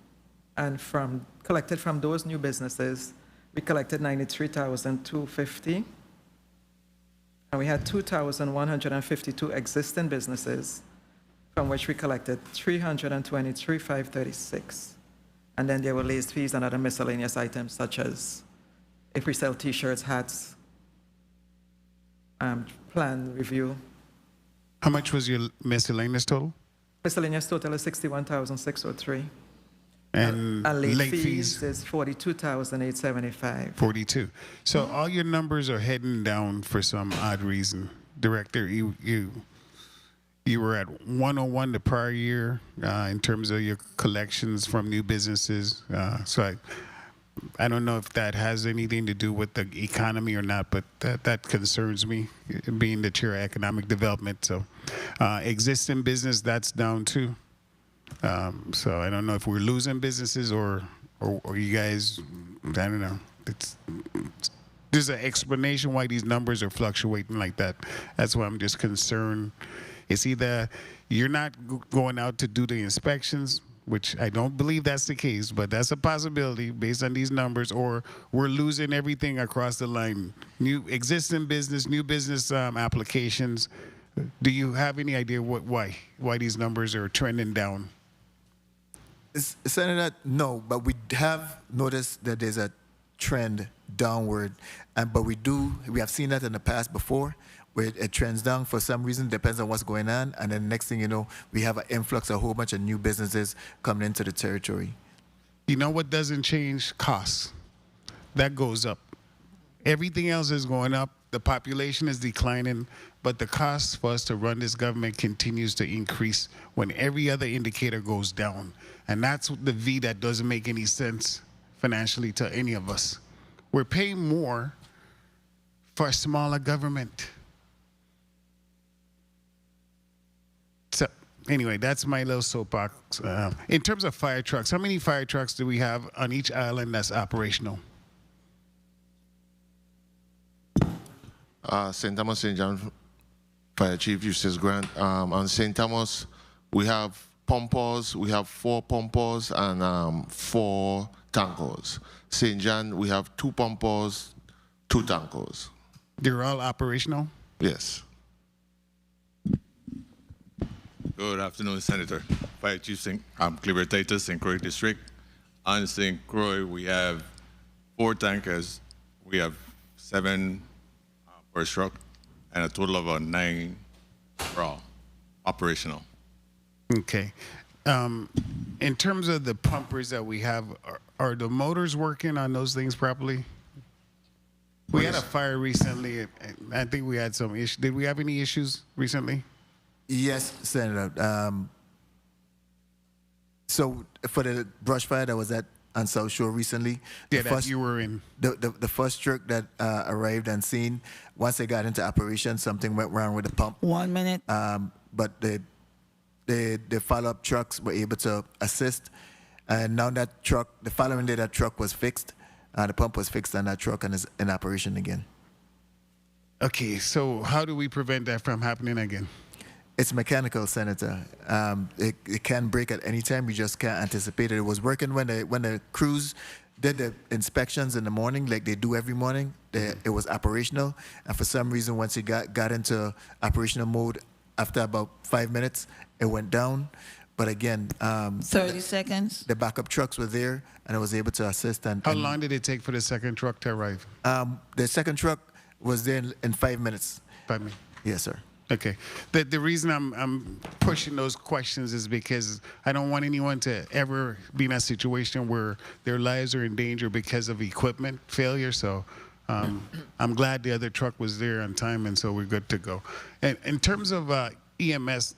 Speaker 27: collected from those new businesses, we collected 93,250. And we had 2,152 existing businesses, from which we collected 323,536. And then there were late fees and other miscellaneous items, such as if we sell T-shirts, hats, plan review.
Speaker 6: How much was your miscellaneous total?
Speaker 27: Miscellaneous total is 61,603.
Speaker 6: And
Speaker 27: late fees is 42,875.
Speaker 6: 42. So all your numbers are heading down for some odd reason. Director, you were at 101 the prior year in terms of your collections from new businesses. So I don't know if that has anything to do with the economy or not, but that concerns me, being the chair of economic development. So existing business, that's down too. So I don't know if we're losing businesses or you guys, I don't know. There's an explanation why these numbers are fluctuating like that. That's why I'm just concerned. It's either you're not going out to do the inspections, which I don't believe that's the case, but that's a possibility based on these numbers, or we're losing everything across the line. New existing business, new business applications, Do you have any idea why these numbers are trending down?
Speaker 21: Senator, no, but we have noticed that there's a trend downward, but we have seen that in the past before, where it trends down for some reason, depends on what's going on, and then next thing you know, we have an influx of a whole bunch of new businesses coming into the territory.
Speaker 6: You know what doesn't change? Costs. That goes up. Everything else is going up. The population is declining, but the cost for us to run this government continues to increase when every other indicator goes down. And that's the V that doesn't make any sense financially to any of us. We're paying more for a smaller government. So anyway, that's my little soapbox. In terms of fire trucks, how many fire trucks do we have on each island that's operational?
Speaker 28: St. Thomas St. John Fire Chief Eustace Grant. On St. Thomas, we have pumpers. We have 4 pumpers and 4 tankers. St. John, we have 2 pumpers, 2 tankers.
Speaker 6: They're all operational?
Speaker 28: Yes.
Speaker 23: Good afternoon, Senator. Fire Chief Cliver Titus, St. Croix District. On St. Croix, we have 4 tankers. We have 7 per truck, and a total of 9 raw operational.
Speaker 6: Okay. In terms of the pumpers that we have, are the motors working on those things properly? We had a fire recently. I think we had some issues. Did we have any issues recently?
Speaker 21: Yes, Senator. So for the brush fire that was on South Shore recently,
Speaker 6: that you were in.
Speaker 21: The first truck that arrived and seen, once they got into operation, something went wrong with the pump.
Speaker 2: 1 minute.
Speaker 21: But the follow-up trucks were able to assist, and now that truck, the following day, that truck was fixed. The pump was fixed on that truck and is in operation again.
Speaker 6: Okay, so how do we prevent that from happening again?
Speaker 21: It's mechanical, Senator. It can break at any time. We just can't anticipate it. It was working when the crews did the inspections in the morning, like they do every morning. It was operational, and for some reason, once it got into operational mode, after about 5 minutes, it went down. But again,
Speaker 2: 30 seconds.
Speaker 21: The backup trucks were there, and I was able to assist.
Speaker 6: How long did it take for the second truck to arrive?
Speaker 21: The second truck was there in 5 minutes.
Speaker 6: 5 minutes.
Speaker 21: Yes, sir.
Speaker 6: Okay. The reason I'm pushing those questions is because I don't want anyone to ever be in a situation where their lives are in danger because of equipment failure. So I'm glad the other truck was there on time, and so we're good to go. And in terms of EMS,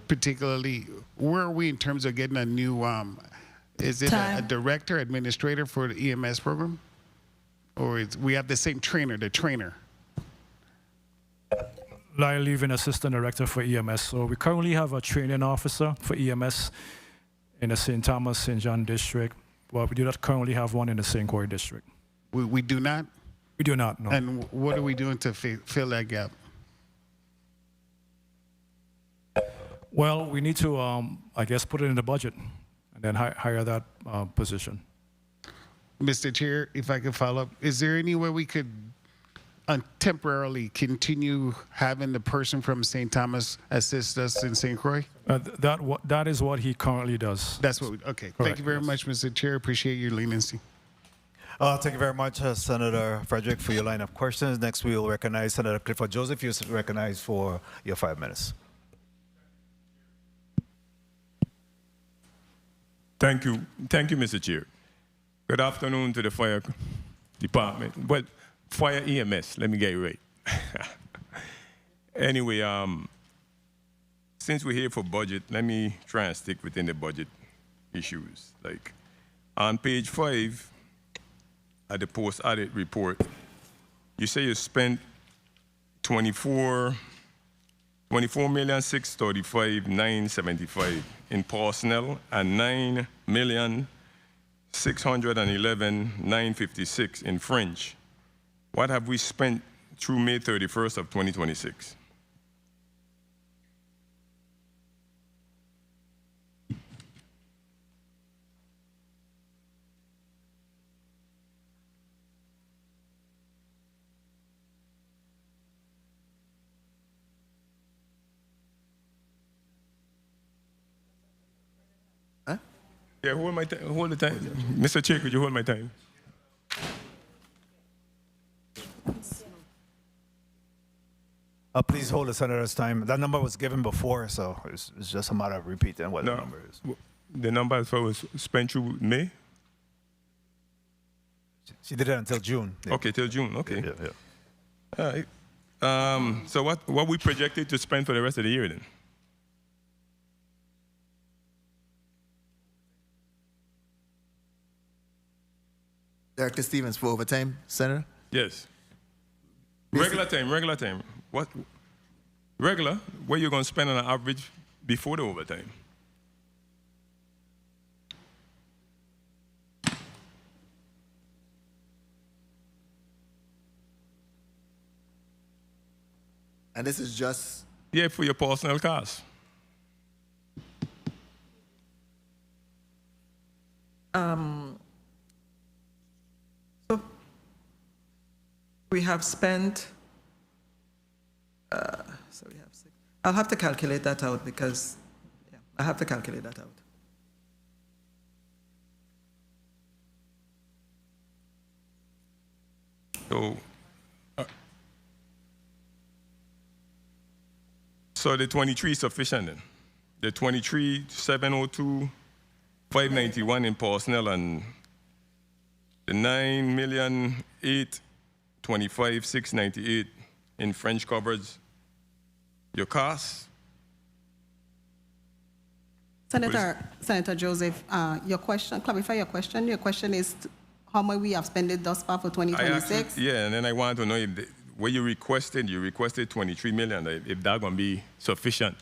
Speaker 6: particularly, where are we in terms of getting a new, is it a director, administrator for the EMS program? Or we have the same trainer, the trainer?
Speaker 25: Lyle Levin, Assistant Director for EMS. So we currently have a training officer for EMS in the St. Thomas, St. John District. Well, we do not currently have one in the St. Croix District.
Speaker 6: We do not?
Speaker 25: We do not, no.
Speaker 6: And what are we doing to fill that gap?
Speaker 25: Well, we need to, I guess, put it in the budget and then hire that position.
Speaker 6: Mr. Chair, if I could follow up, is there any way we could temporarily continue having the person from St. Thomas assist us in St. Croix?
Speaker 25: That is what he currently does.
Speaker 6: That's what okay.
Speaker 25: Correct,
Speaker 6: Thank you very much, Mr. Chair. Appreciate your leniency.
Speaker 1: Thank you very much, Senator Frederick, for your line of questions. Next, we will recognize Senator Clifford Joseph. You're recognized for your 5 minutes.
Speaker 4: Thank you, Mr. Chair. Good afternoon to the fire department. Well, fire EMS, let me get it right. Anyway, since we're here for budget, let me try and stick within the budget issues. Like on page 5 at the post-audit report, you say you spent $24,635,975 in personnel and $9,611,956 in French. What have we spent through May 31st of 2026? Yeah, hold the time. Mr. Chair, could you hold my time?
Speaker 1: Please hold the senator's time. That number was given before, so it's just a matter of repeating what the number is.
Speaker 4: The number was spent through May?
Speaker 1: She did it until June. Yeah.
Speaker 4: Okay, till June. Okay.
Speaker 1: Yeah.
Speaker 4: All right. So what we projected to spend for the rest of the year then?
Speaker 21: Director Stevens, for overtime, Senator?
Speaker 4: Yes. Regular time. What? Regular, what you going to spend on an average before the overtime?
Speaker 21: And this is just...
Speaker 4: Yeah, for your personal costs.
Speaker 27: So we have spent, so we have 6. I'll have to calculate that out because, yeah, I have to calculate that out.
Speaker 4: So the 23 is sufficient then? The 23, 702, 591 in personnel and the 9,825,698 in French coverage. Your costs?
Speaker 24: Senator Joseph, your question, clarify your question. Your question is how much we have spent thus far for 2026?
Speaker 4: Yeah, and then I want to know if what you requested 23 million, if that's going to be sufficient.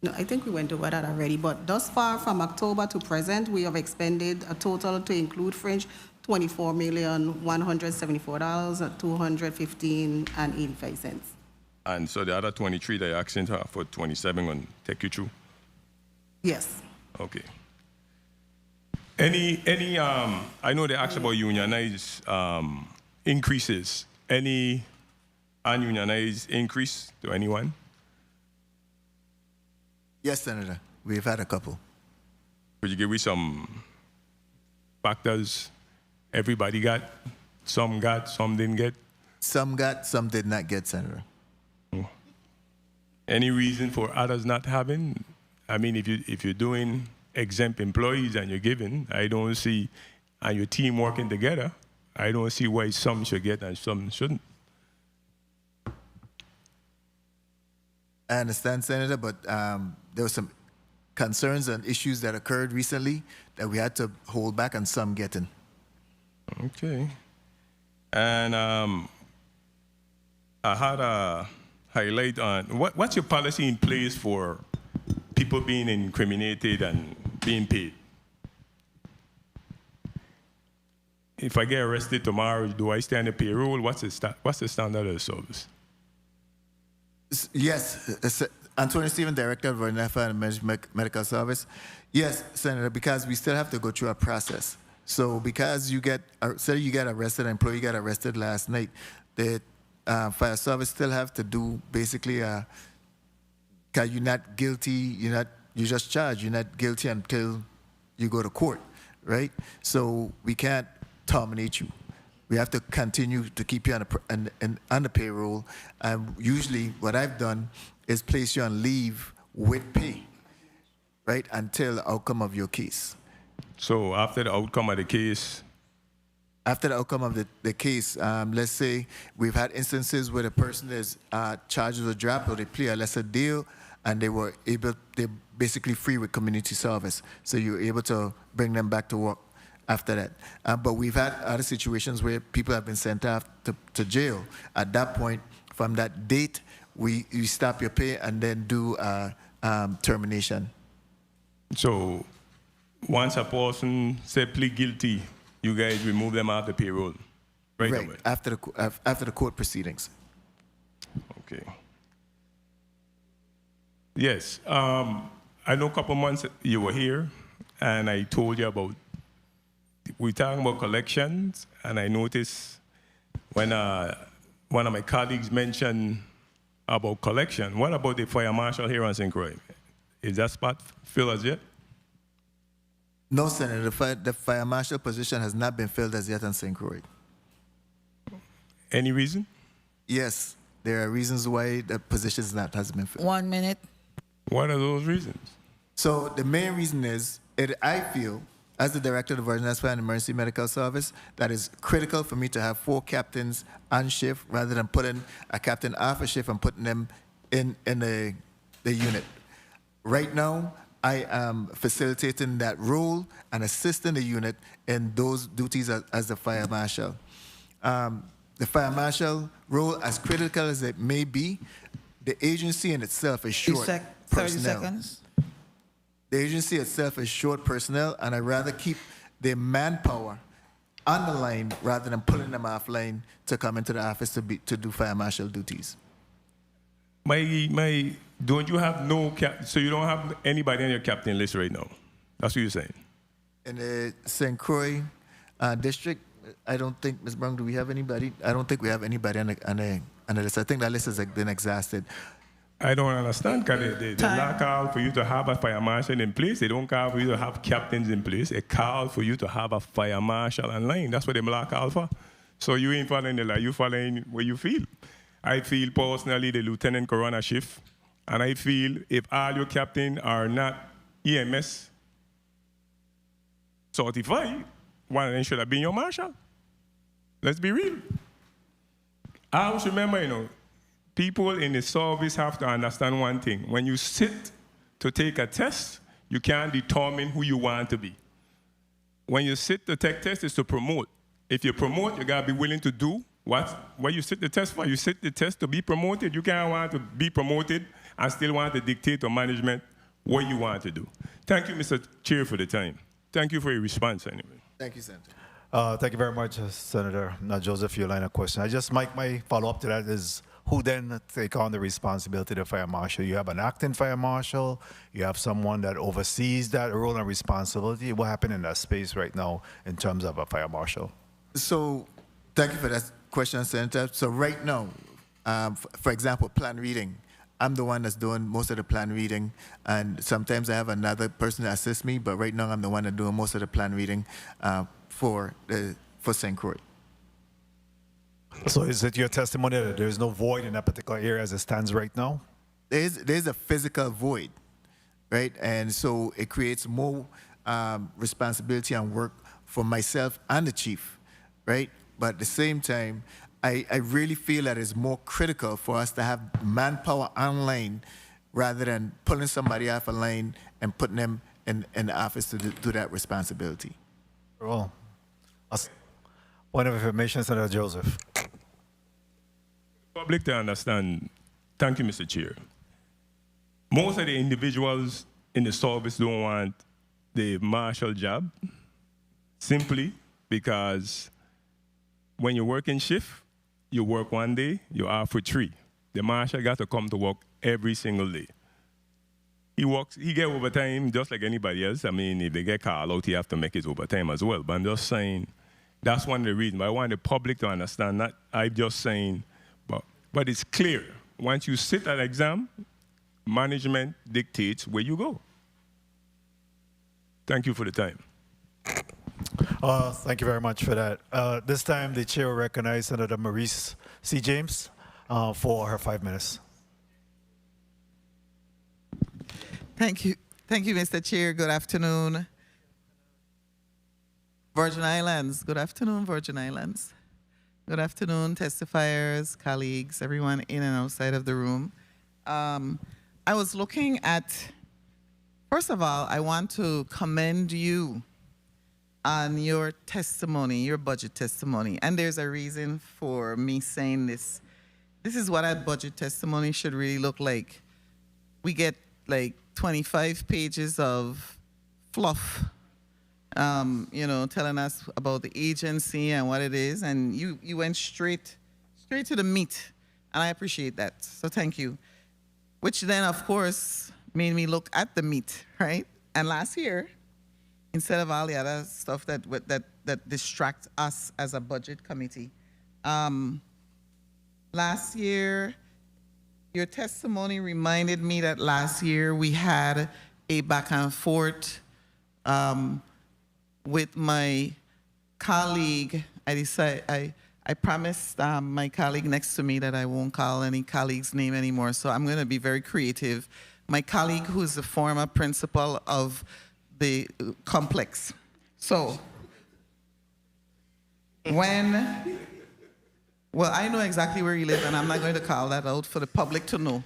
Speaker 24: No, I think we went over that already, but thus far from October to present, we have expended a total to include French $24,174,215.85.
Speaker 4: And so the other 23 that you're asking for 27 going to take you through?
Speaker 24: Yes.
Speaker 4: Okay. Any I know they asked about unionized increases. Any ununionized increase to anyone?
Speaker 21: Yes, Senator. We've had a couple.
Speaker 4: Could you give me some factors? Everybody got, some didn't get?
Speaker 21: Some got, some did not get, Senator.
Speaker 4: Any reason for others not having? I mean, if you're doing exempt employees and you're giving, I don't see, and your team working together, I don't see why some should get and some shouldn't.
Speaker 21: I understand, Senator, but there were some concerns and issues that occurred recently that we had to hold back on some getting.
Speaker 4: Okay. And I had a highlight on, what's your policy in place for people being incriminated and being paid? If I get arrested tomorrow, do I stay on the payroll? What's the standard of the service?
Speaker 21: Yes, Antonio Stephen, Director of NFA and Medical Service. Yes, Senator, because we still have to go through a process. So because say you get arrested, an employee got arrested last night, the fire service still have to do basically because you're not guilty, you're just charged, you're not guilty until you go to court, right? So we can't terminate you. We have to continue to keep you on the payroll. And usually what I've done is place you on leave with pay, right, until the outcome of your case.
Speaker 4: So after the outcome of the case?
Speaker 21: After the outcome of the case, let's say we've had instances where the person is charged with a draft or they plea a lesser deal and they're basically free with community service. So you're able to bring them back to work after that. But we've had other situations where people have been sent off to jail. At that point, from that date, you stop your pay and then do termination.
Speaker 4: So once a person said plead guilty, you guys remove them off the payroll right away?
Speaker 21: After the court proceedings.
Speaker 4: Okay. Yes. I know a couple months you were here, and I told you about, we're talking about collections, and I noticed when one of my colleagues mentioned about collection, what about the fire marshal here on St. Croix? Is that spot filled as yet?
Speaker 21: No, Senator. The fire marshal position has not been filled as yet on St. Croix.
Speaker 4: Any reason?
Speaker 21: Yes, there are reasons why the position hasn't been filled.
Speaker 2: 1 minute.
Speaker 4: What are those reasons?
Speaker 21: So the main reason is, I feel, as the director of the Virgin Islands Fire and Emergency Medical Service, that is critical for me to have 4 captains on shift rather than putting a captain off a shift and putting them in the unit. Right now, I am facilitating that role and assisting the unit in those duties as the fire marshal. The fire marshal role, as critical as it may be, the agency in itself is short
Speaker 2: 30
Speaker 21: personnel.
Speaker 2: seconds.
Speaker 21: The agency itself is short personnel, and I'd rather keep the manpower on the line rather than pulling them offline to come into the office to do fire marshal duties.
Speaker 4: Don't you have so you don't have anybody on your captain list right now? That's what you're saying?
Speaker 21: In the St. Croix district, I don't think, Ms. Brown, do we have anybody? I don't think we have anybody on the list. I think that list has been exhausted.
Speaker 4: I don't understand, because they not call for you to have a fire marshal in place. They don't call for you to have captains in place. They call for you to have a fire marshal online. That's what they call for. So you ain't following the law. You following what you feel. I feel personally the lieutenant coroner shift, and I feel if all your captains are not EMS certified, one of them should have been your marshal. Let's be real. I always remember, people in the service have to understand one thing. When you sit to take a test, you can't determine who you want to be. When you sit to take test, is to promote. If you promote, you gotta be willing to do what you sit the test for. You sit the test to be promoted. You can't want to be promoted and still want to dictate to management what you want to do. Thank you, Mr. Chair, for the time. Thank you for your response, anyway.
Speaker 21: Thank you, Senator.
Speaker 1: Thank you very much, Senator Joseph, for your line of question. My follow-up to that is, who then take on the responsibility of the fire marshal? You have an acting fire marshal, you have someone that oversees that role and responsibility. What happened in that space right now in terms of a fire marshal?
Speaker 21: So, thank you for that question, Senator. So right now, for example, plan reading. I'm the one that's doing most of the plan reading, and sometimes I have another person that assists me, but right now I'm the one that's doing most of the plan reading for St. Croix.
Speaker 1: So is it your testimony that there is no void in that particular area as it stands right now?
Speaker 21: There's a physical void, right? And so it creates more responsibility and work for myself and the chief, right? But at the same time, I really feel that it's more critical for us to have manpower online rather than pulling somebody off a line and putting them in the office to do that responsibility.
Speaker 1: Well, point of information, Senator Joseph.
Speaker 4: Public to understand, thank you, Mr. Chair. Most of the individuals in the service don't want the marshal job simply because when you work in shift, you work one day, you're off for 3. The marshal got to come to work every single day. He get overtime just like anybody else. I mean, if they get called out, he have to make his overtime as well. But I'm just saying, that's one of the reasons. I want the public to understand that. I'm just saying, but it's clear. Once you sit at exam, management dictates where you go. Thank you for the time.
Speaker 1: Thank you very much for that. This time, the chair will recognize Senator Maurice C. James for her 5 minutes.
Speaker 2: Thank you, Mr. Chair. Good afternoon, Virgin Islands. Good afternoon, Virgin Islands. Good afternoon, testifiers, colleagues, everyone in and outside of the room. I was looking at, first of all, I want to commend you on your testimony, your budget testimony. And there's a reason for me saying this. This is what a budget testimony should really look like. We get like 25 pages of fluff, telling us about the agency and what it is, and you went straight to the meat, and I appreciate that. So thank you. Which then, of course, made me look at the meat, right? And last year, instead of all the other stuff that distracts us as a budget committee, last year, your testimony reminded me that last year we had a back and forth with my colleague, I promised my colleague next to me that I won't call any colleague's name anymore, so I'm going to be very creative. My colleague, who's the former principal of the complex. So, well, I know exactly where you live, and I'm not going to call that out for the public to know.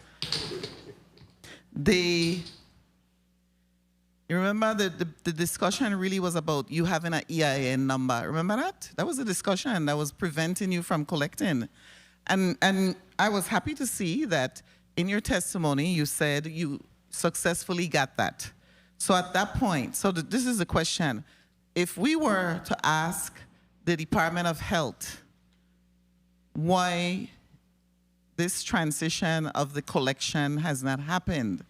Speaker 2: You remember the discussion really was about you having an EIN number. Remember that? That was the discussion that was preventing you from collecting. And I was happy to see that in your testimony you said you successfully got that. So at that point, this is the question. If we were to ask the Department of Health why this transition of the collection has not happened,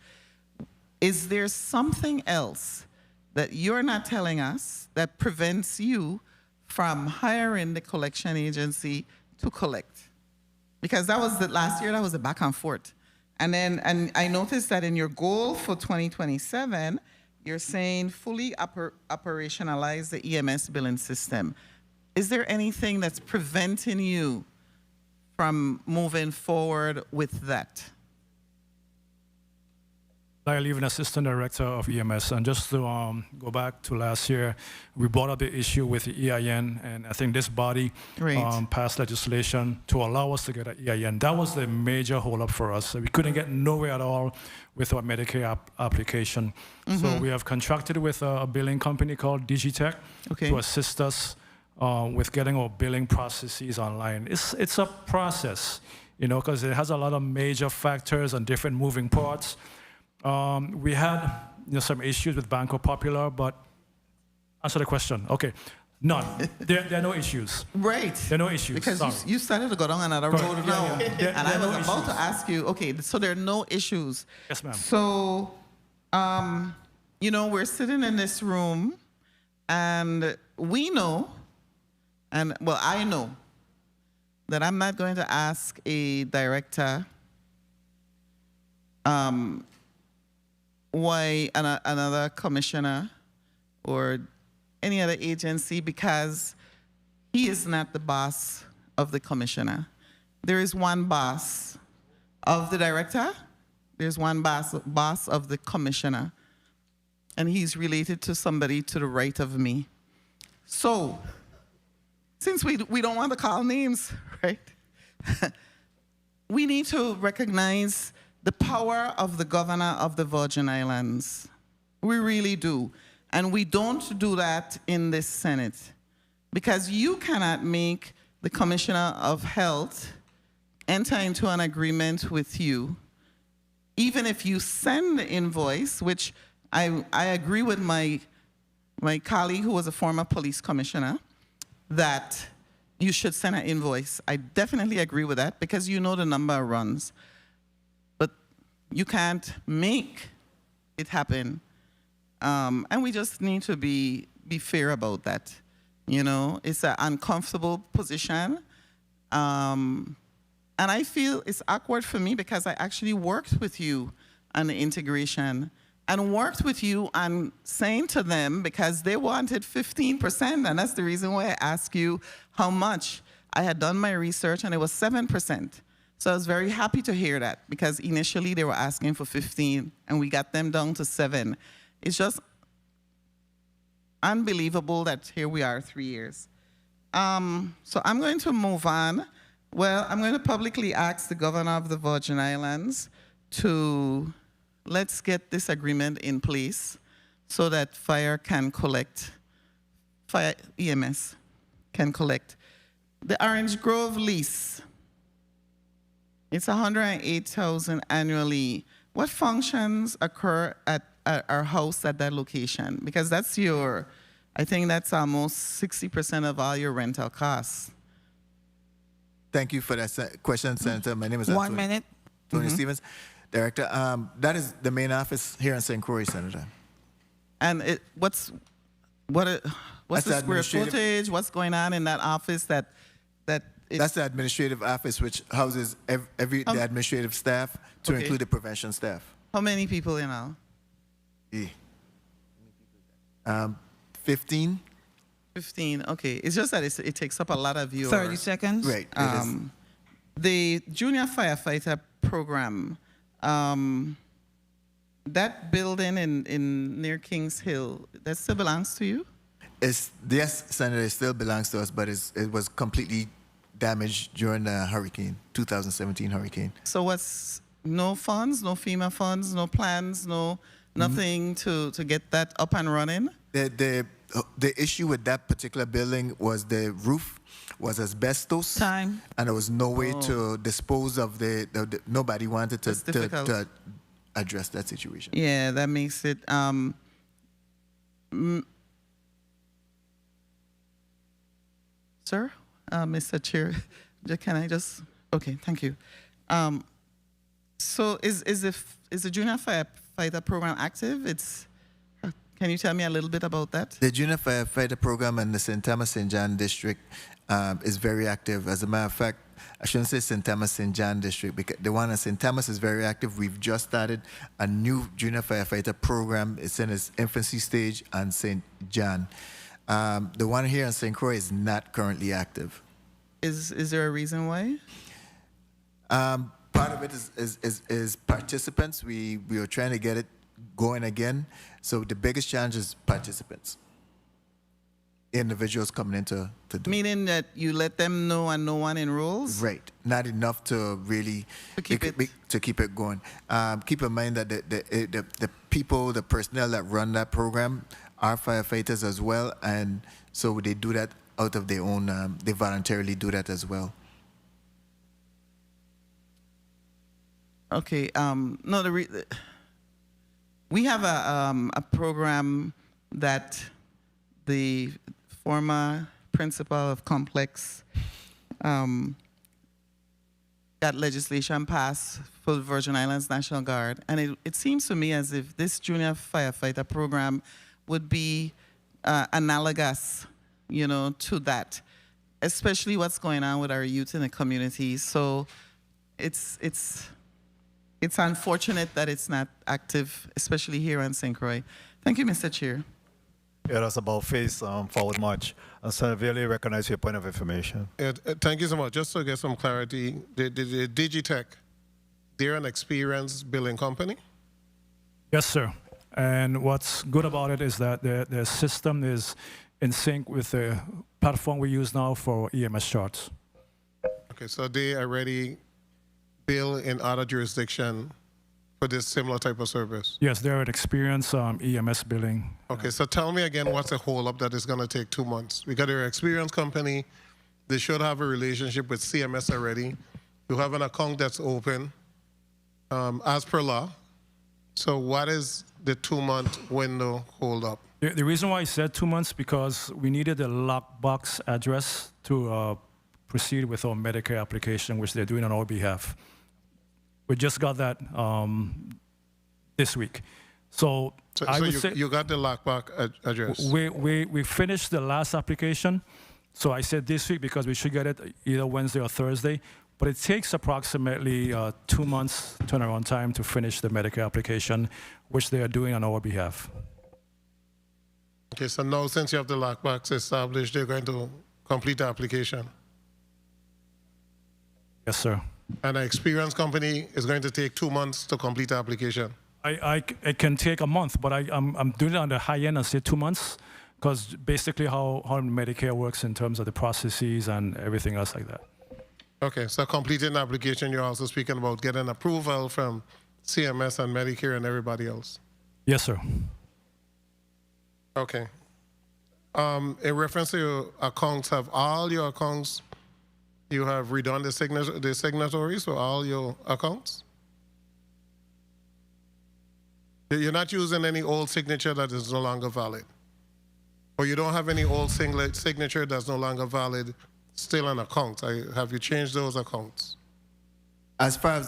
Speaker 2: is there something else that you're not telling us that prevents you from hiring the collection agency to collect? Because that was the last year, that was the back and forth. And I noticed that in your goal for 2027, you're saying fully operationalize the EMS billing system. Is there anything that's preventing you from moving forward with that?
Speaker 25: I leave an assistant director of EMS, and just to go back to last year, we brought up the issue with the EIN, and I think this body passed legislation to allow us to get an EIN. That was the major holdup for us. We couldn't get nowhere at all with our Medicare application. So we have contracted with a billing company called Digitech to assist us with getting our billing processes online. It's a process, you know, because it has a lot of major factors and different moving parts. We had some issues with Banco Popular, but answer the question. Okay, none. There are no issues.
Speaker 2: Right.
Speaker 25: There are no issues.
Speaker 2: Because you started to go down another road now. And I was about to ask you, okay, so there are no issues.
Speaker 25: Yes, ma'am.
Speaker 2: So, you know, we're sitting in this room, and we know, and well, I know, that I'm not going to ask a director why another commissioner or any other agency, because he is not the boss of the commissioner. There is one boss of the director, there's one boss of the commissioner, and he's related to somebody to the right of me. So, since we don't want to call names, right? We need to recognize the power of the governor of the Virgin Islands. We really do. And we don't do that in this Senate, because you cannot make the Commissioner of Health enter into an agreement with you, even if you send the invoice, which I agree with my colleague who was a former police commissioner, that you should send an invoice. I definitely agree with that, because you know the number of runs. You can't make it happen. And we just need to be fair about that. You know, it's an uncomfortable position. And I feel it's awkward for me, because I actually worked with you on the integration and worked with you on saying to them, because they wanted 15%, and that's the reason why I asked you how much. I had done my research, and it was 7%. So I was very happy to hear that, because initially they were asking for 15 and we got them down to 7. It's just unbelievable that here we are 3 years. So I'm going to move on. Well, I'm going to publicly ask the governor of the Virgin Islands to let's get this agreement in place so that fire EMS can collect. The Orange Grove lease. It's $108,000 annually. What functions occur at our house at that location? Because that's I think that's almost 60% of all your rental costs.
Speaker 21: Thank you for that question, Senator. My name is
Speaker 2: One minute.
Speaker 21: Tony Stevens. Director, that is the main office here in St. Croix, Senator.
Speaker 2: And what's the square footage? What's going on in that office
Speaker 21: that's the administrative office, which houses the administrative staff to include the prevention staff.
Speaker 2: How many people in all?
Speaker 21: 15.
Speaker 2: 15, okay. It's just that it takes up a lot of your...
Speaker 21: 30 seconds? Right, it is.
Speaker 2: The junior firefighter program, that building in near Kings Hill, that still belongs to you?
Speaker 21: Yes, Senator, it still belongs to us, but it was completely damaged during the hurricane, 2017 hurricane.
Speaker 2: So what's, no funds, no FEMA funds, no plans, nothing to get that up and running?
Speaker 21: The issue with that particular building was the roof was asbestos.
Speaker 2: And
Speaker 21: there was no way to dispose of nobody wanted to address that situation.
Speaker 2: Yeah, that makes it, sir, Mr. Chair, can I just, okay, thank you. So is the junior firefighter program active? Can you tell me a little bit about that?
Speaker 21: The junior firefighter program in the St. Thomas St. John district is very active. As a matter of fact, I shouldn't say St. Thomas St. John district, because the one in St. Thomas is very active. We've just started a new junior firefighter program. It's in its infancy stage on St. John. The one here in St. Croix is not currently active.
Speaker 2: Is there a reason why?
Speaker 21: Part of it is participants. We are trying to get it going again. So the biggest challenge is participants. Individuals coming in to do.
Speaker 2: Meaning that you let them know and no one enrolls?
Speaker 21: Right. Not enough to really keep it going. Keep in mind that the people, the personnel that run that program are firefighters as well, and so they do that out of their own. They voluntarily do that as well.
Speaker 2: Okay. No, we have a program that the former principal of Complex got legislation passed for the Virgin Islands National Guard. And it seems to me as if this junior firefighter program would be analogous, to that, especially what's going on with our youth in the community. So it's unfortunate that it's not active, especially here in St. Croix. Thank you, Mr. Chair.
Speaker 1: Yeah, that's about face forward march. And Senator Veely, recognize your point of information.
Speaker 13: Thank you so much. Just to get some clarity, the Digitech, they're an experienced billing company?
Speaker 25: Yes, sir. And what's good about it is that the system is in sync with the platform we use now for EMS charts.
Speaker 13: Okay, so they already bill in other jurisdiction for this similar type of service?
Speaker 25: Yes, they're an experienced EMS billing.
Speaker 13: Okay, so tell me again, what's the hold-up that is going to take 2 months? Because they're an experienced company. They should have a relationship with CMS already. You have an account that's open as per law. So what is the 2-month window hold-up?
Speaker 25: The reason why I said 2 months, because we needed a lockbox address to proceed with our Medicare application, which they're doing on our behalf. We just got that this week. So
Speaker 13: you got the lockbox address?
Speaker 25: We finished the last application. So I said this week because we should get it either Wednesday or Thursday. But it takes approximately 2 months turnaround time to finish the Medicare application, which they are doing on our behalf.
Speaker 13: Okay, so now since you have the lockbox established, they're going to complete the application?
Speaker 25: Yes, sir.
Speaker 13: And an experienced company is going to take 2 months to complete the application?
Speaker 25: It can take a month, but I'm doing it on the high end and say 2 months, because basically how Medicare works in terms of the processes and everything else like that.
Speaker 13: Okay, so completing the application, you're also speaking about getting approval from CMS and Medicare and everybody else?
Speaker 25: Yes, sir.
Speaker 13: Okay. In reference to your accounts, have all your accounts, you have redone the signatories for all your accounts? You're not using any old signature that is no longer valid? Or you don't have any old signature that's no longer valid still on accounts? Have you changed those accounts?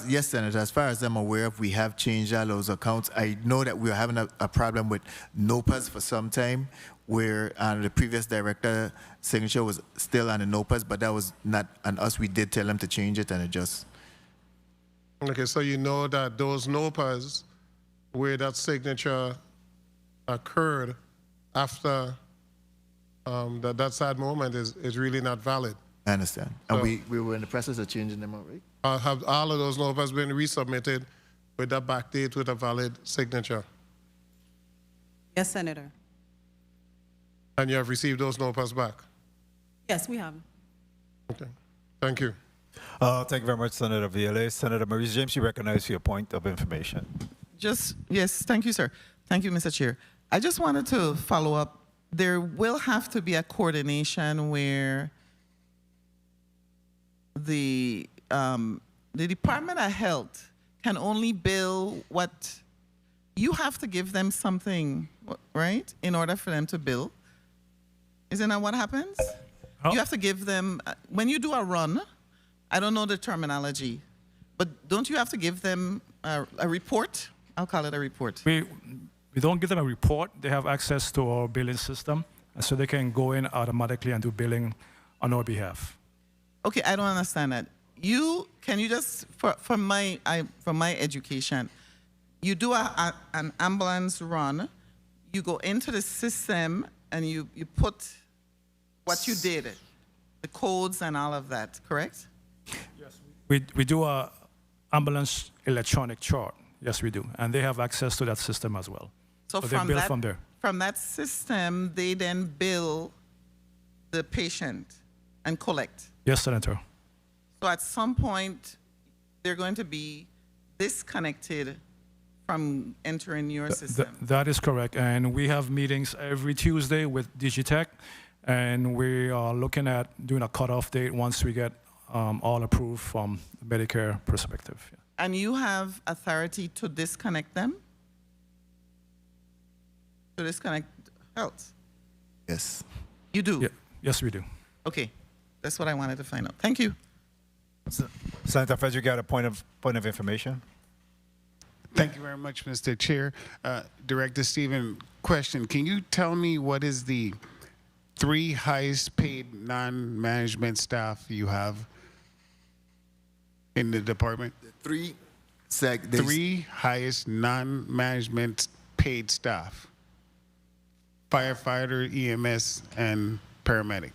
Speaker 21: Yes, Senator, as far as I'm aware of, we have changed all those accounts. I know that we were having a problem with NOPAs for some time, where the previous director signature was still on the NOPAs, but that was not on us. We did tell them to change it and adjust.
Speaker 13: Okay, so you know that those NOPAs where that signature occurred after that sad moment is really not valid.
Speaker 21: I understand. And we were in the process of changing them out, right?
Speaker 13: Have all of those NOPAs been resubmitted with a back date with a valid signature?
Speaker 24: Yes, Senator.
Speaker 13: And you have received those NOPAs back?
Speaker 24: Yes, we have.
Speaker 13: Okay. Thank you.
Speaker 1: Thank you very much, Senator Violet. Senator Maurice James, you recognize for your point of information.
Speaker 2: Yes, thank you, sir. Thank you, Mr. Chair. I just wanted to follow up. There will have to be a coordination where the Department of Health can only bill what you have to give them something, right, in order for them to bill. Isn't that what happens?
Speaker 25: Oh.
Speaker 2: You have to give them, when you do a run, I don't know the terminology, but don't you have to give them a report? I'll call it a report.
Speaker 25: We don't give them a report. They have access to our billing system, so they can go in automatically and do billing on our behalf.
Speaker 2: Okay, I don't understand that. Can you just, from my education, you do an ambulance run, you go into the system and you put what you did, the codes and all of that, correct?
Speaker 25: Yes. We do a ambulance electronic chart. Yes, we do. And they have access to that system as well.
Speaker 2: So
Speaker 25: they bill from there.
Speaker 2: From that system, they then bill the patient and collect.
Speaker 25: Yes, Senator.
Speaker 2: So at some point, they're going to be disconnected from entering your system.
Speaker 25: That is correct. And we have meetings every Tuesday with Digitech, and we are looking at doing a cutoff date once we get all approved from the Medicare perspective. Yeah.
Speaker 2: And you have authority to disconnect them? To disconnect health?
Speaker 21: Yes.
Speaker 2: You do?
Speaker 25: Yeah. Yes, we do.
Speaker 2: Okay. That's what I wanted to find out. Thank you.
Speaker 1: Senator Frederick, you got a point of information?
Speaker 6: Thank you very much, Mr. Chair. Director Stephen, question. Can you tell me what is the 3 highest paid non-management staff you have in the department?
Speaker 21: Three
Speaker 6: highest non-management paid staff. Firefighter, EMS, and paramedic,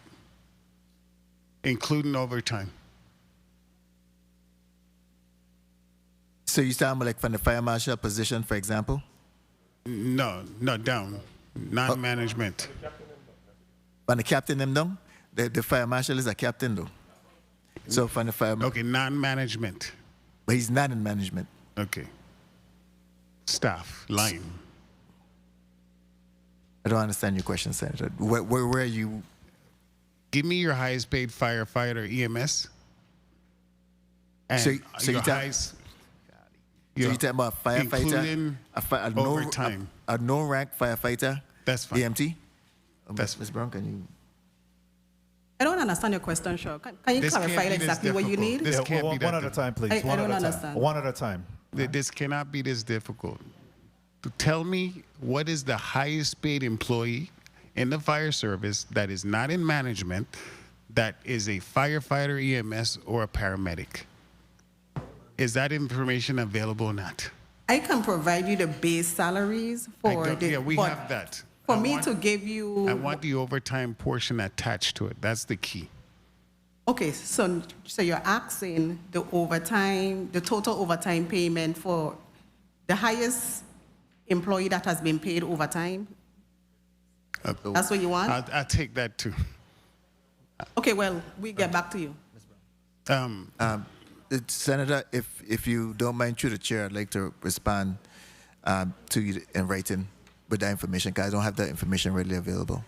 Speaker 6: including overtime.
Speaker 21: So you talking about like from the fire marshal position, for example?
Speaker 6: No, down. Non-management.
Speaker 21: From the captain them down? The fire marshal is a captain though. So from the fire.
Speaker 6: Okay, non-management.
Speaker 21: But he's not in management.
Speaker 6: Okay. Staff, line.
Speaker 21: I don't understand your question, Senator. Where are you?
Speaker 6: Give me your highest paid firefighter, EMS. And
Speaker 21: So
Speaker 6: your
Speaker 21: you
Speaker 6: highest.
Speaker 21: So you talking about firefighter,
Speaker 6: overtime.
Speaker 21: a no-rank firefighter?
Speaker 6: That's fine.
Speaker 21: EMT?
Speaker 6: That's
Speaker 21: Ms. Brown, can you?
Speaker 24: I don't understand your question, sure. Can you clarify exactly what you need?
Speaker 6: This can't be
Speaker 1: one at a time, please.
Speaker 24: I don't understand.
Speaker 1: One at a time.
Speaker 6: This cannot be this difficult. Tell me what is the highest paid employee in the fire service that is not in management, that is a firefighter, EMS, or a paramedic? Is that information available or not?
Speaker 24: I can provide you the base salaries for the.
Speaker 6: Yeah, we have that.
Speaker 24: For me to give you.
Speaker 6: I want the overtime portion attached to it. That's the key.
Speaker 24: Okay, so you're asking the overtime, the total overtime payment for the highest employee that has been paid overtime? That's what you want?
Speaker 6: I'll take that too.
Speaker 24: Okay, well, we get back to you.
Speaker 21: Senator, if you don't mind, through the chair, I'd like to respond to you in writing with that information, because I don't have that information readily available.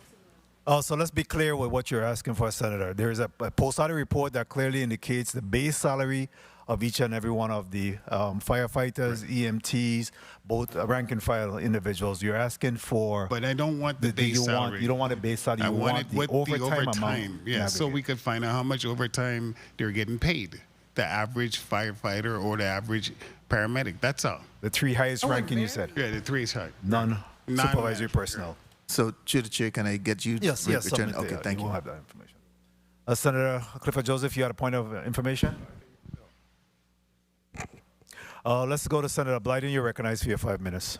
Speaker 1: So let's be clear with what you're asking for, Senator. There is a post-audit report that clearly indicates the base salary of each and every one of the firefighters, EMTs, both rank and file individuals. You're asking for...
Speaker 6: But I don't want the base salary.
Speaker 1: You don't want a base salary. You want the overtime amount.
Speaker 6: Yeah, so we could find out how much overtime they're getting paid. The average firefighter or the average paramedic. That's all.
Speaker 1: The 3 highest ranking, you said?
Speaker 6: Yeah, the 3 is high.
Speaker 1: Non-supervisory personnel.
Speaker 21: So, through the chair, can I get you?
Speaker 1: Yes,
Speaker 21: return? Okay, thank you.
Speaker 1: We'll have that information. Senator Clifford Joseph, you had a point of information? Let's go to Senator Blyden. You're recognized for your 5 minutes.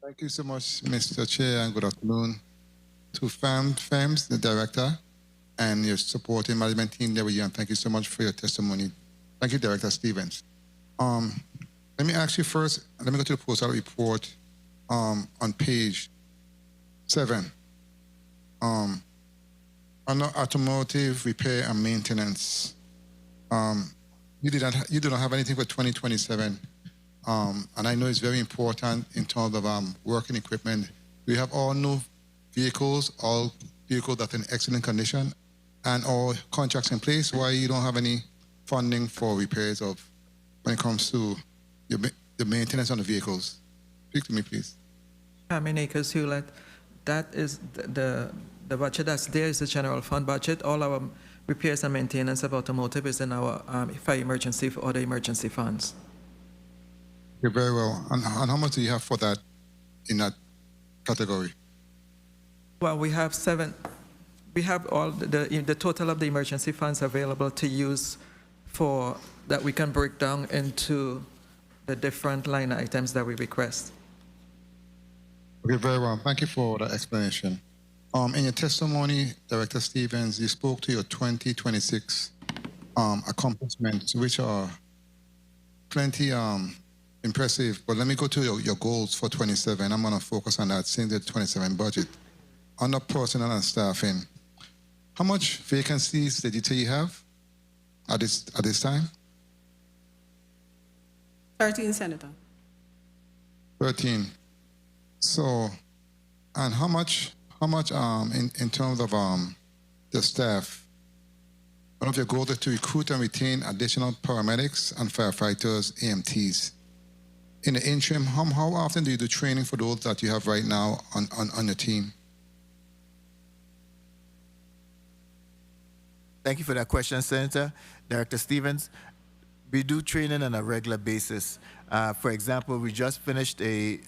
Speaker 11: Thank you so much, Mr. Chair, and good afternoon to FAMS, the director, and your supporting management team there with you, and thank you so much for your testimony. Thank you, Director Stevens. Let me ask you first, let me go to the postal report on page 7. Under automotive repair and maintenance, you do not have anything for 2027. And I know it's very important in terms of working equipment. We have all new vehicles, all vehicles that are in excellent condition, and all contracts in place. Why you don't have any funding for repairs of when it comes to the maintenance on the vehicles? Speak to me, please.
Speaker 27: Chairman Akers Hewlett, that is the budget that's there is the general fund budget. All our repairs and maintenance of automotive is in our fire emergency or other emergency funds.
Speaker 11: Okay, very well. And how much do you have for that in that category?
Speaker 27: Well, we have 7. We have all the total of the emergency funds available to use for that we can break down into the different line items that we request.
Speaker 11: Okay, very well. Thank you for the explanation. In your testimony, Director Stevens, you spoke to your 2026 accomplishments, which are plenty impressive. But let me go to your goals for 27. I'm going to focus on that since the 27 budget. Under personnel and staffing, how much vacancies did you say you have at this time?
Speaker 24: 13, Senator.
Speaker 11: 13. So, and how much in terms of the staff? One of your goals is to recruit and retain additional paramedics and firefighters, EMTs. In the interim, how often do you do training for those that you have right now on your team?
Speaker 21: Thank you for that question, Senator. Director Stevens, we do training on a regular basis. For example, we just finished a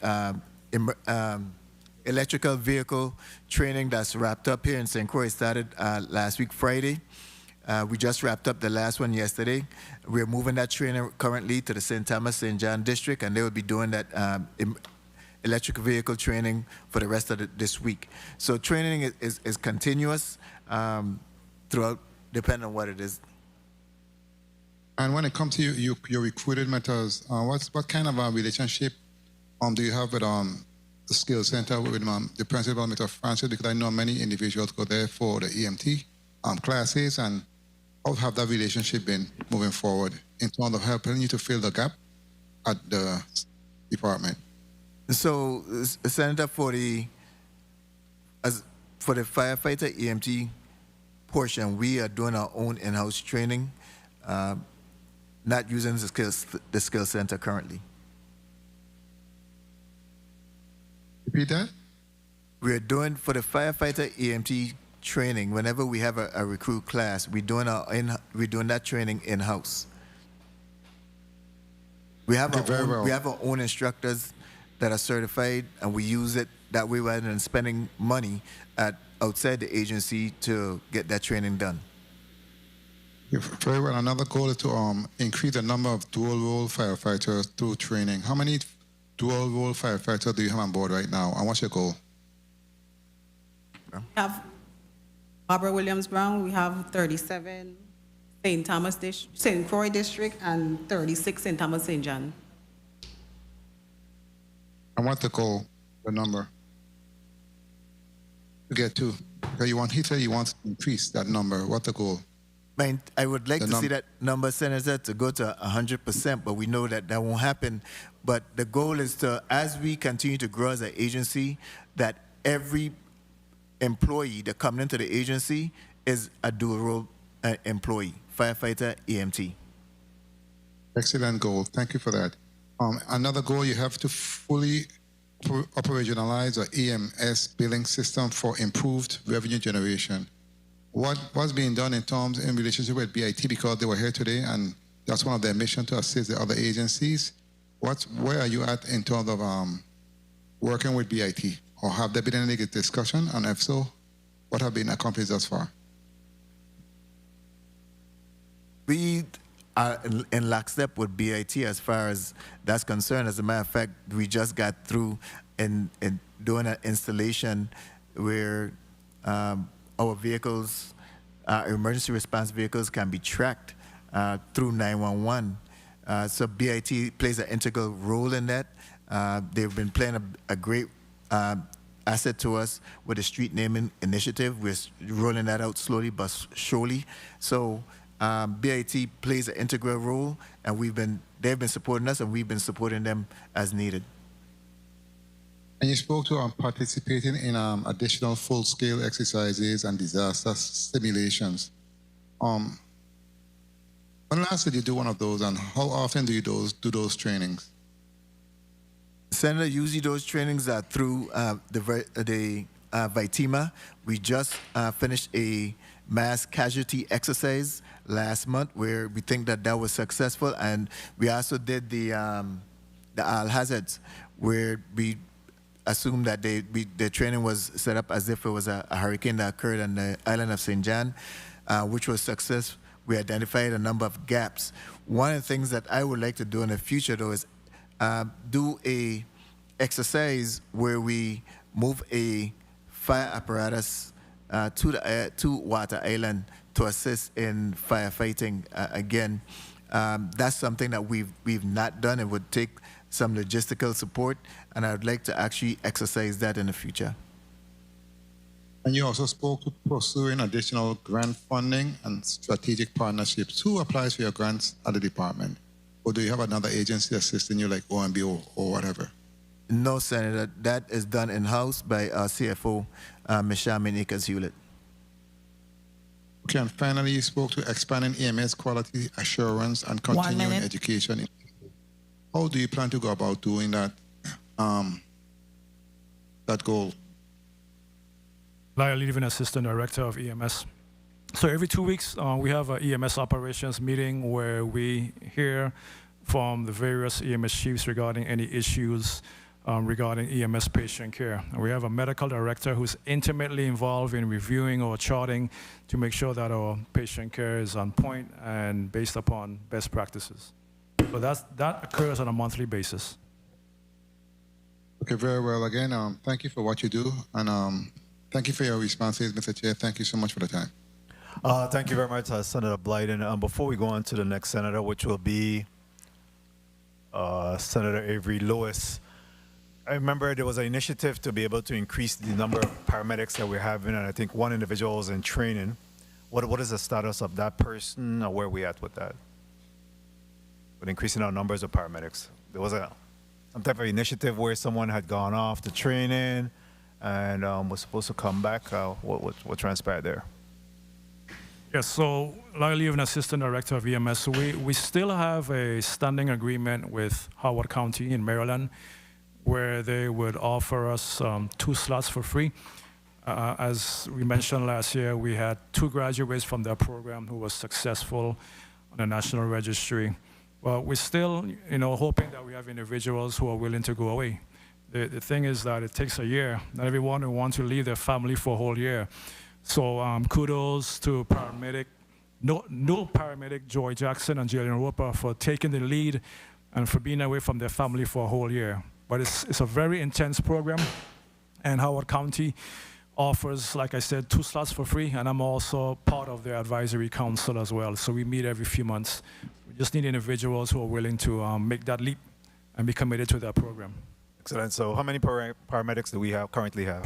Speaker 21: electrical vehicle training that's wrapped up here in St. Croix. It started last week, Friday. We just wrapped up the last one yesterday. We're moving that training currently to the St. Thomas, St. John district, and they will be doing that electric vehicle training for the rest of this week. So training is continuous throughout, depending on what it is.
Speaker 11: And when it comes to your recruited methods, what kind of a relationship do you have with the skills center with the principal, Mr. Francis? Because I know many individuals go there for the EMT classes, and how have that relationship been moving forward in terms of helping you to fill the gap at the department?
Speaker 21: So, Senator, for the firefighter EMT portion, we are doing our own in-house training, not using the skills center currently.
Speaker 11: Repeat that?
Speaker 21: We're doing for the firefighter EMT training. Whenever we have a recruit class, we're doing that training in-house. We have our own instructors that are certified, and we use it that way rather than spending money outside the agency to get that training done.
Speaker 11: Very well. Another goal is to increase the number of dual-role firefighters through training. How many dual-role firefighters do you have on board right now, and what's your goal?
Speaker 24: We have Barbara Williams-Brown. We have 37 St. Croix district and 36 St. Thomas, St. John.
Speaker 11: And what's the goal, the number? To get to? He said he wants to increase that number. What's the goal?
Speaker 21: I would like to see that number, Senator, to go to 100%, but we know that won't happen. But the goal is to, as we continue to grow as an agency, that every employee that comes into the agency is a dual-role employee, firefighter, EMT.
Speaker 11: Excellent goal. Thank you for that. Another goal, you have to fully operationalize our EMS billing system for improved revenue generation. What's being done in relationship with BIT, because they were here today and that's one of their mission to assist the other agencies. Where are you at in terms of working with BIT? Or have there been any discussion? And if so, what have been accomplished thus far?
Speaker 21: We are in lockstep with BIT as far as that's concerned. As a matter of fact, we just got through in doing an installation where our vehicles, emergency response vehicles, can be tracked through 911. So BIT plays an integral role in that. They've been playing a great asset to us with the street naming initiative. We're rolling that out slowly but surely. So BIT plays an integral role, and they've been supporting us, and we've been supporting them as needed.
Speaker 11: And you spoke to participating in additional full-scale exercises and disaster simulations. When last did you do one of those, and how often do you do those trainings?
Speaker 21: Senator, usually those trainings are through the VITEMA. We just finished a mass casualty exercise last month where we think that was successful, and we also did the all hazards where we assumed that the training was set up as if it was a hurricane that occurred on the island of St. John, which was successful. We identified a number of gaps. One of the things that I would like to do in the future, though, is do a exercise where we move a fire apparatus to Water Island to assist in firefighting. Again, that's something that we've not done. It would take some logistical support, and I would like to actually exercise that in the future.
Speaker 11: And you also spoke to pursuing additional grant funding and strategic partnerships. Who applies for your grants at the department? Or do you have another agency assisting you like OMB or whatever?
Speaker 21: No, Senator. That is done in-house by our CFO, Ms. Charmaine Akers-Hewlett.
Speaker 11: Okay, and finally, you spoke to expanding EMS quality assurance and continuing education. How do you plan to go about doing that, that goal?
Speaker 25: Lyle Levin, Assistant Director of EMS. So every 2 weeks, we have an EMS operations meeting where we hear from the various EMS chiefs regarding any issues regarding EMS patient care. And we have a medical director who's intimately involved in reviewing our charting to make sure that our patient care is on point and based upon best practices. So that occurs on a monthly basis.
Speaker 11: Okay, very well. Again, thank you for what you do, and thank you for your responses, Mr. Chair. Thank you so much for the time.
Speaker 1: Thank you very much, Senator Blyden. Before we go on to the next senator, which will be Senator Avery Lewis, I remember there was an initiative to be able to increase the number of paramedics that we're having, and I think one individual is in training. What is the status of that person, or where are we at with that? With increasing our numbers of paramedics. There was some type of initiative where someone had gone off to training and was supposed to come back. What transpired there?
Speaker 25: Yes, so like an Assistant Director of EMS, we still have a standing agreement with Howard County in Maryland where they would offer us 2 slots for free. As we mentioned last year, we had 2 graduates from their program who was successful on the National Registry. Well, we're still, hoping that we have individuals who are willing to go away. The thing is that it takes a year. Not everyone who wants to leave their family for a whole year. So kudos to no paramedic Joy Jackson and Jillian Rupert for taking the lead and for being away from their family for a whole year. But it's a very intense program, and Howard County offers, like I said, 2 slots for free, and I'm also part of their advisory council as well. So we meet every few months. We just need individuals who are willing to make that leap and be committed to that program.
Speaker 1: Excellent. So how many paramedics do we currently have?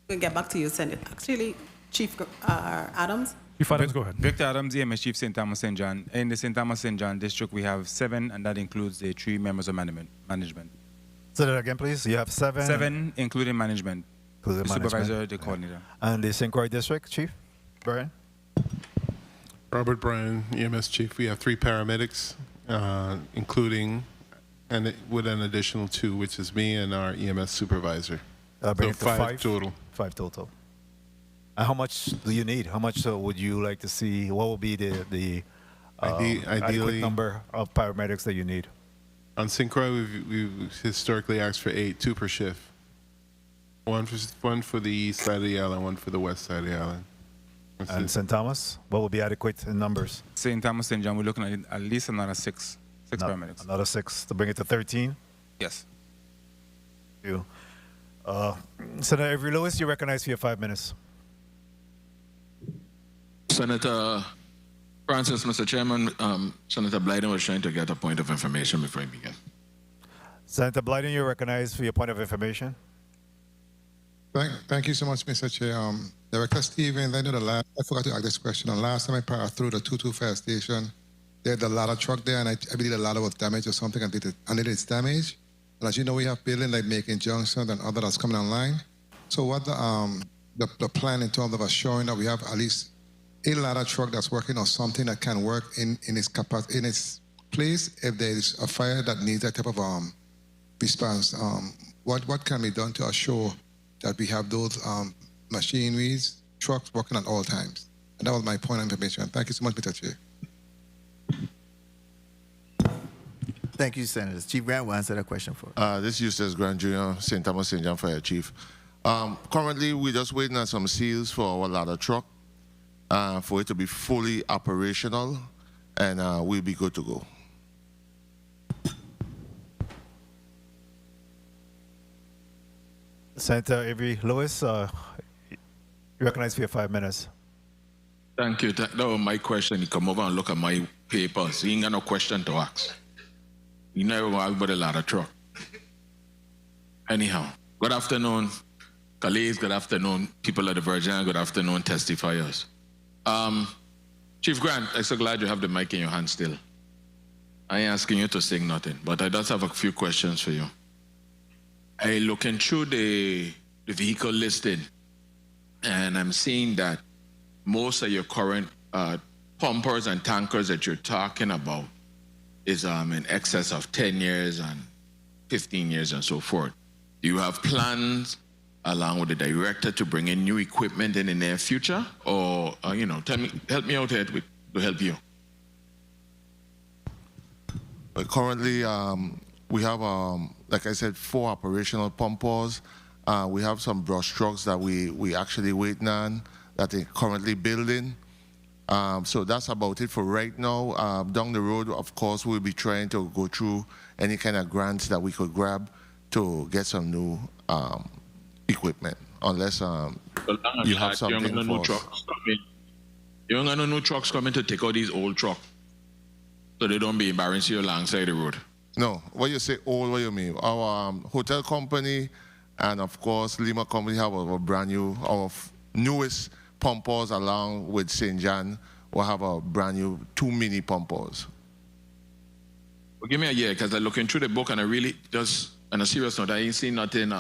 Speaker 24: We'll get back to you, Senator. Actually, Chief Adams.
Speaker 25: Chief Adams, go ahead.
Speaker 29: Victor Adams, EMS Chief, St. Thomas, St. John. In the St. Thomas, St. John district, we have 7, and that includes the 3 members of management.
Speaker 1: Say that again, please. You have 7?
Speaker 29: 7, including management. The supervisor, the coordinator.
Speaker 1: And the St. Croix district, Chief? Brian?
Speaker 22: Robert Bryan, EMS Chief. We have 3 paramedics, including, and with an additional 2, which is me and our EMS supervisor.
Speaker 1: So
Speaker 22: 5 total.
Speaker 1: 5 total. And how much do you need? How much would you like to see? What will be the
Speaker 22: ideally
Speaker 1: adequate number of paramedics that you need?
Speaker 22: On St. Croix, we've historically asked for 2 per shift. One for the east side of the island, one for the west side of the island.
Speaker 1: And St. Thomas, what will be adequate in numbers?
Speaker 29: St. Thomas, St. John, we're looking at least another six paramedics.
Speaker 1: Another 6 to bring it to 13?
Speaker 29: Yes.
Speaker 1: Thank you. Senator Avery Lewis, you're recognized for your 5 minutes.
Speaker 7: Senator Francis, Mr. Chairman, Senator Blyden was trying to get a point of information before he began.
Speaker 1: Senator Blyden, you're recognized for your point of information.
Speaker 11: Thank you so much, Mr. Chair. Director Stevens, I forgot to ask this question. The last time I passed through the 22 fire station, they had a ladder truck there, and I believe the ladder was damaged or something, and it's damaged. And as you know, we have buildings like Macon Junction and others that's coming online. So what the plan in terms of assuring that we have at least a ladder truck that's working or something that can work in its place if there is a fire that needs that type of response. What can be done to assure that we have those machineries, trucks working at all times? And that was my point of information. Thank you so much, Mr. Chair.
Speaker 21: Thank you, Senators. Chief Grant will answer that question for us.
Speaker 28: This is Eustace Grant Jr., St. Thomas St. John Fire Chief. Currently, we're just waiting on some seals for our ladder truck for it to be fully operational, and we'll be good to go.
Speaker 1: Senator Avery Lewis, you're recognized for your 5 minutes.
Speaker 7: Thank you. That was my question. He come over and look at my papers. He ain't got no question to ask. You never want about a ladder truck. Anyhow, good afternoon, colleagues. Good afternoon, people of the Virgin Islands. Good afternoon, testifiers. Chief Grant, I'm so glad you have the mic in your hand still. I ain't asking you to sing nothing, but I just have a few questions for you. I looking through the vehicle listing, and I'm seeing that most of your current pumpers and tankers that you're talking about is in excess of 10 years and 15 years and so forth. Do you have plans, along with the director, to bring in new equipment in the near future? Or, help me out here to help you.
Speaker 28: But currently, we have, like I said, 4 operational pumpers. We have some brush trucks that we actually waiting on that they're currently building. So that's about it for right now. Down the road, of course, we'll be trying to go through any kind of grants that we could grab to get some new equipment, unless you have something for us.
Speaker 7: You don't got no new trucks coming to take out these old trucks so they don't be embarrassing you alongside the road.
Speaker 28: No, when you say old, what you mean? Our hotel company and, of course, Lima company have our brand new, our newest pumpers, along with St. John, will have a brand new 2 mini pumpers.
Speaker 7: Well, give me a year, because I'm looking through the book and I really just, on a serious note, I ain't seen nothing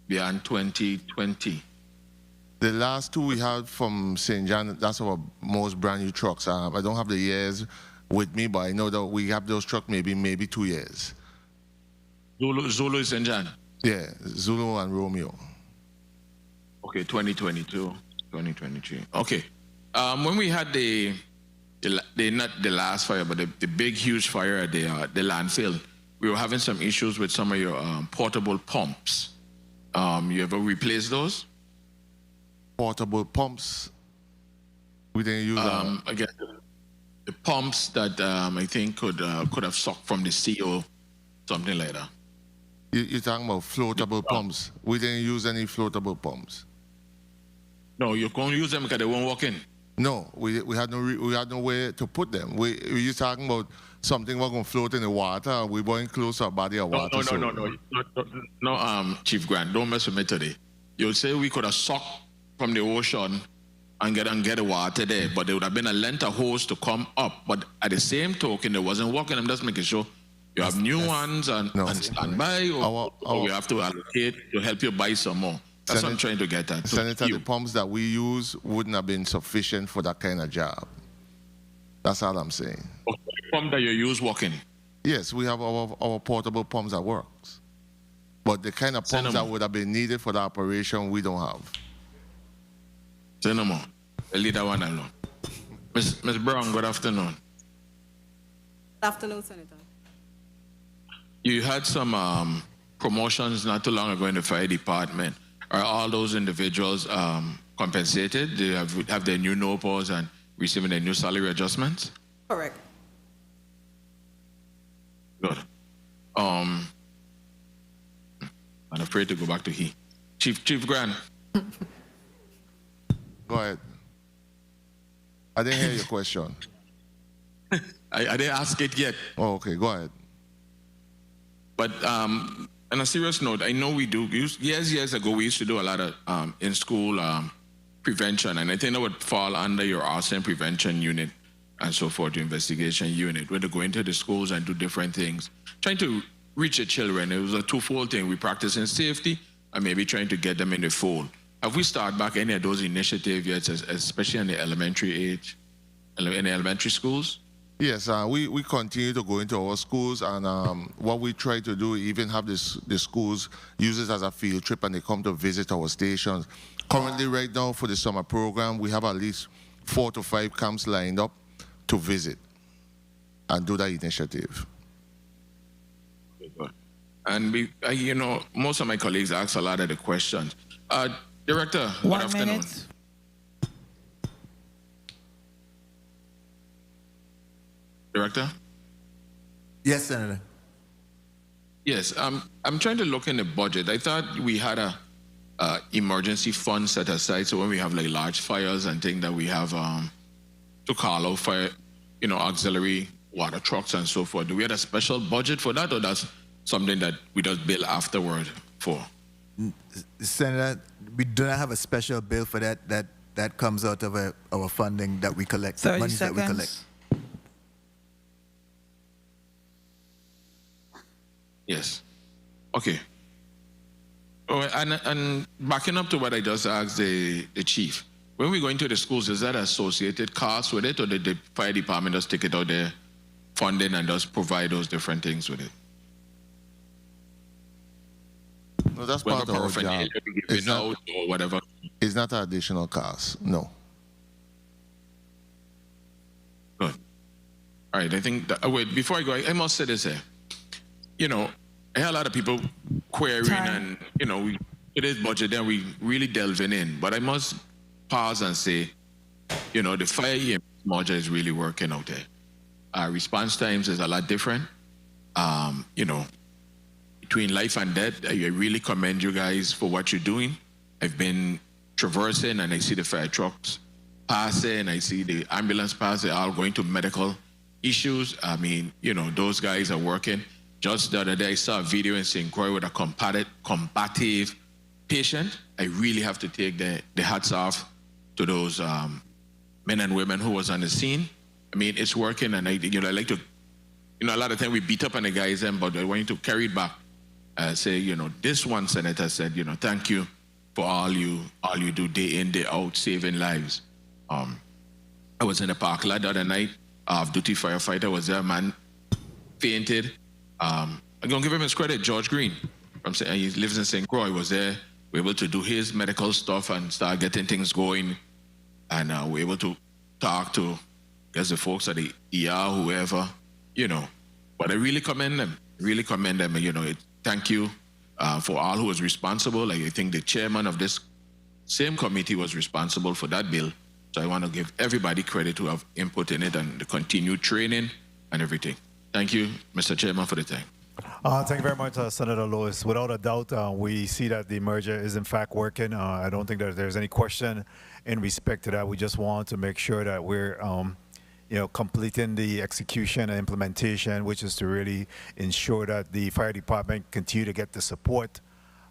Speaker 7: beyond 2020.
Speaker 28: The last 2 we had from St. John, that's our most brand new trucks. I don't have the years with me, but I know that we have those trucks maybe 2 years.
Speaker 7: Zulu is St. John?
Speaker 28: Yeah, Zulu and Romeo.
Speaker 7: Okay, 2022, 2023. Okay. When we had not the last fire, but the big, huge fire at the landfill, we were having some issues with some of your portable pumps. You ever replace those?
Speaker 28: Portable pumps? We didn't use
Speaker 7: again, the pumps that I think could have sucked from the CO, something like that.
Speaker 28: You're talking about floatable pumps. We didn't use any floatable pumps.
Speaker 7: No, you can't use them because they won't work in.
Speaker 28: No, we had no way to put them. You're talking about something was going to float in the water, and we weren't close to a body of water.
Speaker 7: No, Chief Grant, don't mess with me today. You'll say we could have sucked from the ocean and get the water there, but there would have been a length of hose to come up. But at the same token, it wasn't working. I'm just making sure you have new ones and standby, or we have to allocate to help you buy some more. That's what I'm trying to get at.
Speaker 28: Senator, the pumps that we use wouldn't have been sufficient for that kind of job. That's all I'm saying.
Speaker 7: Okay, the pump that you use working?
Speaker 28: Yes, we have our portable pumps that works. But the kind of pumps that would have been needed for the operation, we don't have.
Speaker 7: Say no more. I'll leave that one alone. Ms. Brown, good afternoon.
Speaker 24: Good afternoon, Senator.
Speaker 7: you had some promotions not too long ago in the fire department. Are all those individuals compensated? They have their new NOPOs and receiving their new salary adjustments?
Speaker 24: Correct.
Speaker 7: Good. I'm afraid to go back to he. Chief Grant.
Speaker 28: Go ahead. I didn't hear your question.
Speaker 7: I didn't ask it yet.
Speaker 28: Oh, okay. Go ahead.
Speaker 7: But on a serious note, I know we do. Years ago, we used to do a lot of in-school prevention, and I think that would fall under your arson prevention unit and so forth, your investigation unit, where they go into the schools and do different things, trying to reach the children. It was a twofold thing. We practice in safety and maybe trying to get them in the fold. Have we started back any of those initiatives yet, especially in the elementary age, in the elementary schools?
Speaker 28: Yes, we continue to go into our schools, and what we try to do, even have the schools use it as a field trip, and they come to visit our stations. Currently, right now, for the summer program, we have at least 4 to 5 camps lined up to visit and do that initiative.
Speaker 7: And most of my colleagues ask a lot of the questions. Director, good afternoon. Director?
Speaker 21: Yes, Senator.
Speaker 7: Yes, I'm trying to look in the budget. I thought we had a emergency fund set aside, so when we have like large fires and things that we have to call out fire, auxiliary water trucks and so forth. Do we have a special budget for that, or that's something that we just bill afterward for?
Speaker 21: Senator, we do not have a special bill for that. That comes out of our funding that we collect,
Speaker 2: 30
Speaker 21: money
Speaker 2: seconds.
Speaker 21: that we collect.
Speaker 7: Yes. Okay. Oh, and backing up to what I just asked the chief, when we go into the schools, is that associated costs with it, or did the fire department just take it out there, funding, and just provide those different things with it?
Speaker 28: No, that's part of our job.
Speaker 7: It's not, or whatever.
Speaker 28: It's not an additional cost, no.
Speaker 7: Good. All right, I think, wait, before I go, I must say this here. I hear a lot of people querying and, it is budget, then we really delving in. But I must pause and say, the fire EMS module is really working out there. Our response times is a lot different. Between life and death, I really commend you guys for what you're doing. I've been traversing and I see the fire trucks passing, I see the ambulance passing, all going to medical issues. I mean, those guys are working. Just the other day, I saw a video in St. Croix with a combative patient. I really have to take the hats off to those men and women who was on the scene. I mean, it's working, and I like to, a lot of time we beat up on the guys, but I want you to carry it back. Say, this one senator said, thank you for all you do day in, day out, saving lives. I was in the park lot the other night. Off-duty firefighter was there, man, fainted. I'm going to give him his credit, George Green. He lives in St. Croix. He was there. We were able to do his medical stuff and start getting things going. And we were able to talk to, the folks at the ER, whoever, But I really commend them. Thank you for all who was responsible. I think the chairman of this same committee was responsible for that bill. So I want to give everybody credit who have input in it and the continued training and everything. Thank you, Mr. Chairman, for the time.
Speaker 1: Thank you very much, Senator Lewis. Without a doubt, we see that the merger is in fact working. I don't think that there's any question in respect to that. We just want to make sure that we're completing the execution and implementation, which is to really ensure that the fire department continue to get the support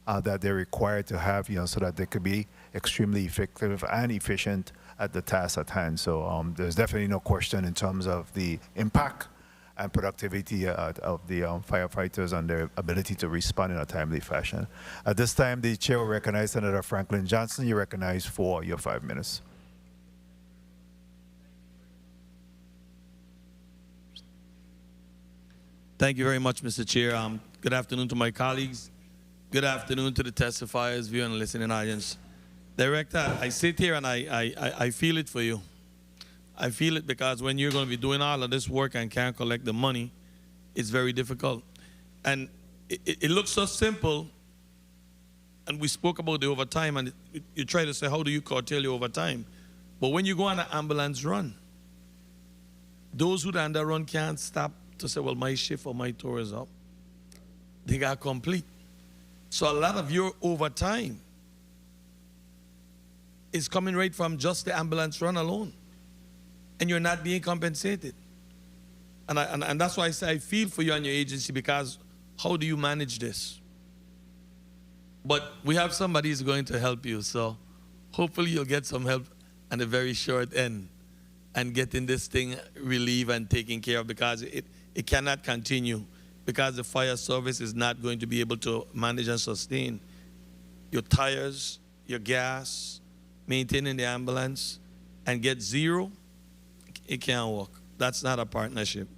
Speaker 1: that they're required to have, so that they could be extremely effective and efficient at the task at hand. So there's definitely no question in terms of the impact and productivity of the firefighters and their ability to respond in a timely fashion. At this time, the chair will recognize Senator Franklin Johnson. You're recognized for your 5 minutes.
Speaker 9: Thank you very much, Mr. Chair. Good afternoon to my colleagues. Good afternoon to the testifiers, view and listening audience. Director, I sit here and I feel it for you. I feel it because when you're going to be doing all of this work and can't collect the money, it's very difficult. And it looks so simple, and we spoke about the overtime, and you try to say, how do you curtail your overtime? But when you go on an ambulance run, those who on the run can't stop to say, well, my shift or my tour is up. They got complete. So a lot of your overtime is coming right from just the ambulance run alone. And you're not being compensated. And that's why I say I feel for you and your agency, because how do you manage this? But we have somebody who's going to help you, so hopefully you'll get some help at the very short end and getting this thing relieved and taken care of, because it cannot continue, because the fire service is not going to be able to manage and sustain your tires, your gas, maintaining the ambulance, and get zero. It can't work. That's not a partnership.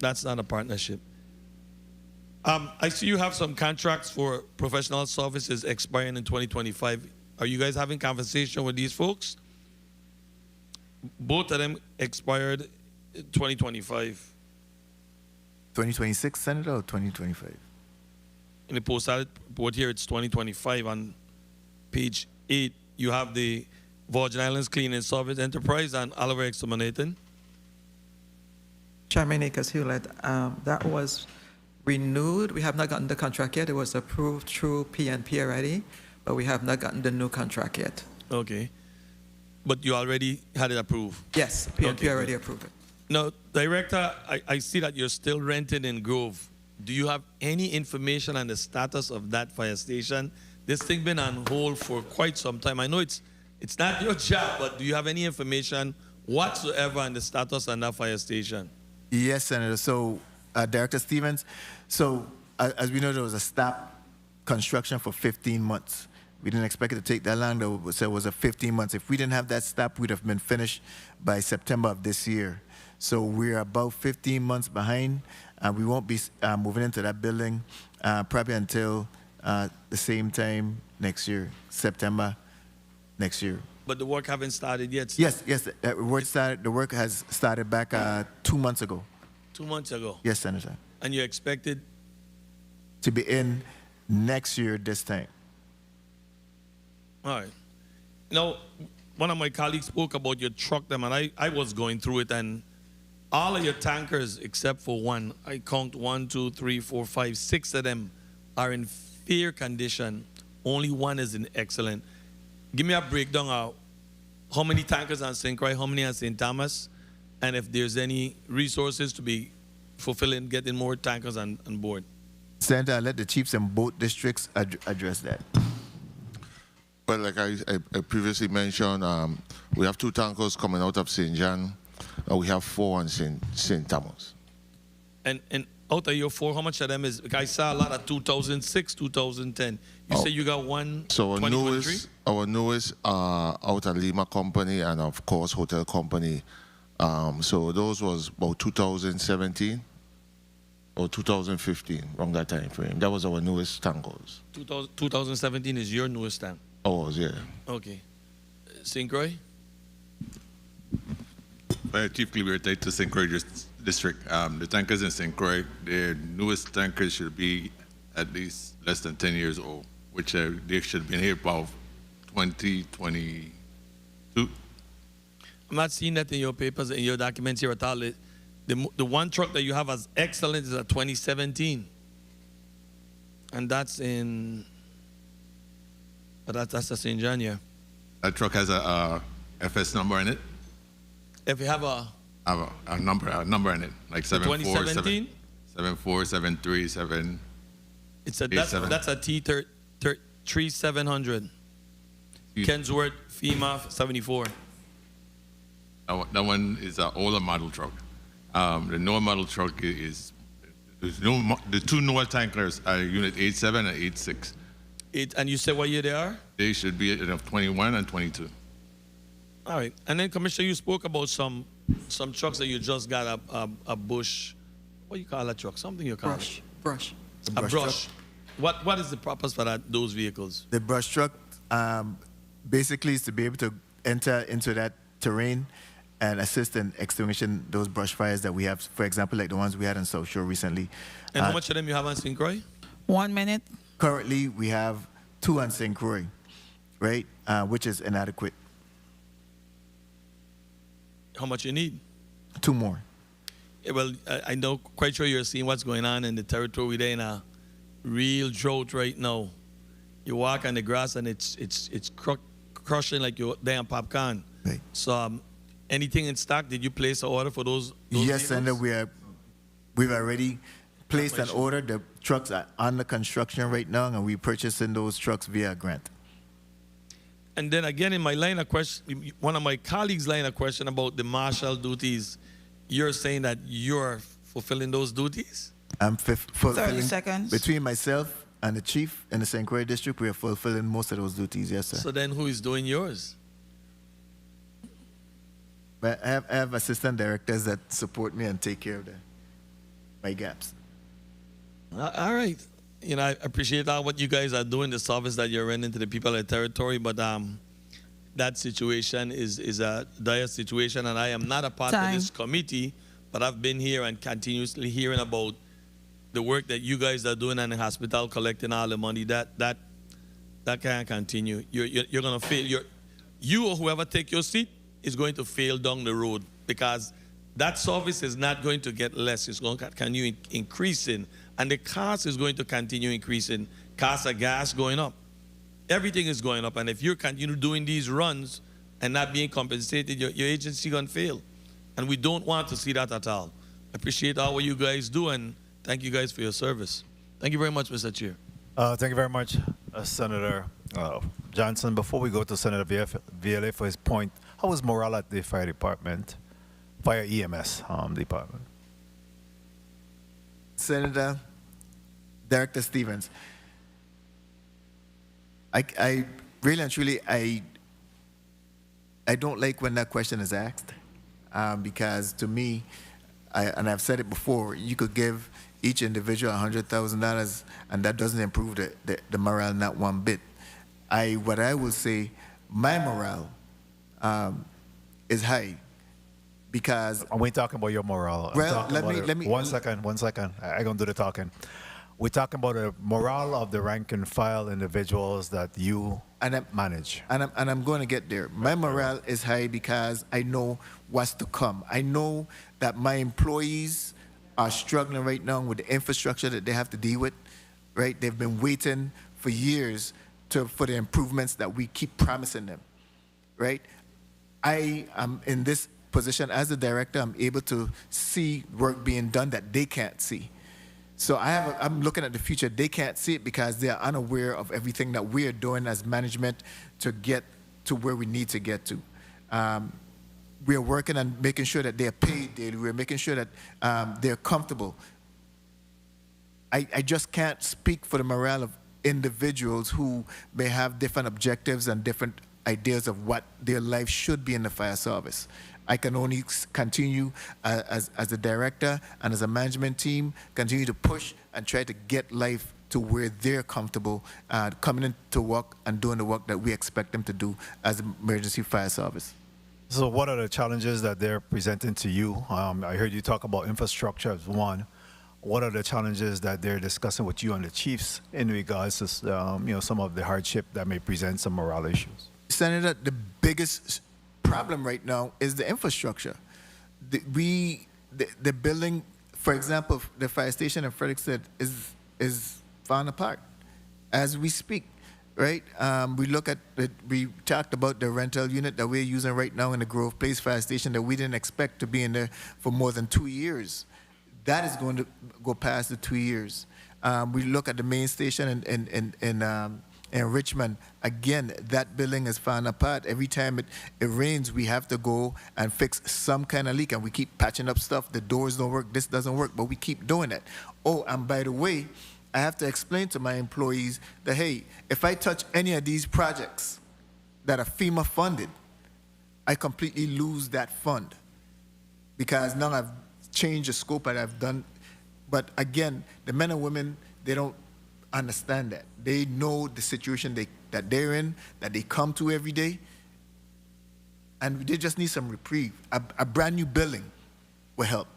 Speaker 9: That's not a partnership. I see you have some contracts for professional services expiring in 2025. Are you guys having conversation with these folks? Both of them expired in 2025.
Speaker 21: 2026, Senator, or 2025?
Speaker 9: In the postal report here, it's 2025. On page 8, you have the Virgin Islands Cleaning Service Enterprise and Oliver Exterminating.
Speaker 27: Chairman Akers-Hewlett, that was renewed. We have not gotten the contract yet. It was approved through PNP already, but we have not gotten the new contract yet.
Speaker 9: Okay. But you already had it approved?
Speaker 27: Yes, PNP
Speaker 9: Okay,
Speaker 27: already
Speaker 9: good.
Speaker 27: approved it.
Speaker 9: Now, Director, I see that you're still renting in Grove. Do you have any information on the status of that fire station? This thing been on hold for quite some time. I know it's not your job, but do you have any information whatsoever on the status on that fire station?
Speaker 21: Yes, Senator. So, Director Stevens, so as we know, there was a stop construction for 15 months. We didn't expect it to take that long, though, so it was a 15 months. If we didn't have that stop, we'd have been finished by September of this year. So we're about 15 months behind. We won't be moving into that building probably until the same time next year, September next year.
Speaker 9: But the work haven't started yet?
Speaker 21: Yes, the work has started back 2 months ago.
Speaker 9: 2 months ago?
Speaker 21: Yes, Senator.
Speaker 9: And you expected?
Speaker 21: To be in next year this time.
Speaker 9: All right. Now, one of my colleagues spoke about your truck, and I was going through it, and all of your tankers, except for one, I count 1, 2, 3, 4, 5, 6 of them are in fair condition. Only one is in excellent. Give me a breakdown of how many tankers on St. Croix, how many on St. Thomas, and if there's any resources to be fulfilling, getting more tankers on board.
Speaker 21: Senator, I'll let the chiefs in both districts address that.
Speaker 28: Well, like I previously mentioned, we have 2 tankers coming out of St. John, and we have 4 on St. Thomas.
Speaker 9: And out of your 4, how much of them is, because I saw a lot of 2006, 2010. You say you got one,
Speaker 28: so our
Speaker 9: 2023?
Speaker 28: Our newest out of Lima Company and, of course, Hotel Company. So those was about 2017 or 2015, around that time frame. That was our newest tankers.
Speaker 9: 2017 is your newest tank?
Speaker 28: Oh, yeah.
Speaker 9: Okay. St. Croix?
Speaker 23: Fire Chief Cleaver, to St. Croix District. The tankers in St. Croix, their newest tankers should be at least less than 10 years old, which they should have been here about 2022.
Speaker 9: I'm not seeing that in your papers, in your documents here at all. The one truck that you have as excellent is a 2017. And that's in, but that's a St. John, yeah.
Speaker 23: That truck has a FS number in it.
Speaker 9: If you have a
Speaker 23: number in it, like
Speaker 9: 2017?
Speaker 23: 74737.
Speaker 9: That's a T3700. Kensworth FEMA 74.
Speaker 23: That one is an older model truck. The newer model truck is the 2 newer tankers are Unit 87 and 86.
Speaker 9: And you said what year they are?
Speaker 23: They should be at 21 and 22.
Speaker 9: All right. And then, Commissioner, you spoke about some trucks that you just got a bush. What do you call that truck? Something you call it?
Speaker 27: Brush.
Speaker 9: A brush. What is the purpose for those vehicles?
Speaker 21: The brush truck basically is to be able to enter into that terrain and assist in extinguishing those brush fires that we have, for example, like the ones we had in South Shore recently.
Speaker 9: And how much of them you have on St. Croix?
Speaker 2: 1 minute.
Speaker 21: Currently, we have 2 on St. Croix, right, which is inadequate.
Speaker 9: How much you need?
Speaker 21: 2 more.
Speaker 9: Yeah, well, I know, quite sure you're seeing what's going on in the territory. We're in a real drought right now. You walk on the grass and it's crushing like you're there on popcorn.
Speaker 21: Right.
Speaker 9: So anything in stock? Did you place an order for those
Speaker 21: Yes,
Speaker 9: vehicles?
Speaker 21: Senator, we've already placed an order. The trucks are under construction right now, and we're purchasing those trucks via grant.
Speaker 9: And then again, in my line of question, one of my colleagues' line of question about the marshal duties, you're saying that you're fulfilling those duties?
Speaker 21: I'm fulfilling.
Speaker 2: 30 seconds.
Speaker 21: Between myself and the chief in the St. Croix district, we are fulfilling most of those duties, yes, sir.
Speaker 9: So then who is doing yours?
Speaker 21: But I have assistant directors that support me and take care of my gaps.
Speaker 9: All right. You know, I appreciate all what you guys are doing, the service that you're rendering to the people of the territory, but that situation is a dire situation, and I am not a part of this committee, but I've been here and continuously hearing about the work that you guys are doing in the hospital, collecting all the money. That can't continue. You're going to fail. You or whoever take your seat is going to fail down the road, because that service is not going to get less. It's going to continue increasing, and the cost is going to continue increasing. Cost of gas going up. Everything is going up, and if you continue doing these runs and not being compensated, your agency going to fail. And we don't want to see that at all. I appreciate all what you guys do, and thank you guys for your service. Thank you very much, Mr. Chair.
Speaker 1: Thank you very much, Senator Johnson. Before we go to Senator VLA for his point, how is morale at the fire department, fire EMS department?
Speaker 21: Senator, Director Stevens, I really and truly, I don't like when that question is asked, because to me, and I've said it before, you could give each individual $100,000 and that doesn't improve the morale not one bit. What I will say, my morale is high, because
Speaker 1: we're talking about your morale.
Speaker 21: Well, let me.
Speaker 1: One second. I'm gonna do the talking. We're talking about the morale of the rank and file individuals that you manage.
Speaker 21: And I'm going to get there. My morale is high because I know what's to come. I know that my employees are struggling right now with the infrastructure that they have to deal with, right? They've been waiting for years for the improvements that we keep promising them, right? I am in this position as a director. I'm able to see work being done that they can't see. So I'm looking at the future. They can't see it because they are unaware of everything that we are doing as management to get to where we need to get to. We are working on making sure that they're paid daily. We're making sure that they're comfortable. I just can't speak for the morale of individuals who may have different objectives and different ideas of what their life should be in the fire service. I can only continue as a director and as a management team, continue to push and try to get life to where they're comfortable coming into work and doing the work that we expect them to do as an emergency fire service.
Speaker 1: So what are the challenges that they're presenting to you? I heard you talk about infrastructure as one. What are the challenges that they're discussing with you and the chiefs in regards to some of the hardship that may present some morale issues?
Speaker 21: Senator, the biggest problem right now is the infrastructure. The building, for example, the fire station in Frederickson is falling apart as we speak, right? We talked about the rental unit that we're using right now in the Grove Place fire station that we didn't expect to be in there for more than 2 years. That is going to go past the 2 years. We look at the main station in Richmond. Again, that building is falling apart. Every time it rains, we have to go and fix some kind of leak, and we keep patching up stuff. The doors don't work, this doesn't work, but we keep doing it. Oh, and by the way, I have to explain to my employees that, hey, if I touch any of these projects that are FEMA funded, I completely lose that fund, because now I've changed the scope that I've done. But again, the men and women, they don't understand that. They know the situation that they're in, that they come to every day. and they just need some reprieve. A brand new building will help.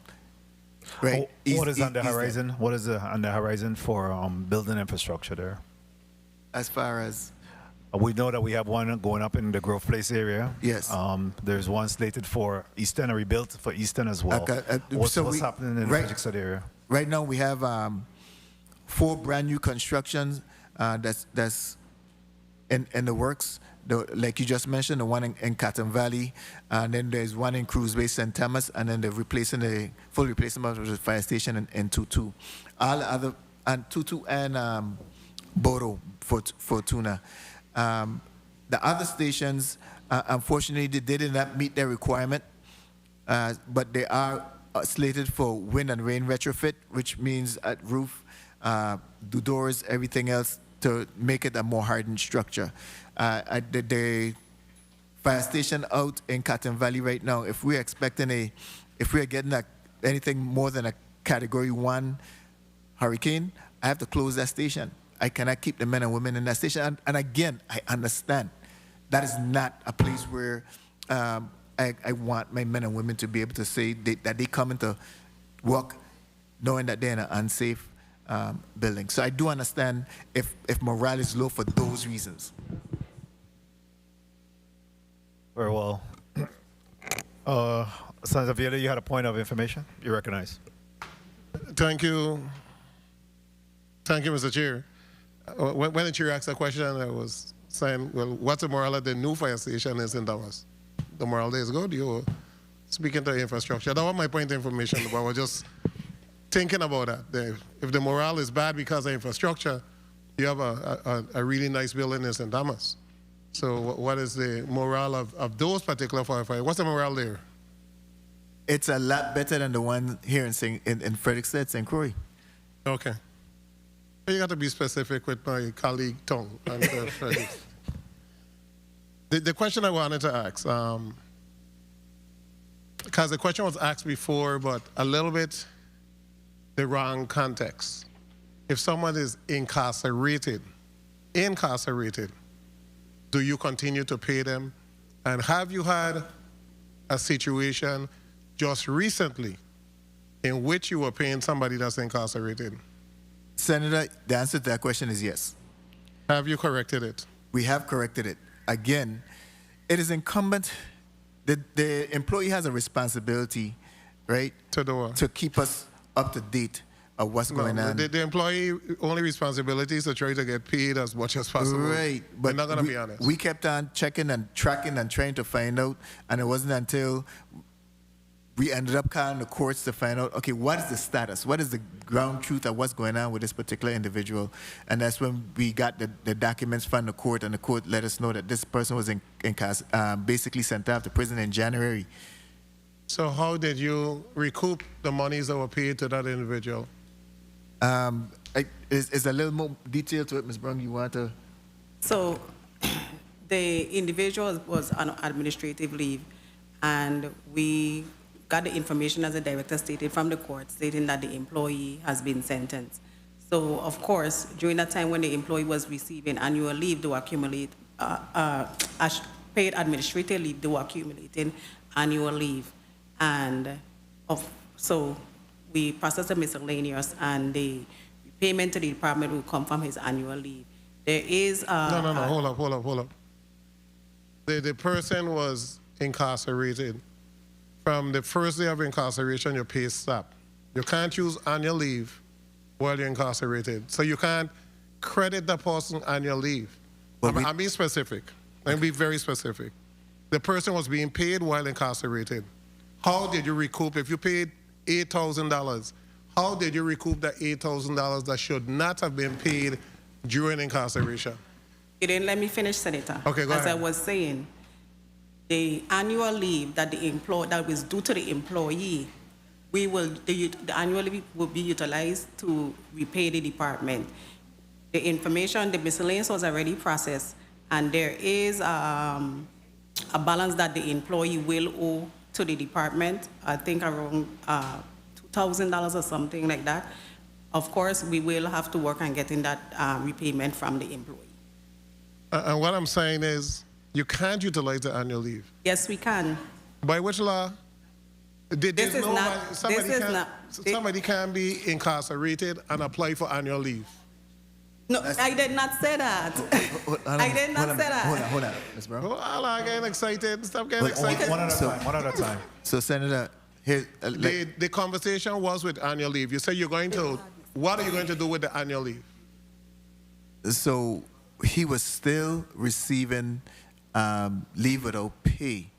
Speaker 21: Right.
Speaker 1: What is on the horizon? What is on the horizon for building infrastructure there?
Speaker 21: As far as
Speaker 1: we know that we have one going up in the Grove Place area.
Speaker 21: Yes.
Speaker 1: There's one slated for Easton, a rebuilt for Easton as well. What's happening in the Frederickson area?
Speaker 21: Right now we have 4 brand new constructions that's in the works. Like you just mentioned, the one in Cotton Valley, and then there's one in Cruz Bay, St. Thomas, and then they're replacing the full replacement of the fire station in Tutu. All the other, and Tutu and Boro for Tuna. The other stations, unfortunately, they did not meet their requirement, but they are slated for wind and rain retrofit, which means at roof, the doors, everything else, to make it a more hardened structure. The fire station out in Cotton Valley right now, if we're getting anything more than a Category 1 hurricane, I have to close that station. I cannot keep the men and women in that station. And again, I understand that is not a place where I want my men and women to be able to say that they come into work knowing that they're in an unsafe building. So I do understand if morale is low for those reasons.
Speaker 1: Very well. Senator Vieira, you had a point of information. You recognize.
Speaker 13: Thank you. Thank you, Mr. Chair. When the chair asked that question, I was saying, well, what's the morale at the new fire station in St. Thomas? The morale there is good. You were speaking to infrastructure. That was my point of information, but I was just thinking about that. If the morale is bad because of infrastructure, you have a really nice building in St. Thomas. So what is the morale of those particular firefighters? What's the morale there?
Speaker 21: It's a lot better than the one here in Frederickson, St. Croix.
Speaker 13: Okay. You got to be specific with my colleague Tong. The question I wanted to ask, because the question was asked before, but a little bit the wrong context. If someone is incarcerated, do you continue to pay them? And have you had a situation just recently in which you were paying somebody that's incarcerated?
Speaker 21: Senator, the answer to that question is yes.
Speaker 13: Have you corrected it?
Speaker 21: We have corrected it. Again, it is incumbent, the employee has a responsibility, right? To keep us up to date of what's going on.
Speaker 13: The employee only responsibility is to try to get paid as much as possible.
Speaker 21: Right.
Speaker 13: But not going to be honest.
Speaker 21: We kept on checking and tracking and trying to find out, and it wasn't until we ended up calling the courts to find out, okay, what is the status? What is the ground truth of what's going on with this particular individual? And that's when we got the documents from the court, and the court let us know that this person was basically sent out to prison in January.
Speaker 13: So how did you recoup the monies that were paid to that individual?
Speaker 21: Is a little more detail to it, Ms. Brown, you want to?
Speaker 24: So the individual was on administrative leave, and we got the information, as the director stated, from the court stating that the employee has been sentenced. So, of course, during that time when the employee was receiving annual leave, they were accumulating, paid administrative leave, they were accumulating annual leave. And so we processed the miscellaneous, and the payment to the department will come from his annual leave. There is
Speaker 13: hold up. The person was incarcerated. From the first day of incarceration, your pay stop. You can't use annual leave while you're incarcerated. So you can't credit the person annual leave. I'm being specific. Let me be very specific. The person was being paid while incarcerated. How did you recoup? If you paid $8,000, how did you recoup that $8,000 that should not have been paid during incarceration?
Speaker 24: You didn't let me finish, Senator.
Speaker 13: Okay, go ahead.
Speaker 24: As I was saying, the annual leave that that was due to the employee, the annual leave will be utilized to repay the department. The information, the miscellaneous was already processed, and there is a balance that the employee will owe to the department, I think around $2,000 or something like that. Of course, we will have to work on getting that repayment from the employee.
Speaker 13: And what I'm saying is, You can't utilize the annual leave.
Speaker 24: Yes, we can.
Speaker 13: By which law?
Speaker 24: This is not.
Speaker 13: Somebody can be incarcerated and apply for annual leave.
Speaker 24: No, I did not say that. I did not say that.
Speaker 21: Hold on, Ms. Brown.
Speaker 13: Oh, I'm getting excited. Stop getting excited.
Speaker 1: One at a time.
Speaker 21: So, Senator, here,
Speaker 13: the conversation was with annual leave. You said you're going to, what are you going to do with the annual leave?
Speaker 21: So he was still receiving leave without pay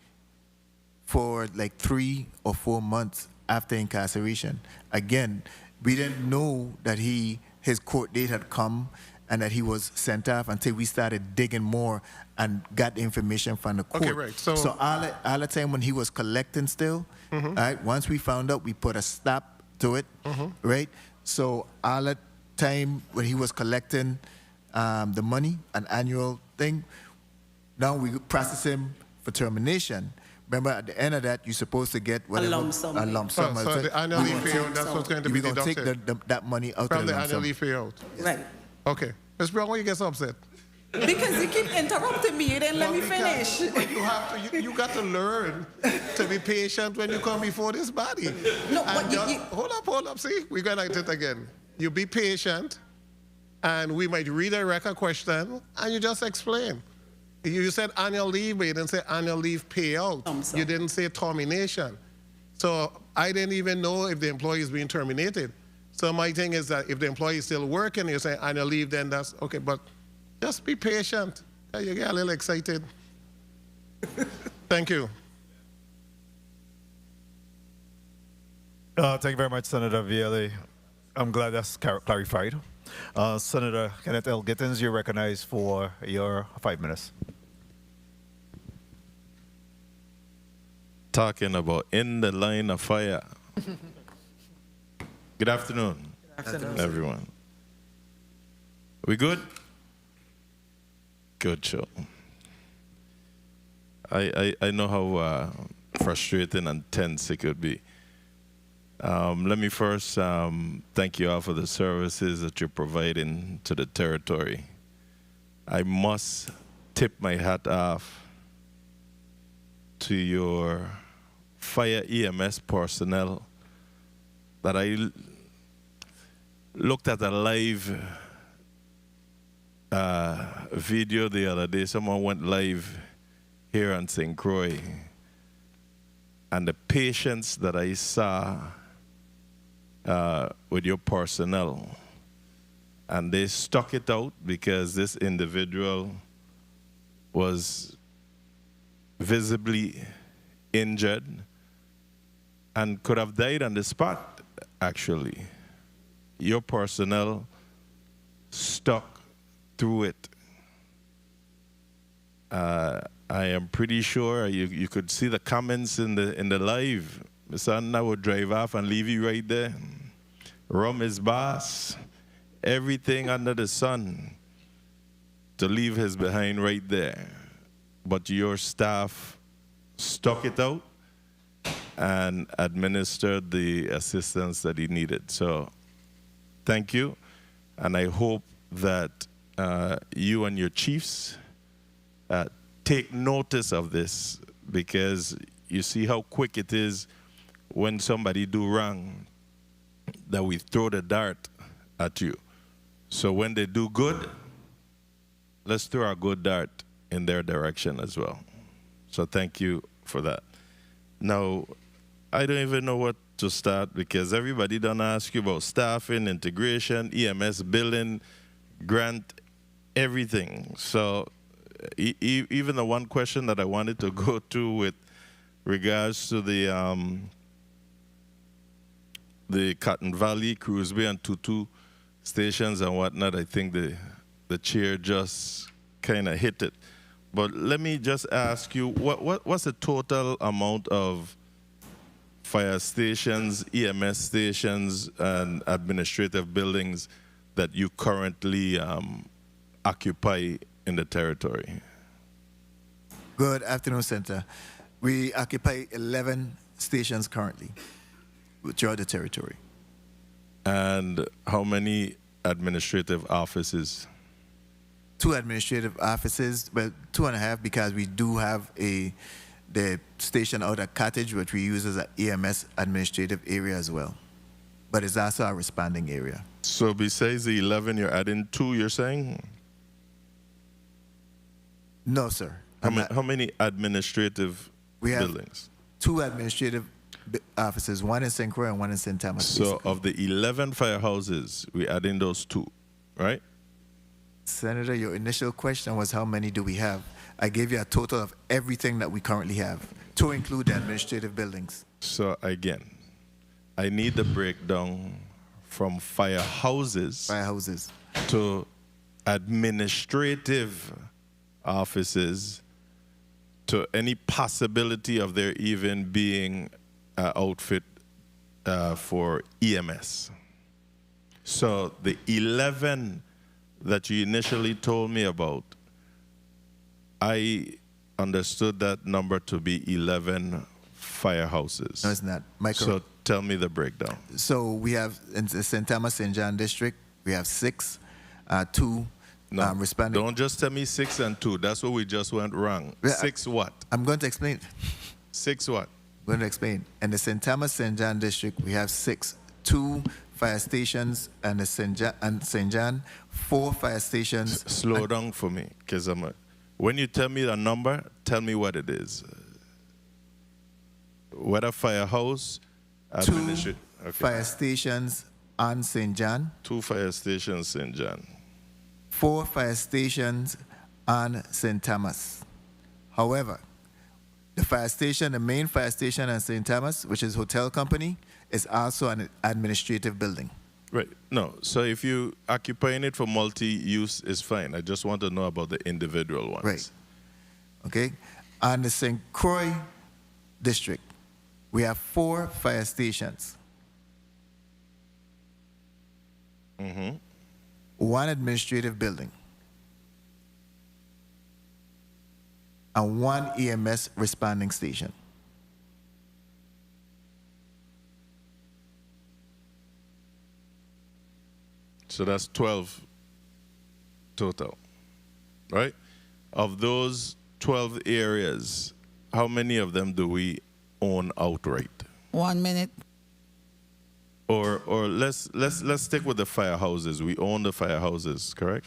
Speaker 21: for like 3 or 4 months after incarceration. Again, we didn't know that his court date had come and that he was sent off until we started digging more and got the information from the court.
Speaker 13: Okay, right. So
Speaker 21: all the time when he was collecting still, all right, once we found out, we put a stop to it, right? So all the time when he was collecting the money, an annual thing, now we process him for termination. Remember, at the end of that, you're supposed to get whatever,
Speaker 24: a lump sum.
Speaker 21: A lump sum.
Speaker 13: So the annual leave payout, that's what's going to be
Speaker 21: We're going to
Speaker 13: deducted.
Speaker 21: take that money out
Speaker 13: from
Speaker 21: of
Speaker 13: the
Speaker 21: lump
Speaker 13: annual
Speaker 21: sum.
Speaker 13: leave payout.
Speaker 24: Right.
Speaker 13: Okay. Ms. Brown, why you get so upset?
Speaker 24: Because you keep interrupting me. You didn't let me finish.
Speaker 13: You got to learn to be patient when you come before this body.
Speaker 24: No,
Speaker 13: and
Speaker 24: but
Speaker 13: hold up. See, we're going to do it again. You be patient, and we might redirect a question, and you just explain. You said annual leave, but you didn't say annual leave payout. You didn't say termination. So I didn't even know if the employee is being terminated. So my thing is that if the employee is still working, you say annual leave, then that's okay. But just be patient. You get a little excited. Thank you.
Speaker 1: Thank you very much, Senator Viale. I'm glad that's clarified. Senator Kenneth L. Gittins, you're recognized for your 5 minutes.
Speaker 3: Talking about in the line of fire. Good afternoon, everyone. We good? Good show. I know how frustrating and tense it could be. Let me first thank you all for the services that you're providing to the territory. I must tip my hat off to your fire EMS personnel that I looked at a live video the other day. Someone went live here on St. Croix, and the patience that I saw with your personnel, and they stuck it out because this individual was visibly injured and could have died on the spot, actually. Your personnel stuck through it. I am pretty sure you could see the comments in the live. My son, I would drive off and leave you right there. Rum is boss. Everything under the sun to leave his behind right there. But your staff stuck it out and administered the assistance that he needed. So thank you. And I hope that you and your chiefs take notice of this, because you see how quick it is when somebody do wrong that we throw the dart at you. So when they do good, let's throw a good dart in their direction as well. So thank you for that. Now, I don't even know what to start, because everybody done ask you about staffing, integration, EMS billing, grant, everything. So even the one question that I wanted to go to with regards to the Cotton Valley, Cruise Bay, and Tutu stations and whatnot, I think the chair just kind of hit it. But let me just ask you, what's the total amount of fire stations, EMS stations, and administrative buildings that you currently occupy in the territory?
Speaker 21: Good afternoon, Senator. We occupy 11 stations currently throughout the territory.
Speaker 3: And how many administrative offices?
Speaker 21: 2 administrative offices, well, 2.5 because we do have the station out at Cottage, which we use as an EMS administrative area as well. But it's also a responding area.
Speaker 3: So besides the 11, you're adding 2, you're saying?
Speaker 21: No, sir.
Speaker 3: How many administrative
Speaker 21: We have
Speaker 3: buildings?
Speaker 21: 2 administrative offices, one in St. Croix and one in St. Thomas.
Speaker 3: So of the 11 firehouses, we're adding those 2, right?
Speaker 21: Senator, your initial question was how many do we have? I gave you a total of everything that we currently have, to include the administrative buildings.
Speaker 3: So again, I need the breakdown from firehouses to administrative offices to any possibility of there even being an outfit for EMS. So the 11 that you initially told me about, I understood that number to be 11 firehouses.
Speaker 21: No, it's not.
Speaker 3: So tell me the breakdown.
Speaker 21: So we have in the St. Thomas St. John district, we have 6, 2 responding.
Speaker 3: Don't just tell me 6 and 2. That's what we just went wrong. 6 what?
Speaker 21: I'm going to explain.
Speaker 3: 6 what?
Speaker 21: I'm going to explain. In the St. Thomas St. John district, we have 6, 2 fire stations, and the St. John, 4 fire stations.
Speaker 3: Slow down for me, because when you tell me the number, tell me what it is. What a firehouse?
Speaker 21: 2 fire stations on St. John.
Speaker 3: 2 fire stations, St. John.
Speaker 21: 4 fire stations on St. Thomas. However, the main fire station on St. Thomas, which is hotel company, is also an administrative building.
Speaker 3: Right. No. So if you occupying it for multi-use is fine. I just want to know about the individual ones.
Speaker 21: Right. Okay. On the St. Croix district, we have 4 fire stations. 1 administrative building. And 1 EMS responding station.
Speaker 3: So that's 12 total, right? Of those 12 areas, how many of them do we own outright?
Speaker 2: 1 minute.
Speaker 3: Or let's stick with the firehouses. We own the firehouses, correct?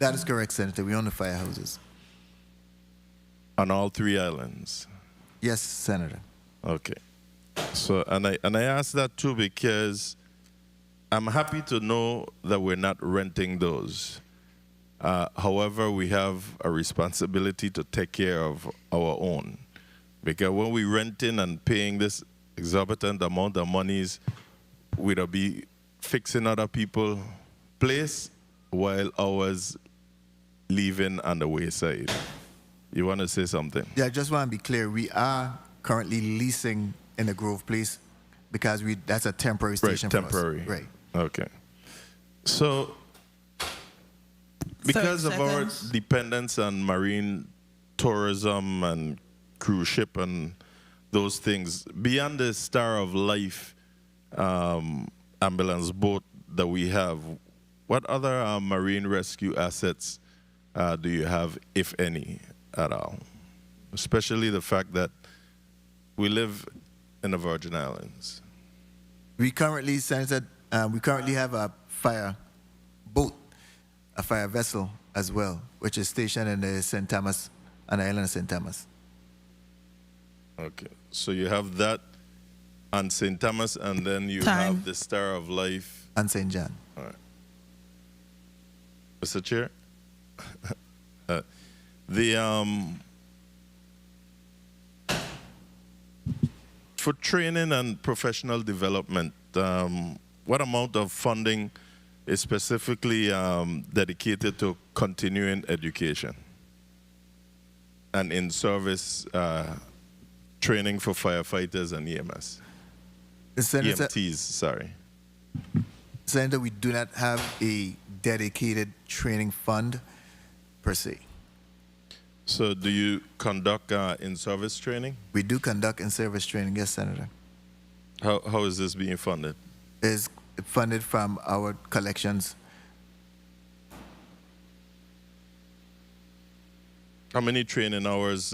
Speaker 21: That is correct, Senator. We own the firehouses.
Speaker 3: On all 3 islands?
Speaker 21: Yes, Senator.
Speaker 3: Okay. So and I ask that too because I'm happy to know that we're not renting those. However, we have a responsibility to take care of our own. Because when we renting and paying this exorbitant amount of monies, we'll be fixing other people's place while ours leaving on the wayside. You want to say something?
Speaker 21: Yeah, I just want to be clear. We are currently leasing in the Grove Place because that's a temporary station for us.
Speaker 3: Temporary.
Speaker 21: Right.
Speaker 3: Okay. So, because of our dependence on marine tourism and cruise ship and those things, beyond the Star of Life ambulance boat that we have, what other marine rescue assets do you have, if any, at all? Especially the fact that we live in the Virgin Islands.
Speaker 21: We currently, Senator, have a fire boat, a fire vessel as well, which is stationed in the St. Thomas, on the island of St. Thomas.
Speaker 3: Okay, so you have that on St. Thomas, and then you have the Star of Life
Speaker 21: on St. John.
Speaker 3: All right. Mr. Chair, for training and professional development, what amount of funding is specifically dedicated to continuing education and in-service training for firefighters and EMS? EMTs, sorry.
Speaker 21: Senator, we do not have a dedicated training fund per se.
Speaker 3: So do you conduct in-service training?
Speaker 21: We do conduct in-service training, yes, Senator.
Speaker 3: How is this being funded?
Speaker 21: It's funded from our collections.
Speaker 3: How many training hours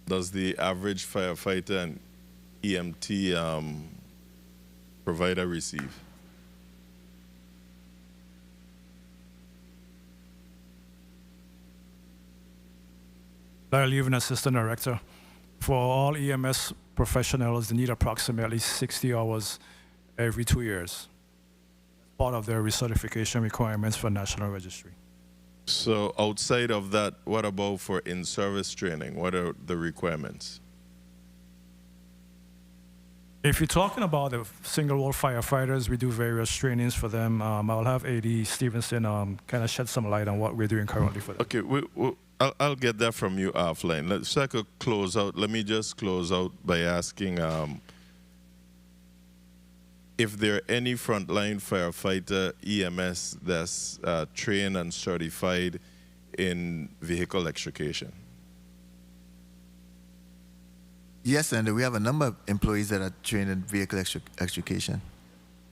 Speaker 3: does the average firefighter and EMT provider receive?
Speaker 25: Daryl, you're an assistant director. For all EMS professionals, they need approximately 60 hours every 2 years. Part of their recertification requirements for National Registry.
Speaker 3: So outside of that, what about for in-service training? What are the requirements?
Speaker 25: If you're talking about the single wall firefighters, we do various trainings for them. I'll have AD Stevenson kind of shed some light on what we're doing currently for them.
Speaker 3: Okay, I'll get that from you offline. So I could close out. Let me just close out by asking if there are any frontline firefighter EMS that's trained and certified in vehicle extrication.
Speaker 21: Yes, and we have a number of employees that are trained in vehicle extrication.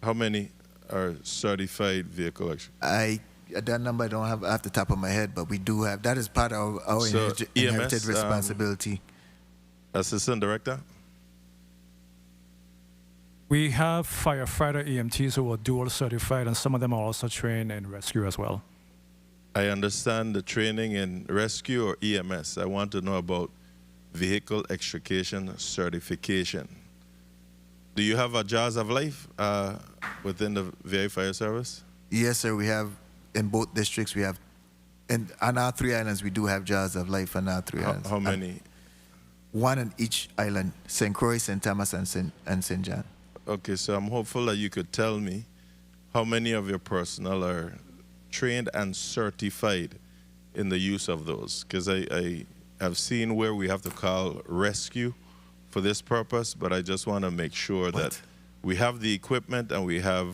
Speaker 3: How many are certified vehicle extrication?
Speaker 21: That number I don't have at the top of my head, but we do have. That is part of our inherited responsibility.
Speaker 3: Assistant Director?
Speaker 25: We have firefighter EMTs who are dual certified, and some of them are also trained in rescue as well.
Speaker 3: I understand the training in rescue or EMS. I want to know about vehicle extrication certification. Do you have a Jaws of Life within the VA Fire Service?
Speaker 21: Yes, sir. We have in both districts. We have, on our 3 islands, we do have Jaws of Life on our 3 islands.
Speaker 3: How many?
Speaker 21: One on each island: St. Croix, St. Thomas, and St. John.
Speaker 3: Okay, so I'm hopeful that you could tell me how many of your personnel are trained and certified in the use of those, because I have seen where we have to call rescue for this purpose, but I just want to make sure that we have the equipment and we have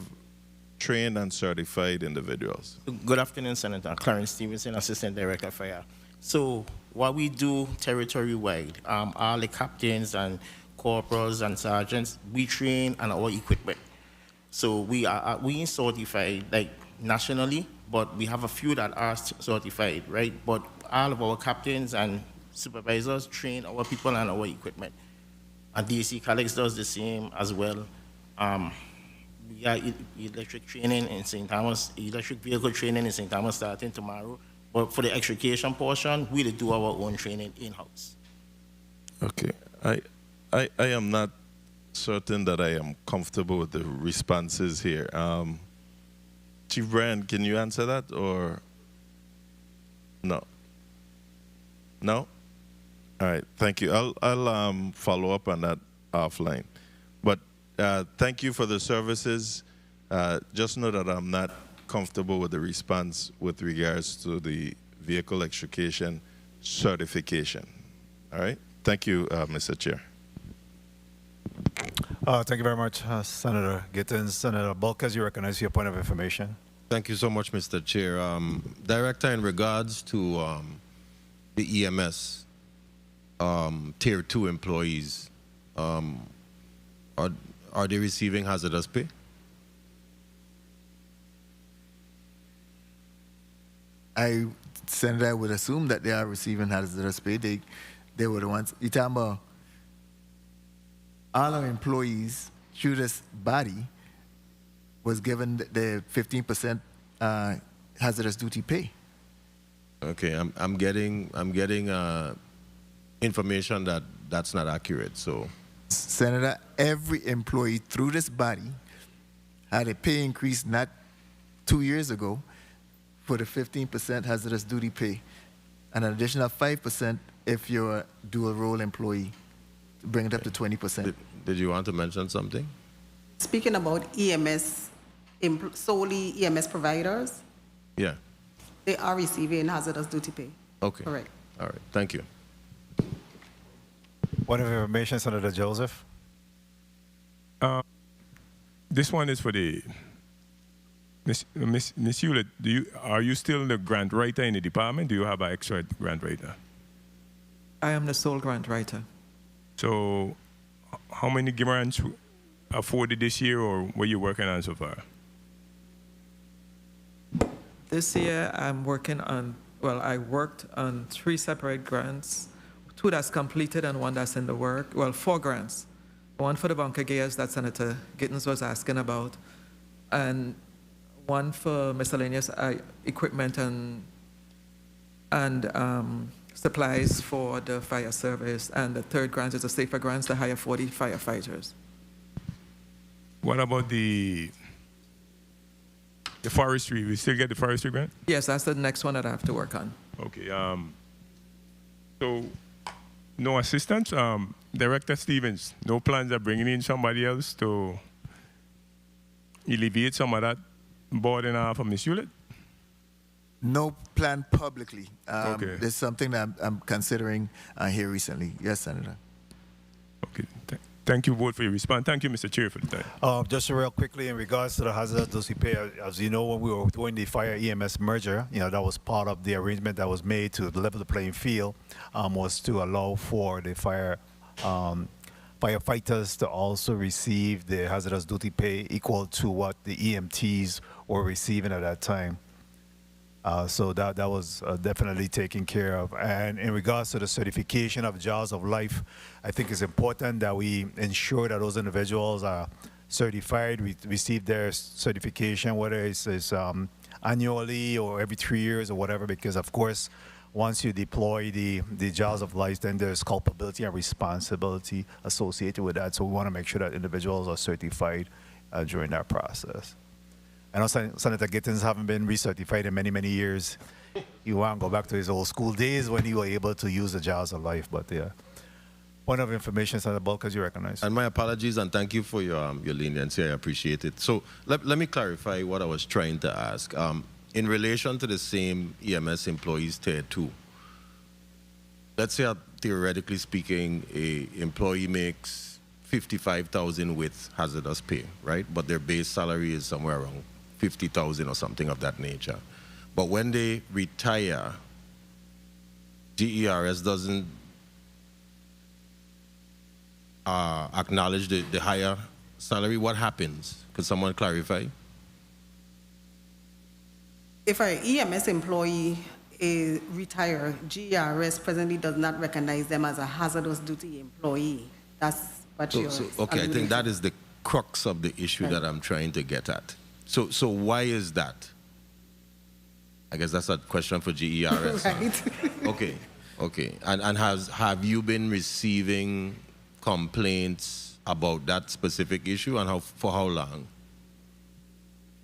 Speaker 3: trained and certified individuals.
Speaker 12: Good afternoon, Senator. Clarence Stevenson, Assistant Director of Fire. So what we do territory-wide, all the captains and corporals and sergeants, we train on our equipment. So we certified like nationally, but we have a few that are certified, right? But all of our captains and supervisors train our people on our equipment. And DC Colleagues does the same as well. We got electric training in St. Thomas, electric vehicle training in St. Thomas starting tomorrow. But for the extrication portion, we do our own training in-house.
Speaker 3: Okay. I am not certain that I am comfortable with the responses here. Chief Brian, can you answer that or no? No? All right, thank you. I'll follow up on that offline. But thank you for the services. Just know that I'm not comfortable with the response with regards to the vehicle extrication certification. All right? Thank you, Mr. Chair.
Speaker 1: Thank you very much, Senator Gittins. Senator Bulkers, you recognize your point of information.
Speaker 8: Thank you so much, Mr. Chair. Director, in regards to the EMS Tier 2 employees, are they receiving hazardous pay?
Speaker 21: Senator, I would assume that they are receiving hazardous pay. They were the ones. You're talking about all our employees through this body was given the 15% hazardous duty pay.
Speaker 8: Okay, I'm getting information that that's not accurate. So,
Speaker 21: Senator, every employee through this body had a pay increase not 2 years ago for the 15% hazardous duty pay, and an additional 5% if you're a dual role employee, to bring it up to 20%.
Speaker 8: Did you want to mention something?
Speaker 24: Speaking about EMS, solely EMS providers,
Speaker 8: Yeah.
Speaker 24: they are receiving hazardous duty pay.
Speaker 8: Okay.
Speaker 24: Correct.
Speaker 8: All right. Thank you.
Speaker 1: Point of information, Senator Joseph.
Speaker 4: This one is for the Miss Hewlett. Are you still the grant writer in the department? Do you have an extra grant writer?
Speaker 27: I am the sole grant writer.
Speaker 4: So, how many grants afforded this year, or what are you working on so far?
Speaker 27: This year, I'm working on well, I worked on 3 separate grants, 2 that's completed and 1 that's in the work. Well, 4 grants. 1 for the bunker gears that Senator Gittens was asking about, and 1 for miscellaneous equipment and supplies for the fire service, and the 3rd grant is a safer grants to hire 40 firefighters.
Speaker 4: What about the forestry? We still get the forestry grant?
Speaker 27: Yes, that's the next one that I have to work on.
Speaker 4: Okay. So, no assistance. Director Stevens, no plans of bringing in somebody else to alleviate some of that burden for Ms. Hewlett?
Speaker 21: No plan publicly.
Speaker 4: Okay.
Speaker 21: There's something that I'm considering here recently. Yes, Senator.
Speaker 4: Okay. Thank you both for your response. Thank you, Mr. Chair, for the time.
Speaker 1: Just real quickly in regards to the hazardous duty pay, as you know, when we were doing the fire EMS merger, that was part of the arrangement that was made to level the playing field, was to allow for the firefighters to also receive the hazardous duty pay equal to what the EMTs were receiving at that time. So that was definitely taken care of. And in regards to the certification of Jaws of Life, I think it's important that we ensure that those individuals are certified, receive their certification, whether it's annually or every 3 years or whatever, because of course, once you deploy the Jaws of Life, then there's culpability and responsibility associated with that. So we want to make sure that individuals are certified during that process. I know Senator Gittens haven't been recertified in many, many years. He want to go back to his old school days when he was able to use the Jaws of Life. But yeah, point of information, Senator Bulk, as you recognize.
Speaker 8: And my apologies, and thank you for your leniency. I appreciate it. So let me clarify what I was trying to ask. In relation to the same EMS employees tier 2, let's say, theoretically speaking, a employee makes $55,000 with hazardous pay, right? But their base salary is somewhere around $50,000 or something of that nature. But when they retire, GERS doesn't acknowledge the higher salary. What happens? Could someone clarify?
Speaker 24: If an EMS employee is retired, GERS presently does not recognize them as a hazardous duty employee. That's what you're
Speaker 8: okay, I think that is the crux of the issue that I'm trying to get at. So why is that? I guess that's a question for GERS.
Speaker 24: Right.
Speaker 8: Okay. And have you been receiving complaints about that specific issue, and for how long?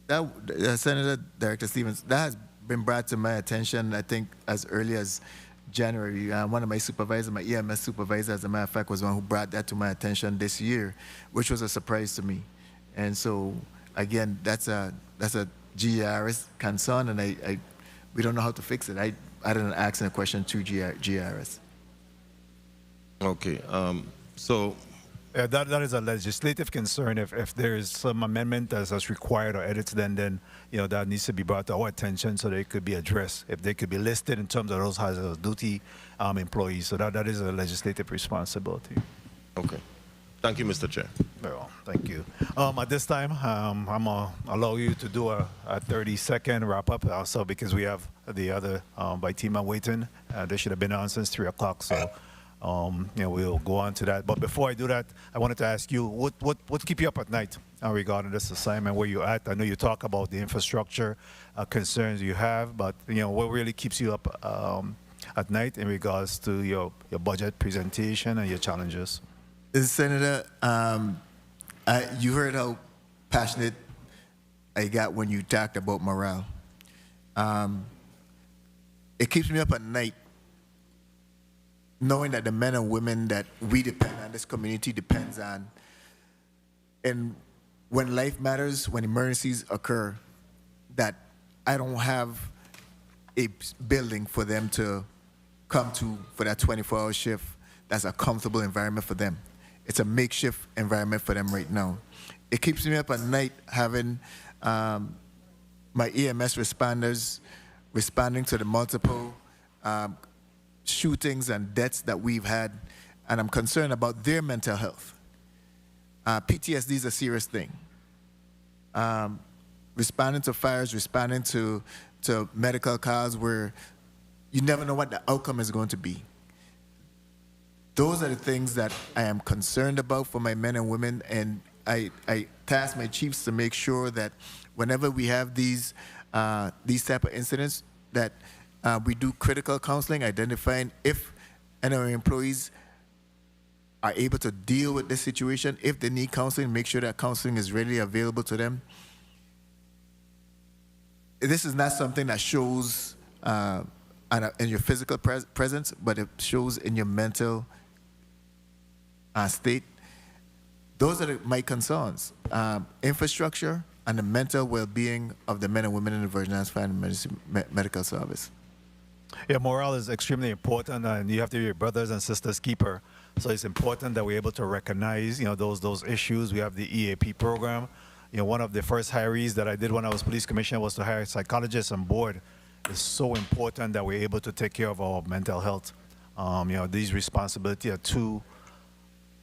Speaker 21: Senator Director Stevens, that has been brought to my attention, I think, as early as January. One of my supervisors, my EMS supervisor, as a matter of fact, was one who brought that to my attention this year, which was a surprise to me. And so, again, that's a GERS concern, and we don't know how to fix it. I didn't ask a question to GERS.
Speaker 8: Okay. So.
Speaker 1: Yeah, that is a legislative concern. If there is some amendment that's required or edits, then that needs to be brought to our attention so they could be addressed. If they could be listed in terms of those hazardous duty employees, so that is a legislative responsibility.
Speaker 8: Okay. Thank you, Mr. Chair.
Speaker 1: Very well. Thank you. At this time, I'm gonna allow you to do a 30-second wrap up. Also, because we have the other by team waiting. They should have been on since 3 o'clock. So. We'll go on to that. But before I do that, I wanted to ask you, what keep you up at night regarding this assignment, where you're at? I know you talk about the infrastructure concerns you have, but what really keeps you up at night in regards to your budget presentation and your challenges?
Speaker 21: Senator, you heard how passionate I got when you talked about morale. It keeps me up at night knowing that the men and women that we depend on, this community depends on, and when life matters, when emergencies occur, that I don't have a building for them to come to for that 24-hour shift that's a comfortable environment for them. It's a makeshift environment for them right now. It keeps me up at night having my EMS responders responding to the multiple shootings and deaths that we've had, and I'm concerned about their mental health. PTSD is a serious thing. Responding to fires, responding to medical calls where you never know what the outcome is going to be. Those are the things that I am concerned about for my men and women, and I task my chiefs to make sure that whenever we have these type of incidents, that we do critical counseling, identifying if any of our employees are able to deal with this situation. If they need counseling, make sure that counseling is readily available to them. This is not something that shows in your physical presence, but it shows in your mental state. Those are my concerns. Infrastructure and the mental well-being of the men and women in the Virgin Islands Fire and Emergency Medical Service.
Speaker 1: Yeah, morale is extremely important, and you have to be your brothers and sisters' keeper. So it's important that we're able to recognize, those issues. We have the EAP program. One of the first hirees that I did when I was police commissioner was to hire psychologists on board. It's so important that we're able to take care of our mental health. These responsibilities are too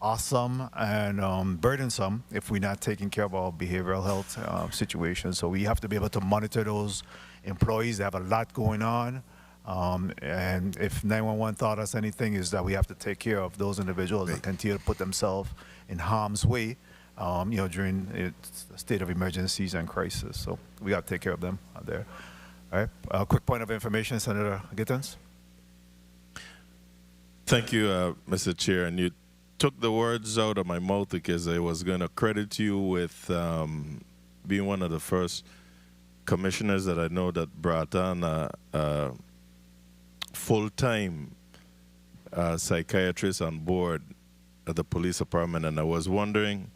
Speaker 1: awesome and burdensome if we're not taking care of our behavioral health situation. So we have to be able to monitor those employees. They have a lot going on. And if 911 taught us anything, is that we have to take care of those individuals that continue to put themselves in harm's way, during a state of emergencies and crisis. So we got to take care of them out there. All right. A quick point of information, Senator Gittens.
Speaker 3: Thank you, Mr. Chair. And you took the words out of my mouth because I was going to credit you with being one of the first commissioners that I know that brought on a full-time psychiatrist on board at the police department. And I was wondering,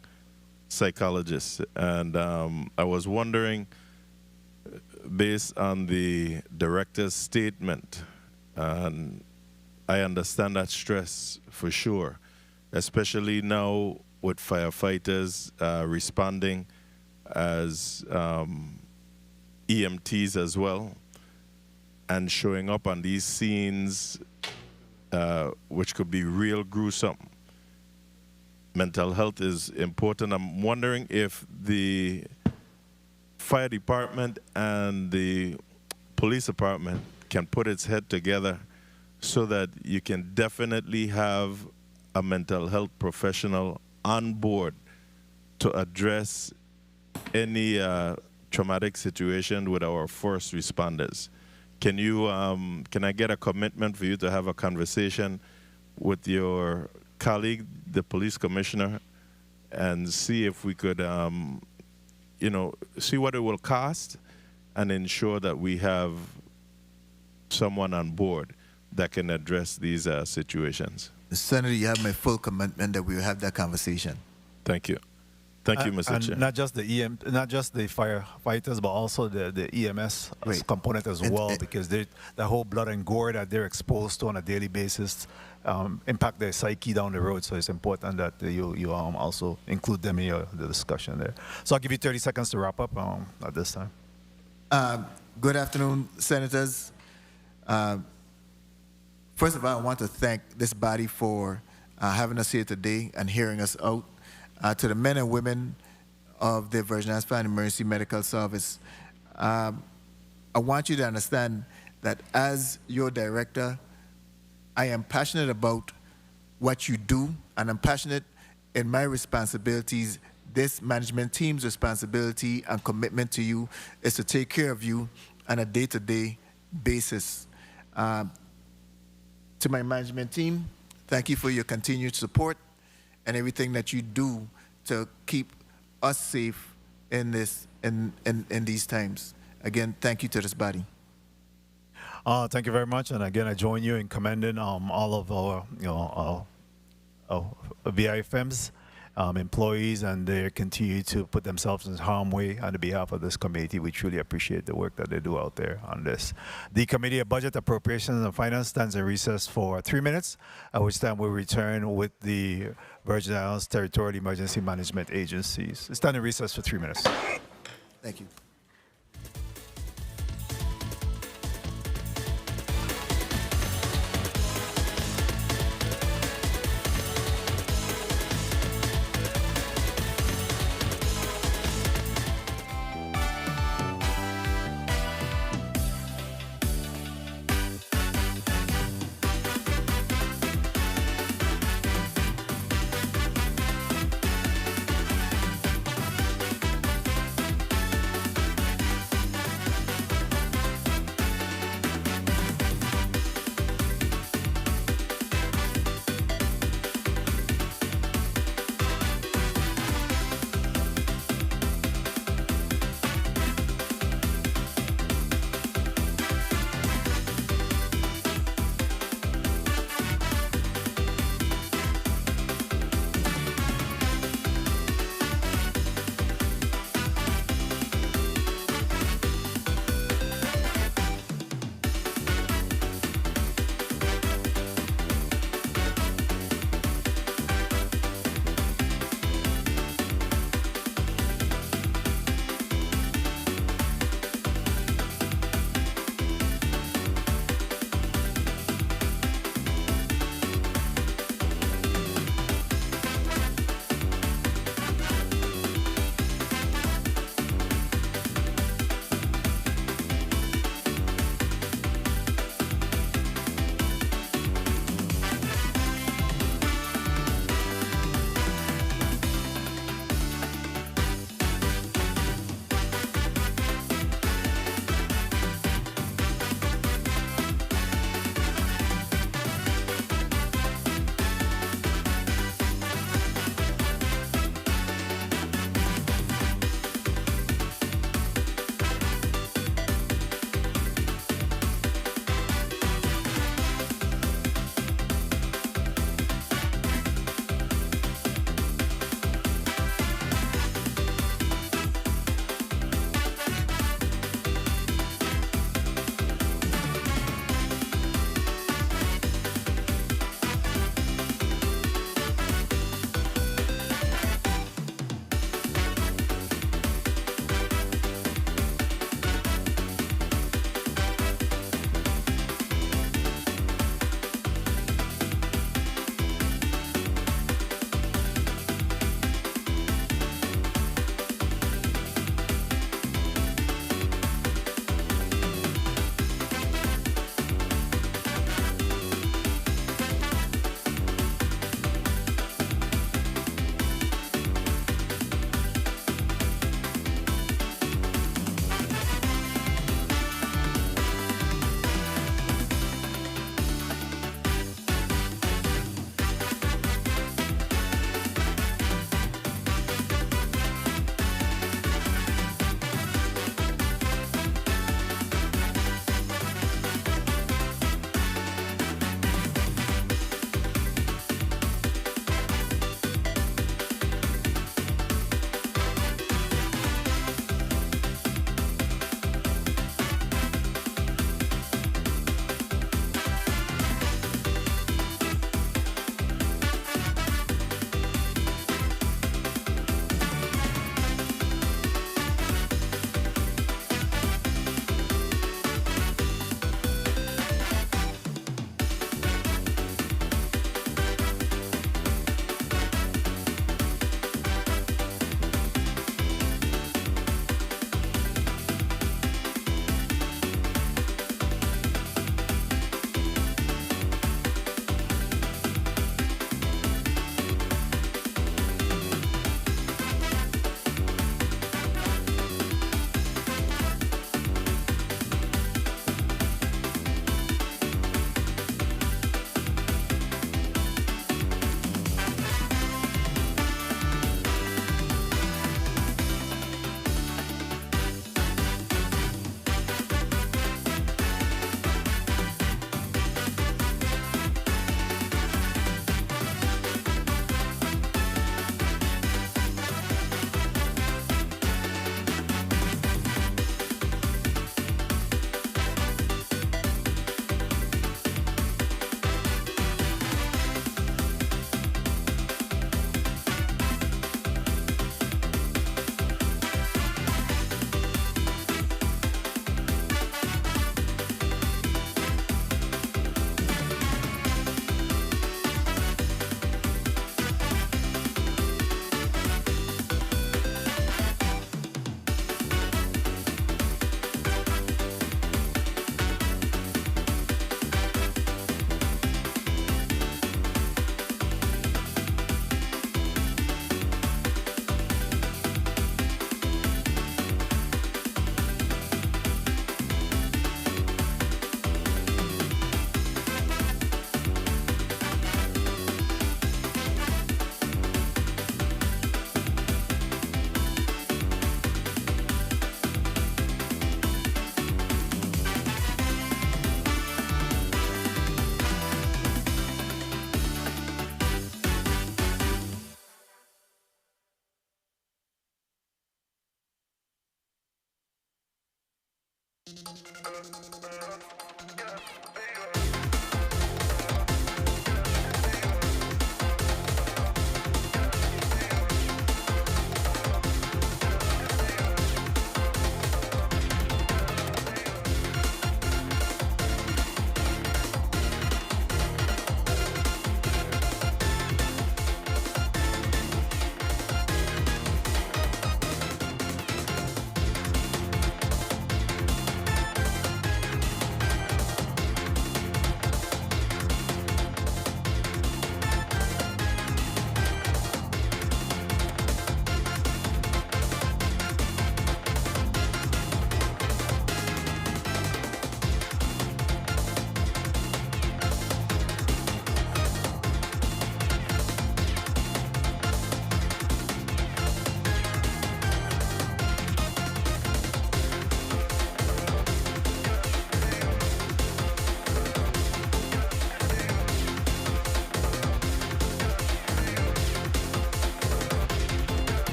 Speaker 3: psychologist, and I was wondering, based on the director's statement, and I understand that stress for sure, especially now with firefighters responding as EMTs as well, and showing up on these scenes, which could be real gruesome. Mental health is important. I'm wondering if the fire department and the police department can put its head together so that you can definitely have a mental health professional on board to address any traumatic situation with our first responders. Can I get a commitment for you to have a conversation with your colleague, the police commissioner, and see if we could, see what it will cost and ensure that we have someone on board that can address these situations?
Speaker 21: Senator, you have my full commitment that we will have that conversation.
Speaker 3: Thank you. Thank you, Mr. Chair.
Speaker 1: Not just the firefighters, but also the EMS component as well, because the whole blood and gore that they're exposed to on a daily basis impact their psyche down the road. So it's important that you also include them in the discussion there. So I'll give you 30 seconds to wrap up at this time.
Speaker 21: Good afternoon, Senators. First of all, I want to thank this body for having us here today and hearing us out. To the men and women of the Virgin Islands Fire and Emergency Medical Service, I want you to understand that as your director, I am passionate about what you do, and I'm passionate in my responsibilities. This management team's responsibility and commitment to you is to take care of you on a day-to-day basis. To my management team, thank you for your continued support and everything that you do to keep us safe in these times. Again, thank you to this body.
Speaker 1: Thank you very much, and again, I join you in commending all of our VIFMs, employees, and they continue to put themselves in harm's way on the behalf of this committee. We truly appreciate the work that they do out there on this. The Committee of Budget, Appropriations, and Finance stands in recess for 3 minutes, at which time we'll return with the Virgin Islands Territorial Emergency Management Agencies. Stand in recess for 3 minutes.
Speaker 21: Thank you.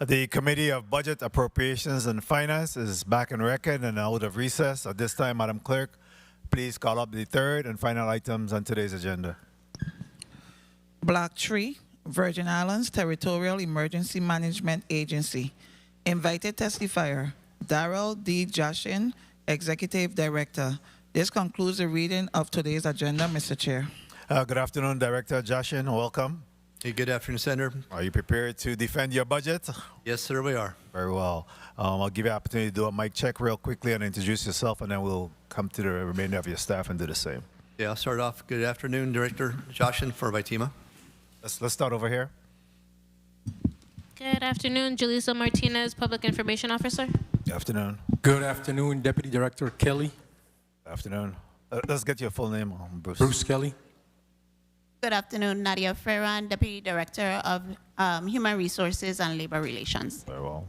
Speaker 1: The Committee of Budget, Appropriations, and Finance is back in record and out of recess. At this time, Madam Clerk, please call up the third and final items on today's agenda.
Speaker 2: Block 3, Virgin Islands Territorial Emergency Management Agency. Invited testifier, Daryl D. Jaschen, Executive Director. This concludes the reading of today's agenda, Mr. Chair.
Speaker 1: Good afternoon, Director Jaschen. Welcome.
Speaker 5: Hey, good afternoon, Senator.
Speaker 1: Are you prepared to defend your budget?
Speaker 5: Yes, sir, we are.
Speaker 1: Very well. I'll give you an opportunity to do a mic check real quickly and introduce yourself, and then we'll come to the remainder of your staff and do the same.
Speaker 5: Yeah, I'll start off. Good afternoon, Director Jaschen for Vatima.
Speaker 1: Let's start over here.
Speaker 14: Good afternoon, Julissa Martinez, Public Information Officer.
Speaker 1: Good afternoon.
Speaker 15: Good afternoon, Deputy Director Kelly.
Speaker 1: Good afternoon. Let's get your full name, Bruce.
Speaker 15: Bruce Kelly.
Speaker 16: Good afternoon, Nadia Ferran, Deputy Director of Human Resources and Labor Relations.
Speaker 1: Very well.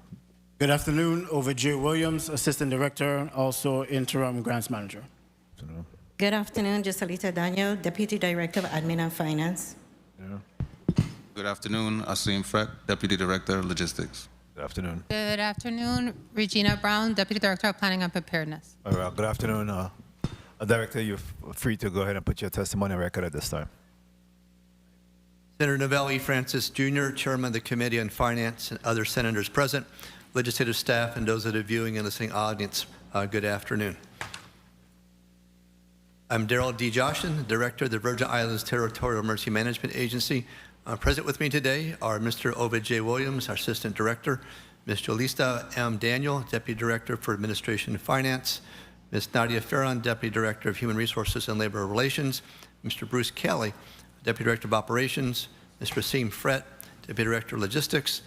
Speaker 17: Good afternoon, J. Williams, Assistant Director, also Interim Grants Manager.
Speaker 1: Afternoon.
Speaker 18: Good afternoon, Joselita Daniel, Deputy Director of Admin and Finance.
Speaker 1: Yeah.
Speaker 19: Good afternoon, Asim Freck, Deputy Director of Logistics.
Speaker 1: Good afternoon.
Speaker 20: Good afternoon, Regina Brown, Deputy Director of Planning and Preparedness.
Speaker 1: All right. Good afternoon, Director. You're free to go ahead and put your testimony on record at this time.
Speaker 5: Senator Novelli Francis Jr., Chairman of the Committee on Finance, and other senators present, legislative staff, and those that are viewing and listening audience, good afternoon. I'm Daryl D. Jaschen, Director of the Virgin Islands Territorial Emergency Management Agency. Present with me today are Mr. Ovid J. Williams, our Assistant Director, Ms. Jolista M. Daniel, Deputy Director for Administration and Finance, Ms. Nadia Ferran, Deputy Director of Human Resources and Labor Relations, Mr. Bruce Kelly, Deputy Director of Operations, Mr. Asim Fret, Deputy Director of Logistics,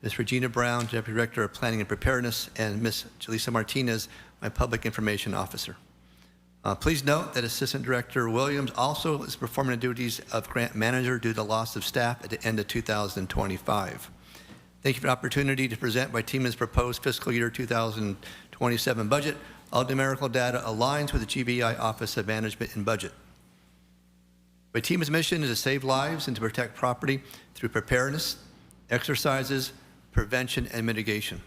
Speaker 5: Ms. Regina Brown, Deputy Director of Planning and Preparedness, and Ms. Julissa Martinez, my Public Information Officer. Please note that Assistant Director Williams also is performing the duties of Grant Manager due to the loss of staff at the end of 2025. Thank you for the opportunity to present Vitima's proposed fiscal year 2027 budget. All numerical data aligns with the GBI Office of Management and Budget. Vitima's mission is to save lives and to protect property through preparedness, exercises, prevention, and mitigation.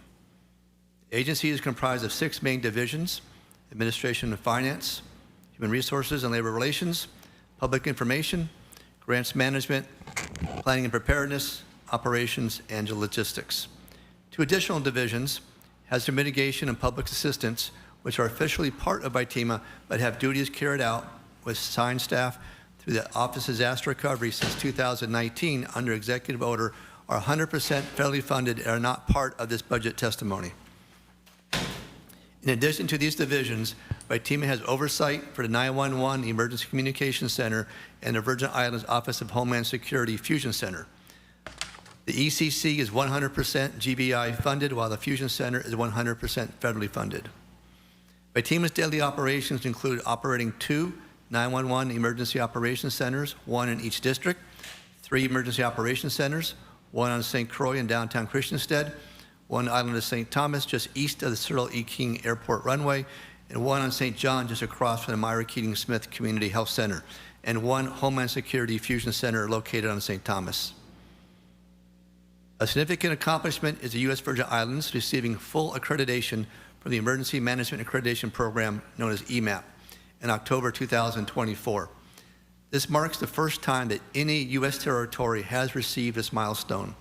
Speaker 5: The agency is comprised of 6 main divisions: Administration and Finance, Human Resources and Labor Relations, Public Information, Grants Management, Planning and Preparedness, Operations, and Logistics. 2 additional divisions: Hazard Mitigation and Public Assistance, which are officially part of Vitima but have duties carried out with assigned staff through the Office of Disaster Recovery since 2019 under Executive Order, are 100% federally funded and are not part of this budget testimony. In addition to these divisions, Vitima has oversight for the 911 Emergency Communications Center and the Virgin Islands Office of Homeland Security Fusion Center. The ECC is 100% GBI funded, while the Fusion Center is 100% federally funded. Vitima's daily operations include operating 2 911 emergency operations centers, 1 in each district, 3 emergency operations centers, 1 on St. Croix and downtown Christiansted, 1 island of St. Thomas just east of the Cyril E. King Airport runway, and 1 on St. John just across from the Myra Keating Smith Community Health Center, and 1 Homeland Security Fusion Center located on St. Thomas. A significant accomplishment is the U.S. Virgin Islands receiving full accreditation from the Emergency Management Accreditation Program known as EMAP in October 2024. This marks the first time that any U.S. territory has received this milestone.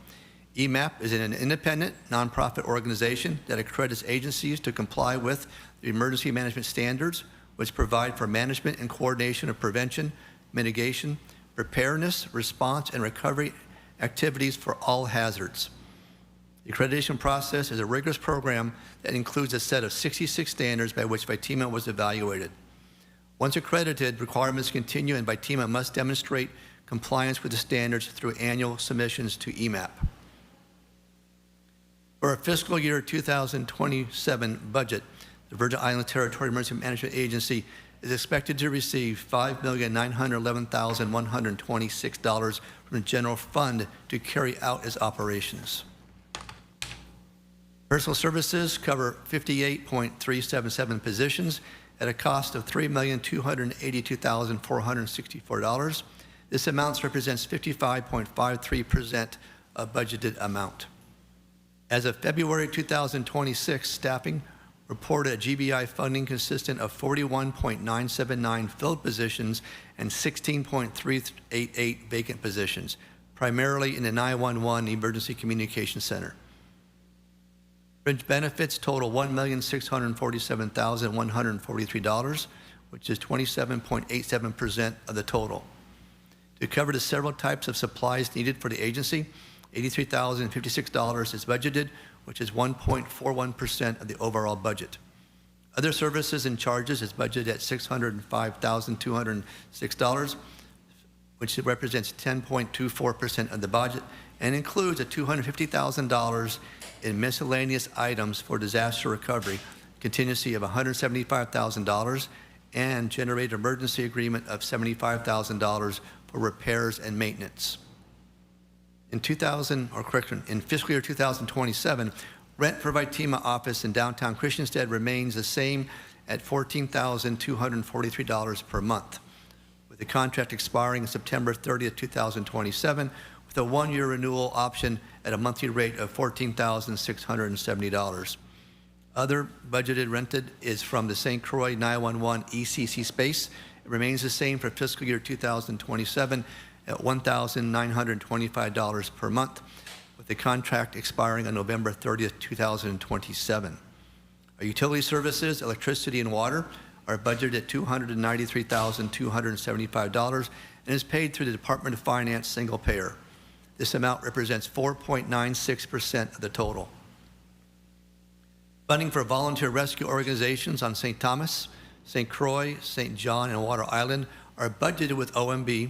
Speaker 5: EMAP is an independent, nonprofit organization that accredits agencies to comply with the emergency management standards, which provide for management and coordination of prevention, mitigation, preparedness, response, and recovery activities for all hazards. The accreditation process is a rigorous program that includes a set of 66 standards by which Vitima was evaluated. Once accredited, requirements continue, and Vitima must demonstrate compliance with the standards through annual submissions to EMAP. For our fiscal year 2027 budget, the Virgin Islands Territorial Emergency Management Agency is expected to receive $5,911,126 from the general fund to carry out its operations. Personal services cover 58.377 positions at a cost of $3,282,464. This amount represents 55.53% of budgeted amount. As of February 2026, staffing reported a GBI funding consistent of 41.979 filled positions and 16.388 vacant positions, primarily in the 911 Emergency Communication Center. Fringe benefits total $1,647,143, which is 27.87% of the total. To cover the several types of supplies needed for the agency, $83,056 is budgeted, which is 1.41% of the overall budget. Other services and charges is budgeted at $605,206, which represents 10.24% of the budget, and includes a $250,000 in miscellaneous items for disaster recovery, contingency of $175,000, and generator emergency agreement of $75,000 for repairs and maintenance. In fiscal year 2027, rent for Vitima office in downtown Christiansted remains the same at $14,243 per month, with the contract expiring September 30th, 2027, with a one-year renewal option at a monthly rate of $14,670. Other budgeted rented is from the St. Croix 911 ECC space. It remains the same for fiscal year 2027 at $1,925 per month, with the contract expiring on November 30th, 2027. Our utility services, electricity and water, are budgeted at $293,275 and is paid through the Department of Finance single payer. This amount represents 4.96% of the total. Funding for volunteer rescue organizations on St. Thomas, St. Croix, St. John, and Water Island are budgeted with OMB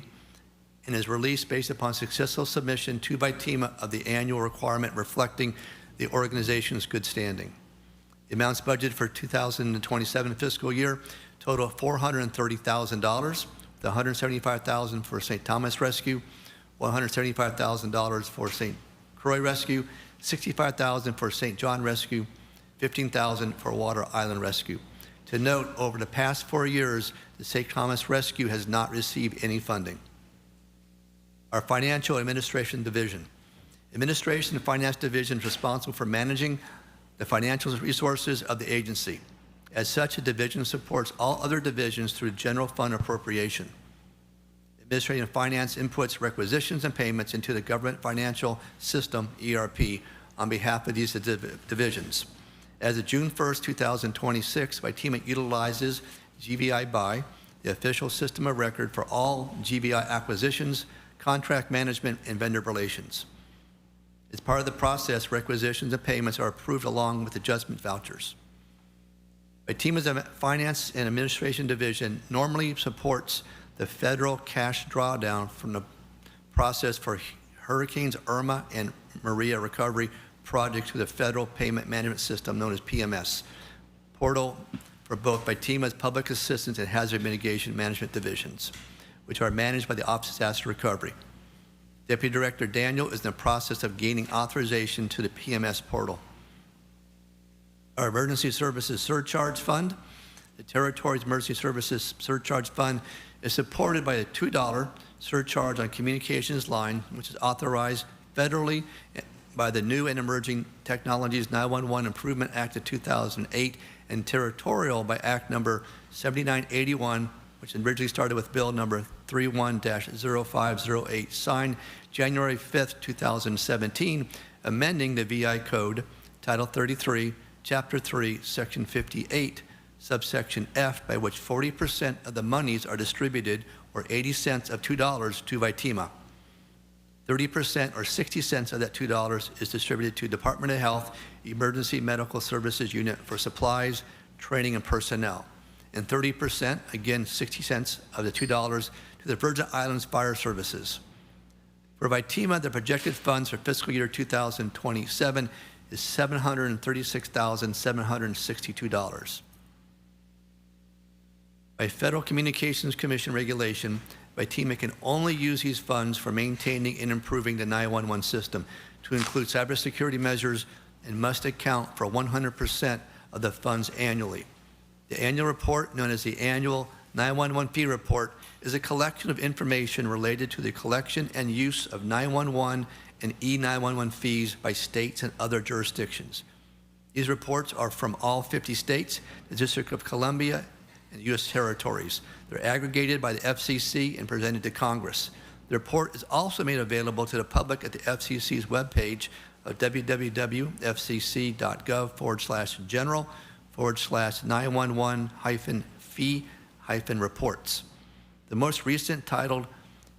Speaker 5: and is released based upon successful submission to Vitima of the annual requirement reflecting the organization's good standing. The amounts budgeted for 2027 fiscal year total $430,000, with $175,000 for St. Thomas Rescue, $175,000 for St. Croix Rescue, $65,000 for St. John Rescue, $15,000 for Water Island Rescue. To note, over the past 4 years, the St. Thomas Rescue has not received any funding. Our Financial Administration Division. Administration and Finance Division is responsible for managing the financial resources of the agency. As such, the division supports all other divisions through general fund appropriation. Administrative and Finance inputs requisitions and payments into the Government Financial System, ERP, on behalf of these divisions. As of June 1st, 2026, Vitima utilizes GVI BUY, the official system of record for all GVI acquisitions, contract management, and vendor relations. As part of the process, requisitions and payments are approved along with adjustment vouchers. Vitima's Finance and Administration Division normally supports the federal cash drawdown from the process for Hurricanes Irma and Maria recovery projects through the Federal Payment Management System known as PMS, portal for both Vitima's Public Assistance and Hazard Mitigation Management Divisions, which are managed by the Office of Disaster Recovery. Deputy Director Daniel is in the process of gaining authorization to the PMS portal. Our Emergency Services Surcharge Fund, the Territorial's Emergency Services Surcharge Fund, is supported by a $2 surcharge on communications line, which is authorized federally by the New and Emerging Technologies 911 Improvement Act of 2008 and Territorial by Act number 7981, which originally started with Bill number 31-0508, signed January 5th, 2017, amending the VI Code, Title 33, Chapter 3, Section 58, subsection F, by which 40% of the monies are distributed, or 80 cents of $2 to Vitima. 30% or 60 cents of that $2 is distributed to Department of Health Emergency Medical Services Unit for supplies, training, and personnel. And 30%, again 60 cents of the $2, to the Virgin Islands Fire Services. For Vitima, the projected funds for fiscal year 2027 is $736,762. By Federal Communications Commission regulation, Vitima can only use these funds for maintaining and improving the 911 system, to include cybersecurity measures, and must account for 100% of the funds annually. The annual report, known as the Annual 911 Fee Report, is a collection of information related to the collection and use of 911 and E911 fees by states and other jurisdictions. These reports are from all 50 states, the District of Columbia, and U.S. territories. They're aggregated by the FCC and presented to Congress. The report is also made available to the public at the FCC's webpage of www.fcc.gov/general/911-fee-reports. The most recent, titled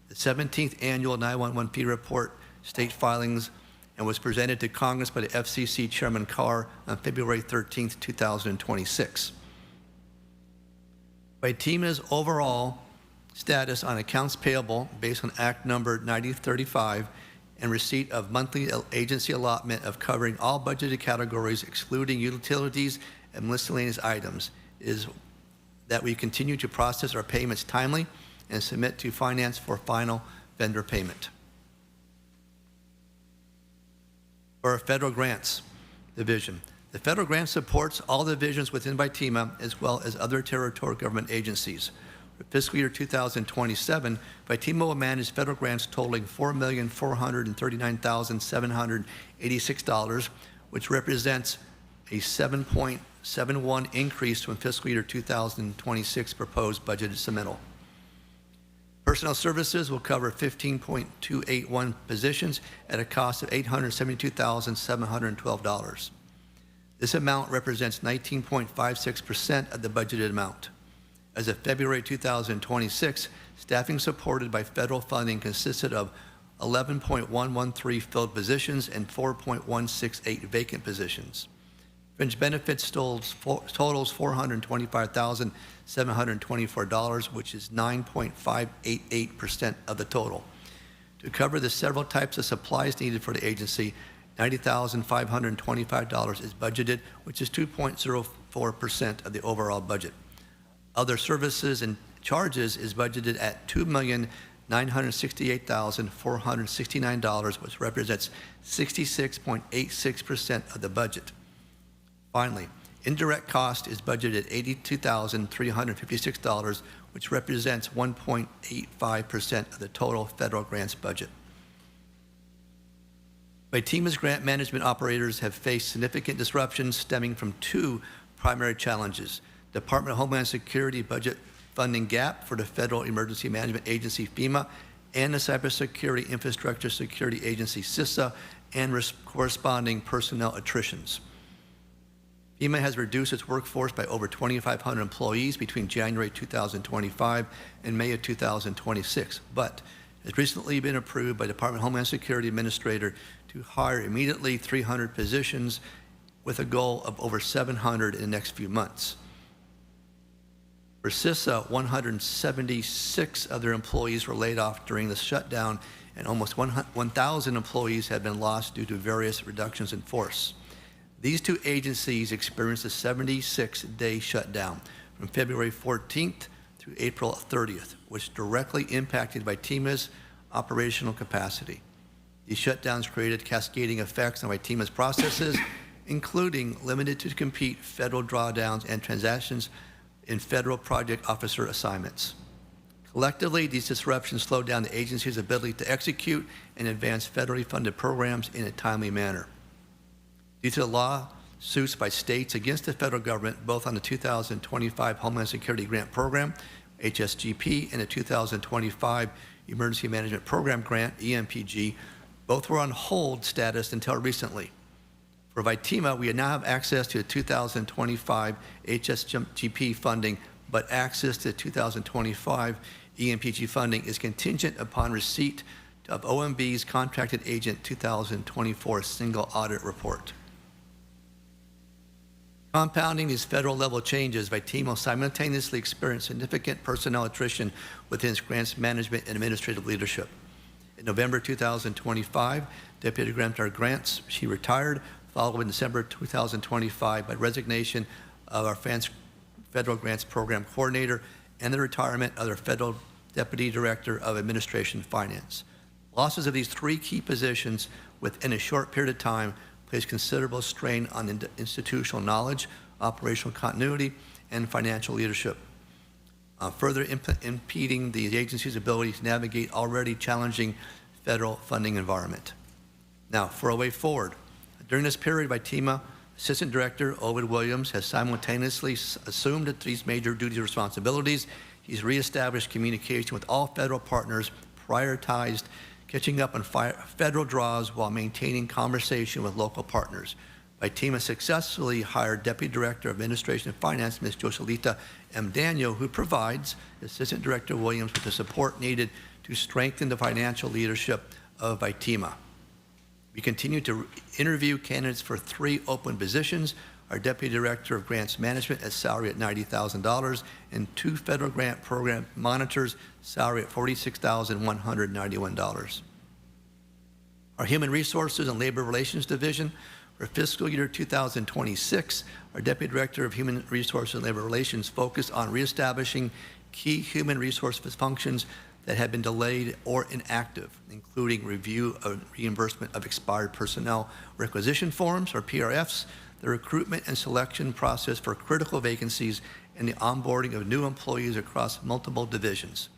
Speaker 5: the 17th Annual 911P Report, State Filings, and was presented to Congress by the FCC Chairman Carr on February 13, 2026. FITEMA's overall status on accounts payable based on Act Number 9035 and receipt of monthly agency allotment of covering all budgeted categories excluding utilities and miscellaneous items is that we continue to process our payments timely and submit to finance for final vendor payment. For our federal grants division, the federal grant supports all divisions within FITEMA as well as other territorial government agencies. For fiscal year 2027, FITEMA will manage federal grants totaling $4,439,786, which represents a 7.71 increase from fiscal year 2026 proposed budgeted submittal. Personnel services will cover 15.281 positions at a cost of $872,712. This amount represents 19.56% of the budgeted amount. As of February 2026, staffing supported by federal funding consisted of 11.113 filled positions and 4.168 vacant positions. Fringe benefits totals $425,724, which is 9.588% of the total. To cover the several types of supplies needed for the agency, $90,525 is budgeted, which is 2.04% of the overall budget. Other services and charges is budgeted at $2,968,469, which represents 66.86% of the budget. Finally, indirect cost is budgeted at $82,356, which represents 1.85% of the total federal grants budget. FITEMA's grant management operators have faced significant disruptions stemming from two primary challenges: Department of Homeland Security budget funding gap for the Federal Emergency Management Agency, FEMA, and the Cybersecurity Infrastructure Security Agency, CISA, and corresponding personnel attritions. FEMA has reduced its workforce by over 2,500 employees between January 2025 and May of 2026, but has recently been approved by Department of Homeland Security Administrator to hire immediately 300 positions with a goal of over 700 in the next few months. For CISA, 176 of their employees were laid off during the shutdown, and almost 1,000 employees have been lost due to various reductions in force. These two agencies experienced a 76-day shutdown from February 14th through April 30th, which directly impacted FITEMA's operational capacity. These shutdowns created cascading effects on FITEMA's processes, including limited to compete federal drawdowns and transactions in federal project officer assignments. Collectively, these disruptions slowed down the agency's ability to execute and advance federally funded programs in a timely manner. Due to the lawsuits by states against the federal government, both on the 2025 Homeland Security Grant Program, HSGP, and the 2025 Emergency Management Program Grant, EMPG, both were on hold status until recently. For FITEMA, we now have access to the 2025 HSGP funding, but access to 2025 EMPG funding is contingent upon receipt of OMB's Contracted Agent 2024 Single Audit Report. Compounding these federal-level changes, FITEMA will simultaneously experience significant personnel attrition within its grants management and administrative leadership. In November 2025, Deputy Director Grants, she retired, followed in December 2025 by resignation of our Federal Grants Program Coordinator and the retirement of their Federal Deputy Director of Administration Finance. Losses of these three key positions within a short period of time place considerable strain on institutional knowledge, operational continuity, and financial leadership, further impeding the agency's ability to navigate already challenging federal funding environment. Now, for a way forward, during this period, FITEMA Assistant Director Ovid Williams has simultaneously assumed these major duties and responsibilities. He's reestablished communication with all federal partners, prioritized catching up on federal draws while maintaining conversation with local partners. Vitima successfully hired Deputy Director of Administration and Finance, Ms. Joselita M. Daniel, who provides Assistant Director Williams with the support needed to strengthen the financial leadership of Vitima. We continue to interview candidates for 3 open positions: our Deputy Director of Grants Management at salary at $90,000 and 2 federal grant program monitors, salary at $46,191. Our Human Resources and Labor Relations Division, for fiscal year 2026, our Deputy Director of Human Resources and Labor Relations focused on reestablishing key human resources functions that have been delayed or inactive, including review of reimbursement of expired personnel requisition forms, or PRFs, the recruitment and selection process for critical vacancies, and the onboarding of new employees across multiple divisions.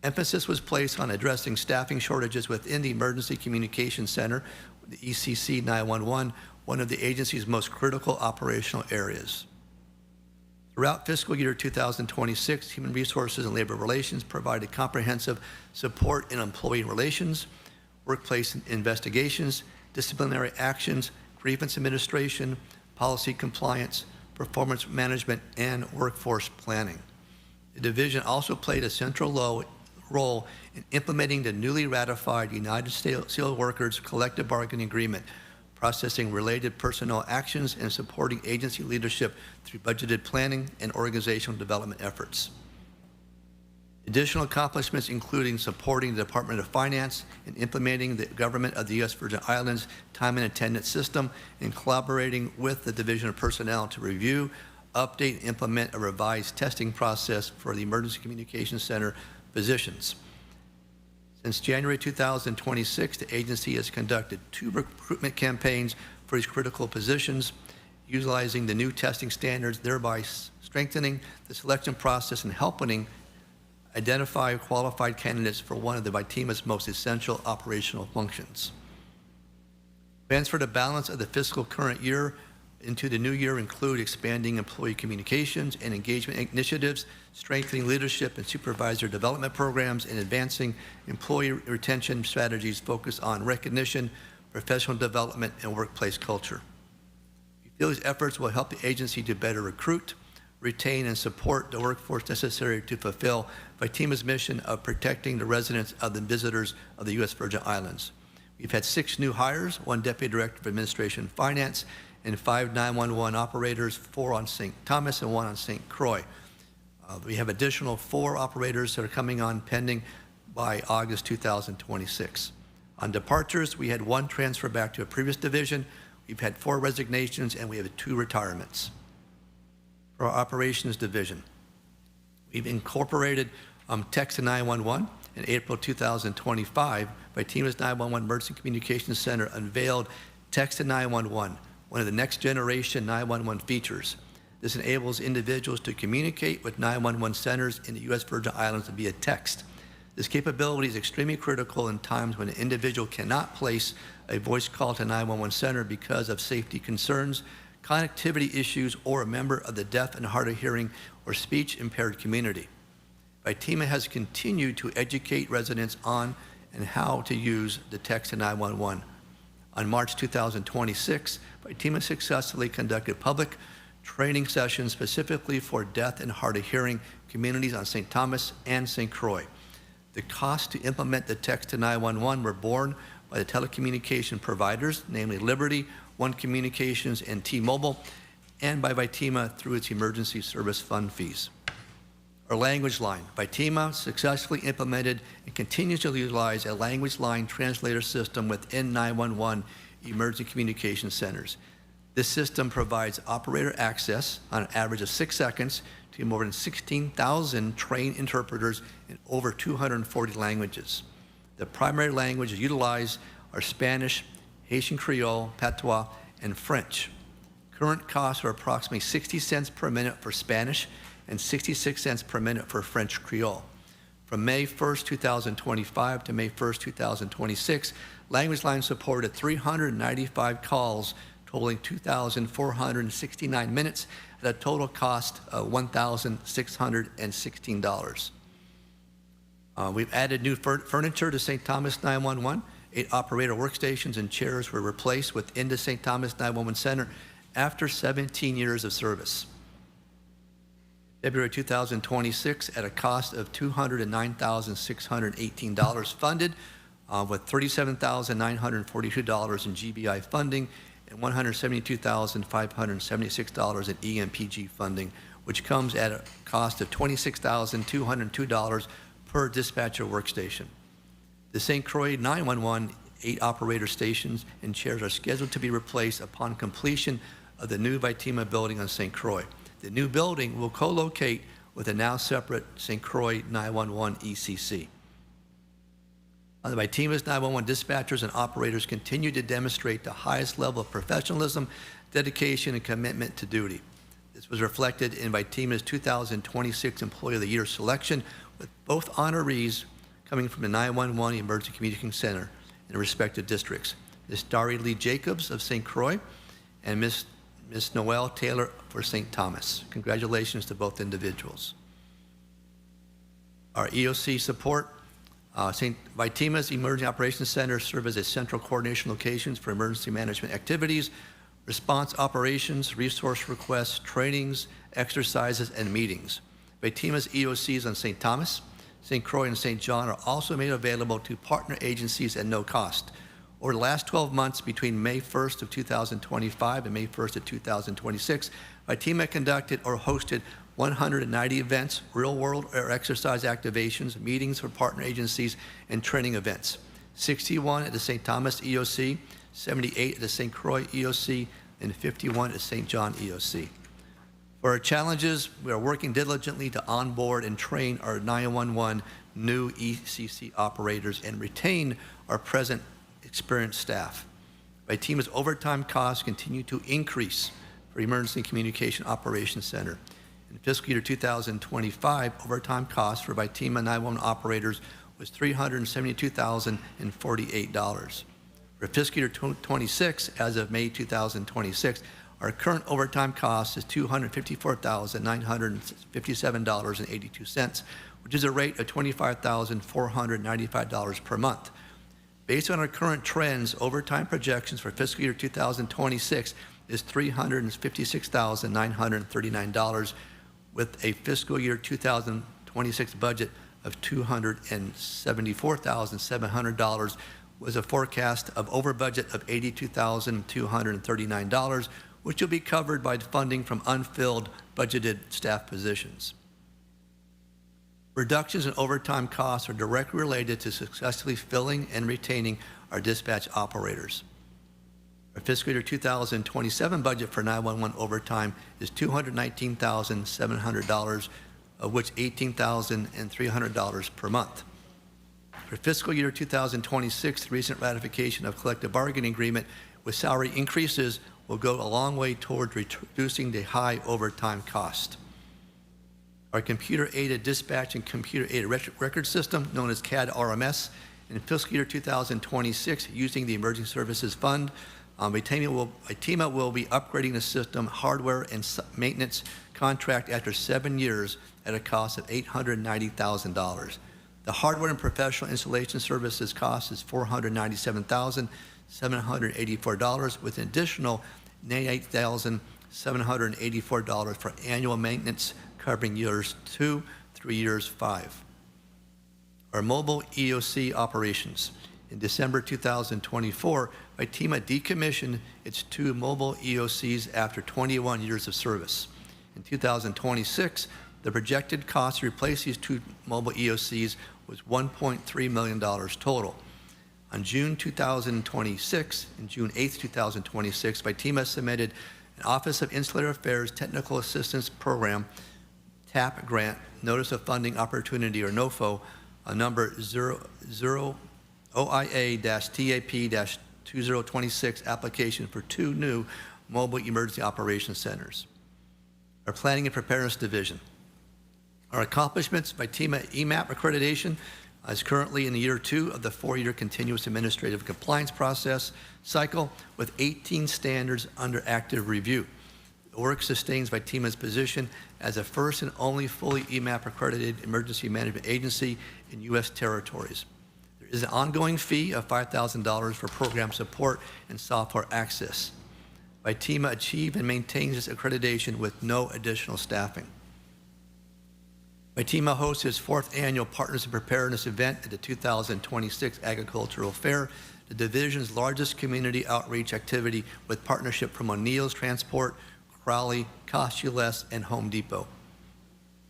Speaker 5: Emphasis was placed on addressing staffing shortages within the Emergency Communications Center, the ECC 911, one of the agency's most critical operational areas. Throughout fiscal year 2026, Human Resources and Labor Relations provided comprehensive support in employee relations, workplace investigations, disciplinary actions, grievance administration, policy compliance, performance management, and workforce planning. The division also played a central role in implementing the newly ratified United Steelworkers Collective Bargaining Agreement, processing related personnel actions, and supporting agency leadership through budgeted planning and organizational development efforts. Additional accomplishments including supporting the Department of Finance in implementing the government of the U.S. Virgin Islands time and attendance system, and collaborating with the Division of Personnel to review, update, and implement a revised testing process for the Emergency Communications Center positions. Since January 2026, the agency has conducted 2 recruitment campaigns for these critical positions, utilizing the new testing standards, thereby strengthening the selection process and helping identify qualified candidates for one of the Vitima's most essential operational functions. Plans for the balance of the fiscal current year into the new year include expanding employee communications and engagement initiatives, strengthening leadership and supervisor development programs, and advancing employee retention strategies focused on recognition, professional development, and workplace culture. We feel these efforts will help the agency to better recruit, retain, and support the workforce necessary to fulfill Vitima's mission of protecting the residents of the visitors of the U.S. Virgin Islands. We've had 6 new hires, 1 Deputy Director of Administration and Finance, and 5 911 operators, 4 on St. Thomas and 1 on St. Croix. We have additional 4 operators that are coming on pending by August 2026. On departures, we had 1 transfer back to a previous division. We've had 4 resignations, and we have 2 retirements. For our operations division, we've incorporated text to 911. In April 2025, Vitima's 911 Emergency Communications Center unveiled text to 911, one of the next generation 911 features. This enables individuals to communicate with 911 centers in the U.S. Virgin Islands via text. This capability is extremely critical in times when an individual cannot place a voice call to 911 center because of safety concerns, connectivity issues, or a member of the deaf and hard of hearing or speech impaired community. Vitima has continued to educate residents on and how to use the text to 911. On March 2026, Vitima successfully conducted public training sessions specifically for deaf and hard of hearing communities on St. Thomas and St. Croix. The costs to implement the text to 911 were borne by the telecommunication providers, namely Liberty, One Communications, and T-Mobile, and by Vitima through its emergency service fund fees. Our language line. Vitima successfully implemented and continues to utilize a language line translator system within 911 emergency communication centers. This system provides operator access on an average of 6 seconds to more than 16,000 trained interpreters in over 240 languages. The primary languages utilized are Spanish, Haitian Creole, Patois, and French. Current costs are approximately 60 cents per minute for Spanish and 66 cents per minute for French Creole. From May 1st, 2025 to May 1st, 2026, Language Line supported 395 calls totaling 2,469 minutes at a total cost of $1,616. We've added new furniture to St. Thomas 911 8 operator workstations and chairs were replaced within the St. Thomas 911 Center after 17 years of service. February 2026, at a cost of $209,618 funded, with $37,942 in GBI funding and $172,576 in EMPG funding, which comes at a cost of $26,202 per dispatcher workstation. The St. Croix 911 8 operator stations and chairs are scheduled to be replaced upon completion of the new Vitima building on St. Croix. The new building will co-locate with the now separate St. Croix 911 ECC. The Vitima's 911 dispatchers and operators continue to demonstrate the highest level of professionalism, dedication, and commitment to duty. This was reflected in Vitima's 2026 Employee of the Year selection, with both honorees coming from the 911 Emergency Communication Center in the respective districts. Ms. Dari Lee Jacobs of St. Croix and Ms. Noelle Taylor for St. Thomas. Congratulations to both individuals. Our EOC support, St. Vitima's Emergency Operations Center serve as a central coordination locations for emergency management activities, response operations, resource requests, trainings, exercises, and meetings. Vitima's EOCs on St. Thomas, St. Croix, and St. John are also made available to partner agencies at no cost. Over the last 12 months, between May 1st of 2025 and May 1st of 2026, Vitima conducted or hosted 190 events, real-world or exercise activations, meetings for partner agencies, and training events. 61 at the St. Thomas EOC, 78 at the St. Croix EOC, and 51 at St. John EOC. For our challenges, we are working diligently to onboard and train our 911 new ECC operators and retain our present experienced staff. Vitima's overtime costs continue to increase for Emergency Communication Operations Center. In fiscal year 2025, overtime costs for Vitima 911 operators was $372,048. For fiscal year 26, as of May 2026, our current overtime cost is $254,957.82, which is a rate of $25,495 per month. Based on our current trends, overtime projections for fiscal year 2026 is $356,939, with a fiscal year 2026 budget of $274,700, with a forecast of over budget of $82,239, which will be covered by funding from unfilled budgeted staff positions. Reductions in overtime costs are directly related to successfully filling and retaining our dispatch operators. Our fiscal year 2027 budget for 911 overtime is $219,700, of which $18,300 per month. For fiscal year 2026, the recent ratification of collective bargaining agreement with salary increases will go a long way toward reducing the high overtime cost. Our computer-aided dispatch and computer-aided record system, known as CAD RMS, in fiscal year 2026, using the Emergency Services Fund, Vitima will be upgrading the system hardware and maintenance contract after 7 years at a cost of $890,000. The hardware and professional installation services cost is $497,784, with an additional $98,784 for annual maintenance covering years 2 through years 5. Our mobile EOC operations. In December 2024, Vitima decommissioned its 2 mobile EOCs after 21 years of service. In 2026, the projected cost to replace these 2 mobile EOCs was $1.3 million total. On June 2026, and June 8, 2026, Vitima submitted an Office of Insular Affairs Technical Assistance Program, TAP grant, Notice of Funding Opportunity, or NOFO, number OIA-TAP-2026 application for 2 new mobile emergency operations centers. Our Planning and Preparedness Division. Our accomplishments: Vitima EMAP accreditation is currently in the year 2 of the 4-year continuous administrative compliance process cycle, with 18 standards under active review. The work sustains Vitima's position as a first and only fully EMAP accredited emergency management agency in U.S. territories. There There is an ongoing fee of $5,000 for program support and software access. FITEMA achieved and maintains its accreditation with no additional staffing. FITEMA hosts its 4th annual Partners in Preparedness event at the 2026 Agricultural Fair, the division's largest community outreach activity with partnership from O'Neill's Transport, Crowley, Cost You Less, and Home Depot.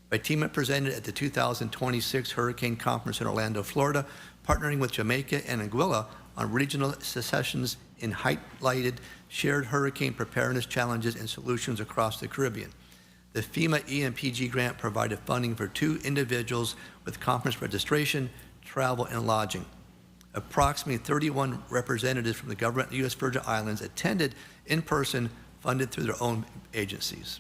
Speaker 5: FITEMA presented at the 2026 Hurricane Conference in Orlando, Florida, partnering with Jamaica and Anguilla on regional sessions in highlighted shared hurricane preparedness challenges and solutions across the Caribbean. The FEMA EMPG grant provided funding for 2 individuals with conference registration, travel, and lodging. Approximately 31 representatives from the government of the U.S. Virgin Islands attended in person, funded through their own agencies.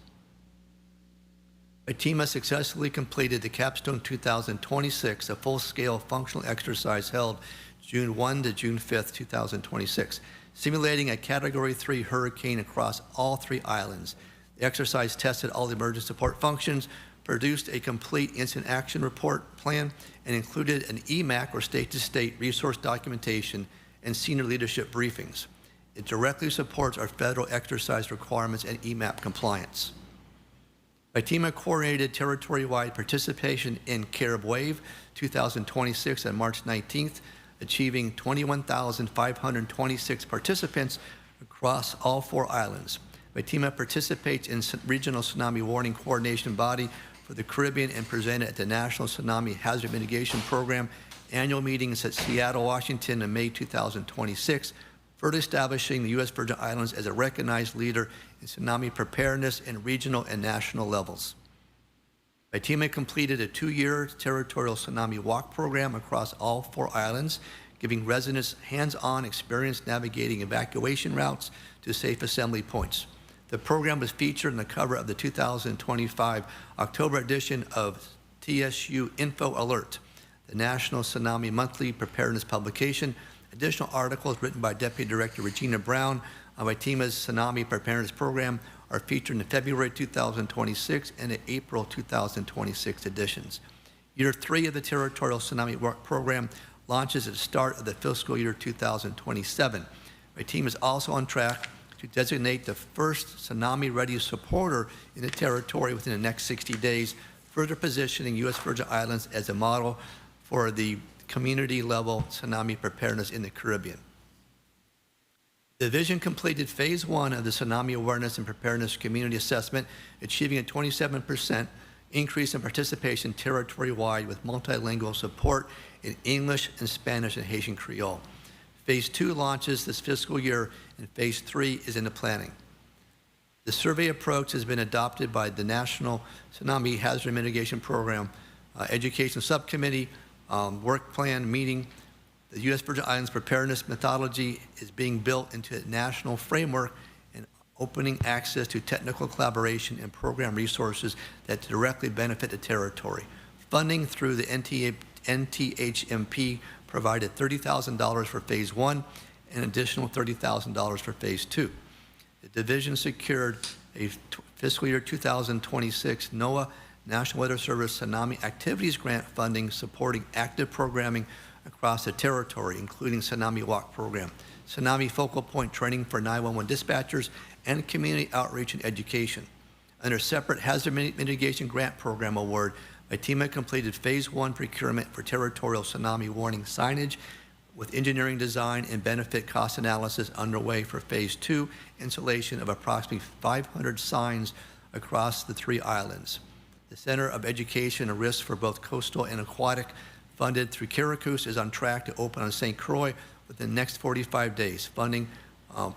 Speaker 5: FITEMA successfully completed the Capstone 2026, a full-scale functional exercise held June 1 to June 5, 2026, simulating a Category 3 hurricane across all 3 islands. The exercise tested all the emergency support functions, produced a complete instant action report plan, and included an EMAC, or state-to-state resource documentation, and senior leadership briefings. It directly supports our federal exercise requirements and EMAP compliance. FITEMA coordinated territory-wide participation in Carib Wave 2026 on March 19th, achieving 21,526 participants across all 4 islands. FITEMA participates in regional tsunami warning coordination body for the Caribbean and presented at the National Tsunami Hazard Mitigation Program annual meetings at Seattle, Washington in May 2026, further establishing the U.S. Virgin Islands as a recognized leader in tsunami preparedness in regional and national levels. FITEMA completed a 2-year territorial tsunami walk program across all 4 islands, giving residents hands-on experience navigating evacuation routes to safe assembly points. The program was featured on the cover of the 2025 October edition of TSU Info Alert, the National Tsunami Monthly Preparedness publication. Additional articles written by Deputy Director Regina Brown on FITEMA's Tsunami Preparedness Program are featured in the February 2026 and the April 2026 editions. Year 3 of the Territorial Tsunami Work Program launches at the start of the fiscal year 2027. FITEMA is also on track to designate the first tsunami-ready supporter in the territory within the next 60 days, further positioning U.S. Virgin Islands as a model for the community-level tsunami preparedness in the Caribbean. The division completed phase 1 of the Tsunami Awareness and Preparedness Community Assessment, achieving a 27% increase in participation territory-wide with multilingual support in English and Spanish and Haitian Creole. Phase 2 launches this fiscal year, and Phase 3 is in the planning. The survey approach has been adopted by the National Tsunami Hazard Mitigation Program Education Subcommittee work plan meeting. The U.S. Virgin Islands preparedness methodology is being built into a national framework and opening access to technical collaboration and program resources that directly benefit the territory. Funding through the NTHMP provided $30,000 for Phase 1 and additional $30,000 for Phase 2. The division secured a fiscal year 2026 NOAA National Weather Service Tsunami Activities Grant funding supporting active programming across the territory, including Tsunami Walk Program, Tsunami Focal Point Training for 911 dispatchers, and community outreach and education. Under a separate Hazard Mitigation Grant Program award, FITEMA completed Phase 1 procurement for territorial tsunami warning signage, with engineering design and benefit cost analysis underway for Phase 2 installation of approximately 500 signs across the 3 islands. The Center of Education and Risk for both coastal and aquatic, funded through Syracuse, is on track to open on St. Croix within the next 45 days. Funding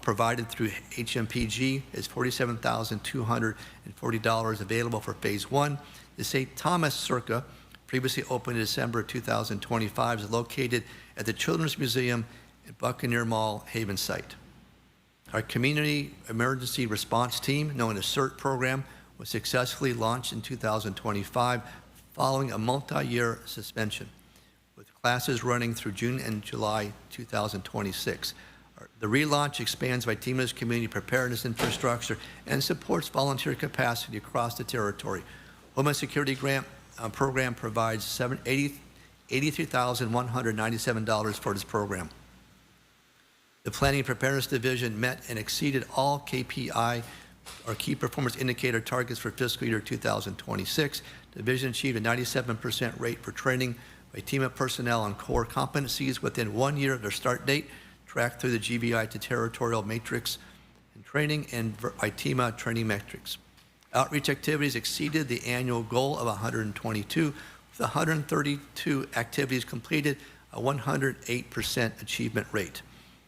Speaker 5: provided through HMPG is $47,240 available for Phase 1. The St. Thomas Circa, previously opened in December 2025, is located at the Children's Museum at Buccaneer Mall Haven site. Our Community Emergency Response Team, known as CERT program, was successfully launched in 2025 following a multi-year suspension, with classes running through June and July 2026. The relaunch expands FITEMA's community preparedness infrastructure and supports volunteer capacity across the territory. Homeland Security Grant Program provides $83,197 for this program. The Planning and Preparedness Division met and exceeded all KPI, or key performance indicator targets for fiscal year 2026. The division achieved a 97% rate for training by TEMA personnel on core competencies within 1 year of their start date, tracked through the GVI to Territorial matrix and training and by TEMA training metrics. Outreach activities exceeded the annual goal of 122, with 132 activities completed, a 108% achievement rate.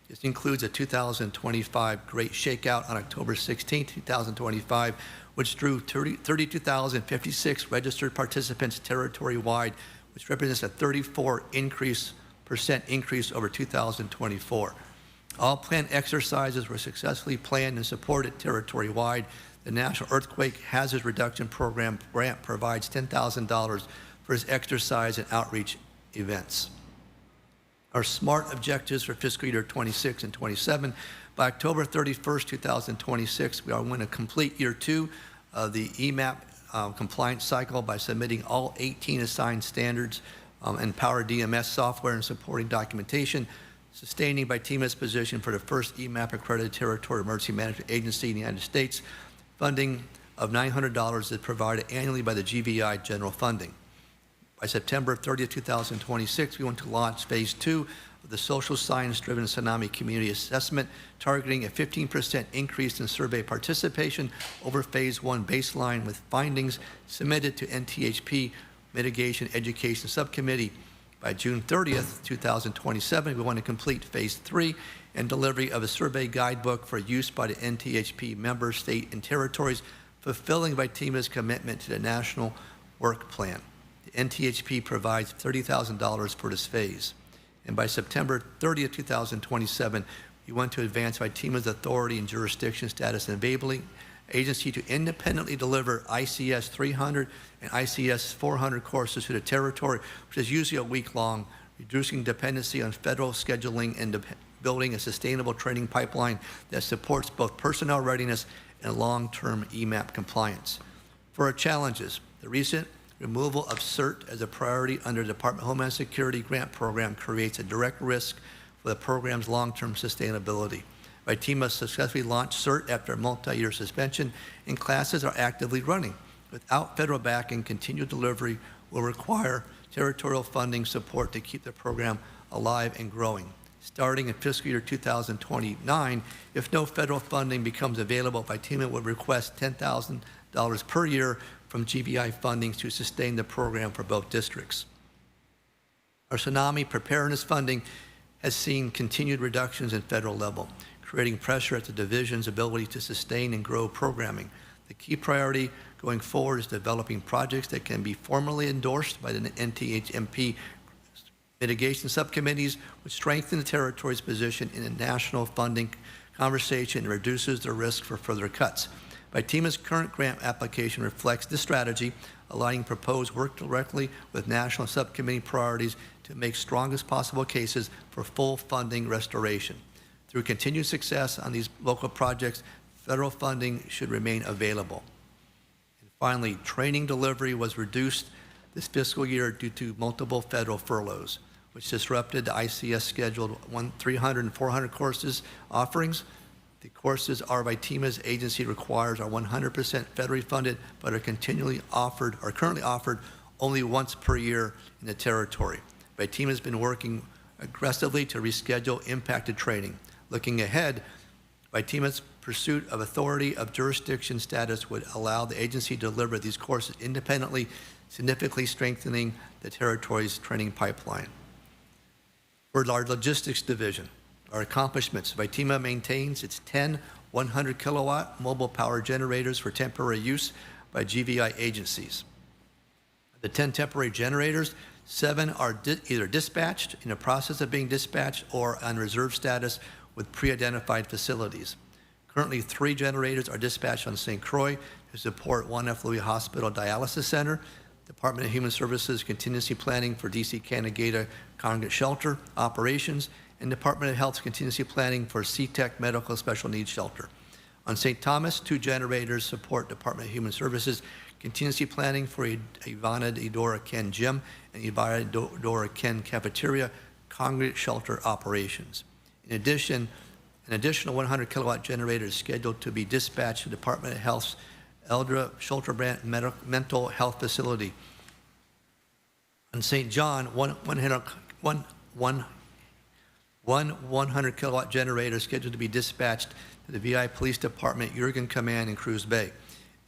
Speaker 5: This includes a 2025 Great Shakeout on October 16, 2025, which drew 32,056 registered participants territory-wide, which represents a 34% increase over 2024. All planned exercises were successfully planned and supported territory-wide. The National Earthquake Hazard Reduction Program grant provides $10,000 for its exercise and outreach events. Our SMART objectives for fiscal year 26 and 27. By October 31st, 2026, we are going to complete year 2 of the EMAP compliance cycle by submitting all 18 assigned standards and Power DMS software and supporting documentation, sustaining by TEMA's position for the first EMAP accredited Territorial Emergency Management Agency in the United States. Funding of $900 is provided annually by the GVI general funding. By September 30th, 2026, we want to launch phase 2 of the social science-driven tsunami community assessment, targeting a 15% increase in survey participation over phase 1 baseline, with findings submitted to NTHP Mitigation Education Subcommittee. By June 30th, 2027, we want to complete phase 3 and delivery of a survey guidebook for use by the NTHP member state and territories, fulfilling by TEMA's commitment to the National Work Plan. The NTHP provides $30,000 for this phase. And by September 30th, 2027, we want to advance by TEMA's authority and jurisdiction status, enabling agency to independently deliver ICS 300 and ICS 400 courses to the territory, which is usually a week long, reducing dependency on federal scheduling and building a sustainable training pipeline that supports both personnel readiness and long-term EMAP compliance. For our challenges, the recent removal of CERT as a priority under the Department of Homeland Security grant program creates a direct risk for the program's long-term sustainability. By TEMA successfully launched CERT after a multi-year suspension, and classes are actively running. Without federal backing, continued delivery will require territorial funding support to keep the program alive and growing. Starting in fiscal year 2029, if no federal funding becomes available, by TEMA would request $10,000 per year from GVI funding to sustain the program for both districts. Our tsunami preparedness funding has seen continued reductions in federal level, creating pressure at the division's ability to sustain and grow programming. The key priority going forward is developing projects that can be formally endorsed by the NTHMP mitigation subcommittees, which strengthen the territory's position in a national funding conversation and reduces the risk for further cuts. By TEMA's current grant application reflects this strategy, aligning proposed work directly with national subcommittee priorities to make strongest possible cases for full funding restoration. Through continued success on these local projects, federal funding should remain available. And finally, training delivery was reduced this fiscal year due to multiple federal furloughs, which disrupted the ICS scheduled 300 and 400 courses offerings. The courses are by TEMA's agency requires are 100% federally funded, but are currently offered only once per year in the territory. By TEMA has been working aggressively to reschedule impacted training. Looking ahead, by TEMA's pursuit of authority of jurisdiction status would allow the agency to deliver these courses independently, significantly strengthening the territory's training pipeline. For our logistics division, our accomplishments, by TEMA maintains its 10 100-kilowatt mobile power generators for temporary use by GVI agencies. The 10 temporary generators, 7 are either dispatched, in the process of being dispatched, or on reserve status with pre-identified facilities. Currently, 3 generators are dispatched on St. Croix to support 1F Louis Hospital Dialysis Center, Department of Human Services Contingency Planning for DC Canagata Congregate Shelter operations, and Department of Health's Contingency Planning for CTEC Medical Special Needs Shelter. On St. Thomas, 2 generators support Department of Human Services contingency planning for Ivana Eudora Ken Gym and Ivana Eudora Ken Cafeteria congregate shelter operations. In addition, an additional 100 kilowatt generator is scheduled to be dispatched to the Department of Health's Eldra Schulterbrand Mental Health Facility. On St. John, one 100 kilowatt generator is scheduled to be dispatched to the VI Police Department, Jurgen Command in Cruz Bay.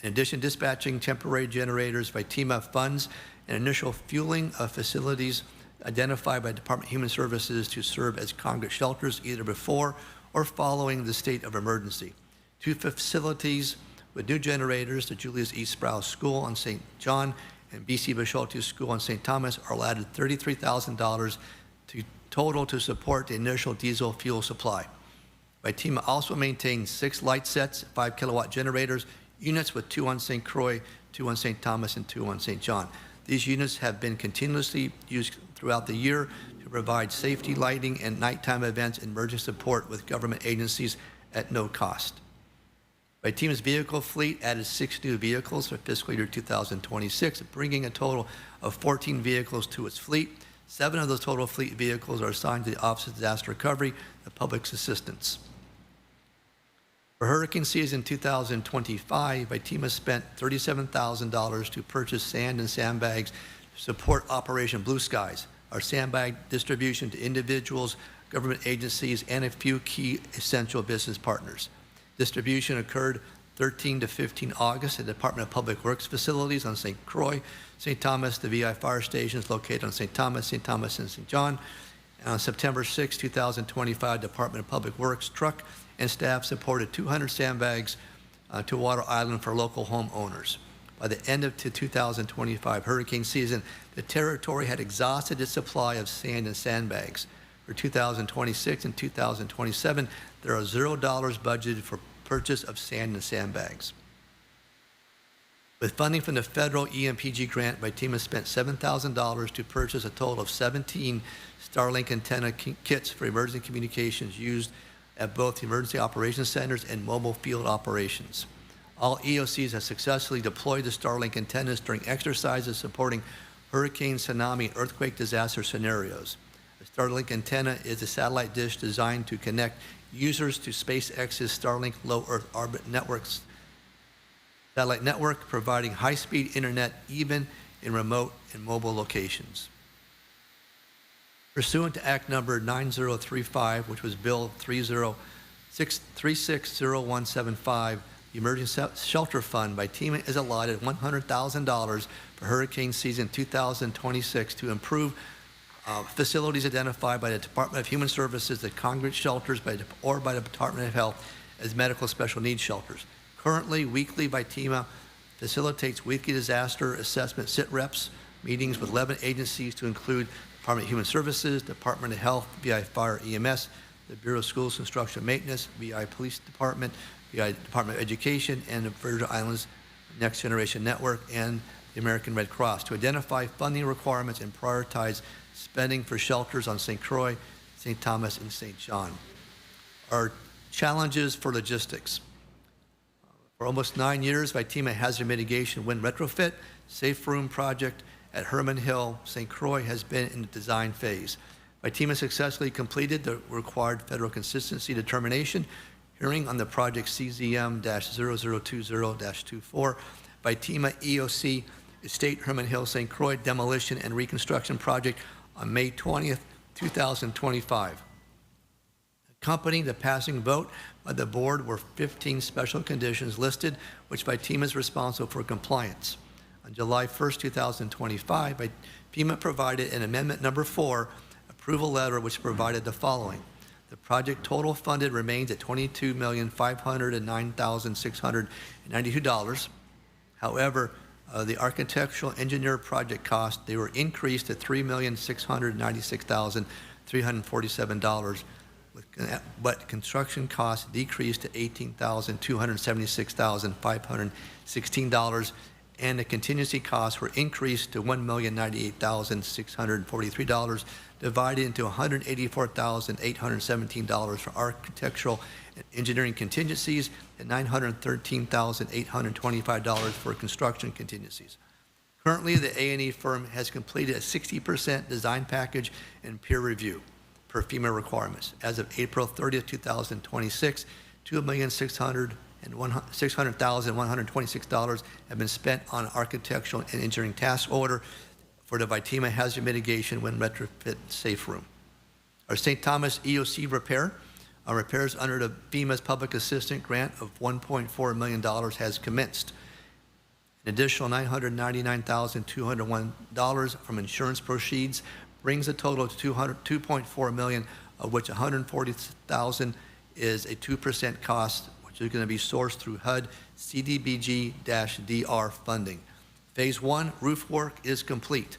Speaker 5: In addition, dispatching temporary generators by TEMA funds and initial fueling of facilities identified by Department of Human Services to serve as congregate shelters either before or following the state of emergency. 2 facilities with new generators, the Julius E. Sprouse School on St. John and BC Bisholtu School on St. Thomas, are allotted $33,000 to total to support the initial diesel fuel supply. TEMA also maintains 6 light sets, 5 kilowatt generators, units with 2 on St. Croix, 2 on St. Thomas, and 2 on St. John. These units have been continuously used throughout the year to provide safety lighting and nighttime events and emergency support with government agencies at no cost. TEMA's vehicle fleet added 6 new vehicles for fiscal year 2026, bringing a total of 14 vehicles to its fleet. 7 of those total fleet vehicles are assigned to the Office of Disaster Recovery and Public Assistance. For hurricane season 2025, TEMA spent $37,000 to purchase sand and sandbags to support Operation Blue Skies, our sandbag distribution to individuals, government agencies, and a few key essential business partners. Distribution occurred 13 to 15 August at the Department of Public Works facilities on St. Croix, St. Thomas, the VI fire stations located on St. Thomas, and St. John. And on September 6, 2025, Department of Public Works truck and staff supported 200 sandbags to Water Island for local homeowners. By the end of the 2025 hurricane season, the Territory had exhausted its supply of sand and sandbags. For 2026 and 2027, there are $0 budgeted for purchase of sand and sandbags. With funding from the federal EMPG grant, TEMA spent $7,000 to purchase a total of 17 Starlink antenna kits for emergency communications used at both the emergency operations centers and mobile field operations. All EOCs have successfully deployed the Starlink antennas during exercises supporting hurricane, tsunami, and earthquake disaster scenarios. The Starlink antenna is a satellite dish designed to connect users to SpaceX's Starlink low Earth orbit networks satellite network, providing high-speed internet even in remote and mobile locations. Pursuant to Act Number 9035, which was Bill 360175, the Emergency Shelter Fund TEMA is allotted $100,000 for hurricane season 2026 to improve facilities identified by the Department of Human Services that congregate shelters or by the Department of Health as medical special needs shelters. Currently, weekly TEMA facilitates weekly disaster assessment sit-reps meetings with 11 agencies to include Department of Human Services, Department of Health, VI Fire EMS, the Bureau of Schools Construction Maintenance, VI Police Department, VI Department of Education, and the Virgin Islands Next Generation Network and the American Red Cross to identify funding requirements and prioritize spending for shelters on St. Croix, St. Thomas, and St. John. Our challenges for logistics. For almost 9 years, TEMA Hazard Mitigation Wind Retrofit Safe Room Project at Herman Hill, St. Croix has been in the design phase. TEMA successfully completed the required federal consistency determination hearing on the project CZM-0020-24 TEMA EOC Estate Herman Hill St. Croix Demolition and Reconstruction Project on May 20th, 2025. Accompanying the passing vote by the board were 15 special conditions listed, which TEMA is responsible for compliance. On July 1st, 2025, FEMA provided an amendment number 4 approval letter, which provided the following. The project total funded remains at $22,509,692. However, the architectural engineer project costs, they were increased to $3,696,347, but construction costs decreased to $18,276,516, and the contingency costs were increased to $1,098,643, divided into $184,817 for architectural and engineering contingencies and $913,825 for construction contingencies. Currently, the A&E firm has completed a 60% design package and peer review per FEMA requirements. As of April 30th, 2026, $2,600,126 have been spent on architectural and engineering task order for the Vitima hazard mitigation when retrofit safe room. Our St. Thomas EOC repair, repairs under the FEMA's public assistance grant of $1.4 million has commenced. An additional $999,201 from insurance proceeds brings the total to $2.4 million, of which $140,000 is a 2% cost, which is going to be sourced through HUD CDBG-DR funding. Phase 1 roof work is complete.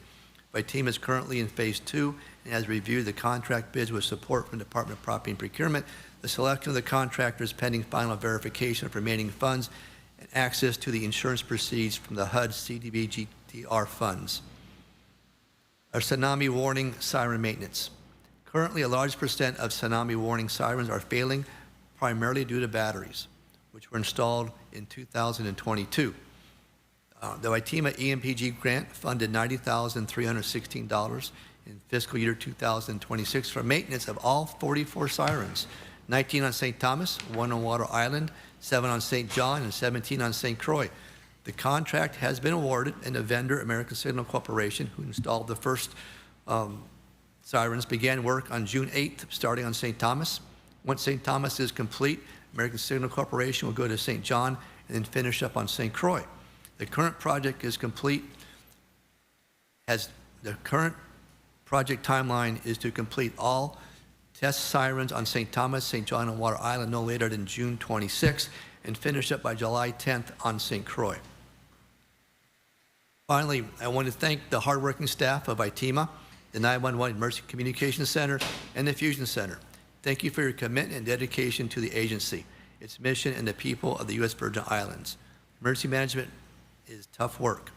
Speaker 5: My team is currently in Phase 2 and has reviewed the contract bids with support from the Department of Property and Procurement. The selection of the contractor is pending final verification of remaining funds and access to the insurance proceeds from the HUD CDBG-DR funds. Our tsunami warning siren maintenance. Currently, a large percent of tsunami warning sirens are failing, primarily due to batteries, which were installed in 2022. The Vitima EMPG grant funded $90,316 in fiscal year 2026 for maintenance of all 44 sirens, 19 on St. Thomas, 1 on Water Island, 7 on St. John, and 17 on St. Croix. The contract has been awarded, and the vendor, American Signal Corporation, who installed the first sirens, began work on June 8th, starting on St. Thomas. Once St. Thomas is complete, American Signal Corporation will go to St. John and then finish up on St. Croix. The current project is complete. The current project timeline is to complete all test sirens on St. Thomas, St. John, and Water Island no later than June 26th and finish up by July 10th on St. Croix. Finally, I want to thank the hardworking staff of Vitima, the 911 Emergency Communications Center, and the Fusion Center. Thank you for your commitment and dedication to the agency, its mission, and the people of the U.S. Virgin Islands. Emergency management is tough work.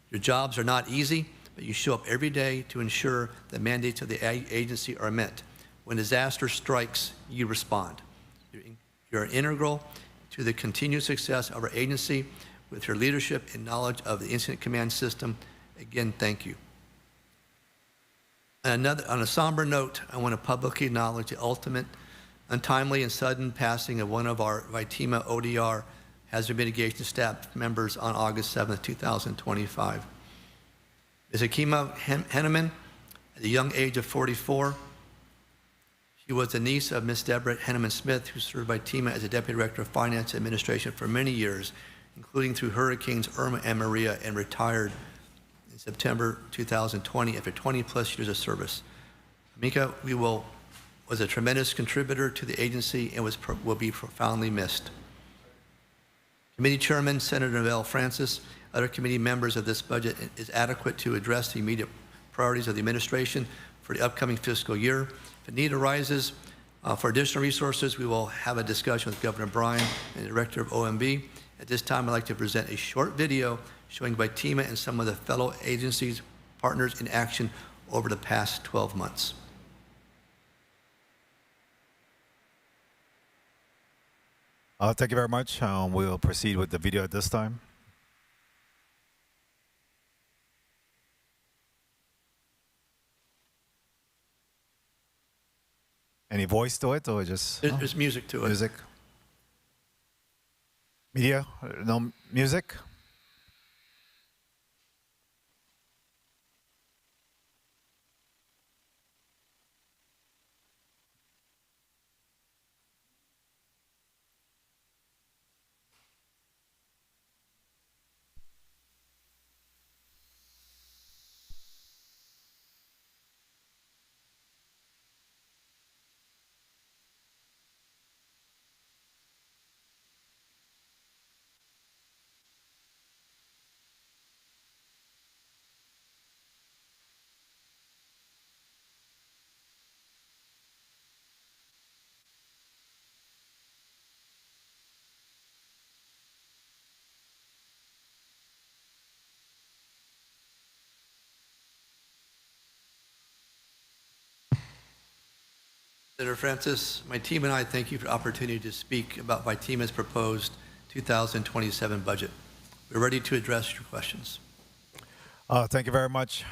Speaker 5: Your jobs are not easy, but you show up every day to ensure the mandates of the agency are met. When disaster strikes, you respond. You're integral to the continued success of our agency with your leadership and knowledge of the incident command system. Again, thank you. On a somber note, I want to publicly acknowledge the ultimate, untimely, and sudden passing of one of our Vitima ODR hazard mitigation staff members on August 7th, 2025. Ms. Akima Henneman, at the young age of 44, she was the niece of Ms. Deborah Henneman Smith, who served Vitima as a Deputy Director of Finance Administration for many years, including through Hurricanes Irma and Maria, and retired in September 2020 after 20-plus years of service. Amika was a tremendous contributor to the agency and will be profoundly missed. Committee Chairman Senator Novell Francis, other committee members of this budget is adequate to address the immediate priorities of the administration for the upcoming fiscal year. If a need arises for additional resources, we will have a discussion with Governor Bryan and the Director of OMB. At this time, I'd like to present a short video showing Vitima and some of the fellow agencies partners in action over the past 12 months.
Speaker 1: Thank you very much. We'll proceed with the video at this time. Any voice to it, or just...
Speaker 5: There's music to it.
Speaker 1: Music. Media? No music?
Speaker 5: Senator Francis, my team and I thank you for the opportunity to speak about my team has proposed 2027 budget. We're ready to address your questions.
Speaker 1: Thank you very much,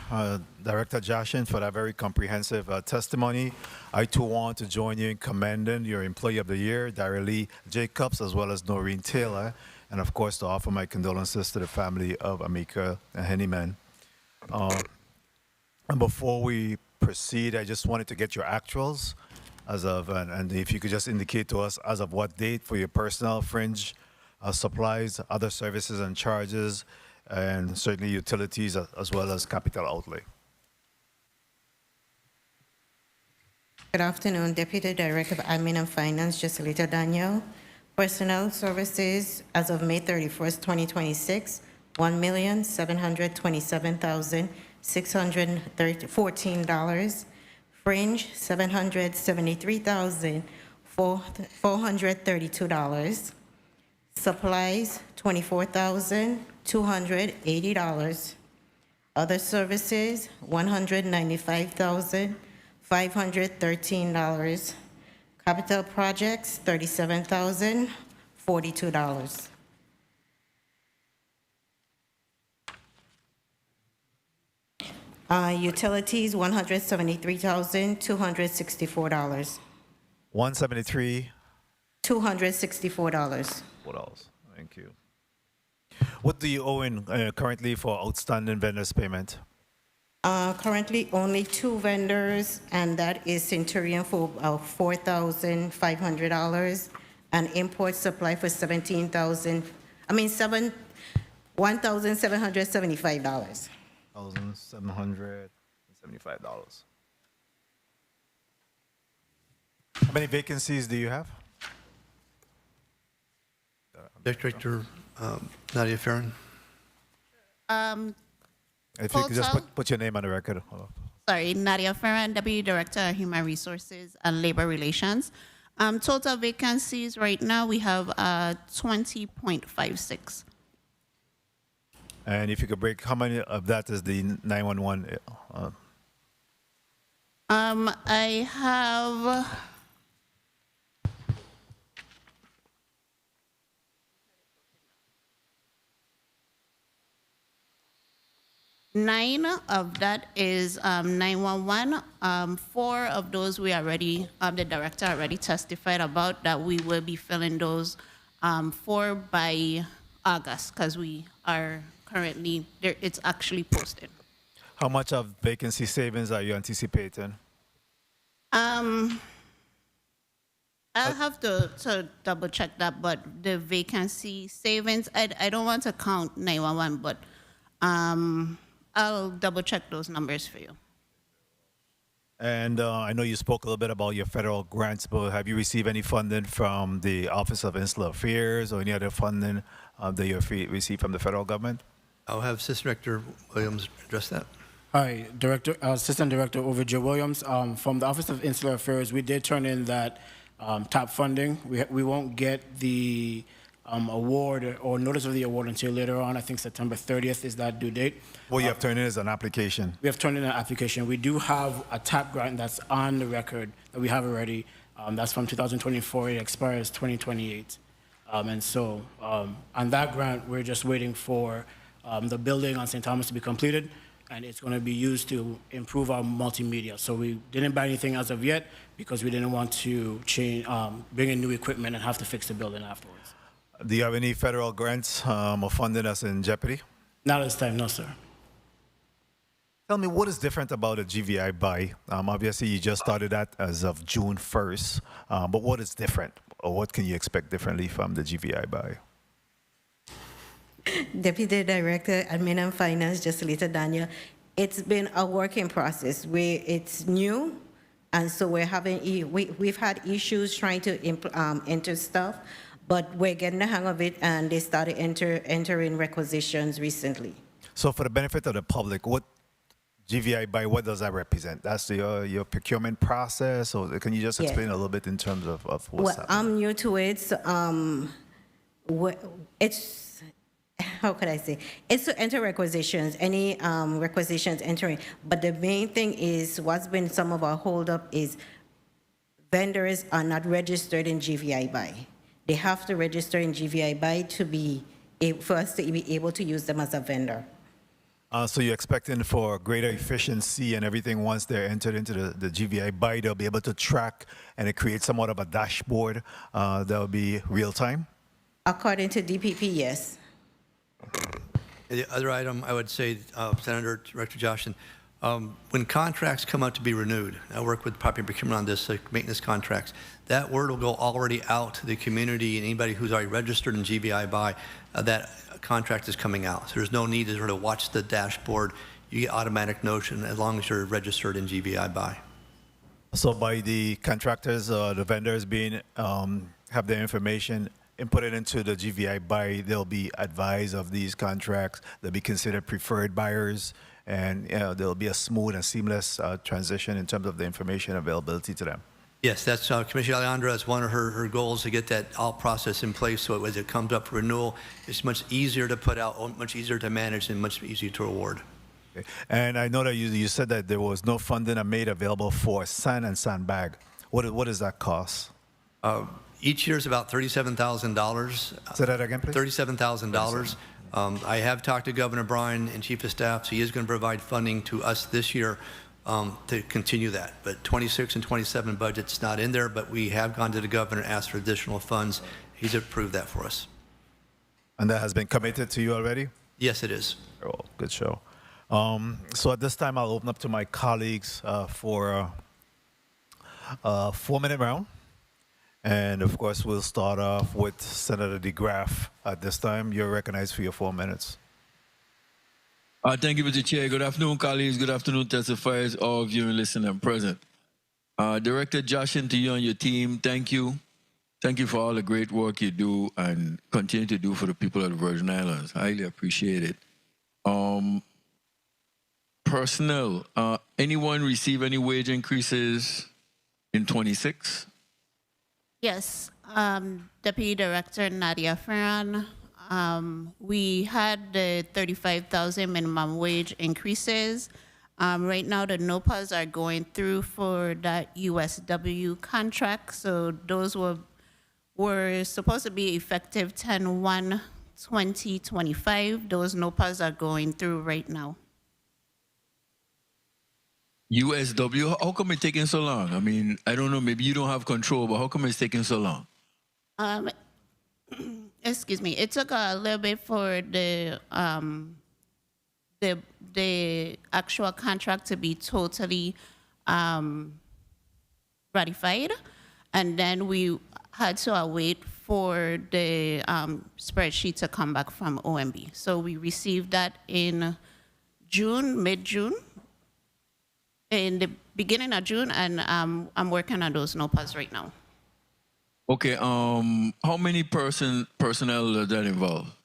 Speaker 1: Director Jaschen, for that very comprehensive testimony. I too want to join you in commending your Employee of the Year, Daryl Jacobs, as well as Noreen Taylor, and of course to offer my condolences to the family of Amika Henneman. And before we proceed, I just wanted to get your actuals as of, and if you could just indicate to us as of what date for your personnel, fringe, supplies, other services and charges, and certainly utilities as well as capital outlay.
Speaker 18: Good afternoon, Deputy Director of Admin and Finance, Jacelita Daniel. Personnel services as of May 31st, 2026, $1,727,614. Fringe, $773,432. Supplies, $24,280. Other services, $195,513. Capital projects, $37,042. Utilities, $173,264.
Speaker 1: 173.
Speaker 18: $264.
Speaker 1: What else? Thank you. What do you owe in currently for outstanding vendors payment?
Speaker 18: Currently, only 2 vendors, and that is Centurion for $4,500, and import supply for $1,775.
Speaker 1: $1,775. How many vacancies do you have?
Speaker 5: Director Nadia Farron.
Speaker 1: If you could just put your name on the record.
Speaker 16: Sorry, Nadia Farron, Deputy Director of Human Resources and Labor Relations. Total vacancies right now, we have 20.56.
Speaker 1: And if you could break, how many of that is the 911?
Speaker 16: I have 9 of that is 911. 4 of those we already, the director already testified about that we will be filling those 4 by August because we are currently, it's actually posted.
Speaker 1: How much of vacancy savings are you anticipating?
Speaker 16: I'll have to double check that, but the vacancy savings, I don't want to count 911, but I'll double check those numbers for you.
Speaker 1: And I know you spoke a little bit about your federal grants, but have you received any funding from the Office of Insular Affairs or any other funding that you received from the federal government?
Speaker 5: I'll have Assistant Director Williams address that.
Speaker 17: Hi, Assistant Director OVJ Williams. From the Office of Insular Affairs, we did turn in that TAP funding. We won't get the award or notice of the award until later on. I think September 30th is that due date.
Speaker 1: What you have turned in is an application.
Speaker 17: We have turned in an application. We do have a TAP grant that's on the record that we have already. That's from 2024. It expires 2028. And so on that grant, we're just waiting for the building on St. Thomas to be completed, and it's going to be used to improve our multimedia. So we didn't buy anything as of yet because we didn't want to change, bring in new equipment and have to fix the building afterwards.
Speaker 1: Do you have any federal grants or funding that's in jeopardy?
Speaker 17: Not at this time, no, sir.
Speaker 1: Tell me, what is different about a GVI buy? Obviously, you just started that as of June 1st, but what is different, or what can you expect differently from the GVI buy?
Speaker 18: Deputy Director, Admin and Finance, Jacelita Daniel. It's been a working process. It's new, and so we're having we've had issues trying to enter stuff, but we're getting the hang of it, and they started entering requisitions recently.
Speaker 1: So, for the benefit of the public, what GVI buy, what does that represent? That's your procurement process, or can you just explain a little bit in terms of what's happening?
Speaker 18: I'm new to it. So, it's. How could I say? It's to enter requisitions, any requisitions entering. But the main thing is what's been some of our holdup is vendors are not registered in GVI BY. They have to register in GVI BY for us to be able to use them as a vendor.
Speaker 1: So you're expecting for greater efficiency and everything once they're entered into the GVI BY, they'll be able to track and it creates somewhat of a dashboard that will be real time?
Speaker 18: According to DPP, yes.
Speaker 5: The other item I would say, Senator Director Jaschen, when contracts come up to be renewed, I work with property procurement on this, like maintenance contracts, that word will go already out to the community and anybody who's already registered in GVI BY, that contract is coming out. So there's no need to sort of watch the dashboard. You get automatic notion as long as you're registered in GVI BY.
Speaker 1: So by the contractors, the vendors being, have their information inputted into the GVI BY, they'll be advised of these contracts. They'll be considered preferred buyers, and there'll be a smooth and seamless transition in terms of the information availability to them.
Speaker 5: Yes, that's Commissioner Alejandra. That's one of her goals, to get that all process in place so as it comes up for renewal, it's much easier to put out, much easier to manage, and much easier to award.
Speaker 1: Okay. And I know that you said that there was no funding made available for sand and sandbag. What does that cost?
Speaker 5: Each year is about $37,000.
Speaker 1: Say that again, please.
Speaker 5: $37,000. I have talked to Governor Bryan and Chief of Staff, so he is going to provide funding to us this year to continue that. But 26 and 27 budget's not in there, but we have gone to the governor and asked for additional funds. He's approved that for us.
Speaker 1: And that has been committed to you already?
Speaker 5: Yes, it is.
Speaker 1: Oh, good show. So at this time, I'll open up to my colleagues for a 4-minute round. And of course, we'll start off with Senator DeGraff. At this time, you're recognized for your 4 minutes.
Speaker 6: Thank you, Mr. Chair. Good afternoon, colleagues. Good afternoon, testifiers, all viewing, listening, and present. Director Jaschen, to you and your team, thank you. Thank you for all the great work you do and continue to do for the people of the Virgin Islands. Highly appreciate it. Personnel, anyone receive any wage increases in 26?
Speaker 16: Yes, Deputy Director Nadia Ferran. We had the 35,000 minimum wage increases. Right now, the NOPAs are going through for that USW contract, so those were supposed to be effective 10/1/2025. Those NOPAs are going through right now.
Speaker 6: USW, how come it's taking so long? I mean, I don't know, maybe you don't have control, but how come it's taking so long?
Speaker 16: Excuse me, it took a little bit for the actual contract to be totally ratified, and then we had to wait for the spreadsheet to come back from OMB. So we received that in June, mid-June, in the beginning of June, and I'm working on those NOPAs right now.
Speaker 6: Okay, how many personnel does that involve?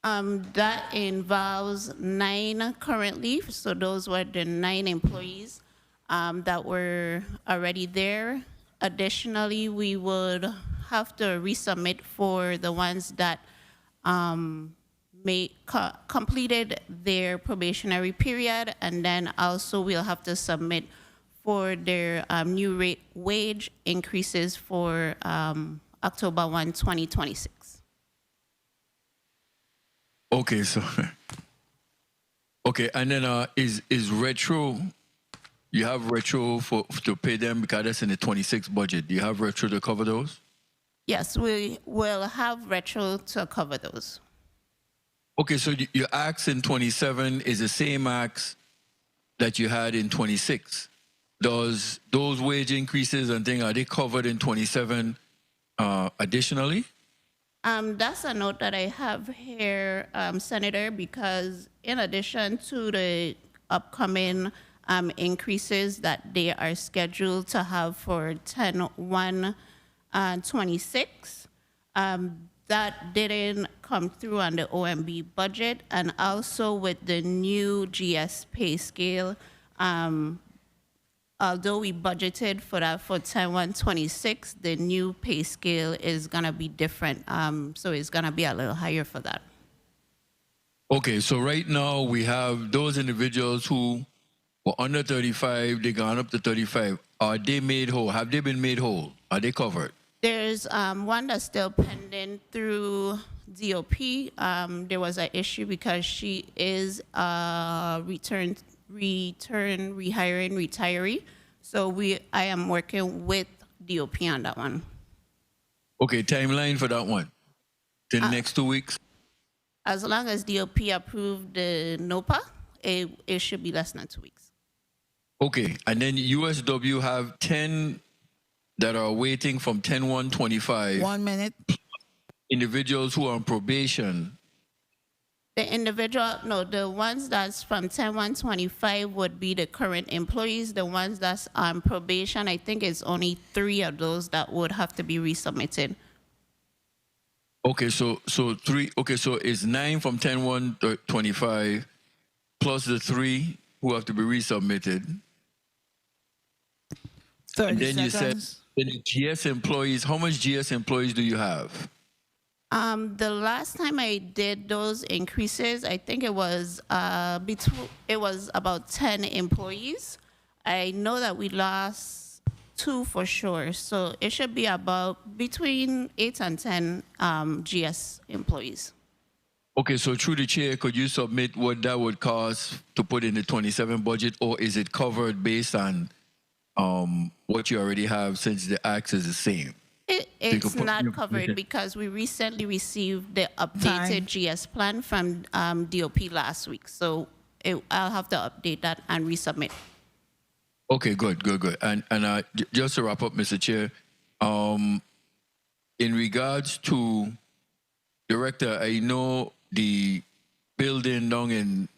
Speaker 16: That involves 9 currently, so those were the 9 employees that were already there. Additionally, we would have to resubmit for the ones that completed their probationary period, and then also we'll have to submit for their new wage increases for October 1, 2026.
Speaker 6: Okay, so okay, and then is retro? You have retro to pay them because that's in the 26 budget. Do you have retro to cover those?
Speaker 16: Yes, we will have retro to cover those.
Speaker 6: Okay, so your acts in 27 is the same acts that you had in 26. Does those wage increases and things, are they covered in 27 additionally?
Speaker 16: That's a note that I have here, Senator, because in addition to the upcoming increases that they are scheduled to have for 10/1/26, that didn't come through on the OMB budget, and also with the new GS pay scale, although we budgeted for that for 10/1/26, the new pay scale is gonna be different, so it's gonna be a little higher for that.
Speaker 6: Okay, so right now we have those individuals who were under 35, they gone up to 35. Are they made whole? Have they been made whole? Are they covered?
Speaker 16: There's one that's still pending through DOP. There was an issue because she is a rehiring retiree. So I am working with DOP on that one.
Speaker 6: Okay, timeline for that one. The next 2 weeks?
Speaker 16: As long as DOP approved the NOPA, it should be less than 2 weeks.
Speaker 6: Okay, and then USW have 10 that are waiting from 10/1/25.
Speaker 2: 1 minute.
Speaker 6: Individuals who are on probation.
Speaker 16: The ones that's from 10/1/25 would be the current employees. The ones that's on probation, I think it's only 3 of those that would have to be resubmitted.
Speaker 6: Okay, so 3. Okay, so it's 9 from 10/1/25 plus the 3 who have to be resubmitted.
Speaker 2: 30
Speaker 6: and then
Speaker 2: seconds.
Speaker 6: you said the GS employees. How much GS employees do you have?
Speaker 16: The last time I did those increases, I think it was about 10 employees. I know that we lost 2 for sure, so it should be about between 8 and 10 GS employees.
Speaker 6: Okay, so through the chair, could you submit what that would cost to put in the 27 budget, or is it covered based on what you already have since the act is the same?
Speaker 16: It's not covered because we recently received the updated GS plan from DOP last week. So I'll have to update that and resubmit.
Speaker 6: Okay, good. And just to wrap up, Mr. Chair, in regards to Director, I know the building down in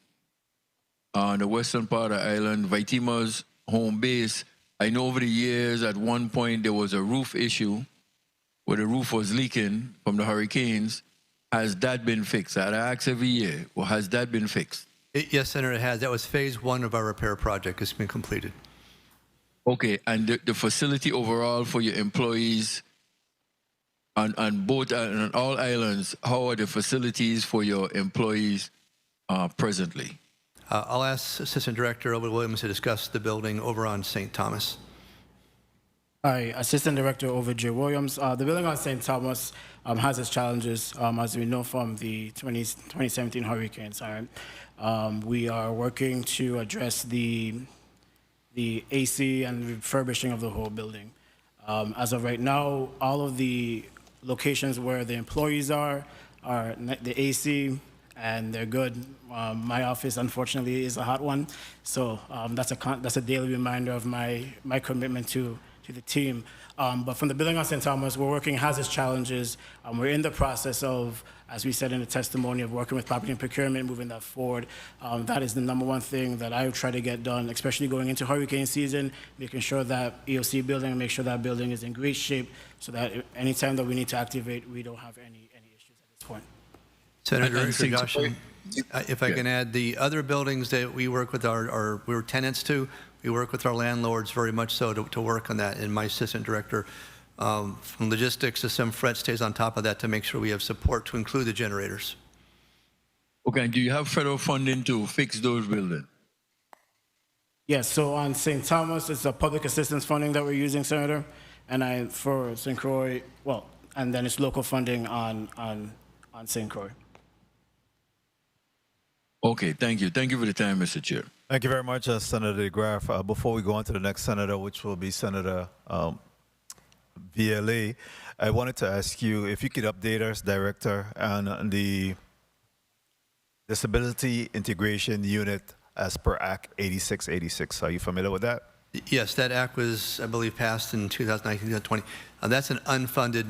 Speaker 6: the western part of the island, Vaitima's home base. I know over the years, at one point, there was a roof issue where the roof was leaking from the hurricanes. Has that been fixed? I ask every year, well, has that been fixed?
Speaker 5: Yes, Senator, it has. That was phase 1 of our repair project. It's been completed.
Speaker 6: Okay, and the facility overall for your employees on all islands, how are the facilities for your employees presently?
Speaker 5: I'll ask Assistant Director Ovid Williams to discuss the building over on St. Thomas.
Speaker 17: Hi, Assistant Director Ovid J. Williams. The building on St. Thomas has its challenges, as we know from the 2017 hurricanes. We are working to address the AC and refurbishing of the whole building. As of right now, all of the locations where the employees are the AC, and they're good. My office, unfortunately, is a hot one, so that's a daily reminder of my commitment to the team. But from the building on St. Thomas, we're working has its challenges. We're in the process of, as we said in the testimony, of working with property and procurement, moving that forward. That is the number one thing that I try to get done, especially going into hurricane season, making sure that EOC building, make sure that building is in great shape so that anytime that we need to activate, we don't have any issues at this point.
Speaker 5: Senator Jaschen, if I can add, the other buildings that we work with we're tenants to, we work with our landlords very much so to work on that. And my assistant director from logistics to some Fred stays on top of that to make sure we have support to include the generators.
Speaker 6: Okay, do you have federal funding to fix those buildings?
Speaker 17: Yes, so on St. Thomas, it's a public assistance funding that we're using, Senator. And for St. Croix, and then it's local funding on St. Croix.
Speaker 6: Okay, thank you. Thank you for the time, Mr. Chair.
Speaker 1: Thank you very much, Senator DeGraff. Before we go on to the next senator, which will be Senator VLA, I wanted to ask you if you could update us, Director, on the Disability Integration Unit as per Act 8686. Are you familiar with that?
Speaker 5: Yes, that act was, I believe, passed in 2019, 2020. That's an unfunded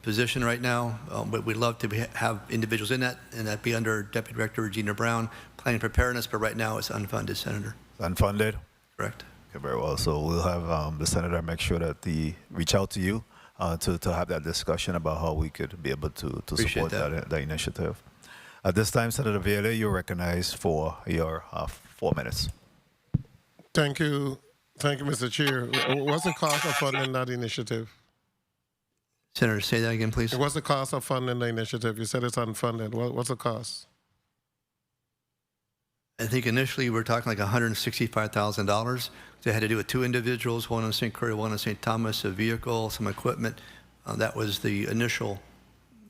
Speaker 5: position right now, but we'd love to have individuals in that, and that be under Deputy Director Regina Brown, Planning Preparedness, but right now it's unfunded, Senator.
Speaker 1: Unfunded?
Speaker 5: Correct.
Speaker 1: Okay, very well. So we'll have the Senator make sure that he reach out to you to have that discussion about how we could be able to support that initiative. At this time, Senator Viola, you're recognized for your 4 minutes.
Speaker 13: Thank you. Thank you, Mr. Chair. What's the cost of funding that initiative?
Speaker 5: Senator, say that again, please.
Speaker 13: What's the cost of funding the initiative? You said it's unfunded. What's the cost?
Speaker 5: I think initially we were talking like $165,000. They had to do with two individuals, one in St. Croix, one in St. Thomas, a vehicle, some equipment. That was the initial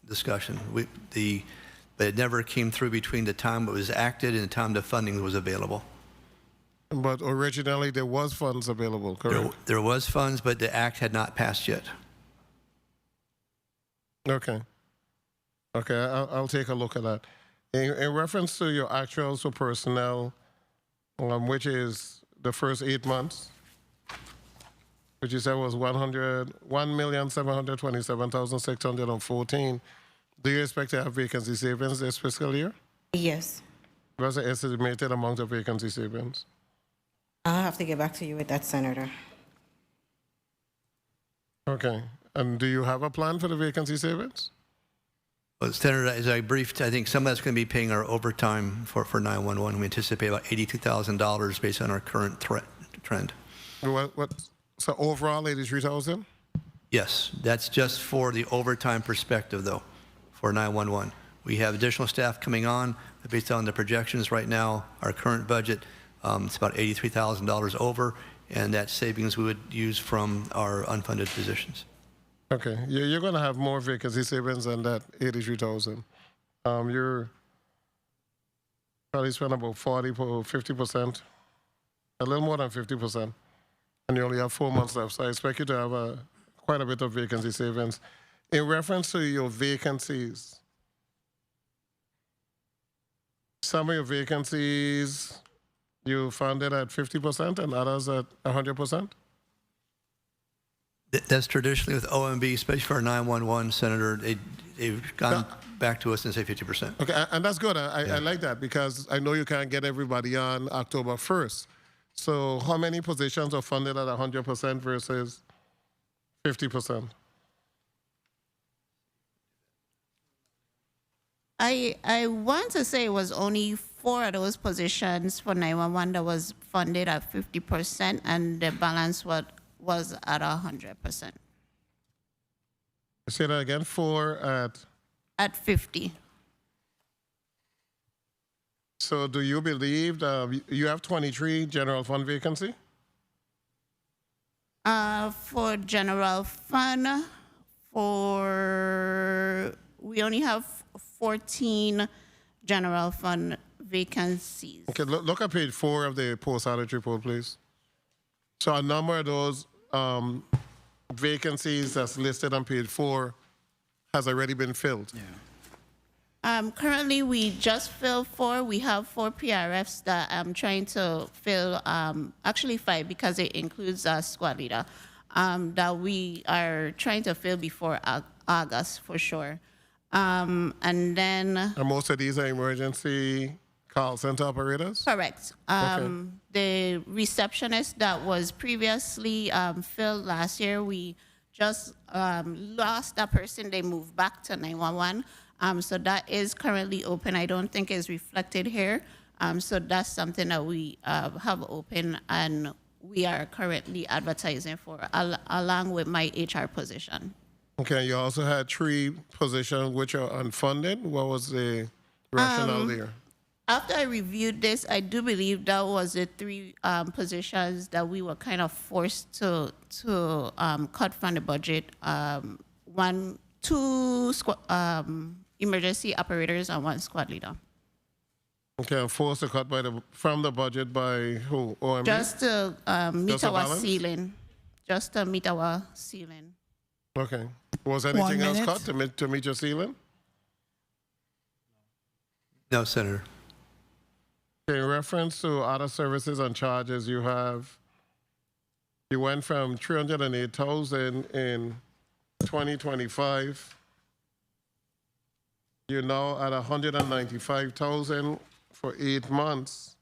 Speaker 5: discussion. But it never came through between the time it was acted and the time the funding was available.
Speaker 13: But originally there was funds available, correct?
Speaker 5: There was funds, but the act had not passed yet.
Speaker 13: Okay. Okay, I'll take a look at that. In reference to your actuals for personnel, which is the first 8 months, which you said was 1,727,614. Do you expect to have vacancy savings this fiscal year?
Speaker 18: Yes.
Speaker 13: What's the estimated amount of vacancy savings?
Speaker 18: I'll have to get back to you with that, Senator.
Speaker 13: Okay. And do you have a plan for the vacancy savings?
Speaker 5: Well, Senator, as I briefed, I think some of that's going to be paying our overtime for 911. We anticipate about $82,000 based on our current trend.
Speaker 13: So overall, 83,000?
Speaker 5: Yes, that's just for the overtime perspective, though, for 911. We have additional staff coming on based on the projections right now. Our current budget, it's about $83,000 over, and that savings we would use from our unfunded positions.
Speaker 13: Okay, you're going to have more vacancy savings than that 83,000. You're probably spend about 50%, a little more than 50%, and you only have 4 months left. So I expect you to have quite a bit of vacancy savings. In reference to your vacancies, some of your vacancies you funded at 50% and others at 100%?
Speaker 5: That's traditionally with OMB, especially for our 911, Senator. They've gone back to us and say 50%.
Speaker 13: Okay, and that's good. I like that because I know you can't get everybody on October 1st. So how many positions are funded at 100% versus 50%?
Speaker 16: I want to say it was only 4 of those positions for 911 that was funded at 50%, and the balance was at 100%.
Speaker 13: Say that again, 4
Speaker 16: at 50.
Speaker 13: So do you believe you have 23 general fund vacancy?
Speaker 16: For general fund, we only have 14 general fund vacancies.
Speaker 13: Okay, look at page 4 of the post-audit report, please. So a number of those vacancies that's listed on page 4 has already been filled.
Speaker 16: Yeah. Currently, we just filled 4. We have 4 PRFs that I'm trying to fill, actually 5 because it includes a squad leader, that we are trying to fill before August for sure. And then...
Speaker 13: And most of these are emergency call center operators?
Speaker 16: Correct. The receptionist that was previously filled last year, we just lost that person. They moved back to 911. So that is currently open. I don't think it's reflected here. So that's something that we have open and we are currently advertising for, along with my HR position.
Speaker 13: Okay, you also had 3 positions which are unfunded. What was the rationale there?
Speaker 16: After I reviewed this, I do believe that was the 3 positions that we were kind of forced to cut from the budget. 2 emergency operators and 1 squad leader.
Speaker 13: Okay, forced to cut from the budget by who? OMB?
Speaker 16: Just to meet our ceiling. Just to meet our ceiling.
Speaker 13: Okay. Was anything else cut to meet your ceiling?
Speaker 5: No, Senator.
Speaker 13: In reference to other services and charges, you went from 308,000 in 2025. You're now at 195,000 for 8 months,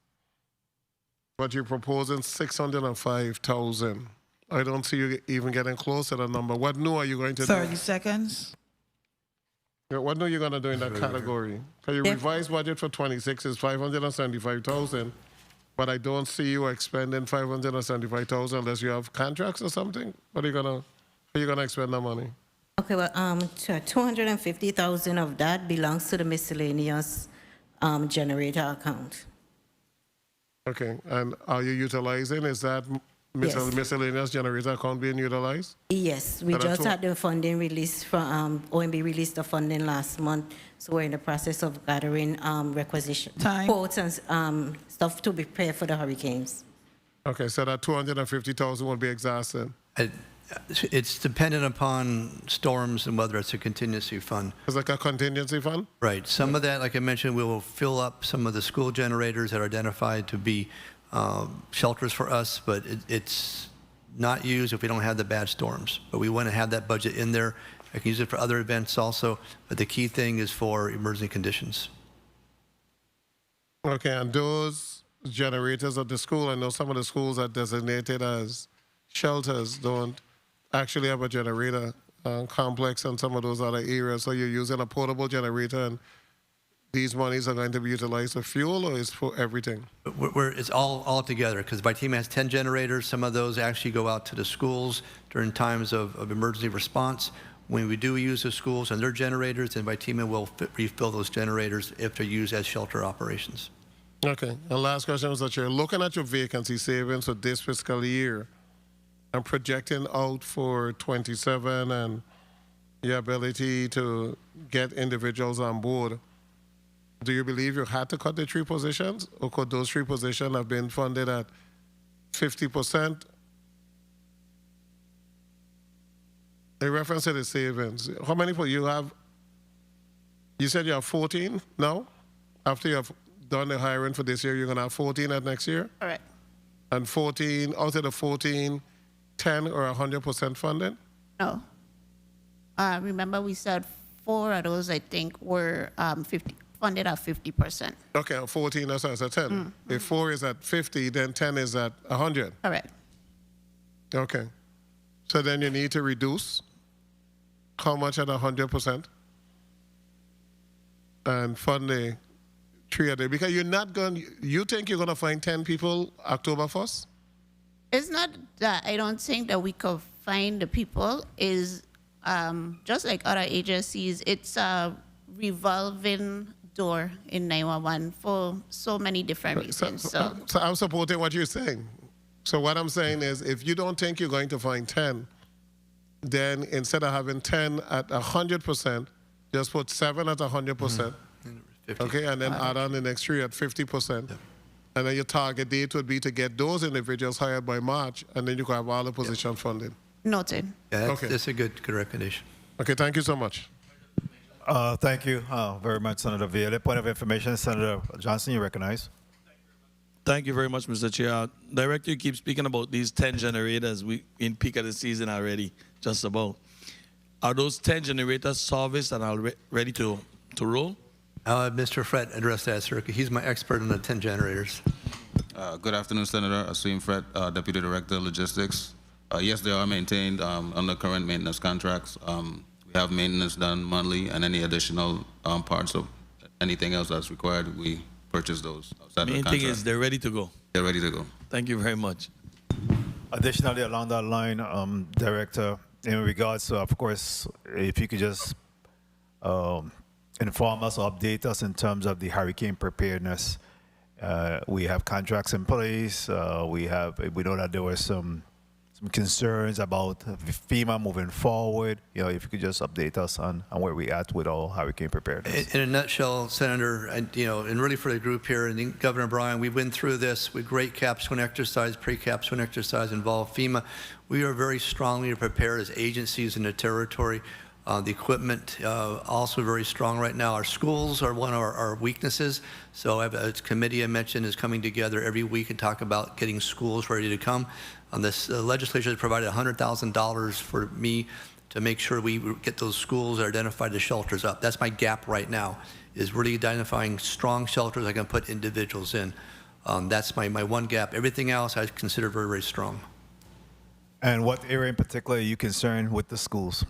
Speaker 13: but you're proposing 605,000. I don't see you even getting close to that number. What new are you going to do?
Speaker 2: 30 seconds.
Speaker 13: What new are you going to do in that category? Because your revised budget for 26 is 575,000, but I don't see you expending 575,000 unless you have contracts or something. How are you going to expend that money?
Speaker 18: Okay, well, 250,000 of that belongs to the miscellaneous generator account.
Speaker 13: Okay, and are you utilizing, is that
Speaker 18: Yes.
Speaker 13: miscellaneous generator account being utilized?
Speaker 18: Yes, we
Speaker 13: And
Speaker 18: just
Speaker 13: that's
Speaker 18: had the funding released from, OMB released the funding last month, so we're in the process of gathering requisition quotes and stuff to prepare for the hurricanes.
Speaker 13: Okay, so that 250,000 will be exhausted.
Speaker 5: It's dependent upon storms and whether it's a contingency fund.
Speaker 13: It's like a contingency fund?
Speaker 5: Right. Some of that, like I mentioned, we will fill up some of the school generators that are identified to be shelters for us, but it's not used if we don't have the bad storms. But we want to have that budget in there. I can use it for other events also, but the key thing is for emergency conditions.
Speaker 13: Okay, and those generators at the school, I know some of the schools are designated as shelters, don't actually have a generator complex in some of those other areas. So you're using a portable generator, and these monies are going to be utilized for fuel, or is for everything?
Speaker 5: It's all together, because Vitima has 10 generators. Some of those actually go out to the schools during times of emergency response. When we do use the schools and their generators, then Vitima will refill those generators if they're used as shelter operations.
Speaker 13: Okay, and last question was that you're looking at your vacancy savings for this fiscal year and projecting out for 27 and your ability to get individuals on board. Do you believe you had to cut the 3 positions, or could those 3 positions have been funded at 50%? In reference to the savings, how many people you have? You said you have 14 now? After you have done the hiring for this year, you're going to have 14 at next year?
Speaker 16: All right.
Speaker 13: And 14, out of the 14, 10 or 100% funded?
Speaker 16: No. Remember we said 4 of those, I think, were funded at 50%.
Speaker 13: Okay, 14, that's what I said 10. If 4 is at 50, then 10 is at 100.
Speaker 16: Correct.
Speaker 13: Okay. So then you need to reduce how much at 100%? And fund the 3 of them. Because you're not going, you think you're going to find 10 people October 1st?
Speaker 16: It's not that I don't think that we could find the people. Is just like other agencies, it's a revolving door in 911 for so many different reasons.
Speaker 13: So I'm supporting what you're saying. So what I'm saying is, if you don't think you're going to find 10, then instead of having 10 at 100%, just put 7 at 100%. Okay, and then add on the next 3 at 50%. And then your target date would be to get those individuals hired by March, and then you can have all the position funded.
Speaker 16: Noted.
Speaker 5: Yeah, that's a good recommendation.
Speaker 13: Okay, thank you so much.
Speaker 1: Thank you very much, Senator Villa. Point of information, Senator Johnson, you recognize.
Speaker 7: Thank you very much, Mr. Chair. Director, you keep speaking about these 10 generators. We in peak of the season already, just about. Are those 10 generators serviced and are ready to roll?
Speaker 5: Mr. Fred addressed that, sir. He's my expert on the 10 generators.
Speaker 19: Good afternoon, Senator. Asim Fred, Deputy Director, Logistics. Yes, they are maintained under current maintenance contracts. We have maintenance done monthly, and any additional parts of anything else that's required, we purchase those outside of the
Speaker 7: Main
Speaker 19: contract.
Speaker 7: thing is they're ready to go.
Speaker 19: They're ready to go.
Speaker 7: Thank you very much.
Speaker 1: Additionally, along that line, Director, in regards to, of course, if you could just inform us or update us in terms of the hurricane preparedness. We have contracts in place. We know that there were some concerns about FEMA moving forward. You know, if you could just update us on where we at with all hurricane preparedness.
Speaker 5: In a nutshell, Senator, and really for the group here, and Governor Bryan, we went through this with great capstone exercise, pre-capstone exercise involved FEMA. We are very strongly prepared as agencies in the territory. The equipment also very strong right now. Our schools are one of our weaknesses. So a committee I mentioned is coming together every week and talk about getting schools ready to come. This legislature has provided $100,000 for me to make sure we get those schools that are identified as shelters up. That's my gap right now, is really identifying strong shelters I can put individuals in. That's my one gap. Everything else I consider very, very strong.
Speaker 1: And what area in particular are you concerned with the schools?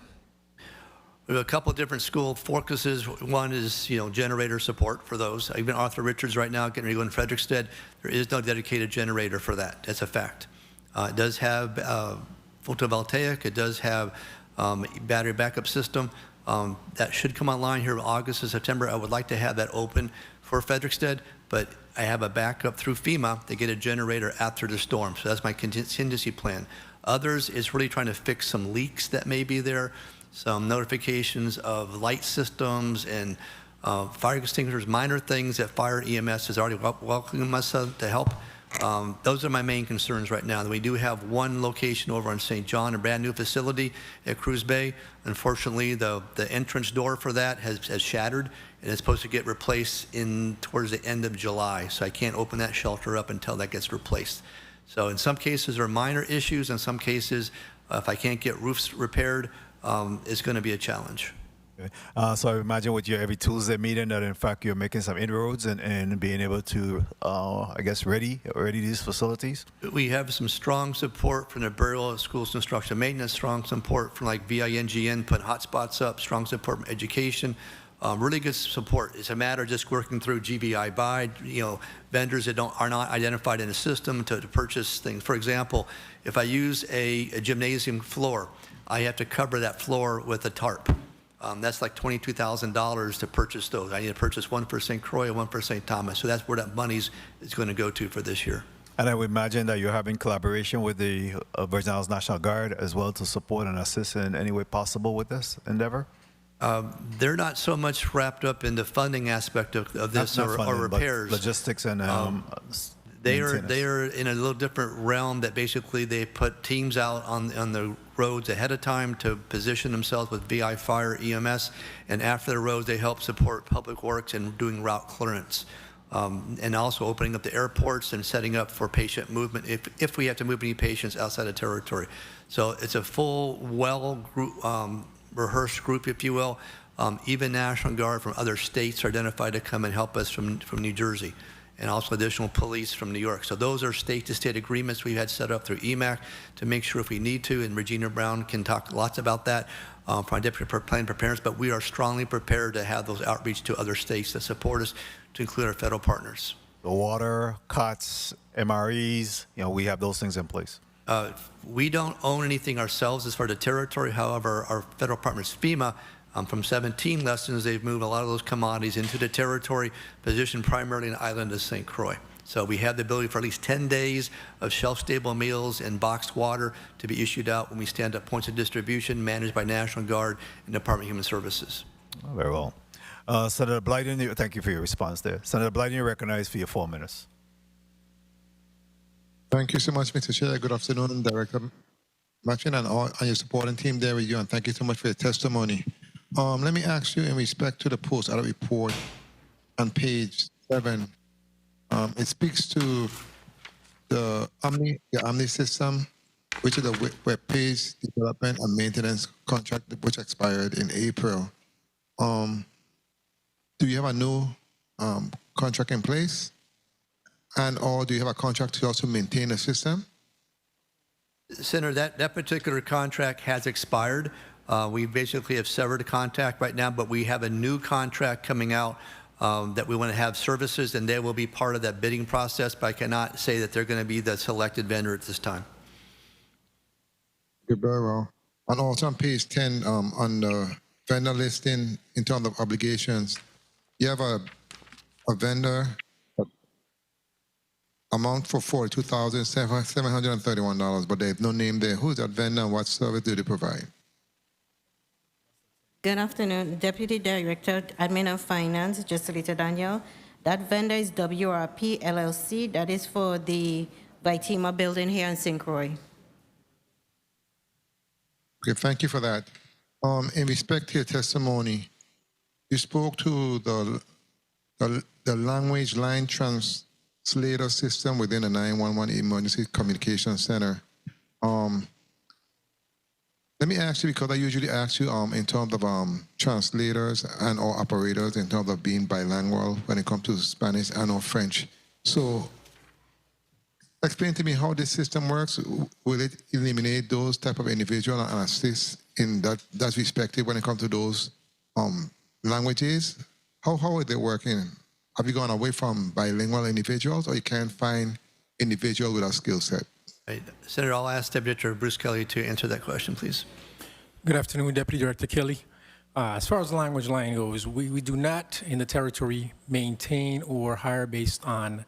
Speaker 5: We have a couple of different school focuses. One is, generator support for those. Even Arthur Richards right now, getting ready to go in Frederickstead, there is no dedicated generator for that. That's a fact. It does have photovoltaic. It does have battery backup system. That should come online here in August and September. I would like to have that open for Frederickstead, but I have a backup through FEMA to get a generator after the storm. So that's my contingency plan. Others is really trying to fix some leaks that may be there, some notifications of light systems and fire extinguishers, minor things that fire EMS has already welcomed us to help. Those are my main concerns right now. We do have one location over on St. John, a brand new facility at Cruz Bay. Unfortunately, the entrance door for that has shattered, and it's supposed to get replaced towards the end of July. So I can't open that shelter up until that gets replaced. So in some cases, there are minor issues. In some cases, if I can't get roofs repaired, it's going to be a challenge.
Speaker 1: Okay. So I imagine with your every Tuesday meeting that in fact you're making some inroads and being able to, I guess, ready these facilities?
Speaker 5: We have some strong support from the Bureau of Schools Construction Maintenance, strong support from like VINGN, putting hotspots up, strong support from education, really good support. It's a matter of just working through GBI buy, vendors that are not identified in the system to purchase things. For example, if I use a gymnasium floor, I have to cover that floor with a tarp. That's like $22,000 to purchase those. I need to purchase one for St. Croix and one for St. Thomas. So that's where that money is going to go to for this year.
Speaker 1: And I would imagine that you're having collaboration with the Virgin Islands National Guard as well to support and assist in any way possible with this endeavor?
Speaker 5: They're not so much wrapped up in the funding aspect of this
Speaker 1: Not
Speaker 5: or
Speaker 1: funding,
Speaker 5: repairs.
Speaker 1: but logistics and
Speaker 5: They are in a little different realm that basically they put teams out on the roads ahead of time to position themselves with VI Fire, EMS, and after the roads they help support Public Works and doing route clearance. And also opening up the airports and setting up for patient movement if we have to move any patients outside of territory. So it's a full, rehearsed group, if you will. Even National Guard from other states are identified to come and help us from New Jersey, and also additional police from New York. So those are state-to-state agreements we've had set up through EMAC to make sure if we need to, and Regina Brown can talk lots about that from our Deputy Plan Preparedness, but we are strongly prepared to have those outreach to other states that support us, to include our federal partners.
Speaker 1: The water, COTS, MREs, we have those things in place.
Speaker 5: We don't own anything ourselves as far as the territory. However, our federal partners, FEMA, from 17 lessons, they've moved a lot of those commodities into the territory, positioned primarily in the island of St. Croix. So we have the ability for at least 10 days of shelf-stable meals and boxed water to be issued out when we stand up points of distribution managed by National Guard and Department of Human Services.
Speaker 1: Oh, very well. Senator Blyden, thank you for your response there. Senator Blyden, you're recognized for your 4 minutes.
Speaker 9: Thank you so much, Mr. Chair. Good afternoon, Director Jaschen and your supporting team there with you, and thank you so much for your testimony. Let me ask you in respect to the post-audit report on page 7. It speaks to the Omni system, which is a web page development and maintenance contract which expired in April. Do you have a new contract in place? Or do you have a contract to also maintain the system?
Speaker 5: Senator, that particular contract has expired. We basically have severed the contract right now, but we have a new contract coming out that we want to have services, and they will be part of that bidding process, but I cannot say that they're going to be the selected vendor at this time.
Speaker 9: Good, very well. And also on page 10, on the vendor listing in terms of obligations, you have a vendor amount for $42,731, but there's no name there. Who's that vendor and what service do they provide?
Speaker 18: Good afternoon, Deputy Director, Admin and Finance, Legislative Daniel. That vendor is WRP LLC. That is for the Vitima building here in St. Croix.
Speaker 9: Okay, thank you for that. In respect to your testimony, you spoke to the language line translator system within the 911 Emergency Communication Center. Let me ask you, because I usually ask you in terms of translators and or operators in terms of being bilingual when it comes to Spanish and or French. So explain to me how this system works. Will it eliminate those type of individuals and assist in that respective when it comes to those languages? How are they working? Have you gone away from bilingual individuals, or you can't find individuals with a skill set?
Speaker 5: Senator, I'll ask Deputy Director Bruce Kelly to answer that question, please.
Speaker 15: Good afternoon, Deputy Director Kelly. As far as the language line goes, we do not in the territory maintain or hire based on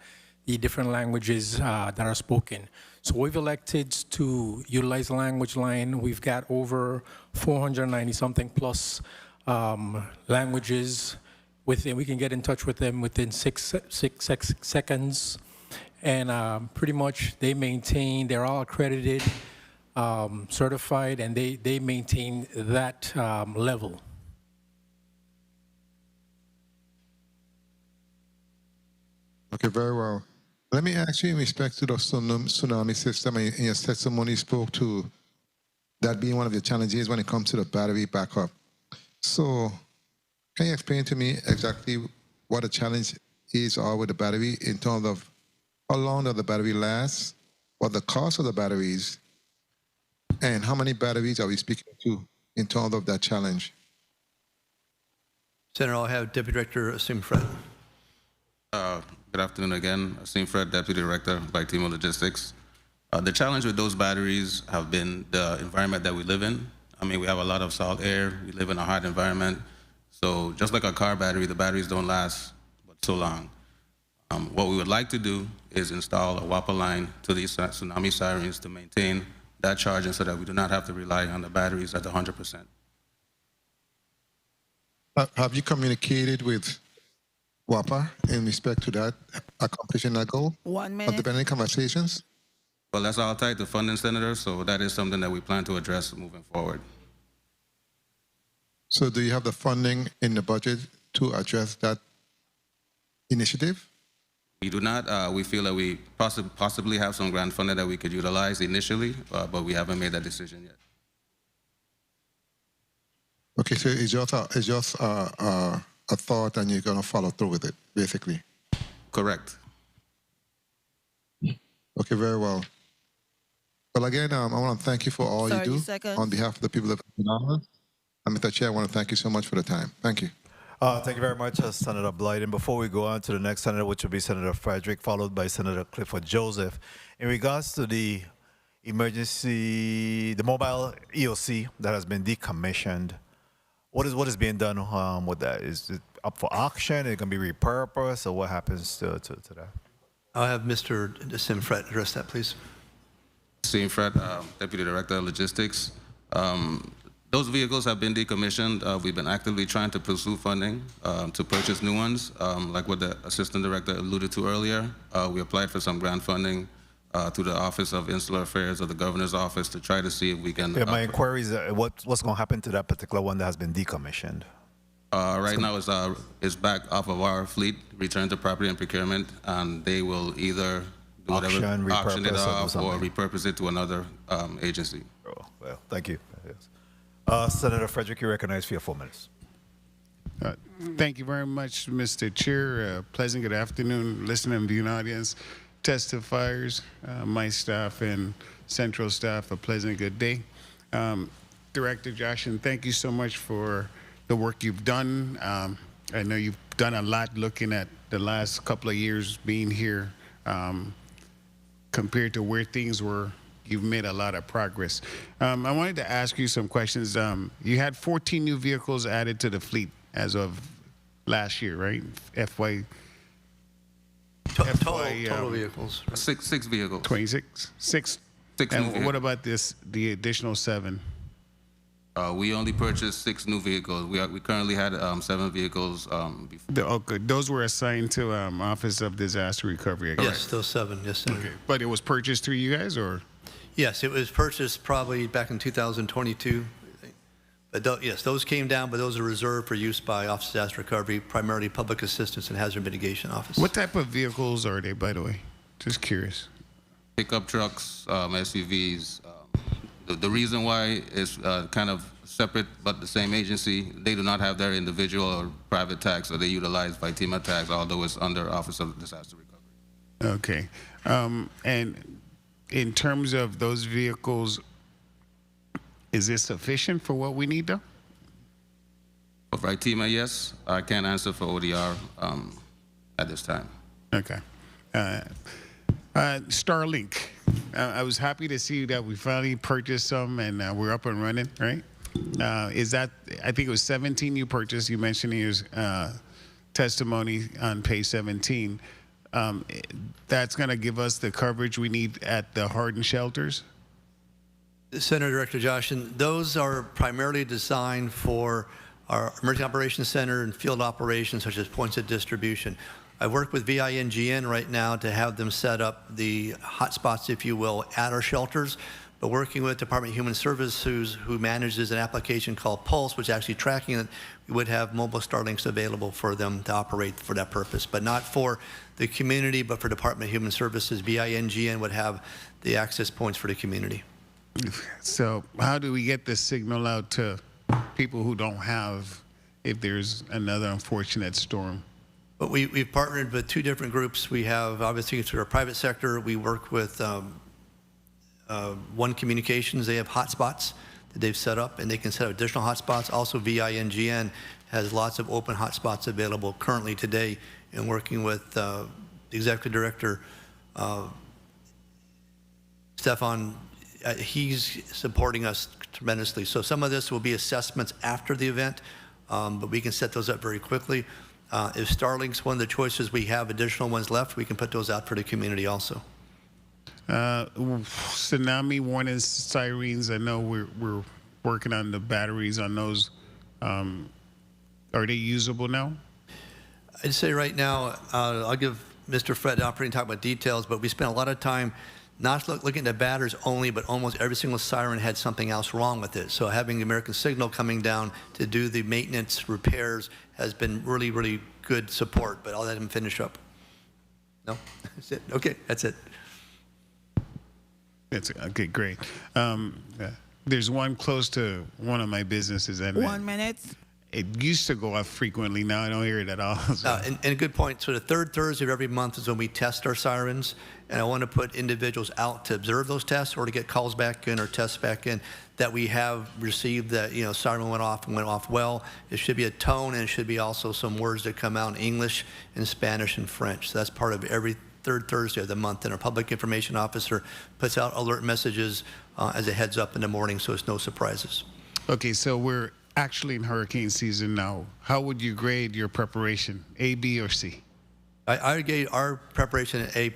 Speaker 15: the different languages that are spoken. So we've elected to utilize the language line. We've got over 490 something plus languages. We can get in touch with them within six seconds. And pretty much they're all accredited, certified, and they maintain that level.
Speaker 9: Okay, very well. Let me ask you in respect to the tsunami system, in your testimony you spoke to that being one of the challenges when it comes to the battery backup. So can you explain to me exactly what the challenge is or with the battery in terms of how long does the battery last, what the cost of the batteries, and how many batteries are we speaking to in terms of that challenge?
Speaker 5: Senator, I'll have Deputy Director Asim Fred.
Speaker 19: Good afternoon again. Asim Fred, Deputy Director by Team of Logistics. The challenge with those batteries have been the environment that we live in. I mean, we have a lot of salt air. We live in a hot environment. So just like a car battery, the batteries don't last but so long. What we would like to do is install a WAPA line to these tsunami sirens to maintain that charging so that we do not have to rely on the batteries at 100%.
Speaker 9: Have you communicated with WAPA in respect to that, accomplishing that goal?
Speaker 2: 1 minute.
Speaker 9: Have there been any conversations?
Speaker 19: Well, that's all tied to funding, Senator, so that is something that we plan to address moving forward.
Speaker 9: So do you have the funding in the budget to address that initiative?
Speaker 19: We do not. We feel that we possibly have some grant funding that we could utilize initially, but we haven't made that decision yet.
Speaker 9: Okay, so it's just a thought and you're going to follow through with it, basically?
Speaker 19: Correct.
Speaker 9: Okay, very well. Well, again, I want to thank you for all you do on behalf of the people of the Islands. And Mr. Chair, I want to thank you so much for the time. Thank you.
Speaker 1: Thank you very much, Senator Blyden. Before we go on to the next senator, which will be Senator Frederick, followed by Senator Clifford Joseph, in regards to the emergency, the mobile EOC that has been decommissioned, what is being done with that? Is it up for auction? Is it going to be repurposed? Or what happens to that?
Speaker 5: I'll have Mr. Asim Fred address that, please.
Speaker 19: Asim Fred, Deputy Director of Logistics. Those vehicles have been decommissioned. We've been actively trying to pursue funding to purchase new ones. Like what the Assistant Director alluded to earlier, we applied for some grant funding through the Office of Insular Affairs of the Governor's Office to try to see if we can...
Speaker 1: Yeah, my inquiry is what's going to happen to that particular one that has been decommissioned?
Speaker 19: Right now it's back off of our fleet, returned to property and procurement, and they will either do whatever, auction it off or repurpose it to another agency.
Speaker 1: Oh, well, thank you. Yes. Senator Frederick, you're recognized for your 4 minutes.
Speaker 10: Thank you very much, Mr. Chair. Pleasant good afternoon, listening and viewing audience, testifiers, my staff and central staff, a pleasant good day. Director Jaschen, thank you so much for the work you've done. I know you've done a lot looking at the last couple of years being here compared to where things were. You've made a lot of progress. I wanted to ask you some questions. You had 14 new vehicles added to the fleet as of last year, right?
Speaker 5: Total vehicles. Right?
Speaker 19: Six vehicles.
Speaker 10: 26? Six and what about the additional 7?
Speaker 19: We only purchased 6 new vehicles. We currently had 7 vehicles before.
Speaker 10: Okay, those were assigned to Office of Disaster Recovery, I guess.
Speaker 5: Yes, those 7, yes, Senator.
Speaker 10: Okay. But it was purchased through you guys, or?
Speaker 5: Yes, it was purchased probably back in 2022. But yes, those came down, but those are reserved for use by Office of Disaster Recovery, primarily Public Assistance and Hazard Mitigation Office.
Speaker 10: What type of vehicles are they, by the way? Just curious.
Speaker 19: Pickup trucks, SUVs. The reason why is kind of separate but the same agency. They do not have their individual or private tax, so they utilize VITEMA tax, although it's under Office of Disaster Recovery.
Speaker 10: Okay. And in terms of those vehicles, is this sufficient for what we need, though?
Speaker 19: For VITEMA, yes. I can't answer for ODR at this time.
Speaker 10: Okay. Starlink. I was happy to see that we finally purchased some and we're up and running, right? Is that, I think it was 17 you purchased, you mentioned in your testimony on page 17. That's going to give us the coverage we need at the hardened shelters?
Speaker 5: Senator Director Jaschen, those are primarily designed for our Emergency Operations Center and field operations, such as points of distribution. I work with VINGN right now to have them set up the hotspots, if you will, at our shelters. But working with Department of Human Services, who manages an application called Pulse, which is actually tracking it, we would have mobile Starlinks available for them to operate for that purpose. But not for the community, but for Department of Human Services. VINGN would have the access points for the community.
Speaker 10: So how do we get this signal out to people who don't have, if there's another unfortunate storm?
Speaker 5: But we've partnered with two different groups. We have, obviously, through our private sector, we work with One Communications. They have hotspots that they've set up, and they can set up additional hotspots. Also, VINGN has lots of open hotspots available currently today, and working with the Executive Director, Stefan, he's supporting us tremendously. So some of this will be assessments after the event, but we can set those up very quickly. If Starlink's one of the choices, we have additional ones left, we can put those out for the community also.
Speaker 10: Tsunami warning sirens, I know we're working on the batteries on those. Are they usable now?
Speaker 5: I'd say right now, I'll give Mr. Fred the opportunity to talk about details, but we spent a lot of time not looking at the batteries only, but almost every single siren had something else wrong with it. So having the American Signal coming down to do the maintenance repairs has been really, really good support, but I'll let him finish up. No? That's it? Okay, that's it.
Speaker 10: Okay, great. There's one close to one of my businesses. And
Speaker 2: 1 minute.
Speaker 10: It used to go off frequently. Now I don't hear it at all. So.
Speaker 5: And a good point. So the third Thursday of every month is when we test our sirens, and I want to put individuals out to observe those tests or to get calls back in or tests back in that we have received that, you know, siren went off and went off well. It should be a tone, and it should be also some words that come out in English and Spanish and French. So that's part of every third Thursday of the month, and our public information officer puts out alert messages as a heads up in the morning, so it's no surprises.
Speaker 10: Okay, so we're actually in hurricane season now. How would you grade your preparation, A, B, or C?
Speaker 5: I grade our preparation at A+.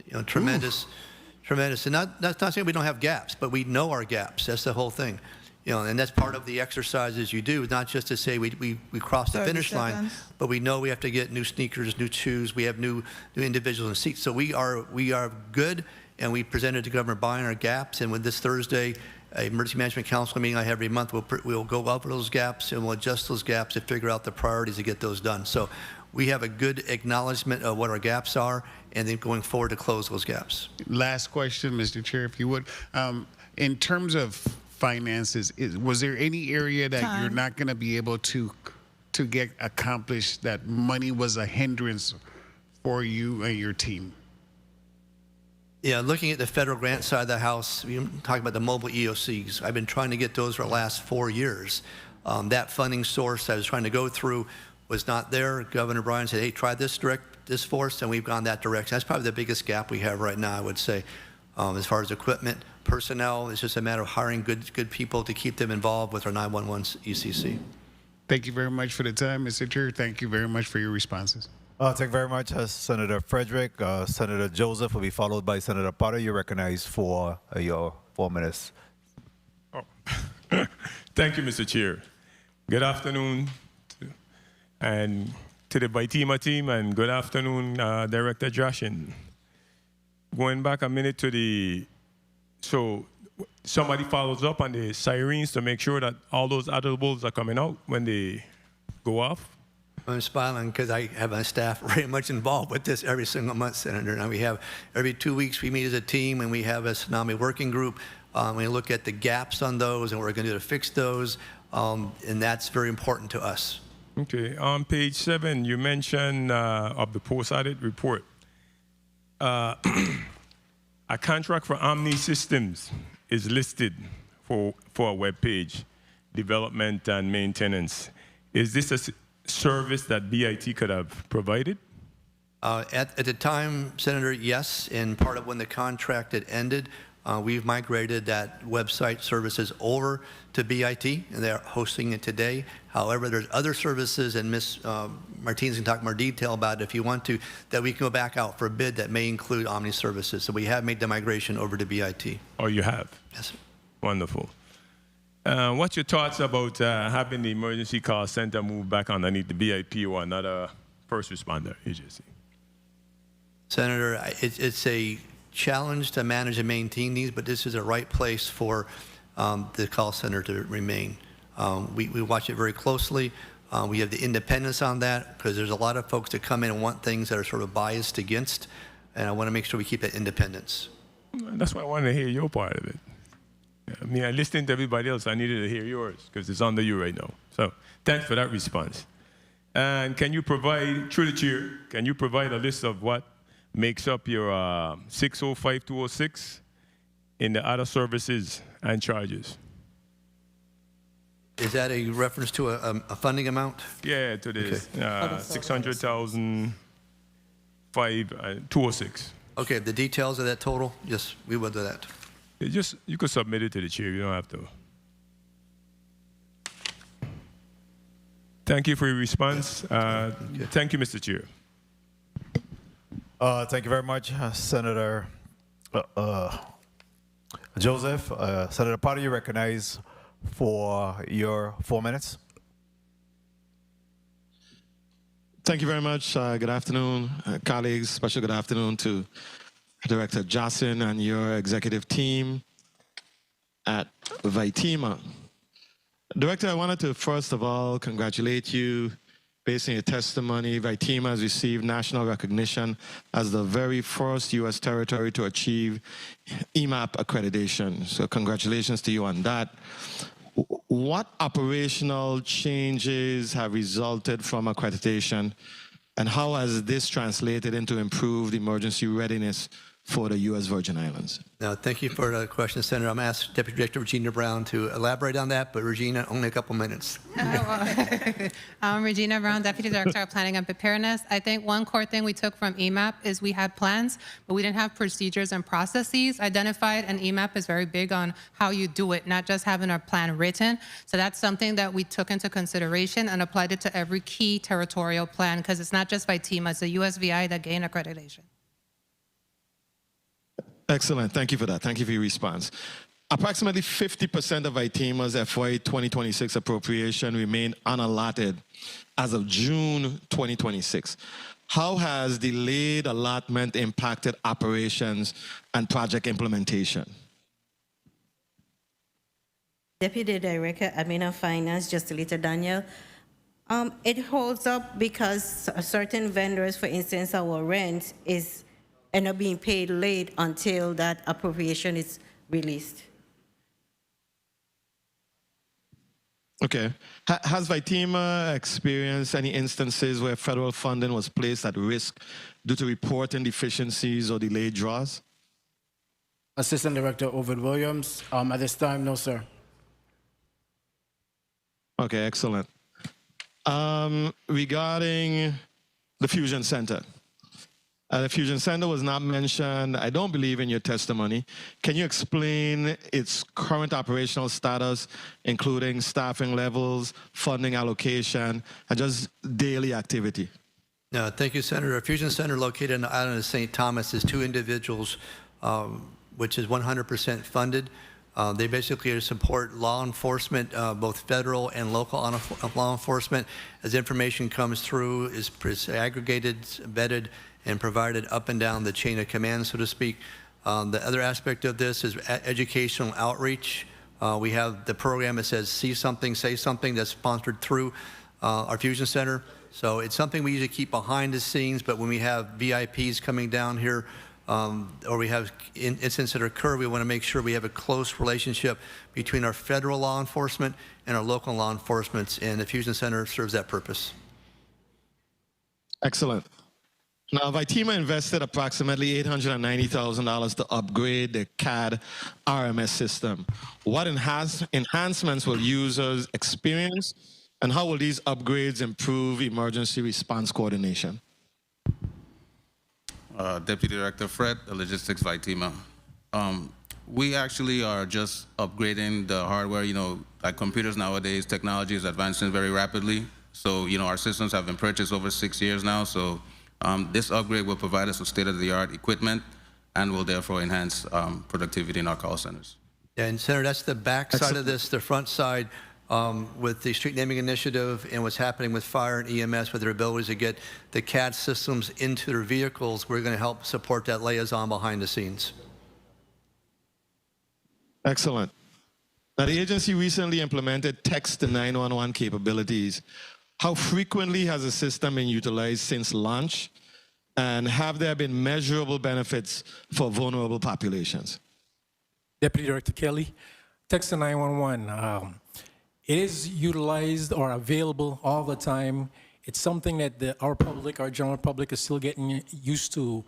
Speaker 5: You know, tremendous, tremendous. And that's not saying we don't have gaps, but we know our gaps. That's the whole thing. You know, and that's part of the exercises you do, not just to say we crossed the finish line, but we know we have to get new sneakers, new shoes. We have new individuals in seats. So we are good, and we presented to Governor Biden our gaps. And with this Thursday, Emergency Management Council meeting I have every month, we'll go over those gaps and we'll adjust those gaps and figure out the priorities to get those done. So we have a good acknowledgement of what our gaps are, and then going forward to close those gaps.
Speaker 10: Last question, Mr. Chair, if you would. In terms of finances, was there any area that you're not going to be able to get accomplished, that money was a hindrance for you and your team?
Speaker 5: Yeah, looking at the federal grant side of the house, we're talking about the mobile EOCs. I've been trying to get those for the last 4 years. That funding source I was trying to go through was not there. Governor Bryan said, hey, try this for us, and we've gone that direction. That's probably the biggest gap we have right now, I would say. As far as equipment, personnel, it's just a matter of hiring good people to keep them involved with our 911 ECC.
Speaker 10: Thank you very much for the time, Mr. Chair. Thank you very much for your responses.
Speaker 1: Thank you very much, Senator Frederick. Senator Joseph will be followed by Senator Potter. You're recognized for your 4 minutes.
Speaker 4: Oh. Thank you, Mr. Chair. Good afternoon to the BITEMA team, and good afternoon, Director Jaschen. Going back a minute to so somebody follows up on the sirens to make sure that all those audibles are coming out when they go off?
Speaker 5: I'm smiling because I have my staff very much involved with this every single month, Senator. Now we have every 2 weeks we meet as a team, and we have a tsunami working group. We look at the gaps on those and what we're going to do to fix those, and that's very important to us.
Speaker 4: Okay. On page 7, you mentioned of the post-audit report, a contract for Omni Systems is listed for a web page, development and maintenance. Is this a service that BIT could have provided?
Speaker 5: At the time, Senator, yes, and part of when the contract had ended, We've migrated that website services over to BIT, and they're hosting it today. However, there's other services, and Ms. Martinez can talk more detail about it if you want to, that we can go back out for a bid that may include Omni services. So we have made the migration over to BIT.
Speaker 4: Oh, you have?
Speaker 5: Yes, sir.
Speaker 4: Wonderful. What's your thoughts about having the emergency call center move back underneath the BIP or another first responder agency?
Speaker 5: Senator, it's a challenge to manage and maintain these, but this is a right place for the call center to remain. We watch it very closely. We have the independence on that because there's a lot of folks that come in and want things that are sort of biased against, and I want to make sure we keep that independence.
Speaker 4: That's why I wanted to hear your part of it. I mean, I listened to everybody else. I needed to hear yours because it's under you right now. So thanks for that response. And can you provide, through the chair, can you provide a list of what makes up your 605-206 in the other services and charges?
Speaker 5: Is that a reference to a funding amount?
Speaker 4: Yeah, to this 600,00206.
Speaker 5: Okay, the details of that total, yes, we will do that.
Speaker 4: You could submit it to the chair. You don't have to. Thank you for your response. Thank you, Mr. Chair.
Speaker 1: Thank you very much, Senator Joseph. Senator Potter, you recognize for your 4 minutes.
Speaker 11: Thank you very much. Good afternoon, colleagues. Special good afternoon to Director Jaschen and your executive team at Vitima. Director, I wanted to first of all congratulate you. Based on your testimony, Vitima has received national recognition as the very first U.S. territory to achieve EMAP accreditation. So congratulations to you on that. What operational changes have resulted from accreditation, and how has this translated into improved emergency readiness for the U.S. Virgin Islands?
Speaker 5: Now, thank you for the question, Senator. I'm going to ask Deputy Director Regina Brown to elaborate on that, but Regina, only a couple minutes.
Speaker 20: I'm Regina Brown, Deputy Director of Planning and Preparedness. I think one core thing we took from EMAP is we had plans, but we didn't have procedures and processes identified, and EMAP is very big on how you do it, not just having a plan written. So that's something that we took into consideration and applied it to every key territorial plan, because it's not just Vitima, it's the USVI that gained accreditation.
Speaker 11: Excellent. Thank you for that. Thank you for your response. Approximately 50% of Vitima's FY 2026 appropriation remain unallotted as of June 2026. How has delayed allotment impacted operations and project implementation?
Speaker 18: Deputy Director, Admin and Finance, Justilita Daniel. It holds up because certain vendors, for instance, our rent end up being paid late until that appropriation is released.
Speaker 11: Okay. Has Vitima experienced any instances where federal funding was placed at risk due to reporting deficiencies or delayed draws?
Speaker 17: Assistant Director Ovid Williams. At this time, no, sir.
Speaker 11: Okay, excellent. Regarding the Fusion Center. The Fusion Center was not mentioned, I don't believe, in your testimony. Can you explain its current operational status, including staffing levels, funding allocation, and just daily activity?
Speaker 5: No, thank you, Senator. A Fusion Center located on the island of St. Thomas is 2 individuals, which is 100% funded. They basically support law enforcement, both federal and local law enforcement. As information comes through, is aggregated, vetted, and provided up and down the chain of command, so to speak. The other aspect of this is educational outreach. We have the program that says see something, say something, that's sponsored through our Fusion Center. So it's something we usually keep behind the scenes, but when we have VIPs coming down here, or we have incidents that occur, we want to make sure we have a close relationship between our federal law enforcement and our local law enforcement, and the Fusion Center serves that purpose.
Speaker 11: Excellent. Now, Vitima invested approximately $890,000 to upgrade the CAD RMS system. What enhancements will users experience, and how will these upgrades improve emergency response coordination?
Speaker 19: Deputy Director Fred, Logistics Vitima. we actually are just upgrading the hardware. You know, like computers nowadays, technology is advancing very rapidly. So, you know, our systems have been purchased over 6 years now. So this upgrade will provide us with state-of-the-art equipment and will therefore enhance productivity in our call centers.
Speaker 5: Yeah, and Senator, that's the back side of this. The front side, with the street naming initiative and what's happening with fire and EMS, with their abilities to get the CAD systems into their vehicles, we're going to help support that liaison behind the scenes.
Speaker 11: Excellent. Now, the agency recently implemented text to 911 capabilities. How frequently has the system been utilized since launch? And have there been measurable benefits for vulnerable populations?
Speaker 15: Deputy Director Kelly, text to 911. It is utilized or available all the time. It's something that our public, our general public, is still getting used to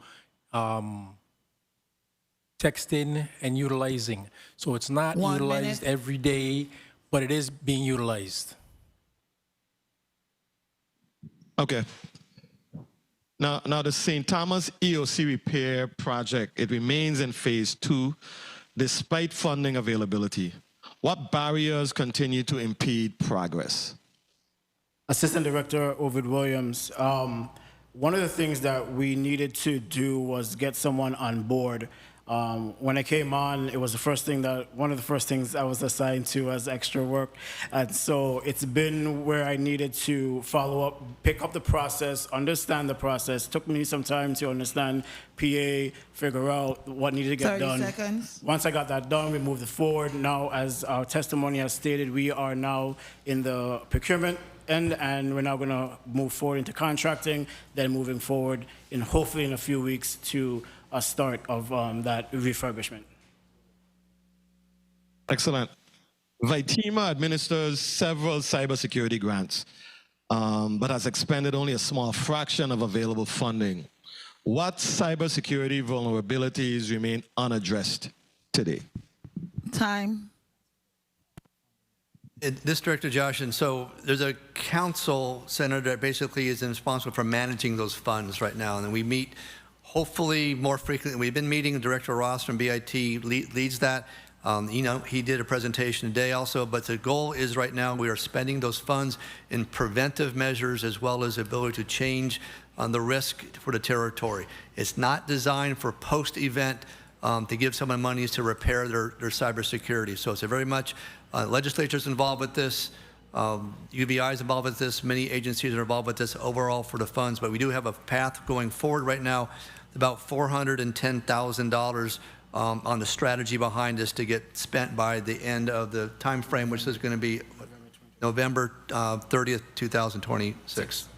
Speaker 15: texting and utilizing. So it's not utilized every day, but it is being utilized.
Speaker 11: Okay. Now the St. Thomas EOC repair project, it remains in phase 2 despite funding availability. What barriers continue to impede progress?
Speaker 17: Assistant Director Ovid Williams, one of the things that we needed to do was get someone on board. When I came on, it was one of the first things I was assigned to as extra work. And so it's been where I needed to follow up, pick up the process, understand the process. Took me some time to understand PA, figure out what needed to get
Speaker 2: 30
Speaker 17: done.
Speaker 2: seconds.
Speaker 17: Once I got that done, we moved it forward. Now, as our testimony has stated, we are now in the procurement end, and we're now going to move forward into contracting, then moving forward hopefully in a few weeks to a start of that refurbishment.
Speaker 11: Excellent. Vitima administers several cybersecurity grants, but has expended only a small fraction of available funding. What cybersecurity vulnerabilities remain unaddressed today?
Speaker 2: Time.
Speaker 5: This Director Jaschen, so there's a council, Senator, that basically is responsible for managing those funds right now, and then we meet hopefully more frequently. We've been meeting. Director Ross from BIT leads that. You know, he did a presentation today also, but the goal is right now we are spending those funds in preventive measures as well as ability to change on the risk for the territory. It's not designed for post-event to give someone monies to repair their cybersecurity. So it's a very much, legislature's involved with this, UBI is involved with this, many agencies are involved with this overall for the funds, but we do have a path going forward right now, about $410,000 on the strategy behind this to get spent by the end of the time frame, which is going to be November 30th, 2026.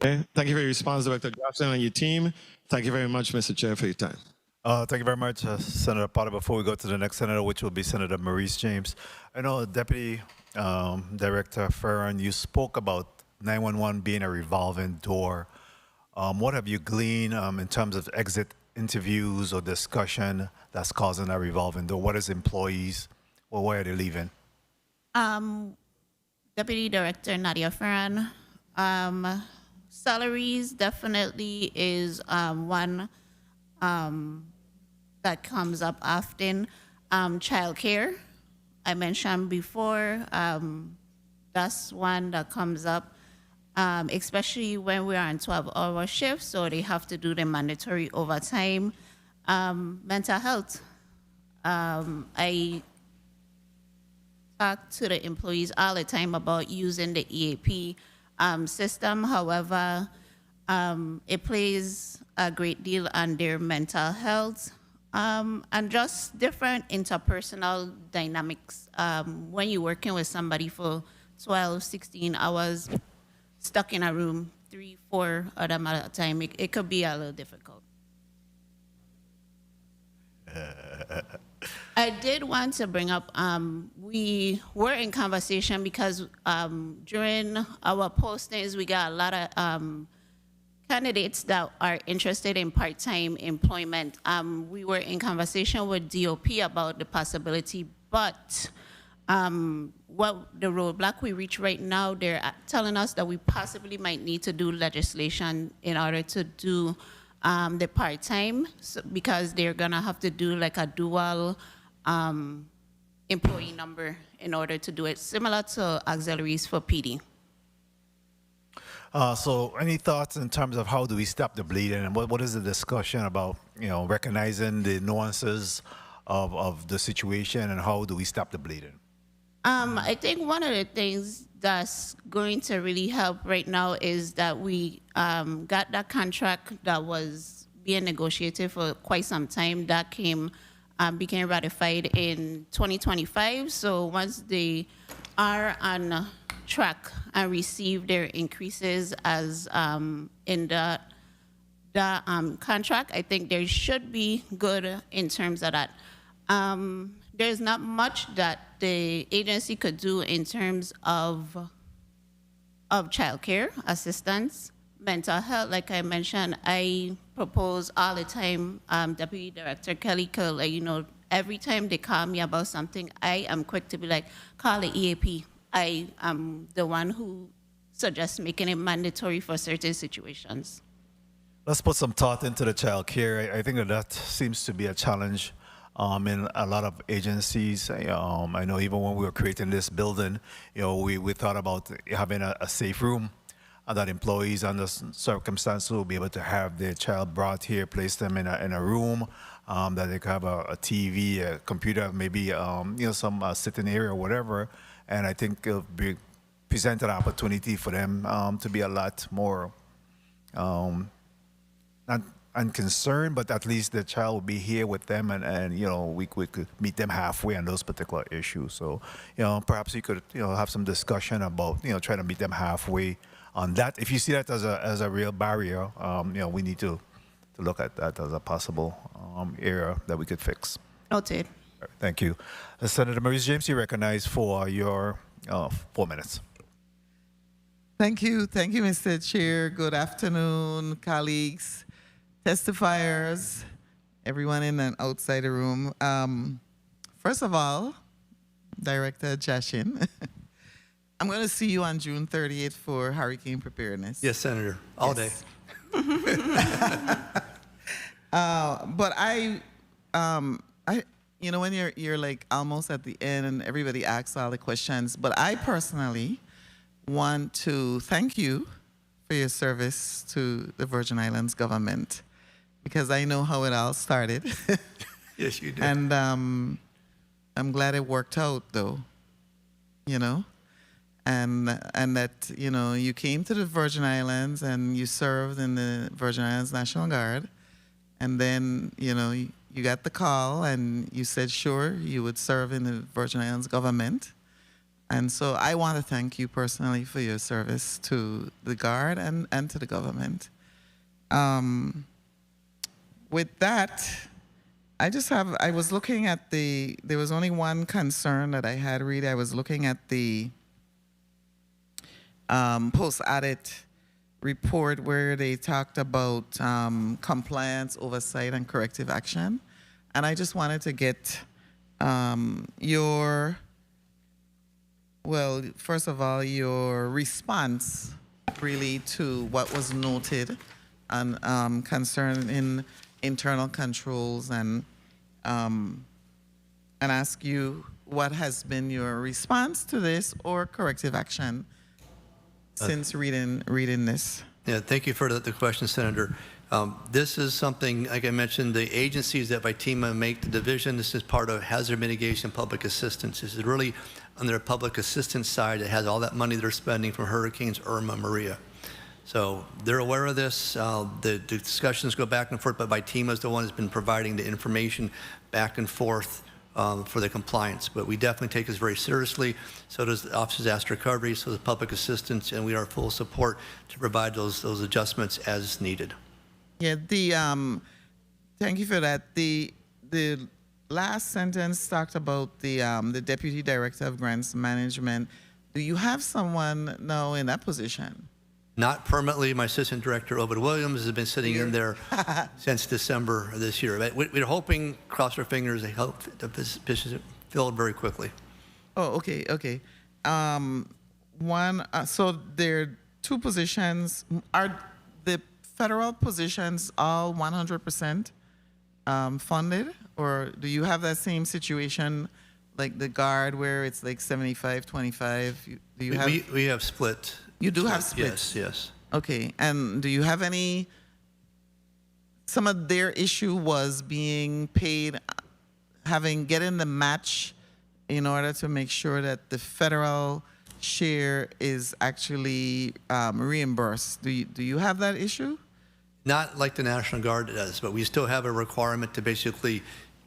Speaker 11: Okay. Thank you for your response, Director Jaschen and your team. Thank you very much, Mr. Chair, for your time.
Speaker 1: Thank you very much, Senator Potter. Before we go to the next senator, which will be Senator Maurice James, I know Deputy Director Ferron, you spoke about 911 being a revolving door. What have you gleaned in terms of exit interviews or discussion that's causing that revolving door? What is employees, or why are they leaving?
Speaker 16: Deputy Director Nadia Ferran, salaries definitely is one that comes up often. Childcare, I mentioned before, that's one that comes up, especially when we are on 12-hour shifts, so they have to do the mandatory overtime. Mental health. I talk to the employees all the time about using the EAP system. However, it plays a great deal on their mental health and just different interpersonal dynamics. When you're working with somebody for 12, 16 hours, stuck in a room, 3, 4 of them at a time, it could be a little difficult. I did want to bring up, we were in conversation because during our postings, we got a lot of candidates that are interested in part-time employment. We were in conversation with DOP about the possibility, but what the roadblock we reach right now, they're telling us that we possibly might need to do legislation in order to do the part-time because they're gonna have to do like a dual employee number in order to do it, similar to auxiliaries for PD.
Speaker 1: So any thoughts in terms of how do we stop the bleeding, and what is the discussion about, recognizing the nuances of the situation, and how do we stop the bleeding?
Speaker 16: I think one of the things that's going to really help right now is that we got that contract that was being negotiated for quite some time that became ratified in 2025. So once they are on track and receive their increases as in the contract, I think there should be good in terms of that. There's not much that the agency could do in terms of childcare assistance, mental health. Like I mentioned, I propose all the time. Deputy Director Kelly could, every time they call me about something, I am quick to be like, call the EAP. I am the one who suggests making it mandatory for certain situations.
Speaker 1: Let's put some thought into the child care. I think that seems to be a challenge in a lot of agencies. I know even when we were creating this building, we thought about having a safe room that employees under circumstances will be able to have their child brought here, place them in a room, that they could have a TV, a computer, maybe some sitting area or whatever. And I think it'll be present an opportunity for them to be a lot more not unconcerned, but at least the child will be here with them, and we could meet them halfway on those particular issues. So perhaps you could have some discussion about trying to meet them halfway on that. If you see that as a real barrier, we need to look at that as a possible area that we could fix.
Speaker 16: Noted.
Speaker 1: Thank you. Senator Maurice James, you recognize for your 4 minutes.
Speaker 2: Thank you, Mr. Chair. Good afternoon, colleagues, testifiers, everyone in and outside the room. First of all, Director Jaschen, I'm going to see you on June 30th for hurricane preparedness.
Speaker 5: Yes, Senator, all day.
Speaker 2: But when you're like almost at the end and everybody asks all the questions, but I personally want to thank you for your service to the Virgin Islands government, because I know how it all started.
Speaker 5: Yes, you did.
Speaker 2: And I'm glad it worked out, though, and that, you came to the Virgin Islands and you served in the Virgin Islands National Guard, and then, you got the call and you said, sure, you would serve in the Virgin Islands government. And so I want to thank you personally for your service to the Guard and to the government. With that, I was looking at there was only one concern that I had really. I was looking at the post-audit report where they talked about compliance, oversight, and corrective action. And I just wanted to get first of all, your response really to what was noted on concern in internal controls, and ask you what has been your response to this or corrective action since reading this.
Speaker 5: Yeah, thank you for the question, Senator. This is something, like I mentioned, the agencies that VITEMA make the division. This is part of hazard mitigation public assistance. This is really on their public assistance side. It has all that money they're spending from hurricanes Irma, Maria. So they're aware of this. The discussions go back and forth, but VITEMA is the one that's been providing the information back and forth for the compliance. But we definitely take this very seriously. So does the Office of Disaster Recovery, so does public assistance, and we are full support to provide those adjustments as needed.
Speaker 2: Yeah, thank you for that. The last sentence talked about the Deputy Director of Grants Management. Do you have someone now in that position?
Speaker 5: Not permanently. My Assistant Director, Ovid Williams, has been sitting in there since December of this year. We're hoping, cross our fingers, they hope the position filled very quickly.
Speaker 2: Oh, okay. So there are two positions. Are the federal positions all 100% funded, or do you have that same situation like the guard where it's like 75-25? Do you have?
Speaker 5: We have split.
Speaker 2: You do have splits.
Speaker 5: Yes.
Speaker 2: Okay, and do you have any? Some of their issue was being paid, getting the match in order to make sure that the federal share is actually reimbursed. Do you have that issue?
Speaker 5: Not like the National Guard does, but we still have a requirement to basically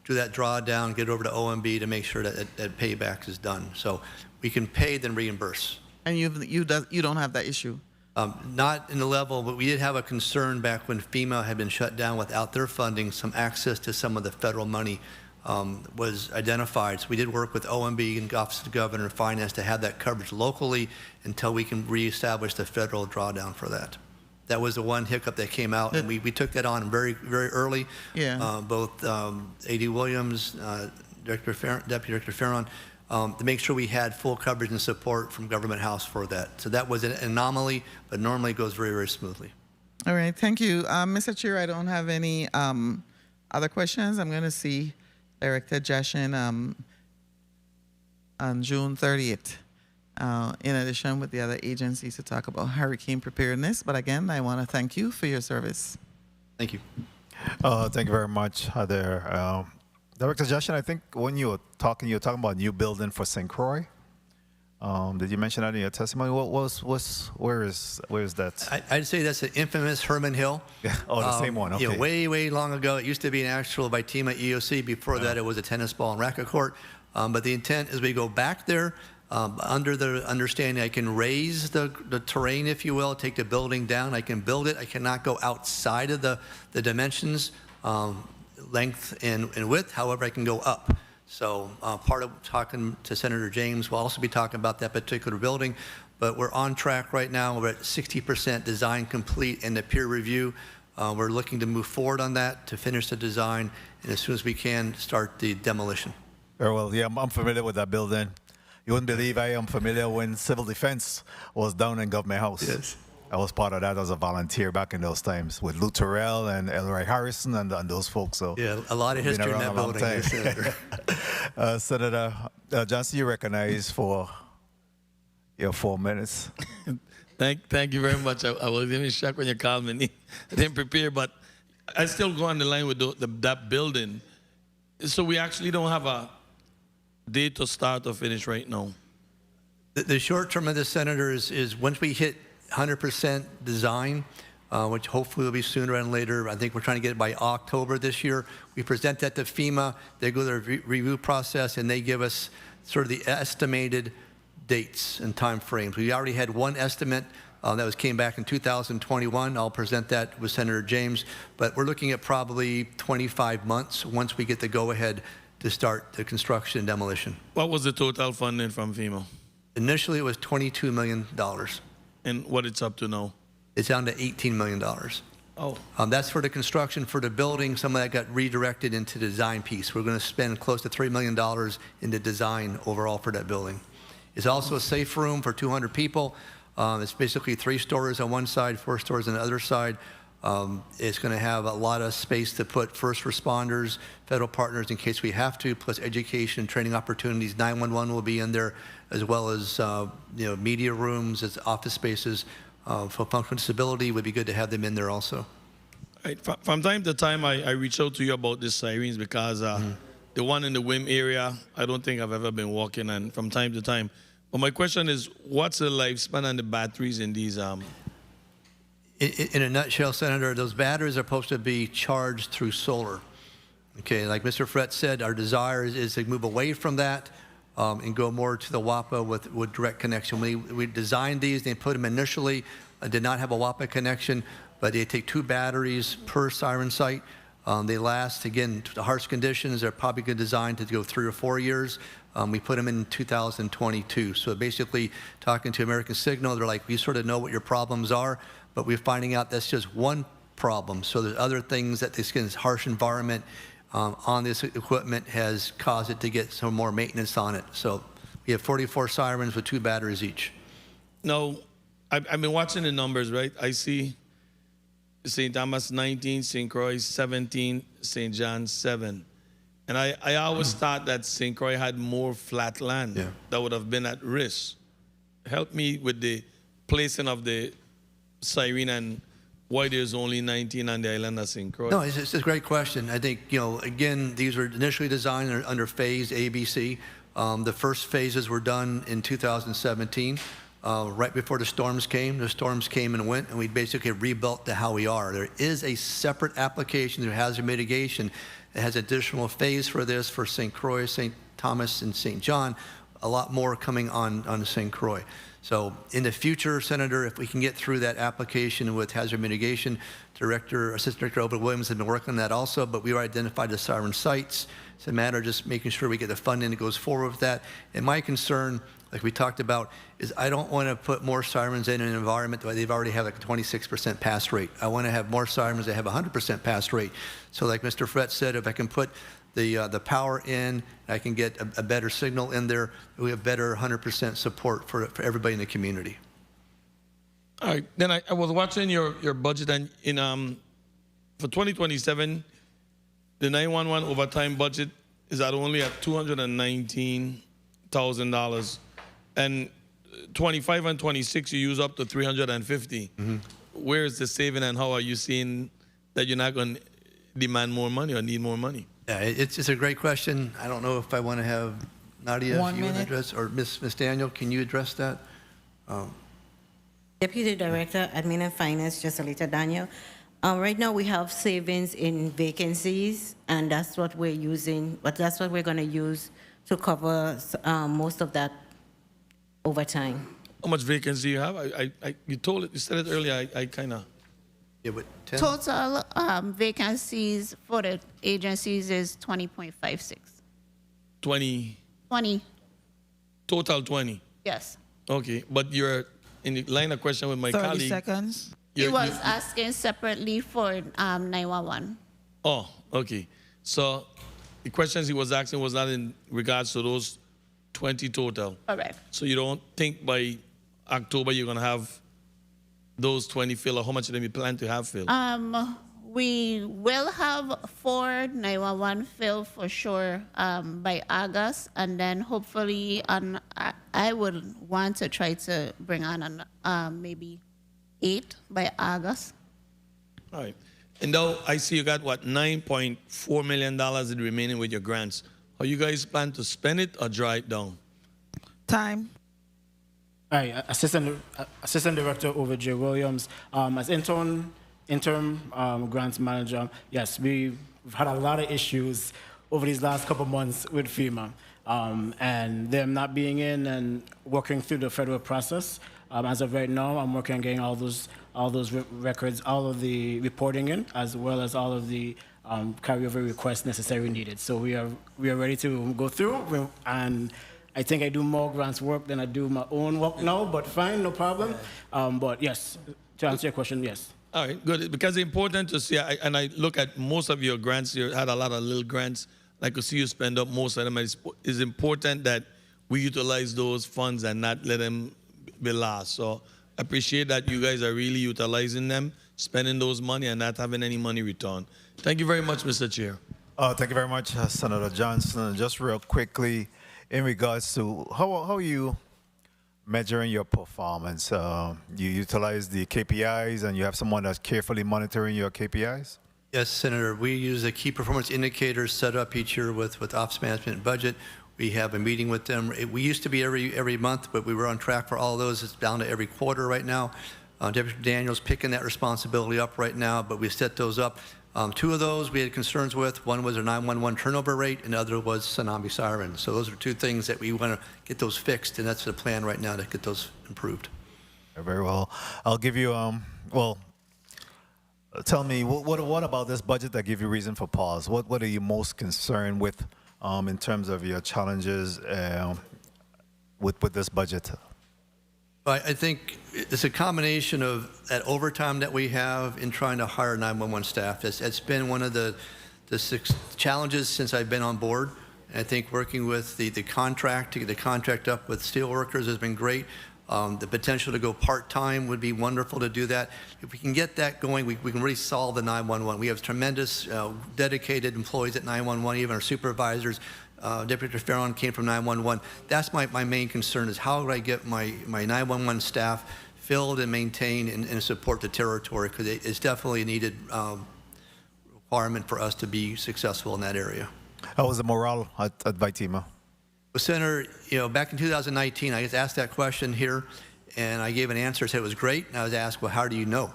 Speaker 5: do that drawdown, get over to OMB to make sure that payback is done. So we can pay, then reimburse.
Speaker 2: And you don't have that issue?
Speaker 5: Not in the level, but we did have a concern back when FEMA had been shut down without their funding. Some access to some of the federal money was identified. So we did work with OMB and Office of the Governor and Finance to have that coverage locally until we can reestablish the federal drawdown for that. That was the one hiccup that came out, and we took that on very, very early.
Speaker 2: Yeah.
Speaker 5: Both A.D. Williams, Deputy Director Farron, to make sure we had full coverage and support from Government House for that. So that was an anomaly, but normally it goes very, very smoothly.
Speaker 2: All right, thank you. Mr. Chair, I don't have any other questions. I'm going to see Director Jaschen on June 30th. In addition with the other agencies to talk about hurricane preparedness. But again, I want to thank you for your service.
Speaker 5: Thank you.
Speaker 1: Thank you very much, Director Jaschen, I think when you were talking about a new building for St. Croix. Did you mention that in your testimony? Where is that?
Speaker 5: I'd say that's the infamous Herman Hill.
Speaker 1: Yeah. Oh, the same one. Okay.
Speaker 5: You know, way long ago, it used to be an actual Vitima EOC. Before that, it was a tennis ball and racket court. But the intent is we go back there. Under the understanding I can raise the terrain, if you will, take the building down. I can build it. I cannot go outside of the dimensions, length and width. However, I can go up. So part of talking to Senator James, we'll also be talking about that particular building. But we're on track right now. We're at 60% design complete in the peer review. We're looking to move forward on that to finish the design, and as soon as we can, start the demolition.
Speaker 1: Very well. Yeah, I'm familiar with that building. You wouldn't believe I am familiar when civil defense was down in Government House.
Speaker 5: Yes.
Speaker 1: I was part of that as a volunteer back in those times with Lou Terrell and Elroy Harrison and those folks. So
Speaker 5: yeah, a lot of history in that building.
Speaker 1: Senator Johnson, you recognized for your 4 minutes.
Speaker 7: Thank you very much. I was even shocked when you called me. I didn't prepare, but I still go on the line with that building. So we actually don't have a date to start or finish right now.
Speaker 5: The short term of this, Senator, is once we hit 100% design, which hopefully will be sooner and later. I think we're trying to get it by October this year. We present that to FEMA. They go through their review process, and they give us sort of the estimated dates and time frames. We already had one estimate that came back in 2021. I'll present that with Senator James. But we're looking at probably 25 months once we get the go-ahead to start the construction and demolition.
Speaker 7: What was the total funding from FEMA?
Speaker 5: Initially, it was $22 million.
Speaker 7: And what it's up to now?
Speaker 5: It's down to $18 million.
Speaker 7: Oh.
Speaker 5: That's for the construction for the building. Some of that got redirected into the design piece. We're going to spend close to $3 million in the design overall for that building. It's also a safe room for 200 people. It's basically 3 stories on one side, 4 stories on the other side. It's going to have a lot of space to put first responders, federal partners in case we have to, plus education, training opportunities. 911 will be in there, as well as media rooms, as office spaces. For functional disability, it would be good to have them in there also.
Speaker 7: Right. From time to time, I reach out to you about these sirens because the one in the WIM area, I don't think I've ever been walking, and from time to time. But my question is, what's the lifespan and the batteries in these?
Speaker 5: In a nutshell, Senator, those batteries are supposed to be charged through solar. Okay, like Mr. Fritz said, our desire is to move away from that and go more to the WAPA with direct connection. We designed these, they put them initially, did not have a WAPA connection, but they take 2 batteries per siren site. They last, again, to the harsh conditions. They're probably good designed to go 3 or 4 years. We put them in 2022. So basically, talking to American Signal, they're like, we sort of know what your problems are, but we're finding out that's just one problem. So there's other things that this harsh environment on this equipment has caused it to get some more maintenance on it. So we have 44 sirens with 2 batteries each.
Speaker 7: Now, I've been watching the numbers, right? I see St. Thomas 19, St. Croix 17, St. John 7. And I always thought that St. Croix had more flat land that would have been at risk. Help me with the placing of the siren and why there's only 19 on the island of St. Croix.
Speaker 5: No, it's a great question. I think, again, these were initially designed under phase ABC. The first phases were done in 2017, right before the storms came. The storms came and went, and we basically rebuilt to how we are. There is a separate application through hazard mitigation that has additional phase for this for St. Croix, St. Thomas, and St. John. A lot more coming on St. Croix. So in the future, Senator, if we can get through that application with hazard mitigation, Assistant Director Obed Williams has been working on that also, but we identified the siren sites. It's a matter of just making sure we get the funding that goes forward with that. And my concern, like we talked about, is I don't want to put more sirens in an environment where they've already have like a 26% pass rate. I want to have more sirens that have a 100% pass rate. So like Mr. Fritz said, if I can put the power in, I can get a better signal in there, we have better 100% support for everybody in the community.
Speaker 7: All right, then I was watching your budget, and for 2027, the 911 overtime budget is at only at $219,000, and 25 and 26 you use up to 350. Where is the saving, and how are you seeing that you're not going to demand more money or need more money?
Speaker 5: Yeah, it's a great question. I don't know if I want to have Nadia, if you want to address, or Miss Daniel, can you address that?
Speaker 18: Deputy Director, Admin and Finance, Jaschen Daniel. Right now we have savings in vacancies, and that's what we're using, but that's what we're going to use to cover most of that overtime.
Speaker 7: How much vacancy you have? You said it earlier, I kind of...
Speaker 5: Yeah, but 10?
Speaker 16: Total vacancies for the agencies is 20.56.
Speaker 7: 20?
Speaker 16: 20.
Speaker 7: Total 20?
Speaker 16: Yes.
Speaker 7: Okay, but you're in the line of question with my
Speaker 2: 30
Speaker 7: colleague.
Speaker 2: seconds.
Speaker 16: He was asking separately for 911.
Speaker 7: Oh, okay. So the questions he was asking was not in regards to those 20 total.
Speaker 16: Correct.
Speaker 7: So you don't think by October you're going to have those 20 filled, or how much of them you plan to have filled?
Speaker 16: We will have 4 911 filled for sure by August, and then hopefully I would want to try to bring on maybe 8 by August.
Speaker 7: All right. And now I see you got, what, $9.4 million in remaining with your grants. How you guys plan to spend it or draw it down?
Speaker 2: Time.
Speaker 17: All right, Assistant Director Obed J. Williams. As interim grants manager, yes, we've had a lot of issues over these last couple months with FEMA, and them not being in and working through the federal process. As of right now, I'm working on getting all those records, all of the reporting in, as well as all of the carryover requests necessary needed. So we are ready to go through, and I think I do more grants work than I do my own work now, but fine, no problem. But yes, to answer your question, yes.
Speaker 7: All right, good. Because it's important to see, and I look at most of your grants, you had a lot of little grants. I could see you spend up most of them. It's important that we utilize those funds and not let them be lost. So I appreciate that you guys are really utilizing them, spending those money and not having any money returned. Thank you very much, Mr. Chair.
Speaker 1: Thank you very much, Senator Johnson. Just real quickly, in regards to how are you measuring your performance? You utilize the KPIs, and you have someone that's carefully monitoring your KPIs?
Speaker 5: Yes, Senator. We use the key performance indicators set up each year with Office Management and Budget. We have a meeting with them. We used to be every month, but we were on track for all of those. It's down to every quarter right now. Deputy Daniel's picking that responsibility up right now, but we set those up. 2 of those we had concerns with. One was our 911 turnover rate, and the other was tsunami sirens. So those are 2 things that we want to get those fixed, and that's the plan right now to get those improved.
Speaker 1: Very well. I'll give you, tell me, what about this budget that give you reason for pause? What are you most concerned with in terms of your challenges with this budget?
Speaker 5: I think it's a combination of that overtime that we have in trying to hire 911 staff. It's been one of the 6 challenges since I've been on board. And I think working with the contract to get the contract up with steelworkers has been great. The potential to go part-time would be wonderful to do that. If we can get that going, we can really solve the 911. We have tremendous dedicated employees at 911, even our supervisors. Deputy Farron came from 911. That's my main concern is how do I get my 911 staff filled and maintained and support the territory, because it's definitely a needed requirement for us to be successful in that area.
Speaker 1: How was the morale at Vaitima?
Speaker 5: Well, Senator, back in 2019, I was asked that question here, and I gave an answer, said it was great, and I was asked, well, how do you know?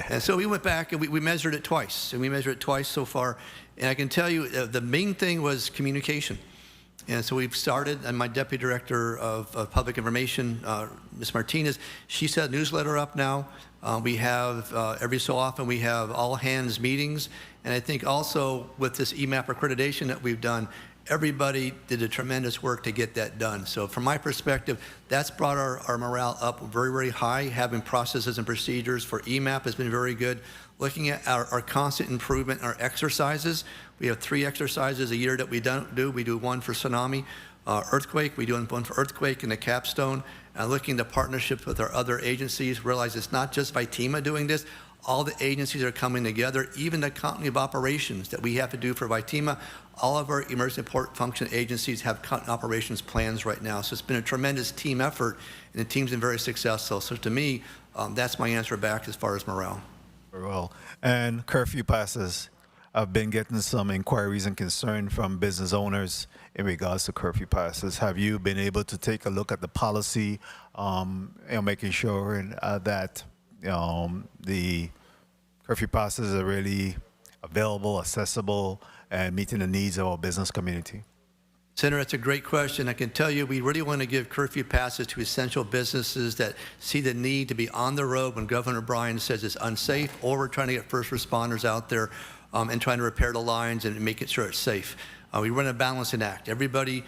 Speaker 5: And so we went back and we measured it twice, and we measured it twice so far, and I can tell you the main thing was communication. And so we've started, and my Deputy Director of Public Information, Ms. Martinez, she set a newsletter up now. We have, every so often, we have all-hands meetings, and I think also with this EMAP accreditation that we've done, everybody did a tremendous work to get that done. So from my perspective, that's brought our morale up very, very high. Having processes and procedures for EMAP has been very good. Looking at our constant improvement in our exercises, we have 3 exercises a year that we do. We do one for tsunami, earthquake. We do one for earthquake and the capstone. And looking at partnerships with our other agencies, realize it's not just Vaitima doing this. All the agencies are coming together, even the continuity of operations that we have to do for Vaitima. All of our emergency support function agencies have continuity operations plans right now. So it's been a tremendous team effort, and the team's been very successful. So to me, that's my answer back as far as morale.
Speaker 1: Very well. And curfew passes. I've been getting some inquiries and concern from business owners in regards to curfew passes. Have you been able to take a look at the policy, making sure that the curfew passes are really available, accessible, and meeting the needs of our business community?
Speaker 5: Senator, that's a great question. I can tell you we really want to give curfew passes to essential businesses that see the need to be on the road when Governor Bryan says it's unsafe, or we're trying to get first responders out there and trying to repair the lines and making sure it's safe. We run a balancing act. Everybody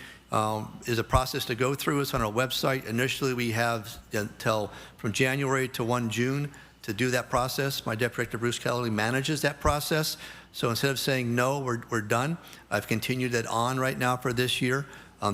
Speaker 5: is a process to go through. It's on our website. Initially, we have until from January to 1 June to do that process. My Deputy Director, Bruce Kelly, manages that process. So instead of saying, no, we're done, I've continued that on right now for this year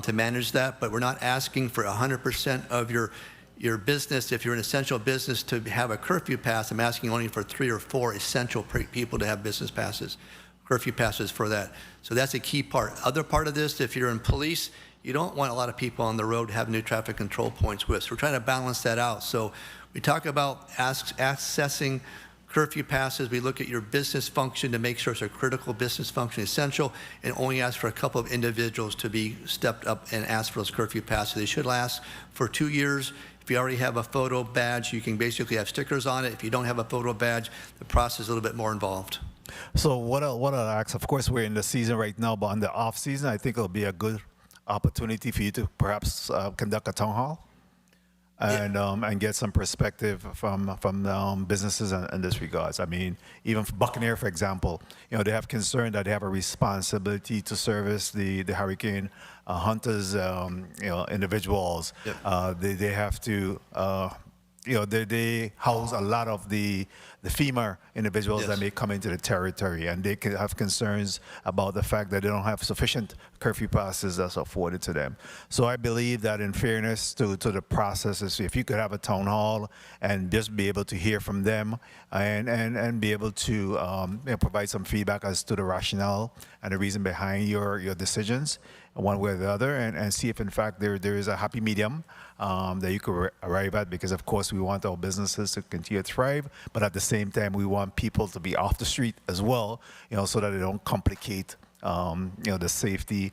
Speaker 5: to manage that. But we're not asking for 100% of your business, if you're an essential business, to have a curfew pass. I'm asking only for 3 or 4 essential people to have business passes, curfew passes for that. So that's a key part. Other part of this, if you're in police, you don't want a lot of people on the road having new traffic control points with. So we're trying to balance that out. So we talk about accessing curfew passes. We look at your business function to make sure it's a critical business function, essential, and only ask for a couple of individuals to be stepped up and ask for those curfew passes. They should last for 2 years. If you already have a photo badge, you can basically have stickers on it. If you don't have a photo badge, the process is a little bit more involved.
Speaker 1: So what I'll ask, of course, we're in the season right now, but on the off season, I think it'll be a good opportunity for you to perhaps conduct a town hall and get some perspective from businesses in this regards. I mean, even for Buccaneer, for example, they have concern that they have a responsibility to service the hurricane hunters, individuals. Yep. They have to, they house a lot of the FEMA individuals that may come into the territory, and they can have concerns about the fact that they don't have sufficient curfew passes that's afforded to them. So I believe that in fairness to the processes, if you could have a town hall and just be able to hear from them and be able to provide some feedback as to the rationale and the reason behind your decisions, one way or the other, and see if in fact there is a happy medium that you could arrive at, because of course we want our businesses to continue to thrive, but at the same time we want people to be off the street as well, so that they don't complicate the safety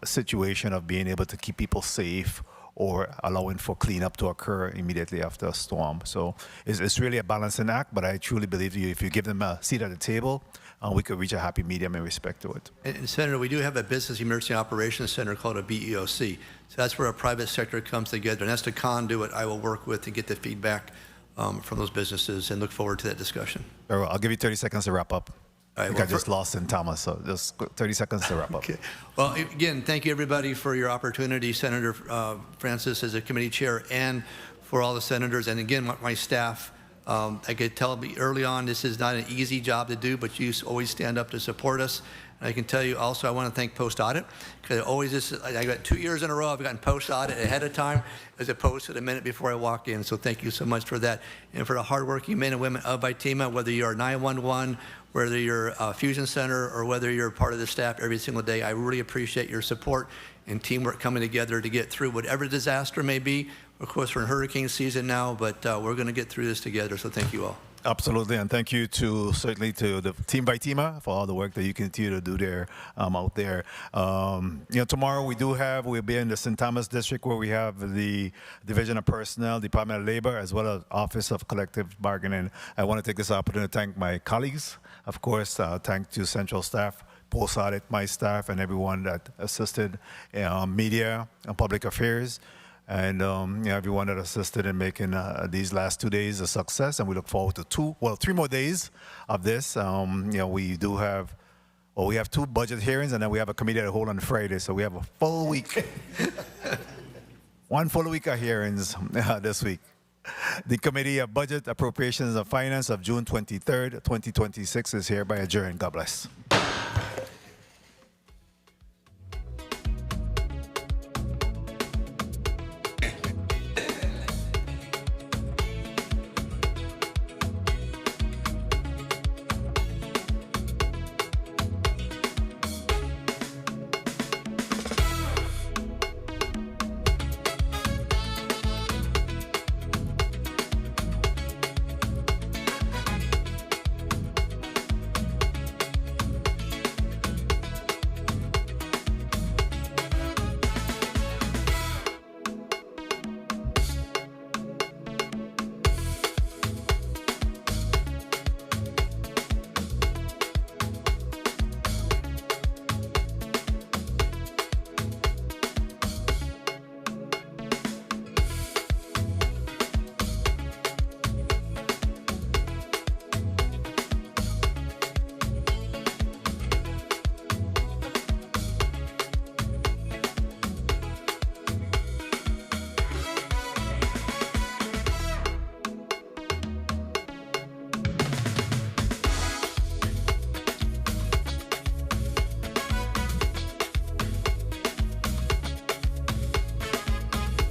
Speaker 1: situation of being able to keep people safe or allowing for cleanup to occur immediately after a storm. So it's really a balancing act, but I truly believe if you give them a seat at the table, we could reach a happy medium in respect to it.
Speaker 5: And Senator, we do have a Business Emergency Operations Center called a BEOC. So that's where a private sector comes together, and that's the conduit I will work with to get the feedback from those businesses, and look forward to that discussion.
Speaker 1: Daryl, I'll give you 30 seconds to wrap up.
Speaker 5: All right,
Speaker 1: I think I just lost in Thomas, so just 30 seconds to wrap up.
Speaker 5: Okay. Well, again, thank you everybody for your opportunity, Senator Francis as a committee chair, and for all the senators, and again, my staff. I could tell early on this is not an easy job to do, but you always stand up to support us. And I can tell you also, I want to thank Post Audit, because it always is, I got 2 years in a row, I've gotten Post Audit ahead of time, as opposed to the minute before I walk in. So thank you so much for that. And for the hardworking men and women of VITEMA, whether you're 911, whether you're a Fusion Center, or whether you're part of the staff every single day, I really appreciate your support and teamwork coming together to get through whatever disaster may be. Of course, we're in hurricane season now, but we're going to get through this together, so thank you all.
Speaker 1: Absolutely, and thank you certainly to the team VITEMA for all the work that you continue to do there out there. Tomorrow we'll be in the St. Thomas District, where we have the Division of Personnel, Department of Labor, as well as Office of Collective Bargaining. I want to take this opportunity to thank my colleagues, of course, thank to Central staff, Post Audit, my staff, and everyone that assisted media and public affairs. And everyone that assisted in making these last 2 days a success, and we look forward to 3 more days of this. We have 2 budget hearings, and then we have a committee that hold on Friday, so we have a full week, 1 full week of hearings this week. The Committee of Budget, Appropriations, and Finance of June 23rd, 2026 is hereby adjourned. God bless.